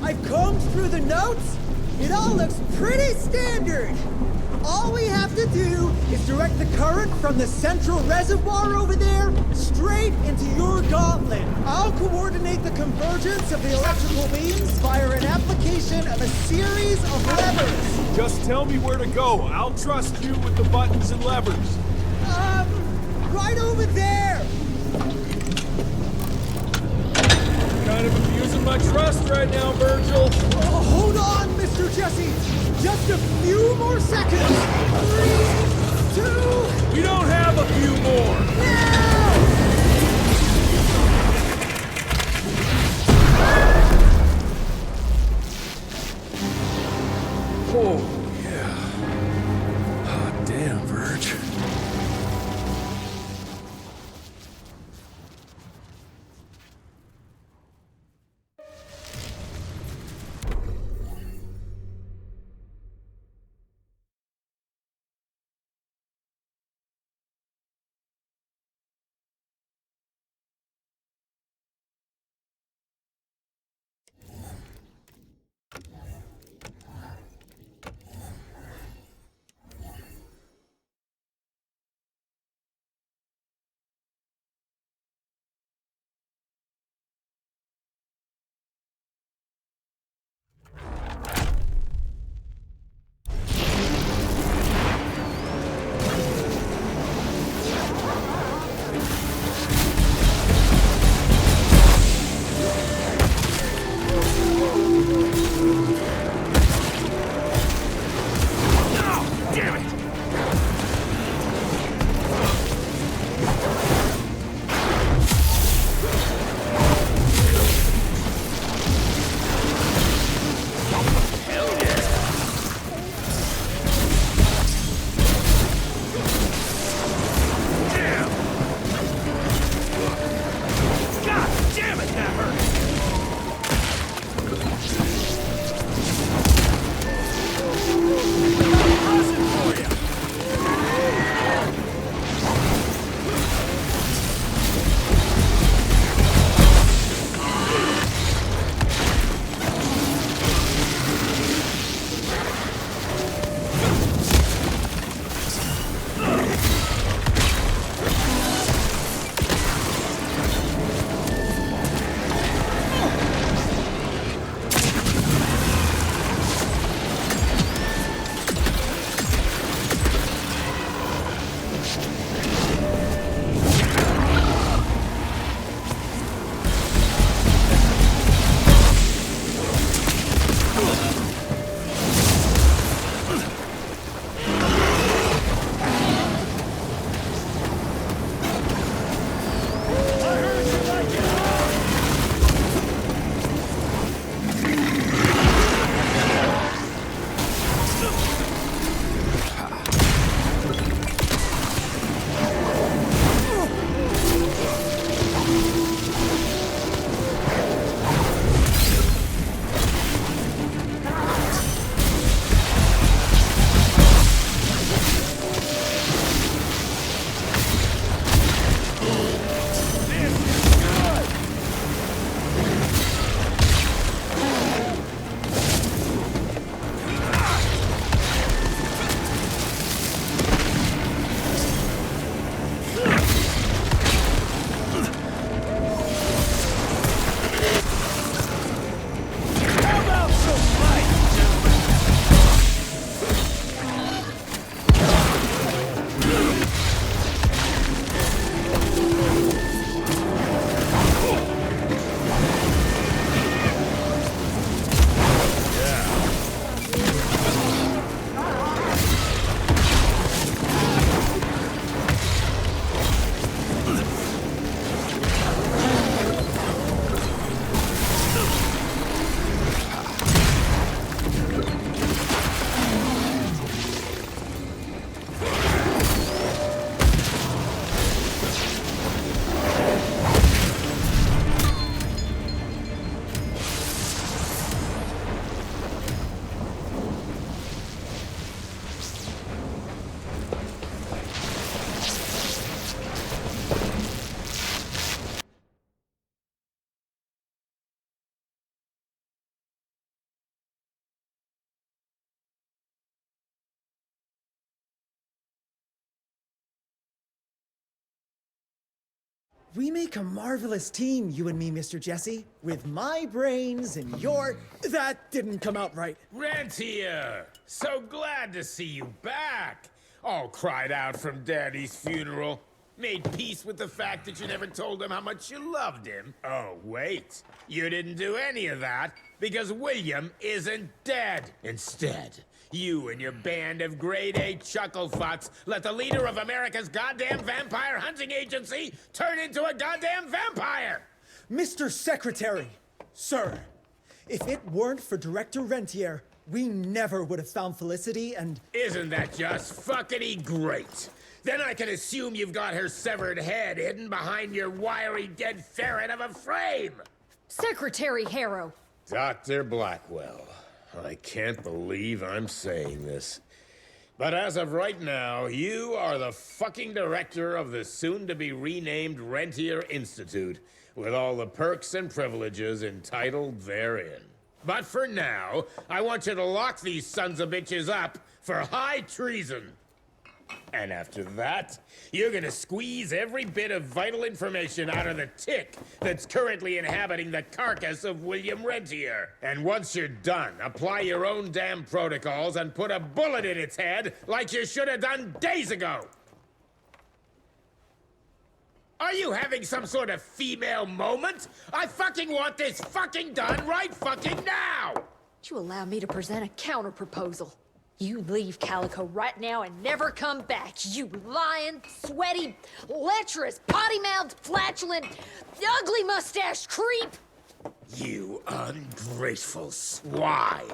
I've combed through the notes. It all looks pretty standard. All we have to do is direct the current from the central reservoir over there straight into your gauntlet. I'll coordinate the convergence of the electrical beams via an application of a series of levers. Just tell me where to go. I'll trust you with the buttons and levers. Right over there. Kind of abusing my trust right now, Virgil. Oh, hold on, Mr. Jesse. Just a few more seconds. 3, We make a marvelous team, you and me, Mr. Jesse. With my brains and your... That didn't come out right. Rentier! So glad to see you back! All cried out from Daddy's funeral. Made peace with the fact that you never told him how much you loved him. Oh, wait. You didn't do any of that because William isn't dead. Instead, you and your band of grade-A chucklefucks let the leader of America's goddamn vampire hunting agency turn into a goddamn vampire! Mr. Secretary, sir, if it weren't for Director Rentier, we never would have found Felicity and... Isn't that just fuckity great? Then I can assume you've got her severed head hidden behind your wiry dead ferret of a frame! Secretary Harrow! Dr. Blackwell, I can't believe I'm saying this. But as of right now, you are the fucking director of the soon-to-be-renamed Rentier Institute, with all the perks and privileges entitled therein. But for now, I want you to lock these sons of bitches up for high treason. And after that, you're gonna squeeze every bit of vital information out of the tick that's currently inhabiting the carcass of William Rentier. And once you're done, apply your own damn protocols and put a bullet in its head like you should have done days ago. Are you having some sort of female moment? I fucking want this fucking done right fucking now! Would you allow me to present a counter-proposal? You leave Calico right now and never come back, you lying, sweaty, lecherous, potty-mouthed, flatulent, ugly mustached creep! You ungrateful swine!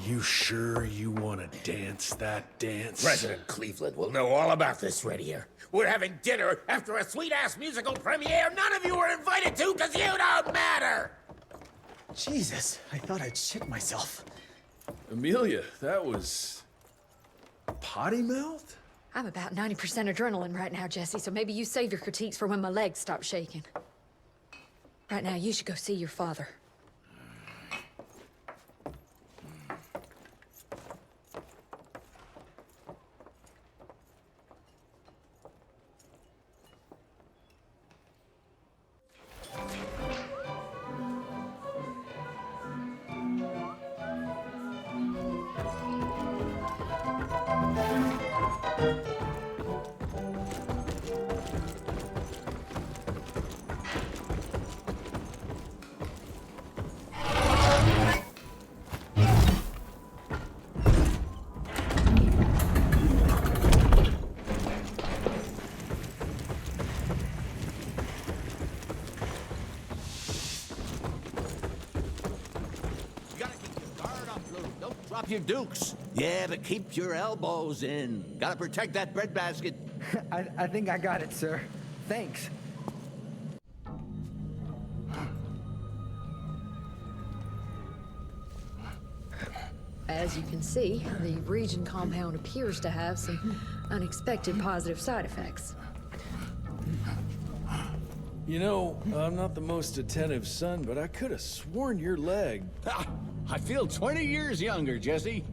You sure you want to dance that dance? President Cleveland will know all about this right here. We're having dinner after a sweet-ass musical premiere none of you were invited to because you don't matter! Jesus, I thought I'd shit myself. Amelia, that was... potty mouth? I'm about 90% adrenaline right now, Jesse, so maybe you save your critiques for when my legs stop shaking. Right now, you should go see your father. Your dukes. Yeah, but keep your elbows in. Gotta protect that breadbasket. I think I got it, sir. Thanks. As you can see, the region compound appears to have some unexpected positive side effects. You know, I'm not the most attentive son, but I could have sworn your leg... I feel 20 years younger, Jesse.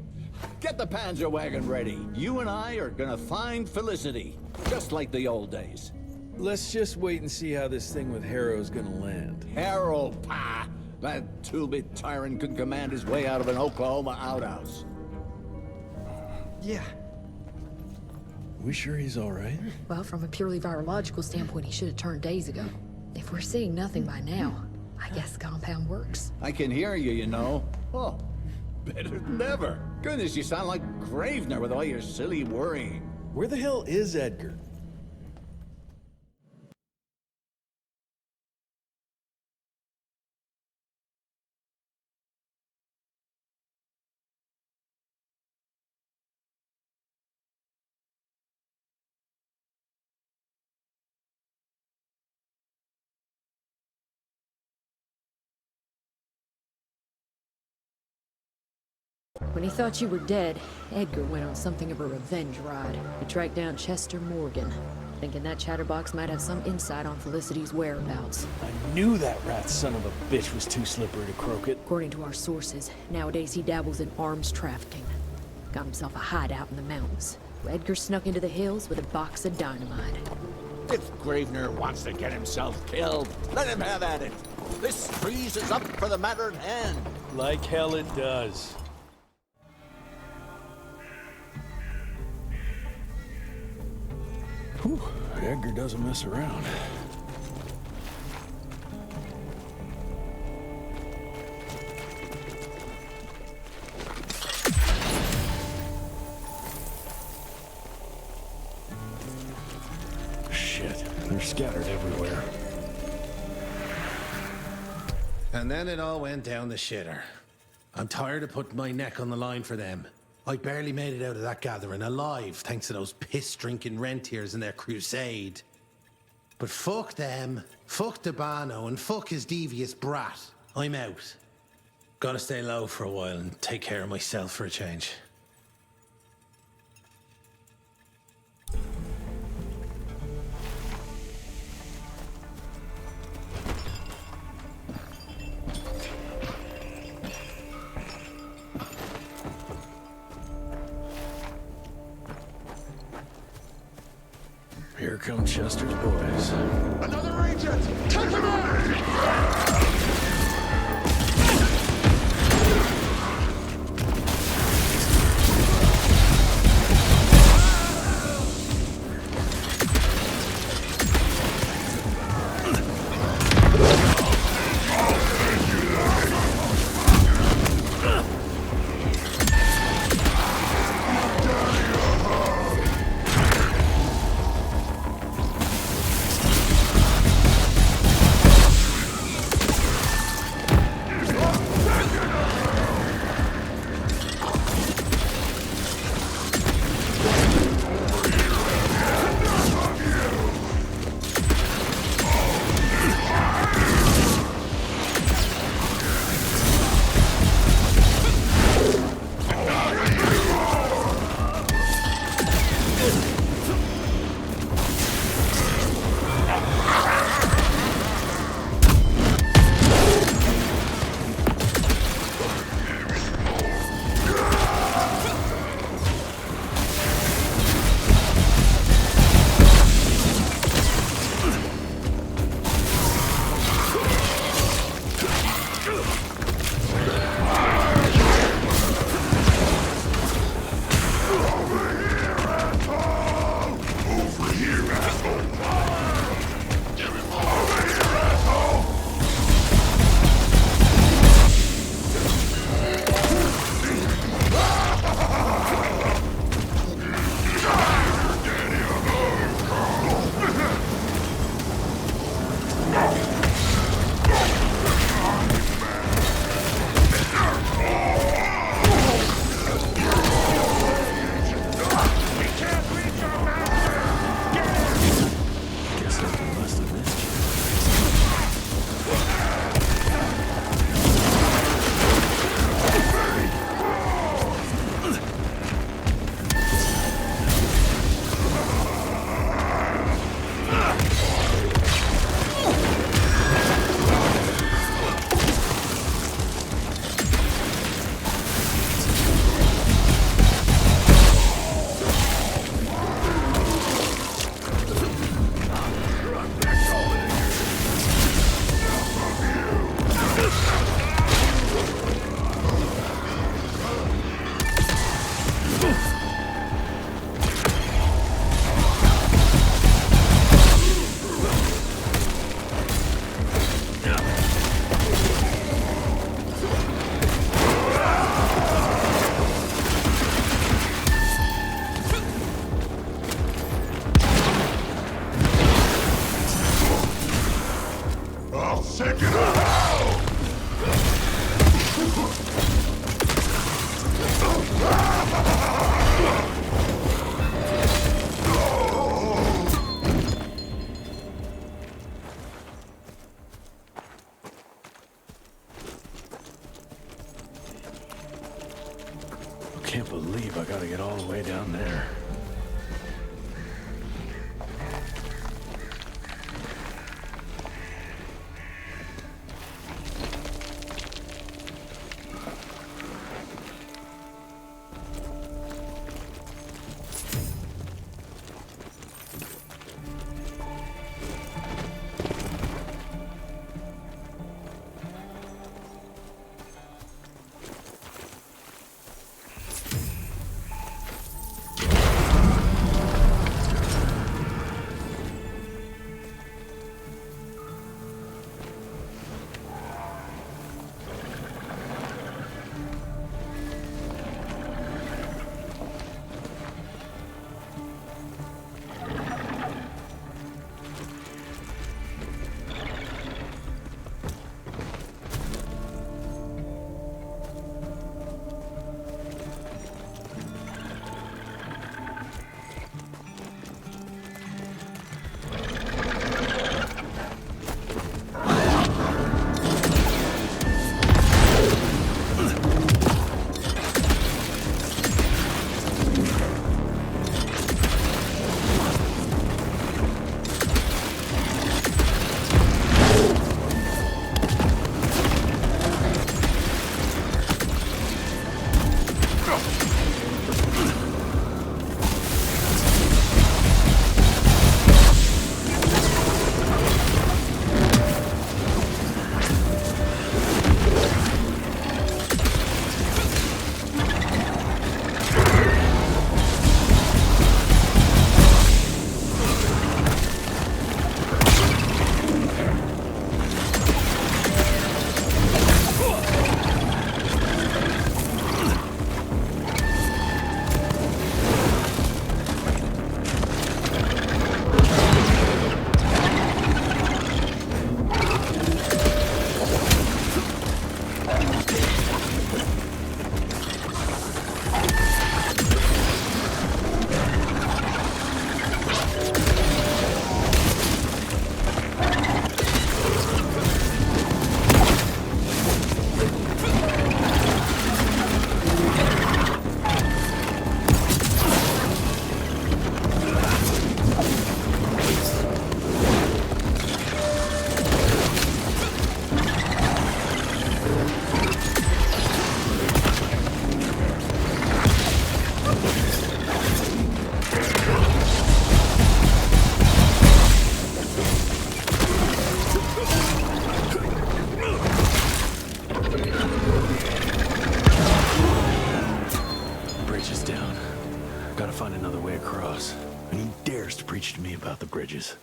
Get the Panzer wagon ready. You and I are gonna find Felicity, just like the old days. Let's just wait and see how this thing with Harrow's gonna land. Harrow, pah! That two-bit tyrant could command his way out of an Oklahoma outhouse. Yeah. We sure he's all right? Well, from a purely virological standpoint, he should have turned days ago. If we're seeing nothing by now, I guess the compound works. I can hear you, you know. Oh, better than ever. Goodness, you sound like Gravener with all your silly worrying. Where the hell is Edgar? When he thought you were dead, Edgar went on something of a revenge ride. He tracked down Chester Morgan, thinking that chatterbox might have some insight on Felicity's whereabouts. I knew that rat son of a bitch was too slippery to croak it. According to our sources, nowadays he dabbles in arms trafficking. Got himself a hideout in the mountains. Edgar snuck into the hills with a box of dynamite. If Gravener wants to get himself killed, let him have at it. This freeze is up for the matter at hand. Like hell it does. Whew, Edgar doesn't mess around. Shit, they're scattered everywhere. And then it all went down the shitter. I'm tired of putting my neck on the line for them. I barely made it out of that gathering alive, thanks to those piss-drinking rentiers and their crusade. But fuck them, fuck Debano, and fuck his devious brat. I'm out. Gotta stay low for a while and take care of myself for a change. Here come Chester's boys. Another agent! Take him out! Can't believe I gotta get all the way down there. another way across. And he dares to preach to me about the bridges.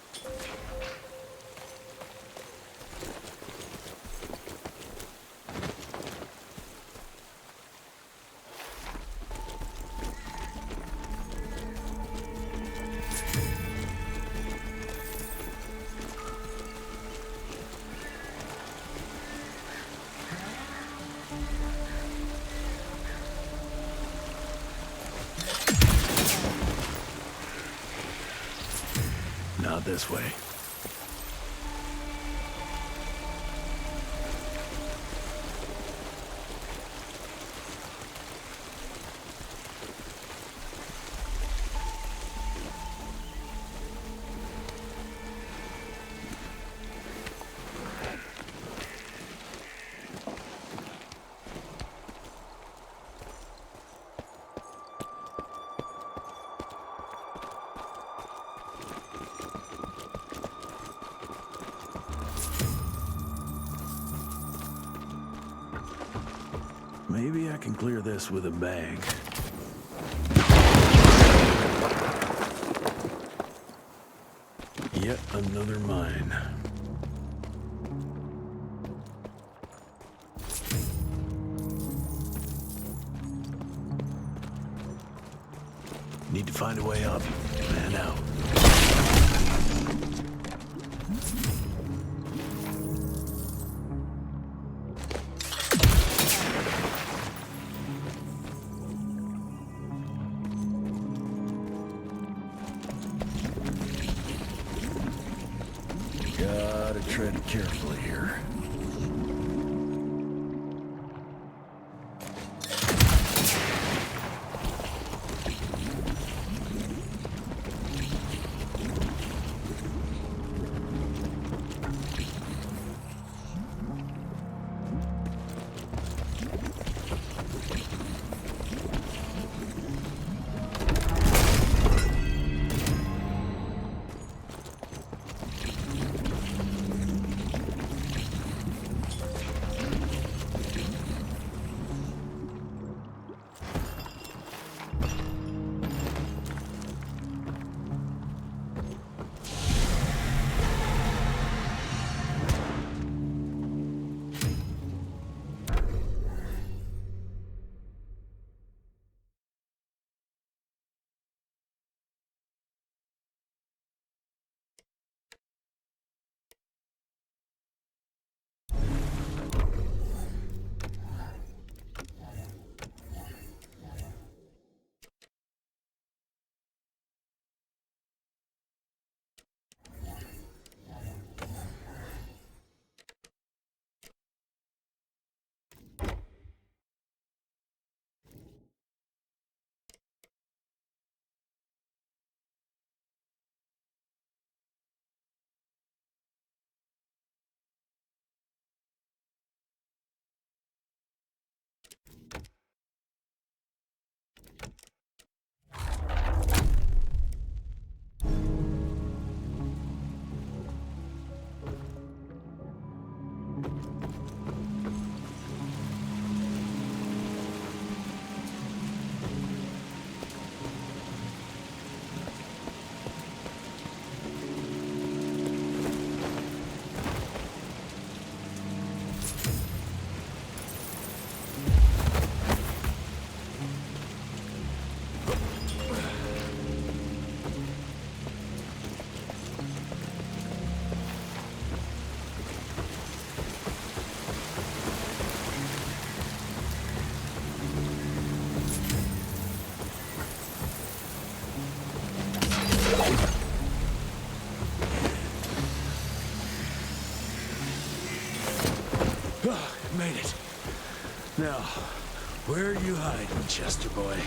Not this way. Maybe I can clear this with a bag. Yet another mine. Need to find a way up. Man out. Gotta tread carefully here. Made it. Now, where are you hiding, Chester boy?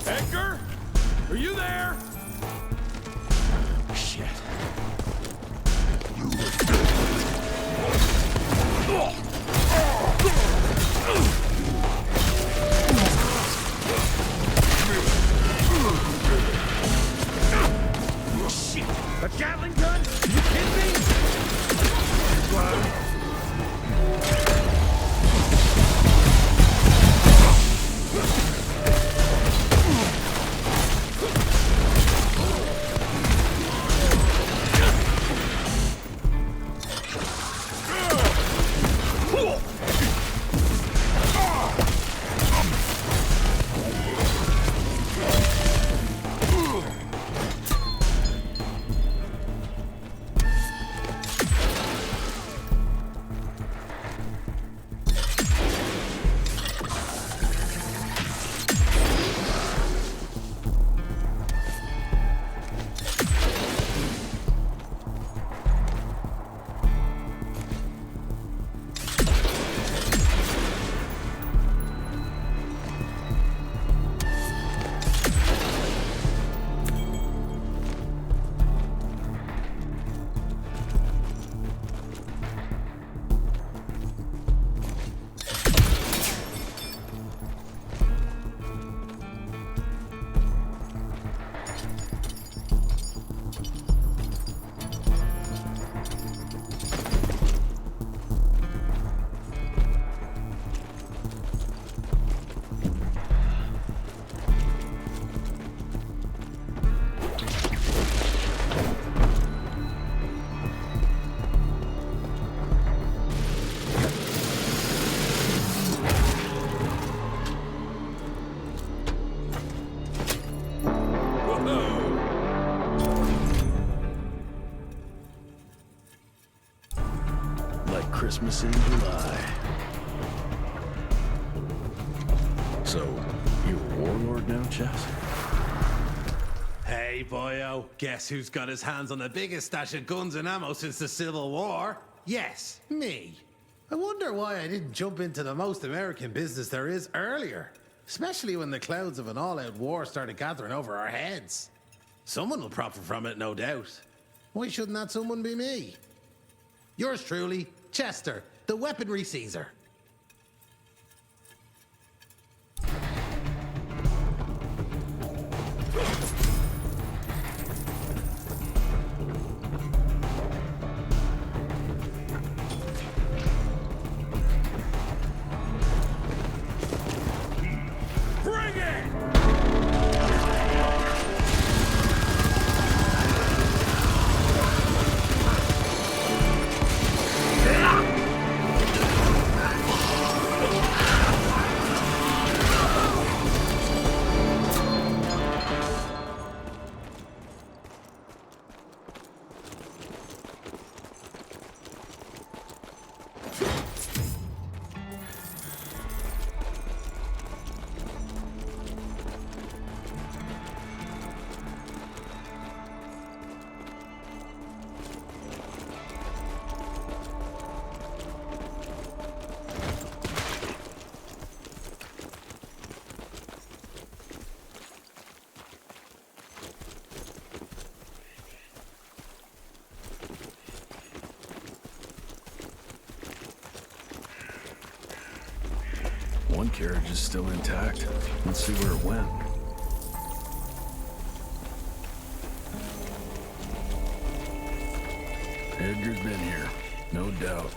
Edgar? Are you there? A Gatling gun? You kidding me? Like Christmas in July. So, you a warlord now, Chess? Hey, boyo, guess who's got his hands on the biggest stash of guns and ammo since the Civil War? Yes, me. I wonder why I didn't jump into the most American business there is earlier, especially when the clouds of an all-out war started gathering over our heads. Someone will profit from it, no doubt. Why shouldn't that someone be me? Yours truly, Chester, the weaponry Caesar. Bring it! One carriage is still intact. Let's see where it went. Edgar's been here, no doubt.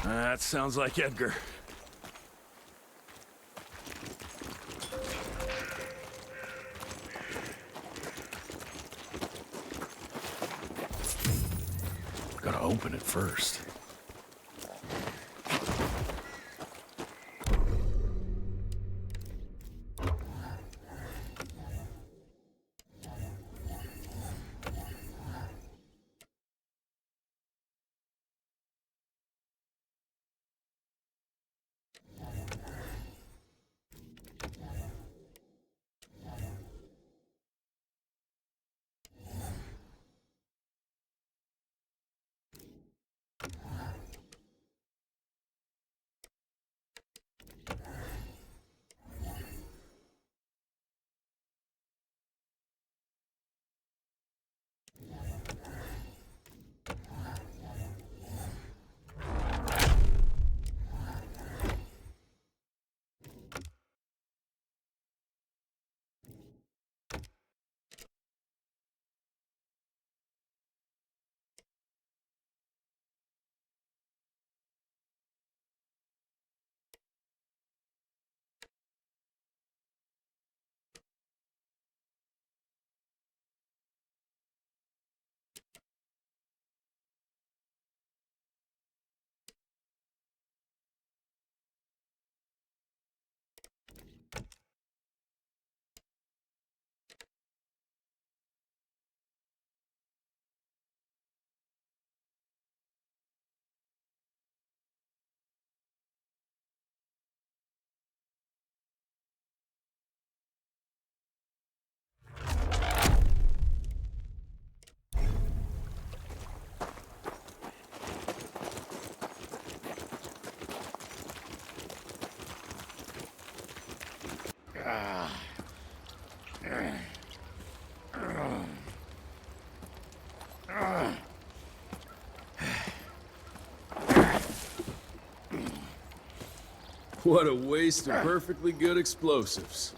That sounds like Edgar. Gotta open it first. What a waste of perfectly good explosives.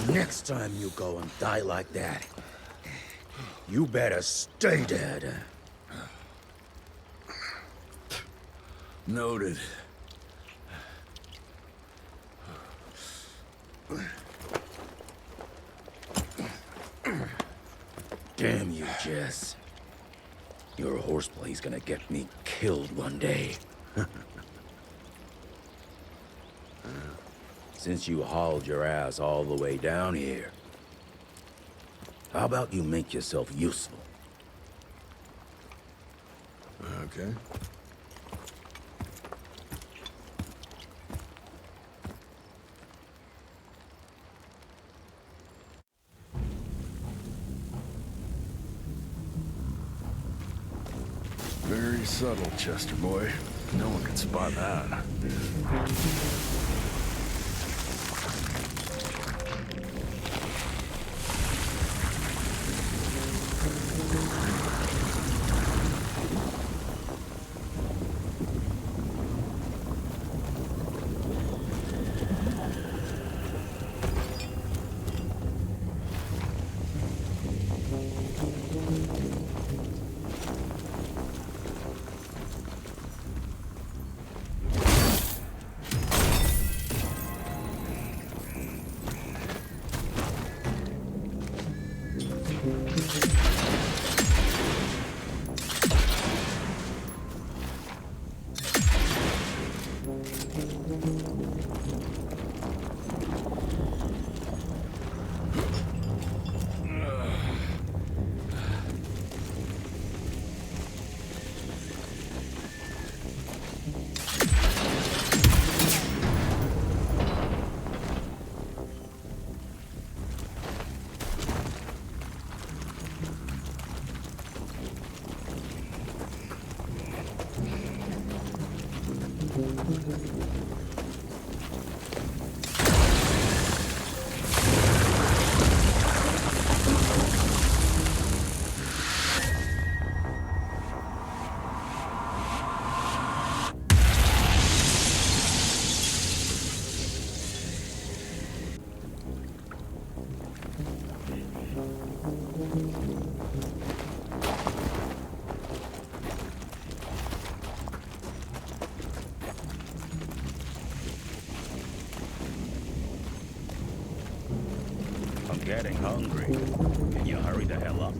Next time you go and die like that, you better stay dead. Noted. Damn you, Jess. Your horseplay's gonna get me killed one day. Since you hauled your ass all the way down here, how about you make yourself useful? Okay. Very subtle, Chester boy. No one can spot that. getting hungry. Can you hurry the hell up?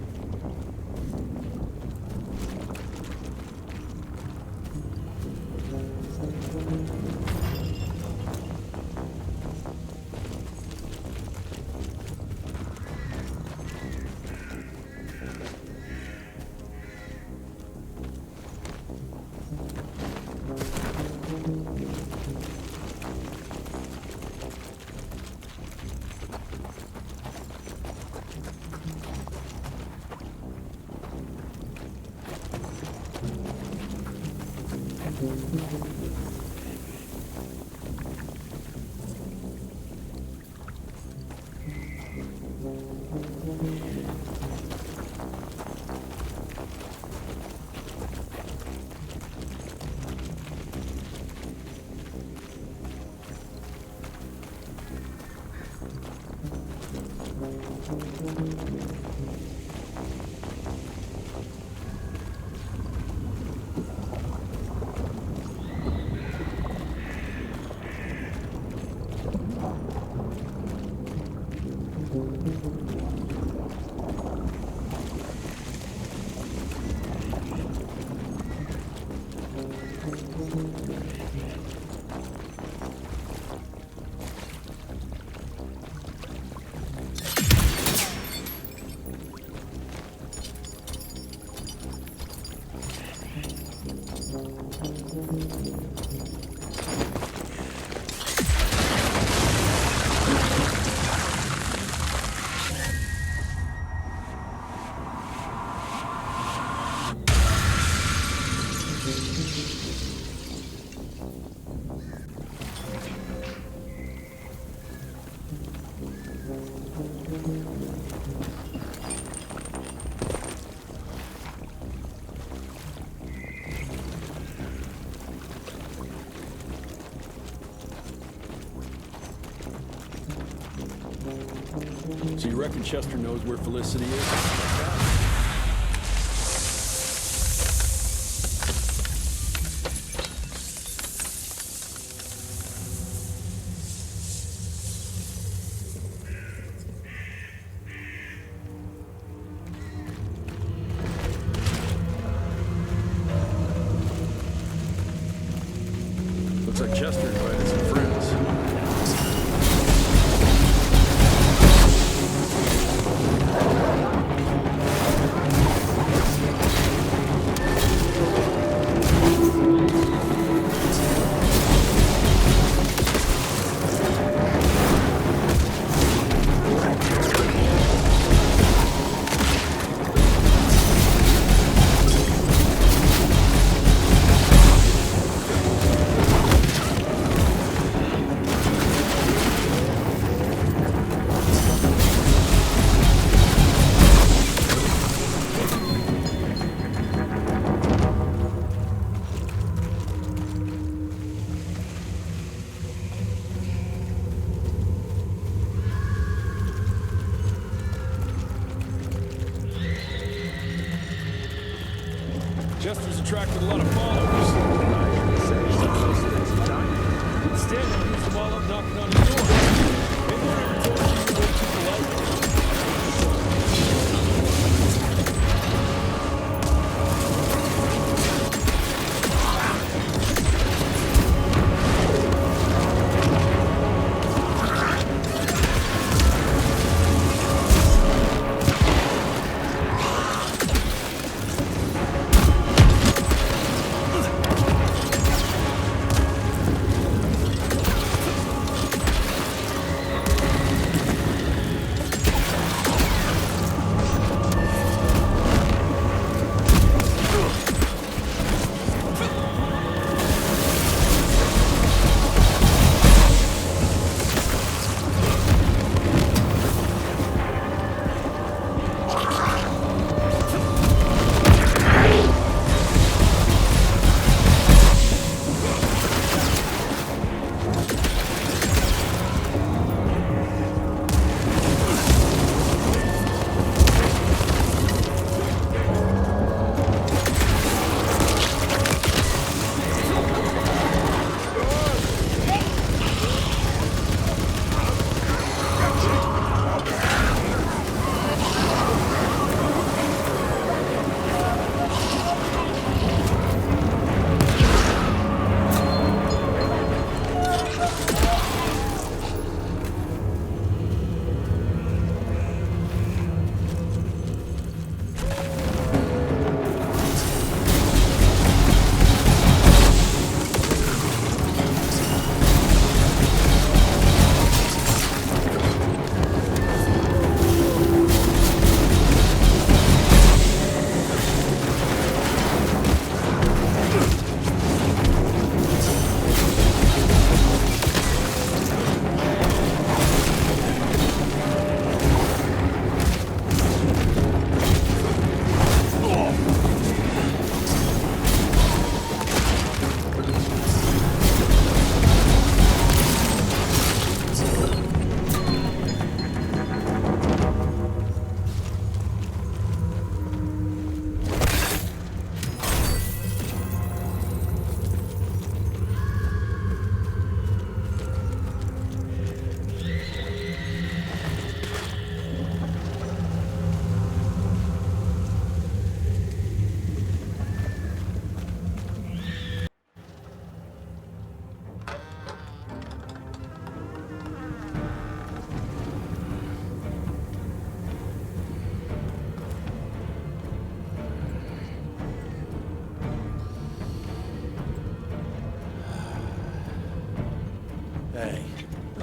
So you reckon Chester knows where Felicity is? Looks like Chester invited some friends. Chester's attracted a lot of followers. Instead, he gets them all up knocking on his door. Maybe I never told you the way people out there.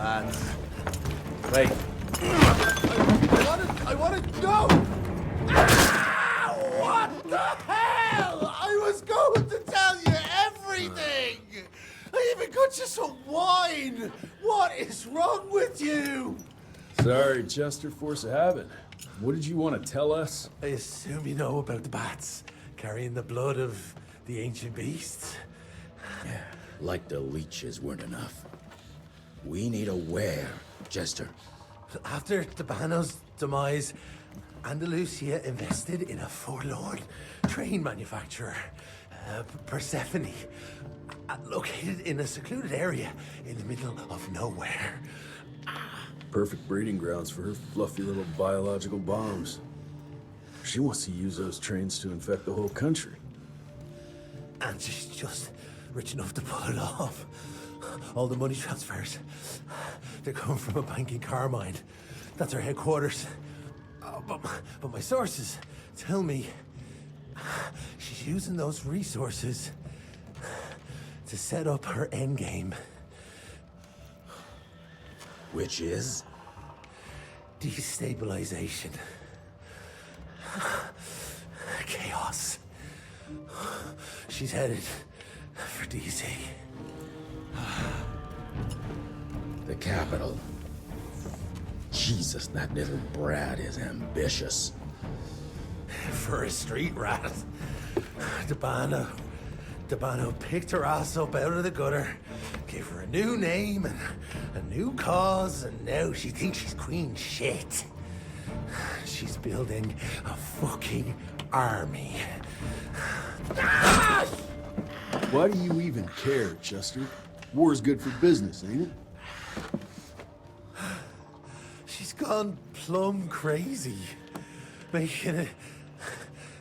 bats. Wait. I want to go! Ah, what the hell? I was going to tell you everything! I even got you some wine! What is wrong with you? Sorry, Chester, force of habit. What did you want to tell us? I assume you know about the bats, carrying the blood of the ancient beasts. Yeah, like the leeches weren't enough. We need a where, Chester. After Tabano's demise, Andalusia invested in a forlorn train manufacturer, Persephone, located in a secluded area in the middle of nowhere. Perfect breeding grounds for her fluffy little biological bombs. She wants to use those trains to infect the whole country. And she's just rich enough to pull it off. All the money transfers, they're coming from a bank in Carmine. That's her headquarters. But my sources tell me she's using those resources to set up her endgame. Which is? Destabilization. Chaos. She's headed for DC. The capital. Jesus, that little brat is ambitious. For a street rat. Tabano picked her ass up out of the gutter, gave her a new name and a new cause, and now she thinks she's queen shit. She's building a fucking army. Why do you even care, Chester? War's good for business, ain't it? She's gone plumb crazy. Making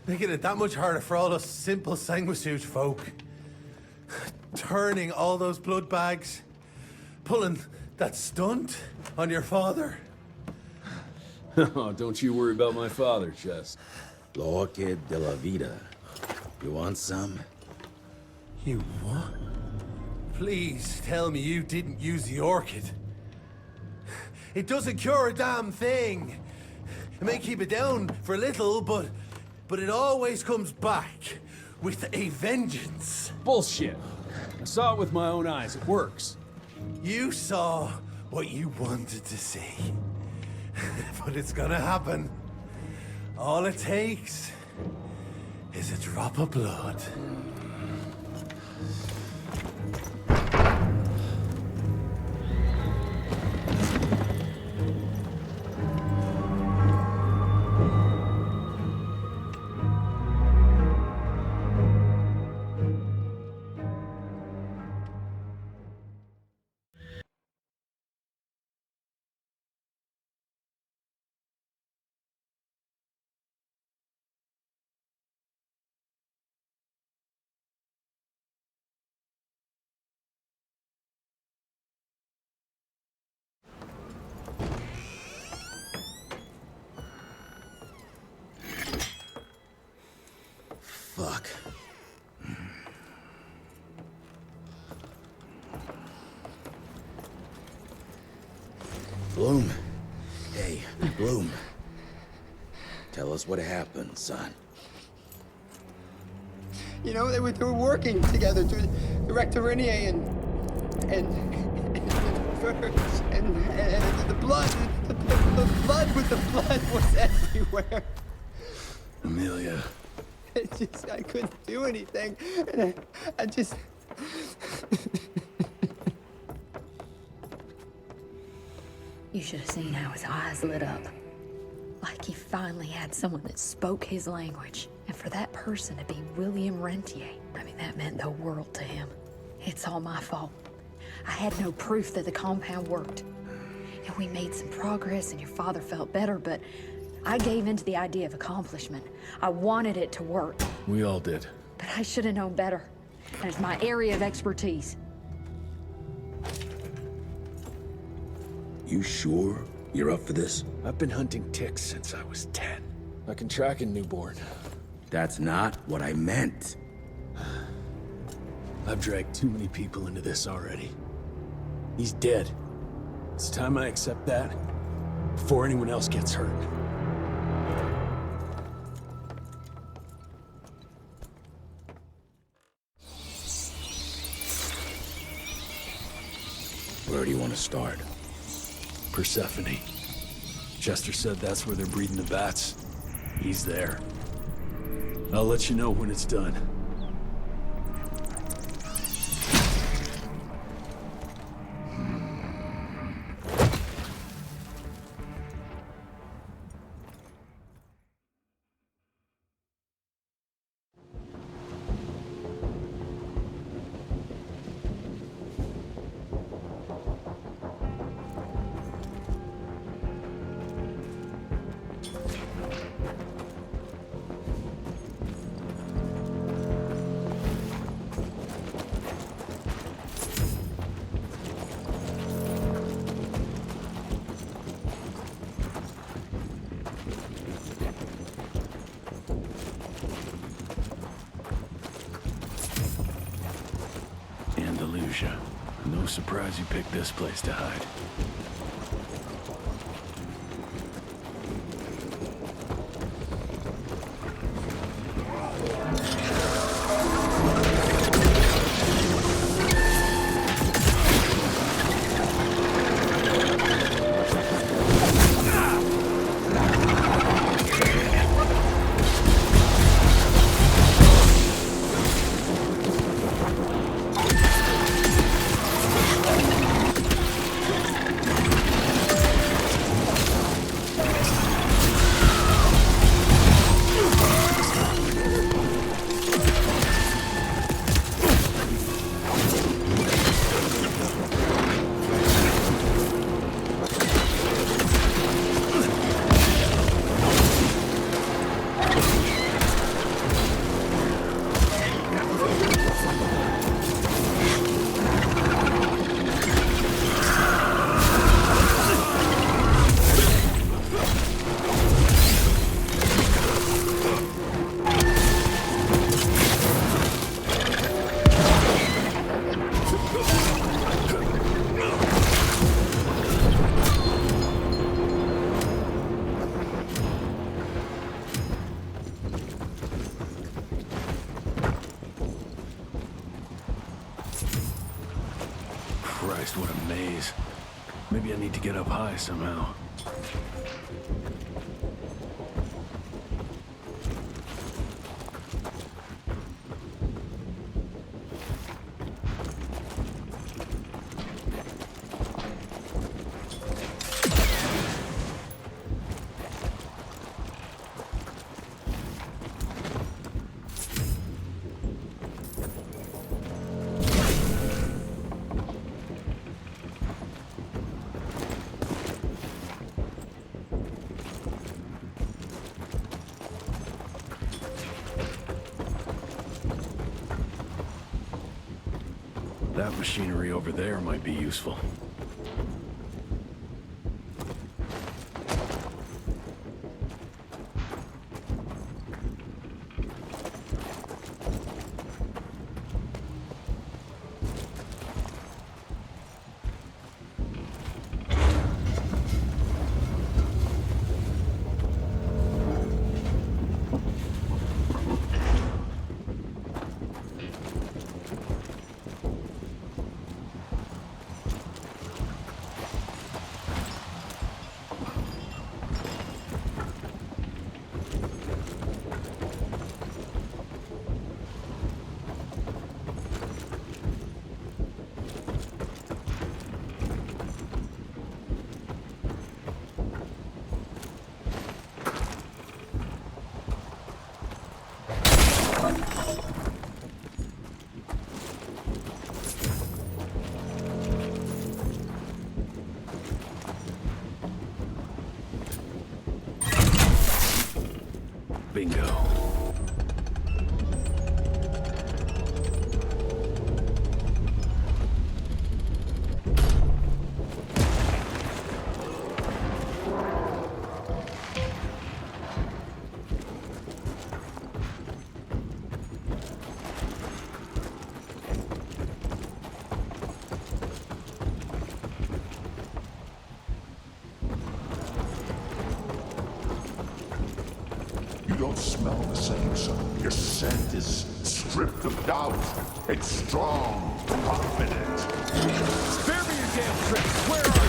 it that much harder for all us simple sanguisuge folk. Turning all those blood bags. Pulling that stunt on your father. Oh, don't you worry about my father, Chest. L'orchid de la vida. You want some? You what? Please tell me you didn't use the orchid. It doesn't cure a damn thing. It may keep it down for a little, but it always comes back with a vengeance. Bullshit. I saw it with my own eyes. It works. You saw what you wanted to see. But it's gonna happen. All it takes is a drop of blood. Fuck. Bloom. Hey, Bloom. Tell us what happened, son. You know, they were working together to direct Renier and the blood with the blood was everywhere. Amelia. I couldn't do anything. And I just... You should have seen how his eyes lit up. Like he finally had someone that spoke his language. And for that person to be William Rentier, I mean, that meant the world to him. It's all my fault. I had no proof that the compound worked. And we made some progress and your father felt better, but I gave in to the idea of accomplishment. I wanted it to work. We all did. But I should have known better. That's my area of expertise. You sure you're up for this? I've been hunting ticks since I was 10. I can track a newborn. That's not what I meant. I've dragged too many people into this already. He's dead. It's time I accept that before anyone else gets hurt. Where do you want to start? Persephone. Chester said that's where they're breeding the bats. He's there. I'll let you know when it's done. Andalusia. No surprise you picked this place to hide. Christ, what a maze. Maybe I need to get up high somehow. That machinery over there might be useful. Bingo. Your scent is stripped of doubt. It's strong, confident. Spare me your damn tricks! Where are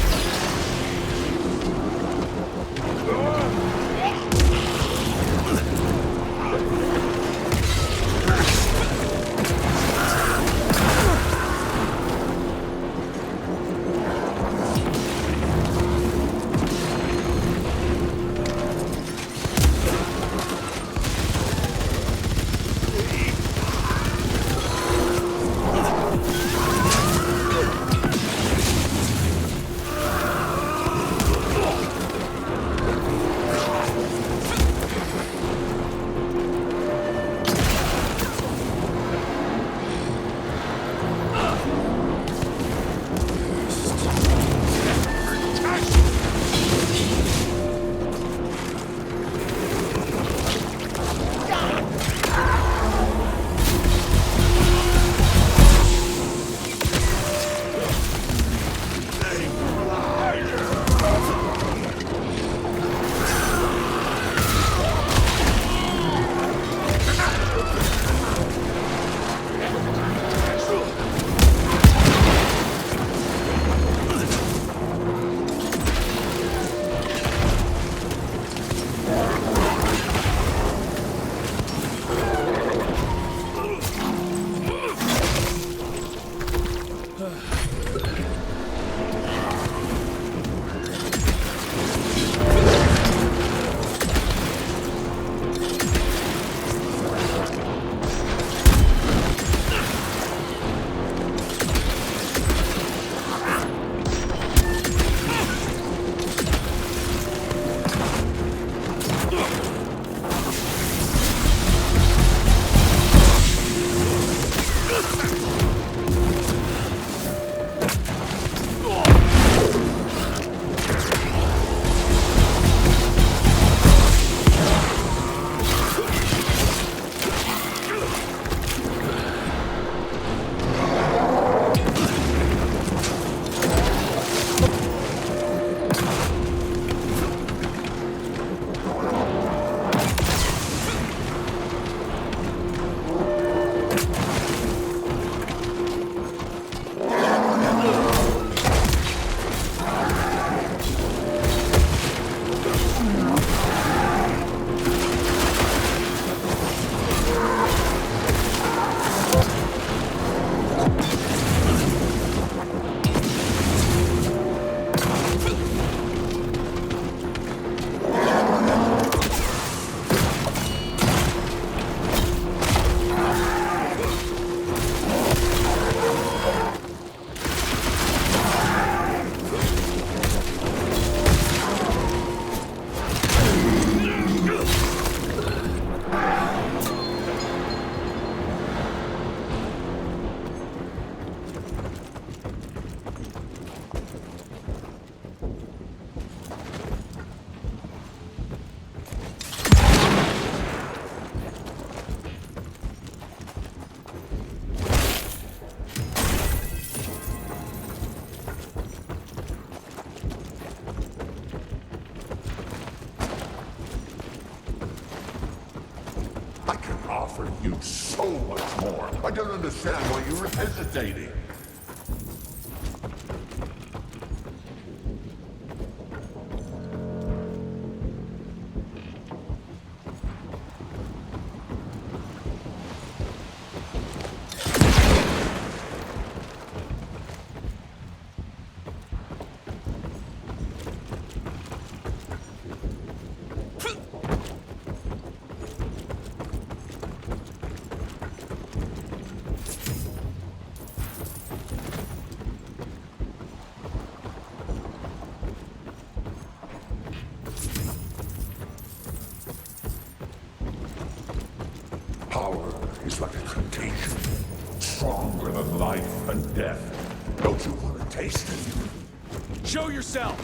offered you so much more. I don't understand why you were hesitating. Power is like a contagion, stronger than life and death. Don't you want to taste it? Show yourself!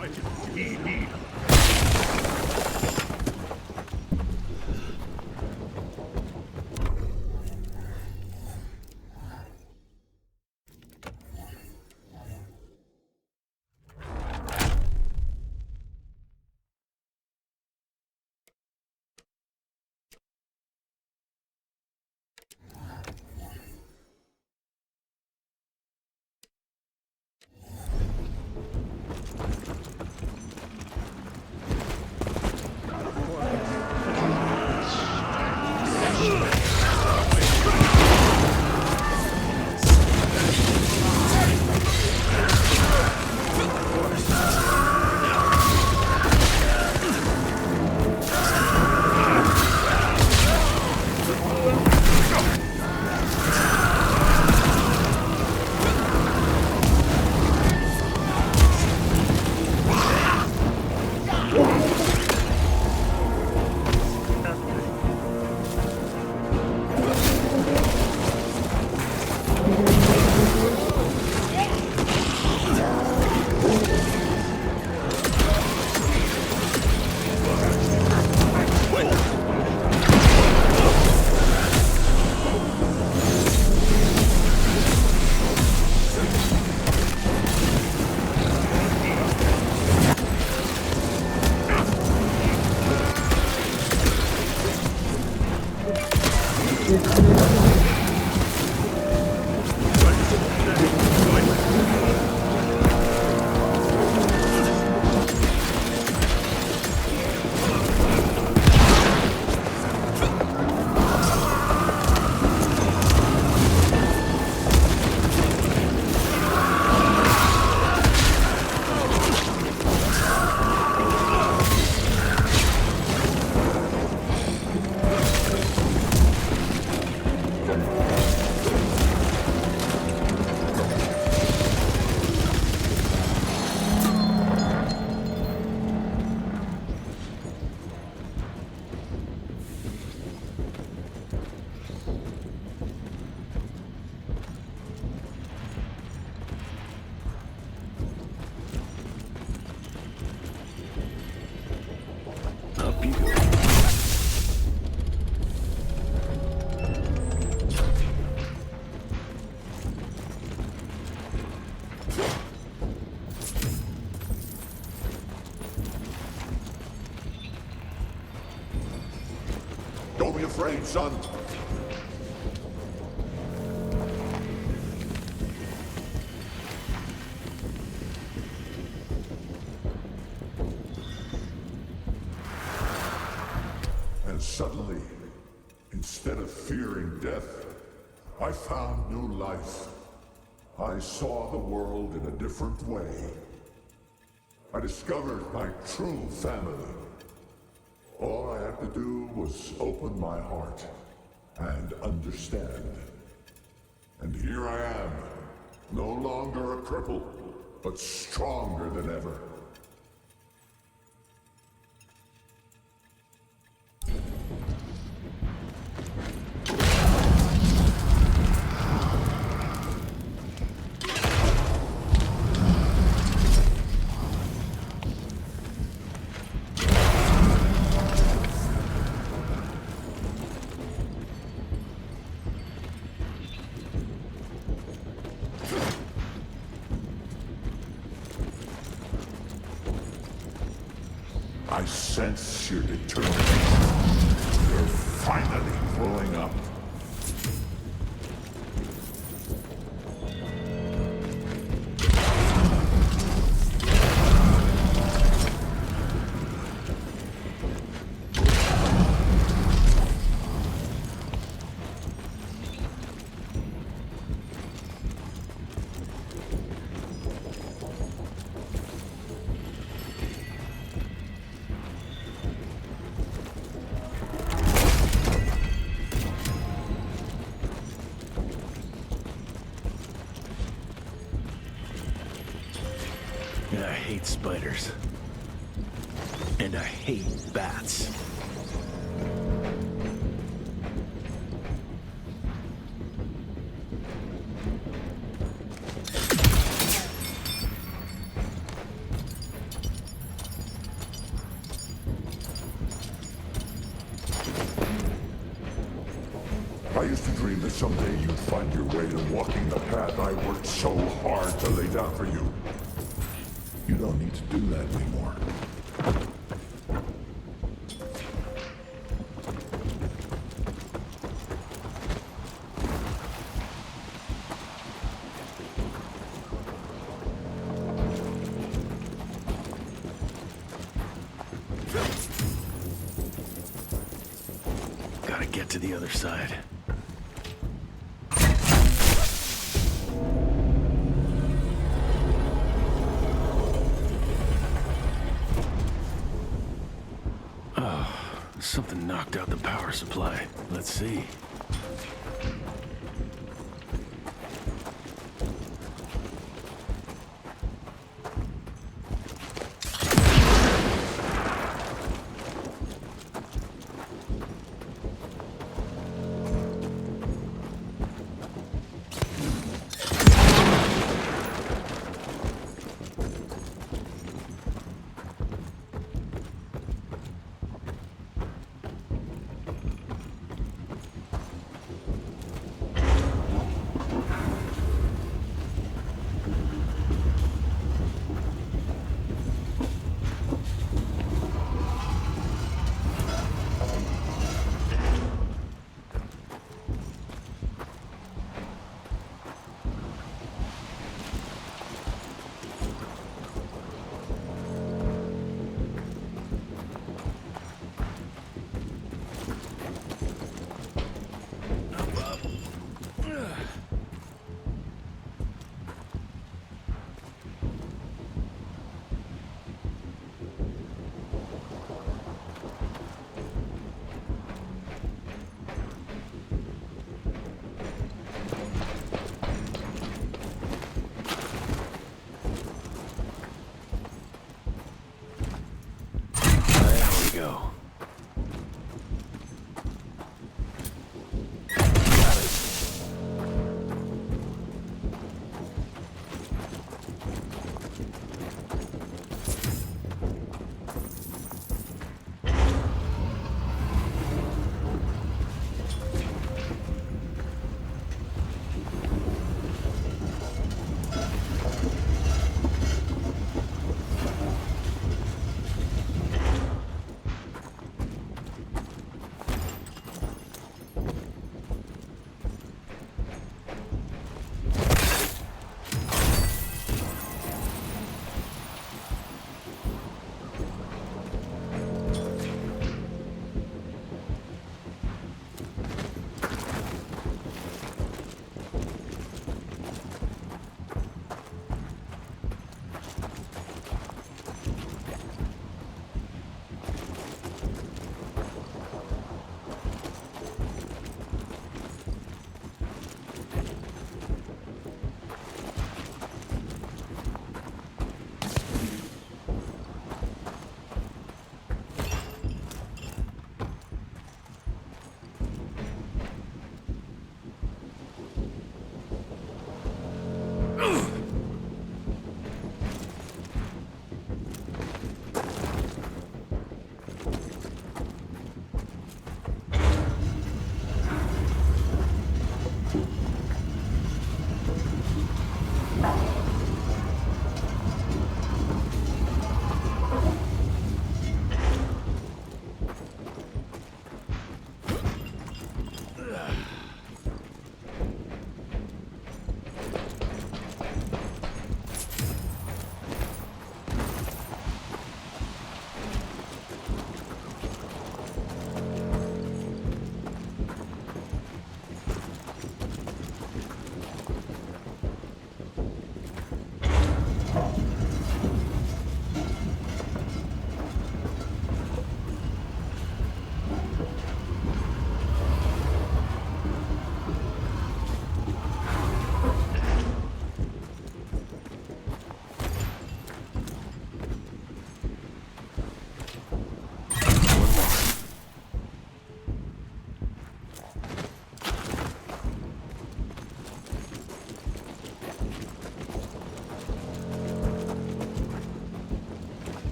what he needs. Don't be afraid, son. And suddenly, instead of fearing death, I found new life. I saw the world in a different way. I discovered my true family. All I had to do was open my heart and understand. And here I am, no longer a cripple, but stronger than ever. I sense your determination. You're finally growing up. I hate spiders. And I hate bats. I used to dream that someday you'd find your way to walking the path I worked so hard to lay down for you. You don't need to do that anymore. Gotta get to the other side. Oh, something knocked out the power supply. Let's see. Go.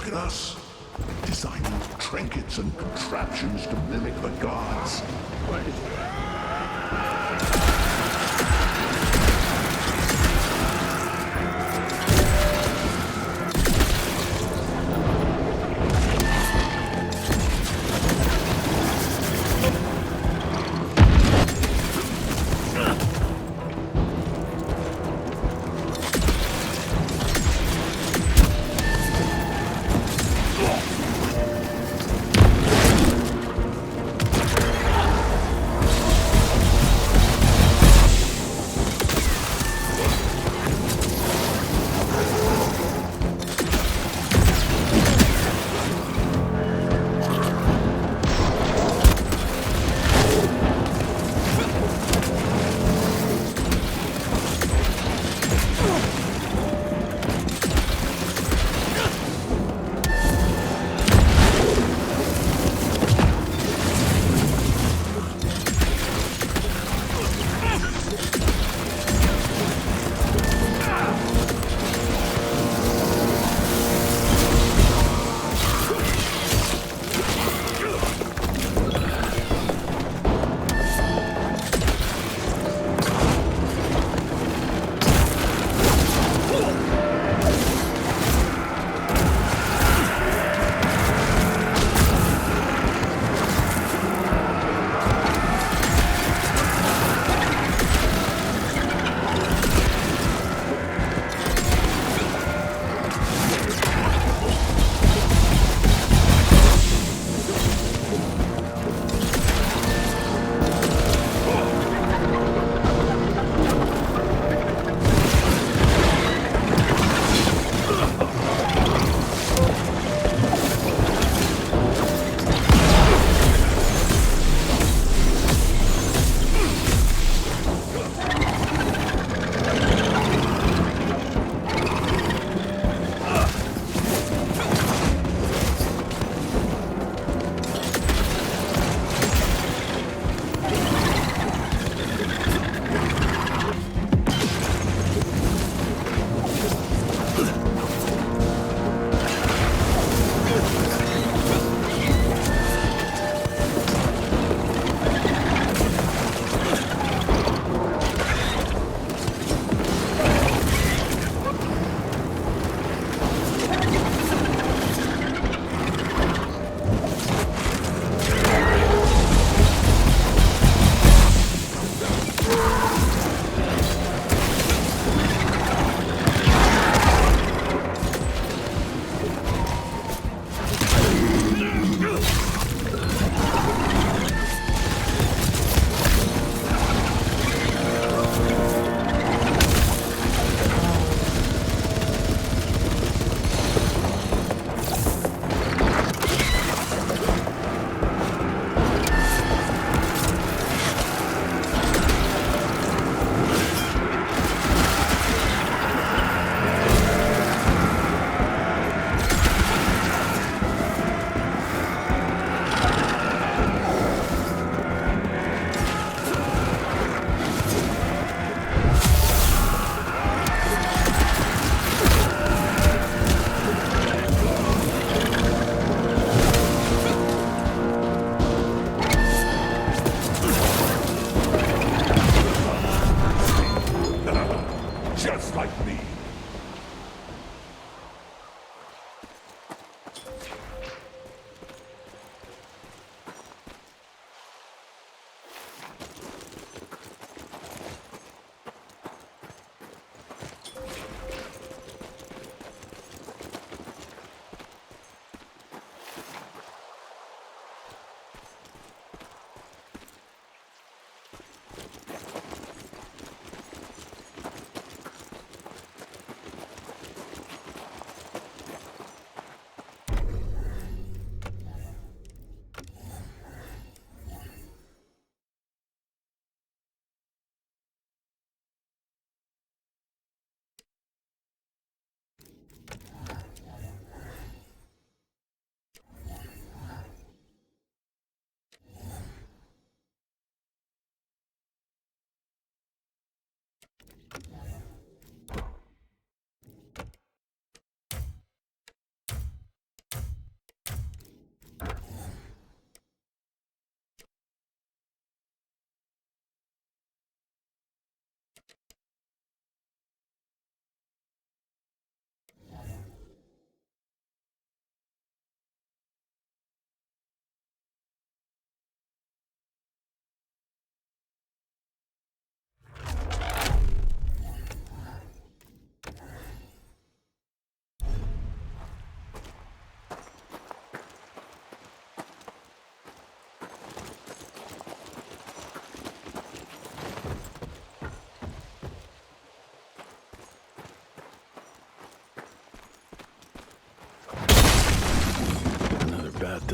at us, designing trinkets and contraptions to mimic the gods.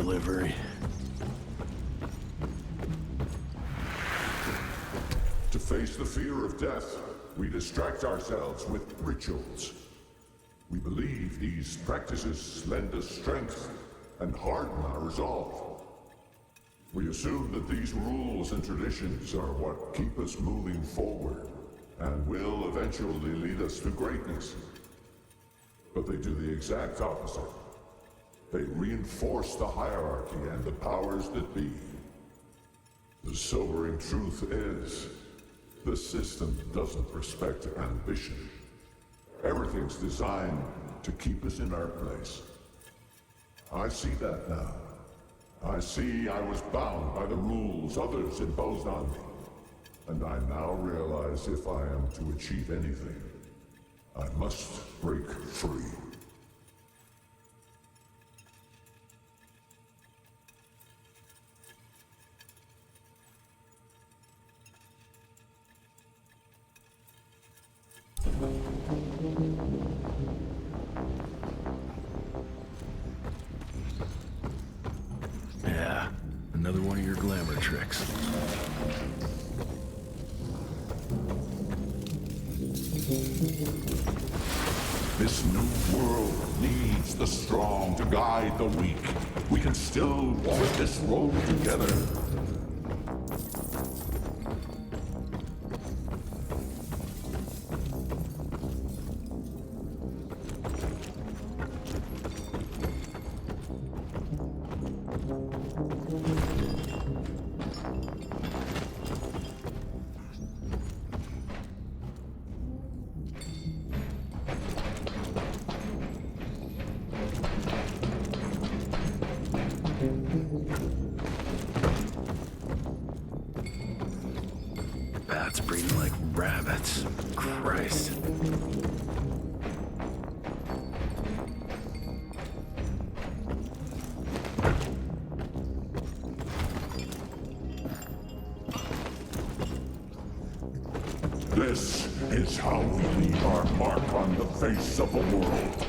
delivery. To face the fear of death, we distract ourselves with rituals. We believe these practices lend us strength and harden our resolve. We assume that these rules and traditions are what keep us moving forward and will eventually lead us to greatness. But they do the exact opposite. They reinforce the hierarchy and the powers that be. The sobering truth is, the system doesn't respect ambition. Everything's designed to keep us in our place. I see that now. I see I was bound by the rules others imposed on me. And I now realize if I am to achieve anything, I must break free. Yeah, another one of your glamour tricks. This new world needs the strong to guide the weak. We can still walk this road together. Bats breeding like rabbits. Christ. This is how we leave our mark on the face of the world.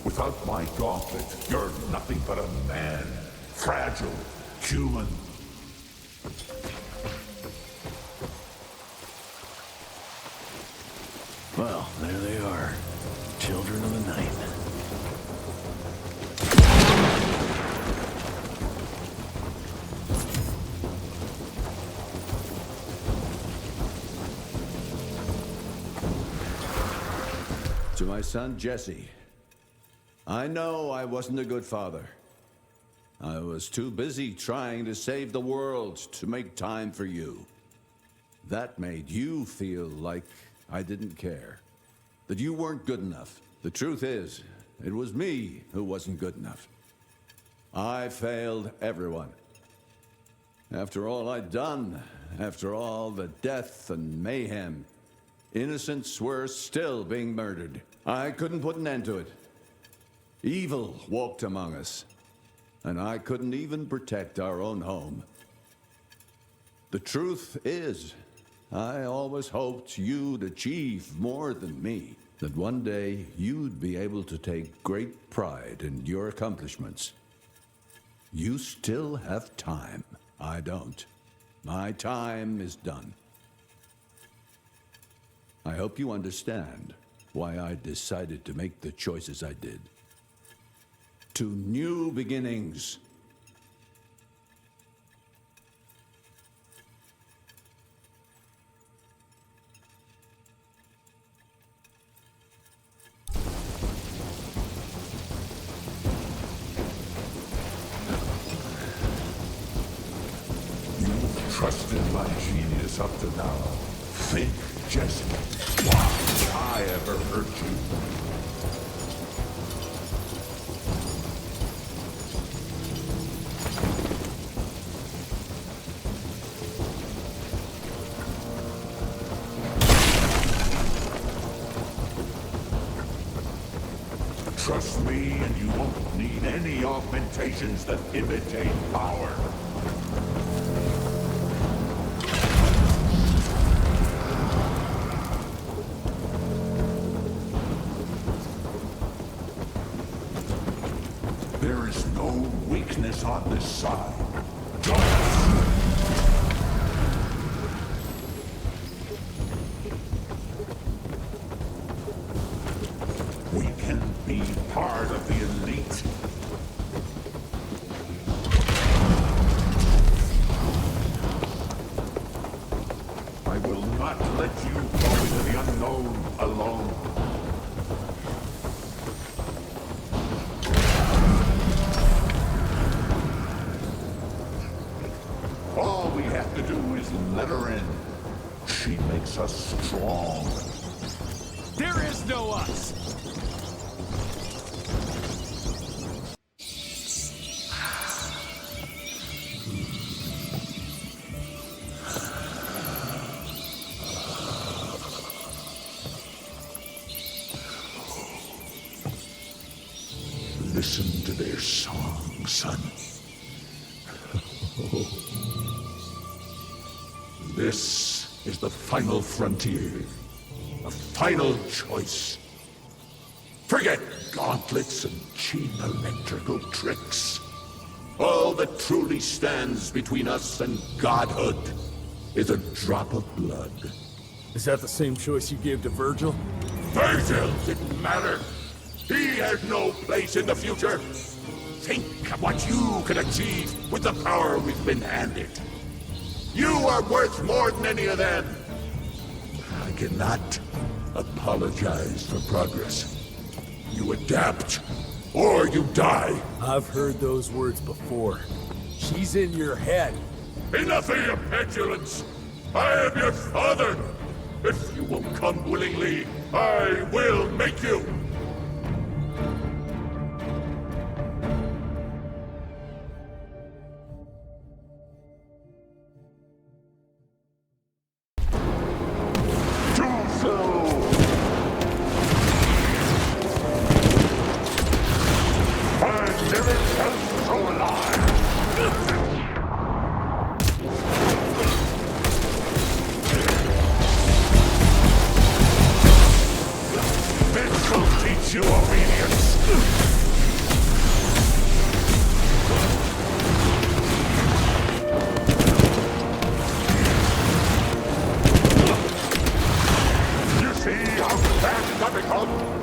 Without my gauntlet, you're nothing but a man. Fragile, human. Well, there they are. Children of the night. To my son, Jesse. I know I wasn't a good father. I was too busy trying to save the world to make time for you. That made you feel like I didn't care. That you weren't good enough. The truth is, it was me who wasn't good enough. I failed everyone. After all I'd done, after all the death and mayhem, innocents were still being murdered. I couldn't put an end to it. Evil walked among us, and I couldn't even protect our own home. The truth is, I always hoped you'd achieve more than me, that one day you'd be able to take great pride in your accomplishments. You still have time. I don't. My time is done. I hope you understand why I decided to make the choices I did. To new beginnings. You've trusted my genius up to now. Think, Jesse. Why I ever hurt you? Trust me, and you won't need any augmentations that imitate power. There is no weakness on this side. Join us! We can be part of the elite. I will not let you go into the unknown alone. All we have to do is let her in. She makes us strong. There is no us! Listen to their song, son. This is the final frontier. A final choice. Forget gauntlets and cheap electrical tricks. All that truly stands between us and godhood is a drop of blood. Is that the same choice you gave to Virgil? Virgil didn't matter. He had no place in the future. Think of what you can achieve with the power we've been handed. You are worth more than any of them. I cannot apologize for progress. You adapt, or you die. I've heard those words before. She's in your head. Enough of your petulance. I am your father. If you won't come willingly, I will make you. You obedience. You see how fast I become?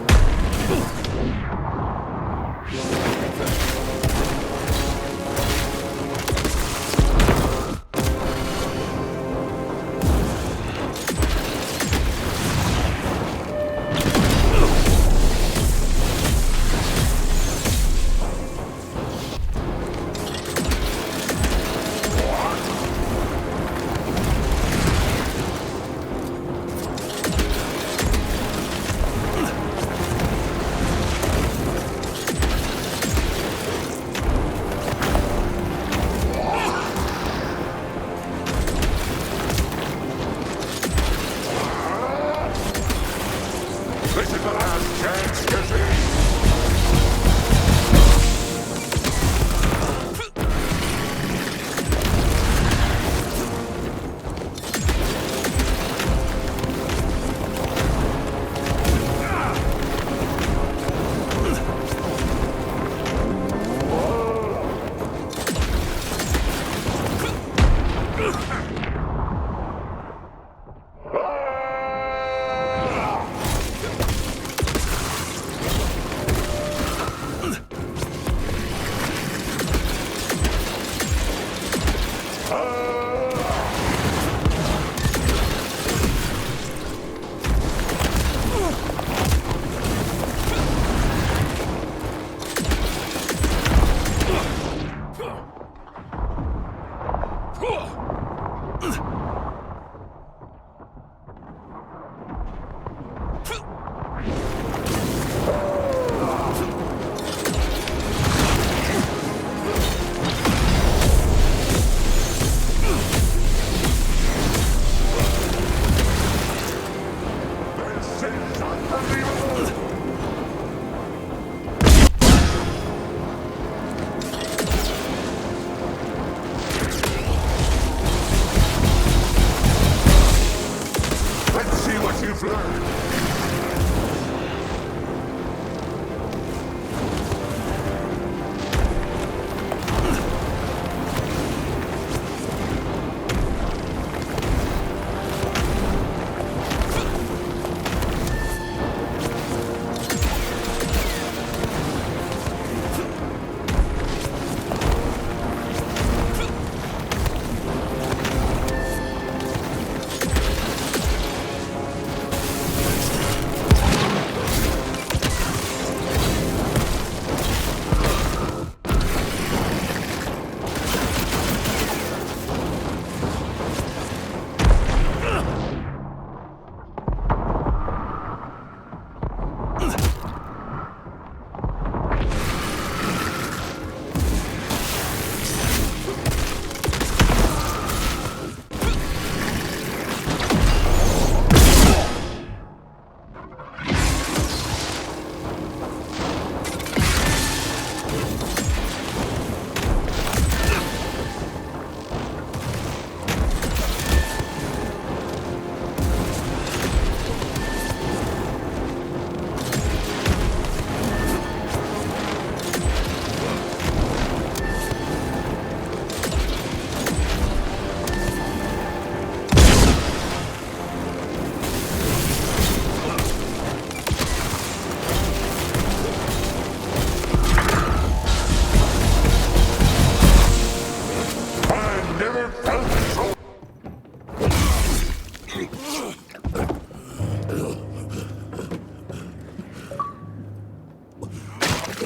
We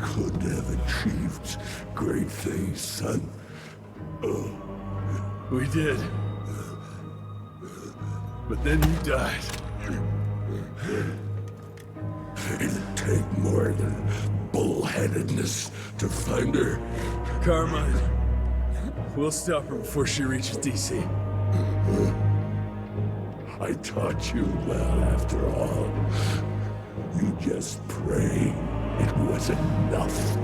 could have achieved great things, son. We did. But then you died. It'd take more than bullheadedness to find her. Carmine, we'll stop her before she reaches DC. I taught you well after all. You just pray it was enough.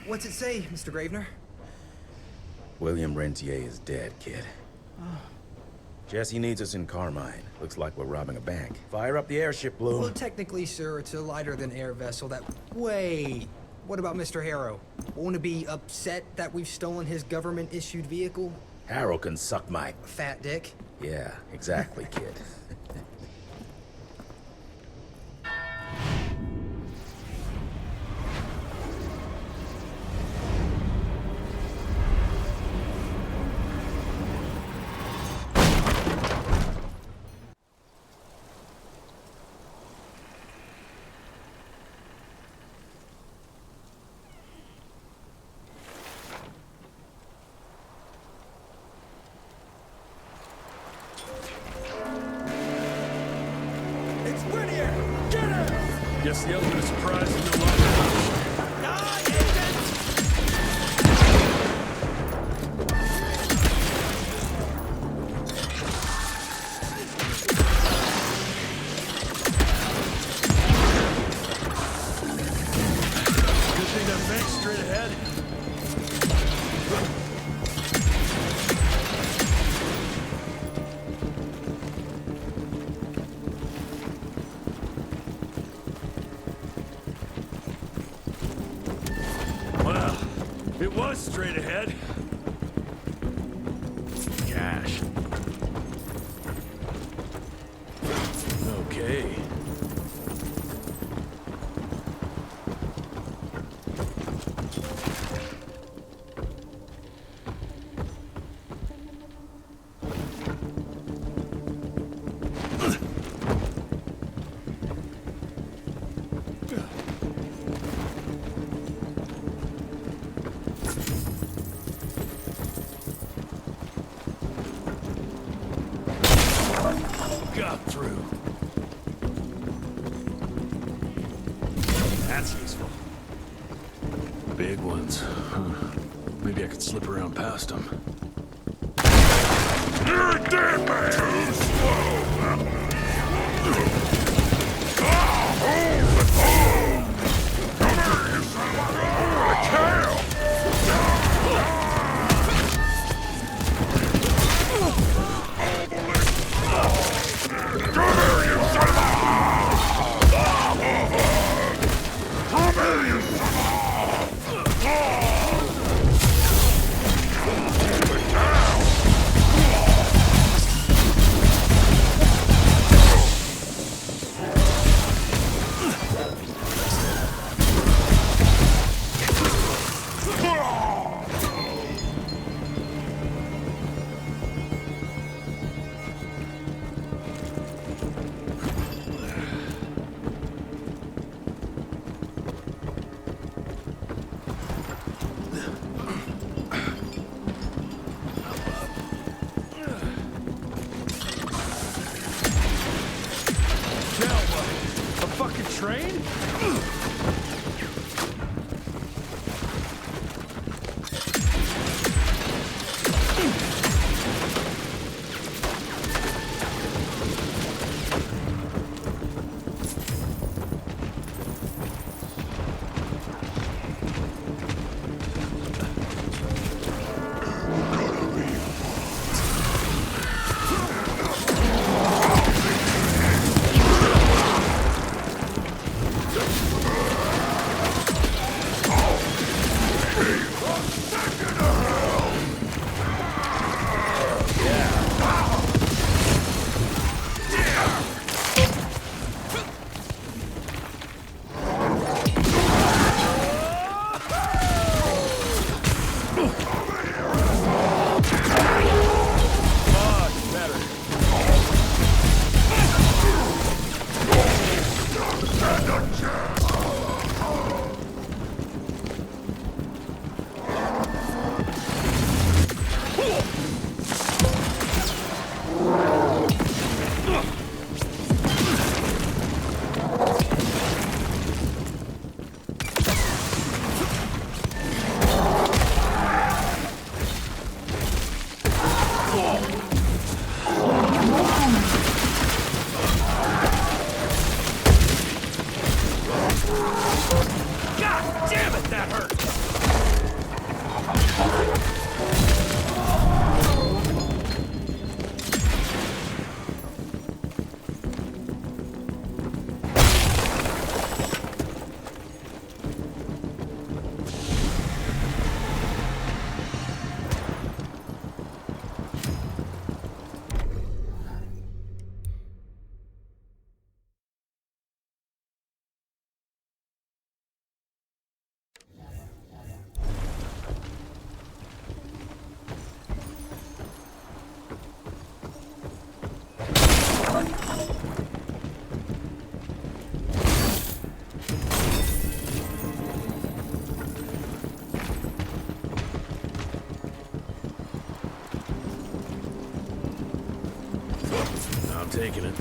What's it say, Mr. Gravener? William Rentier is dead, kid. Jesse needs us in Carmine. Looks like we're robbing a bank. Fire up the airship, Blue. Well, technically, sir, it's a lighter-than-air vessel that... Wait, what about Mr. Harrow? Won't it be upset that we've stolen his government-issued vehicle? Harrow can suck my... Fat dick? Yeah, exactly, kid. Guess the element of surprise is no longer. Good thing that bank's straight ahead. It was straight ahead. Gosh. Okay. Got through. That's useful. Big ones. Huh. Maybe I could slip around past them. You're dead, man! Too slow! Hold it! Come here, you son of a tail! Come here, you son of a... Come here, you son of a... God damn it, that hurt! I'm taking it.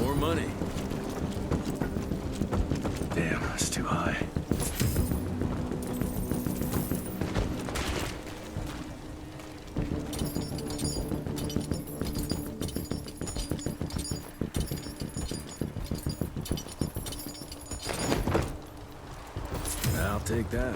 More money. Damn, that's too high. I'll take that.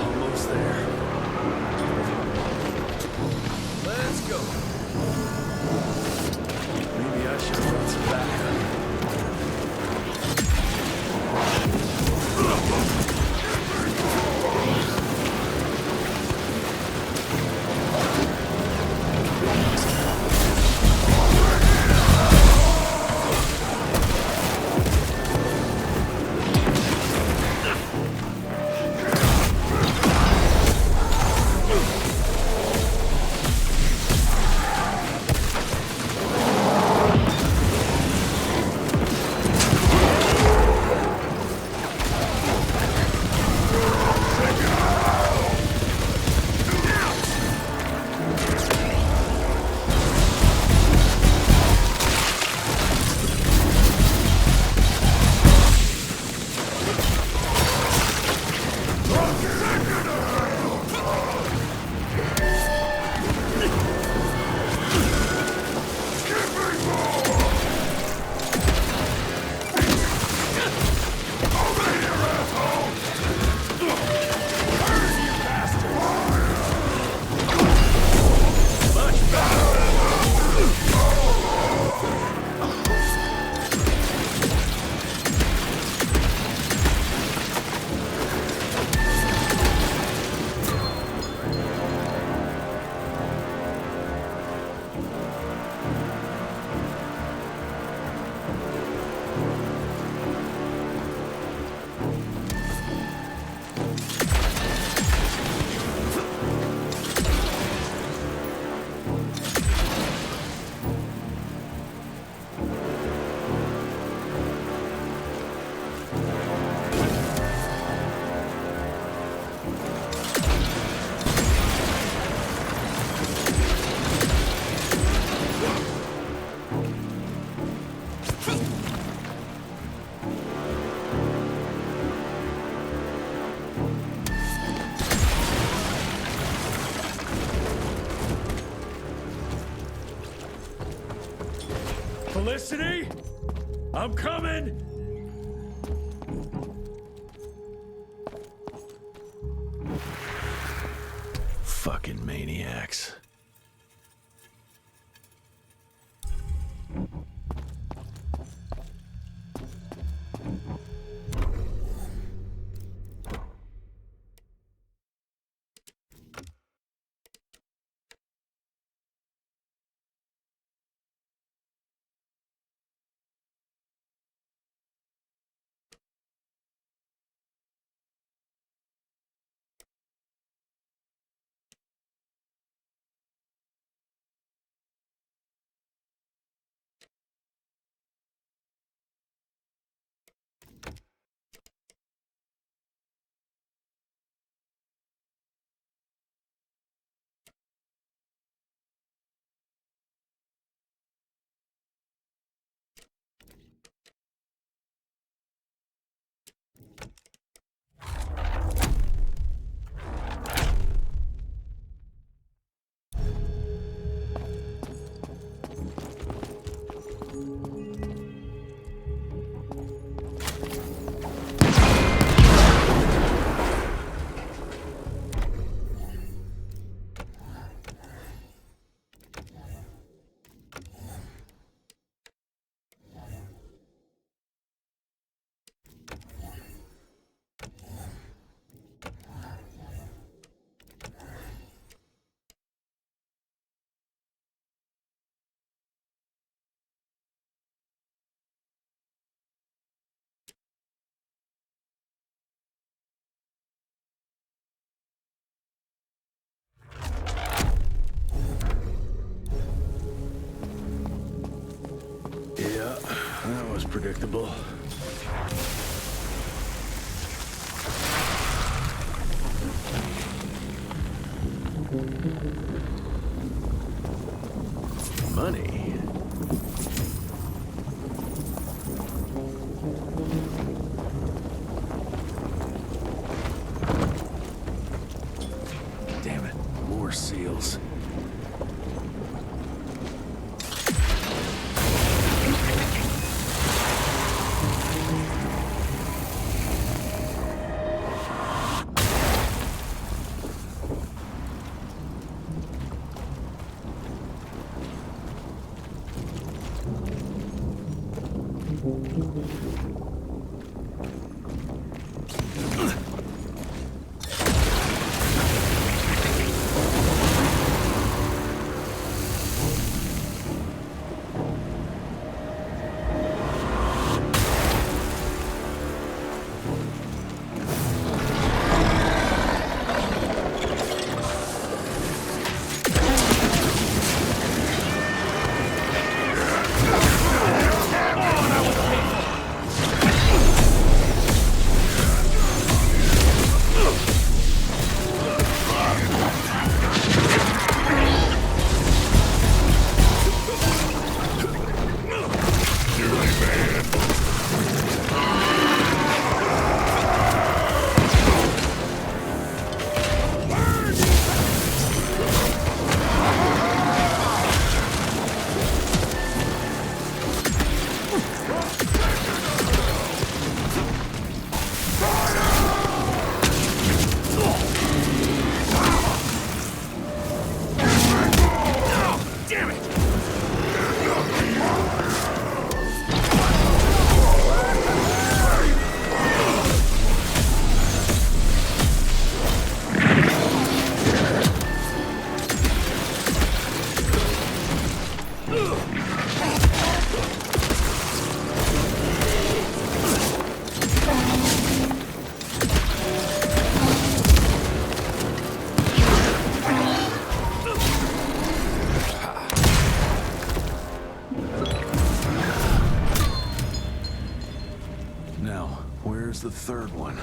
Almost there. Let's go. Felicity? I'm coming! Fucking maniacs. Yeah, that was predictable. Money. Damn it, more seals. Now, where's the third one?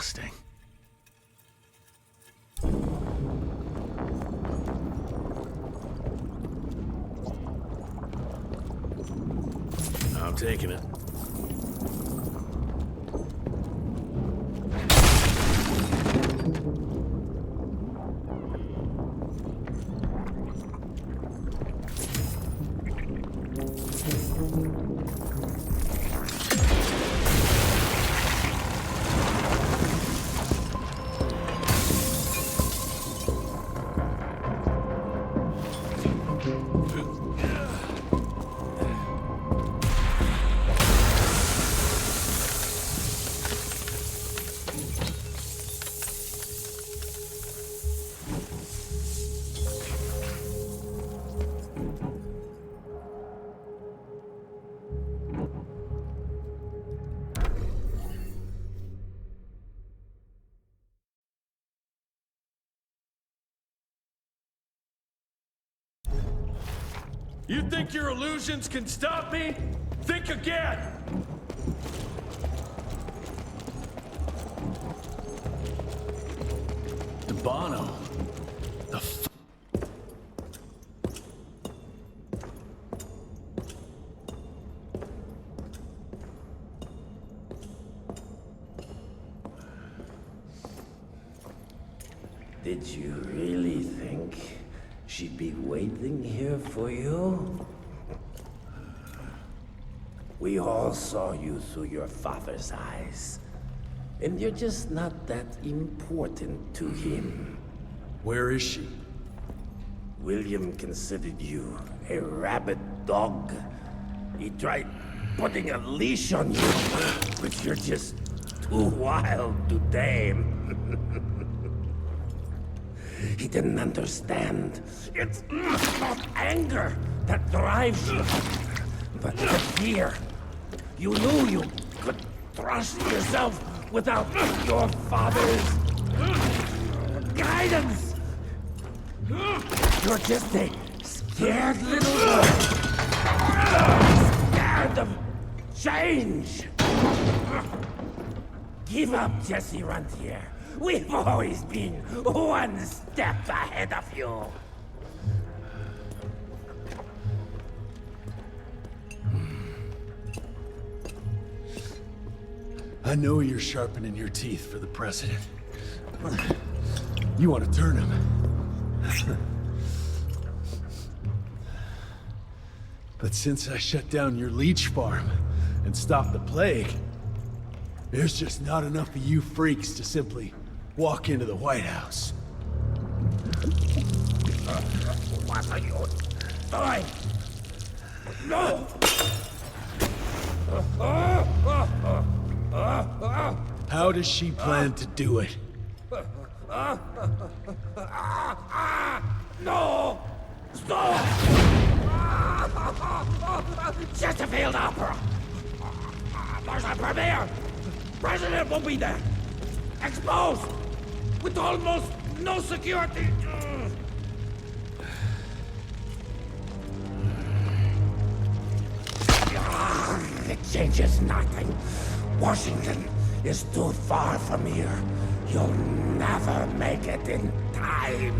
exhausting. I'm taking it. You think your illusions can stop me? Think again! Debano. The f... Did you really think she'd be waiting here for you? We all saw you through your father's eyes. And you're just not that important to him. Where is she? William considered you a rabid dog. He tried putting a leash on you, but you're just too wild to tame. He didn't understand. It's not anger that drives you, but the fear. You knew you could trust yourself without your father's guidance. You're just a scared little boy. Scared of change. Give up, Jesse Runtier. We've always been one step ahead of you. I know you're sharpening your teeth for the president. You want to turn him. But since I shut down your leech farm and stopped the plague, there's just not enough of you freaks to simply walk into the White House. What are you doing? No! How does she plan to do it? No! Stop! Chesterfield Opera! There's a premiere! President will be there! Exposed! With almost no security! It changes nothing. Washington is too far from here. You'll never make it in time.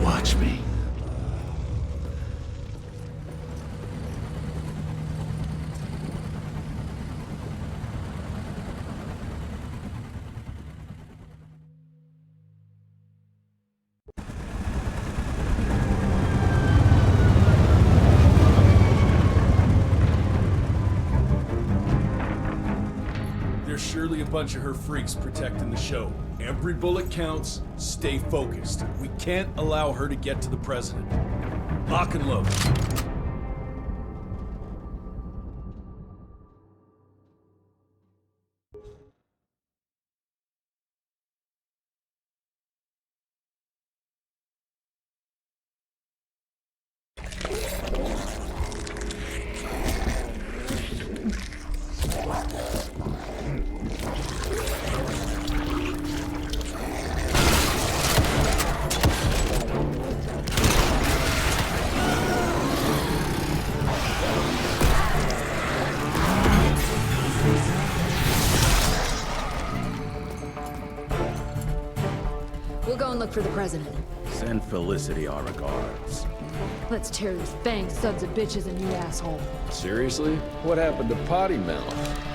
Watch me. Surely a bunch of her freaks protecting the show. Every bullet counts. Stay focused. We can't allow her to get to the president. Lock and load. for the president. Send Felicity our regards. Let's tear these fanged sons of bitches a new asshole. Seriously? What happened to Potty Mouth?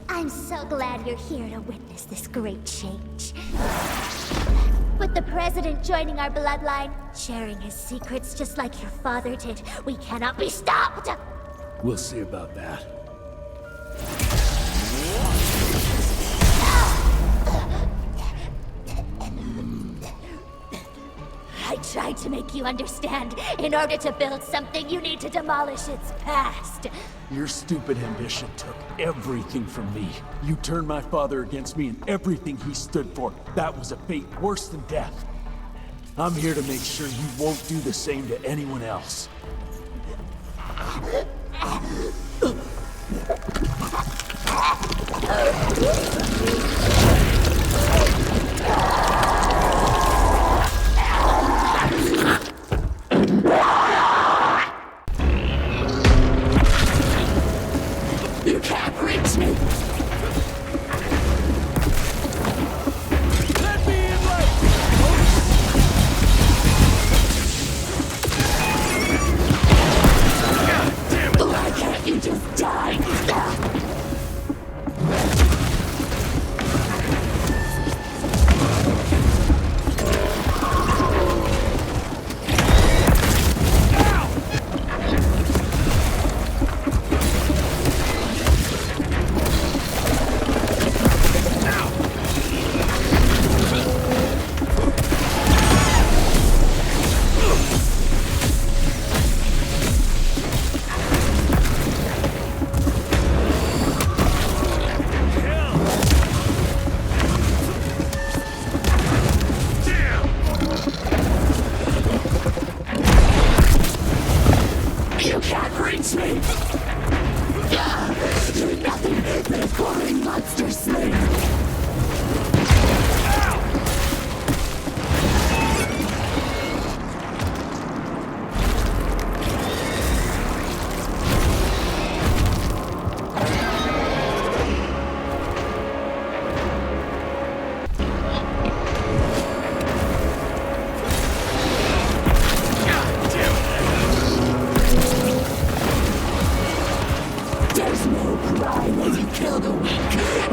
I'm so glad you're here to witness this great change. With the President joining our bloodline, sharing his secrets just like your father did, we cannot be stopped! We'll see about that. I tried to make you understand. In order to build something, you need to demolish its past. Your stupid ambition took everything from me. You turned my father against me and everything he stood for. That was a fate worse than death. I'm here to make sure you won't do the same to anyone else. You can't reach me! Let me in, light! God damn it! Why can't you just die? You can't reach me! You're nothing but a boring monster slave! There's no crime when you kill the weak.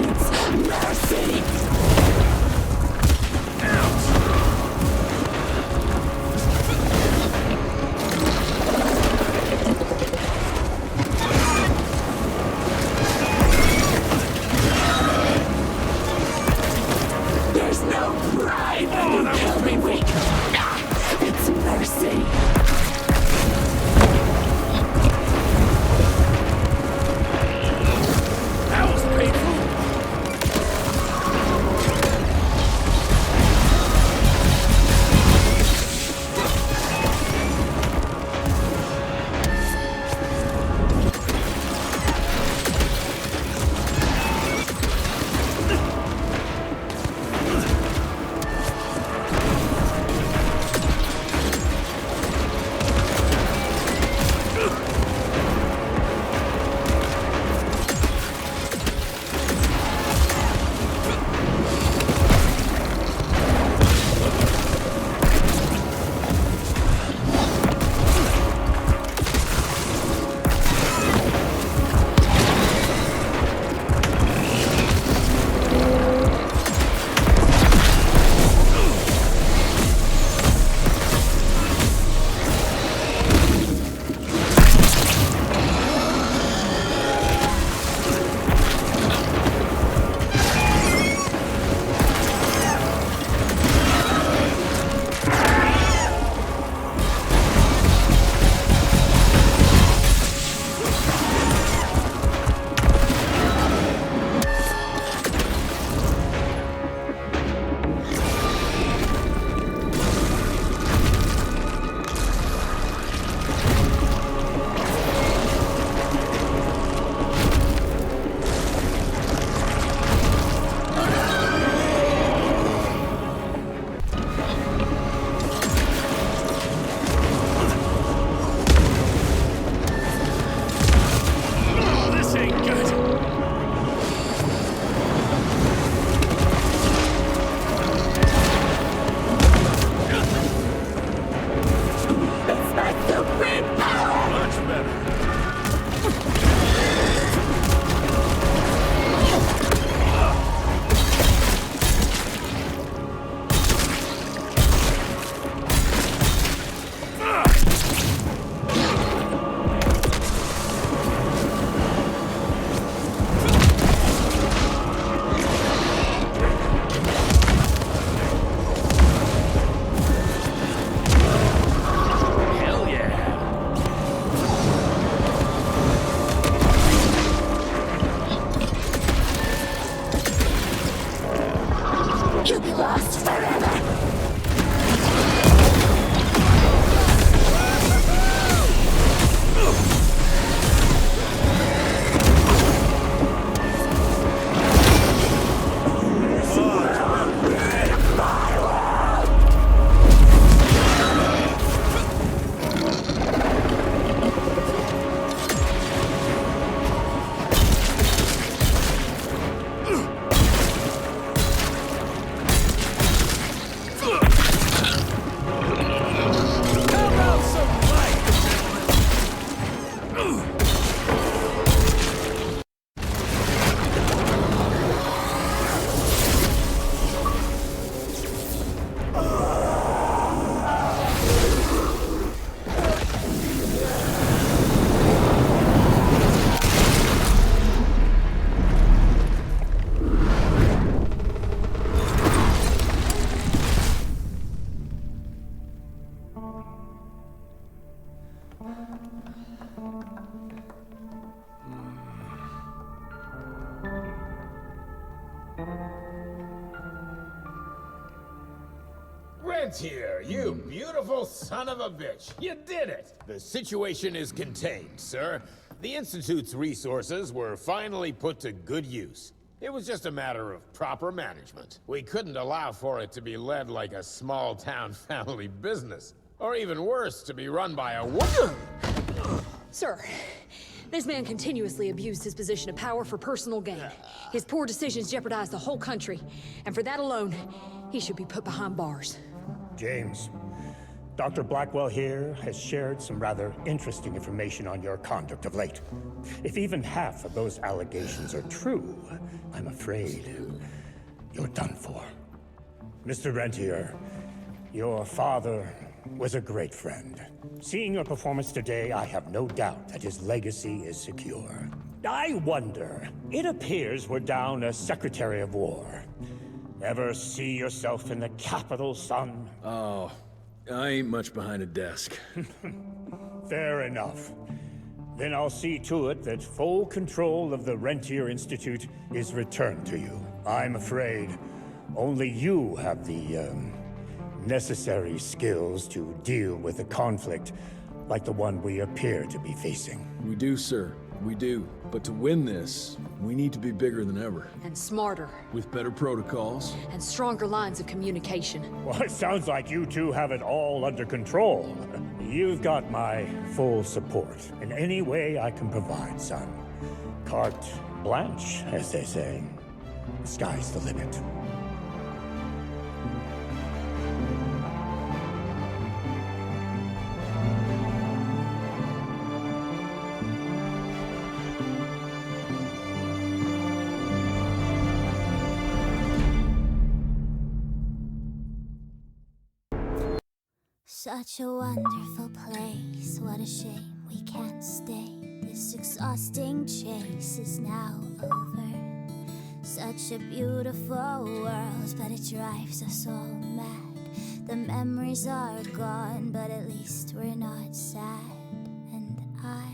It's mercy. There's no pride when you kill the weak. It's mercy. That was painful. Rentier, you beautiful son of a bitch. You did it. The situation is contained, sir. The Institute's resources were finally put to good use. It was just a matter of proper management. We couldn't allow for it to be led like a small-town family business. Or even worse, to be run by a woman. Sir, this man continuously abused his position of power for personal gain. His poor decisions jeopardized the whole country. And for that alone, he should be put behind bars. James, Dr. Blackwell here has shared some rather interesting information on your conduct of late. If even half of those allegations are true, I'm afraid you're done for. Mr. Rentier, your father was a great friend. Seeing your performance today, I have no doubt that his legacy is secure. I wonder, it appears we're down a Secretary of War. Ever see yourself in the capital, son? Oh, I ain't much behind a desk. Fair enough. Then I'll see to it that full control of the Rentier Institute is returned to you. I'm afraid only you have the, necessary skills to deal with a conflict like the one we appear to be facing. We do, sir. We do. But to win this, we need to be bigger than ever. And smarter. With better protocols. And stronger lines of communication. Well, it sounds like you two have it all under control. You've got my full support in any way I can provide, son. Carte blanche, as they say. The sky's the limit. Such a wonderful place, what a shame we can't stay. This exhausting chase is now over. Such a beautiful world, but it drives us all mad. The memories are gone, but at least we're not sad. And I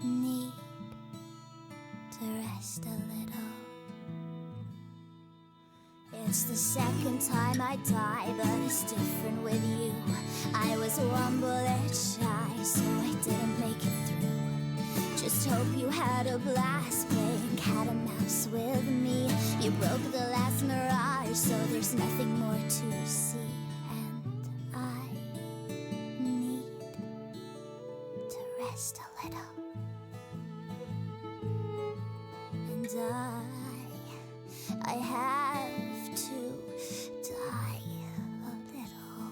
need to rest a little. It's the second time I die, but it's different with you. I was one bullet shy, so I didn't make it through. Just hope you had a blast playing cat and mouse with me. You broke the last mirage, so there's nothing more to see. And I need to rest a little. And I have to die a little.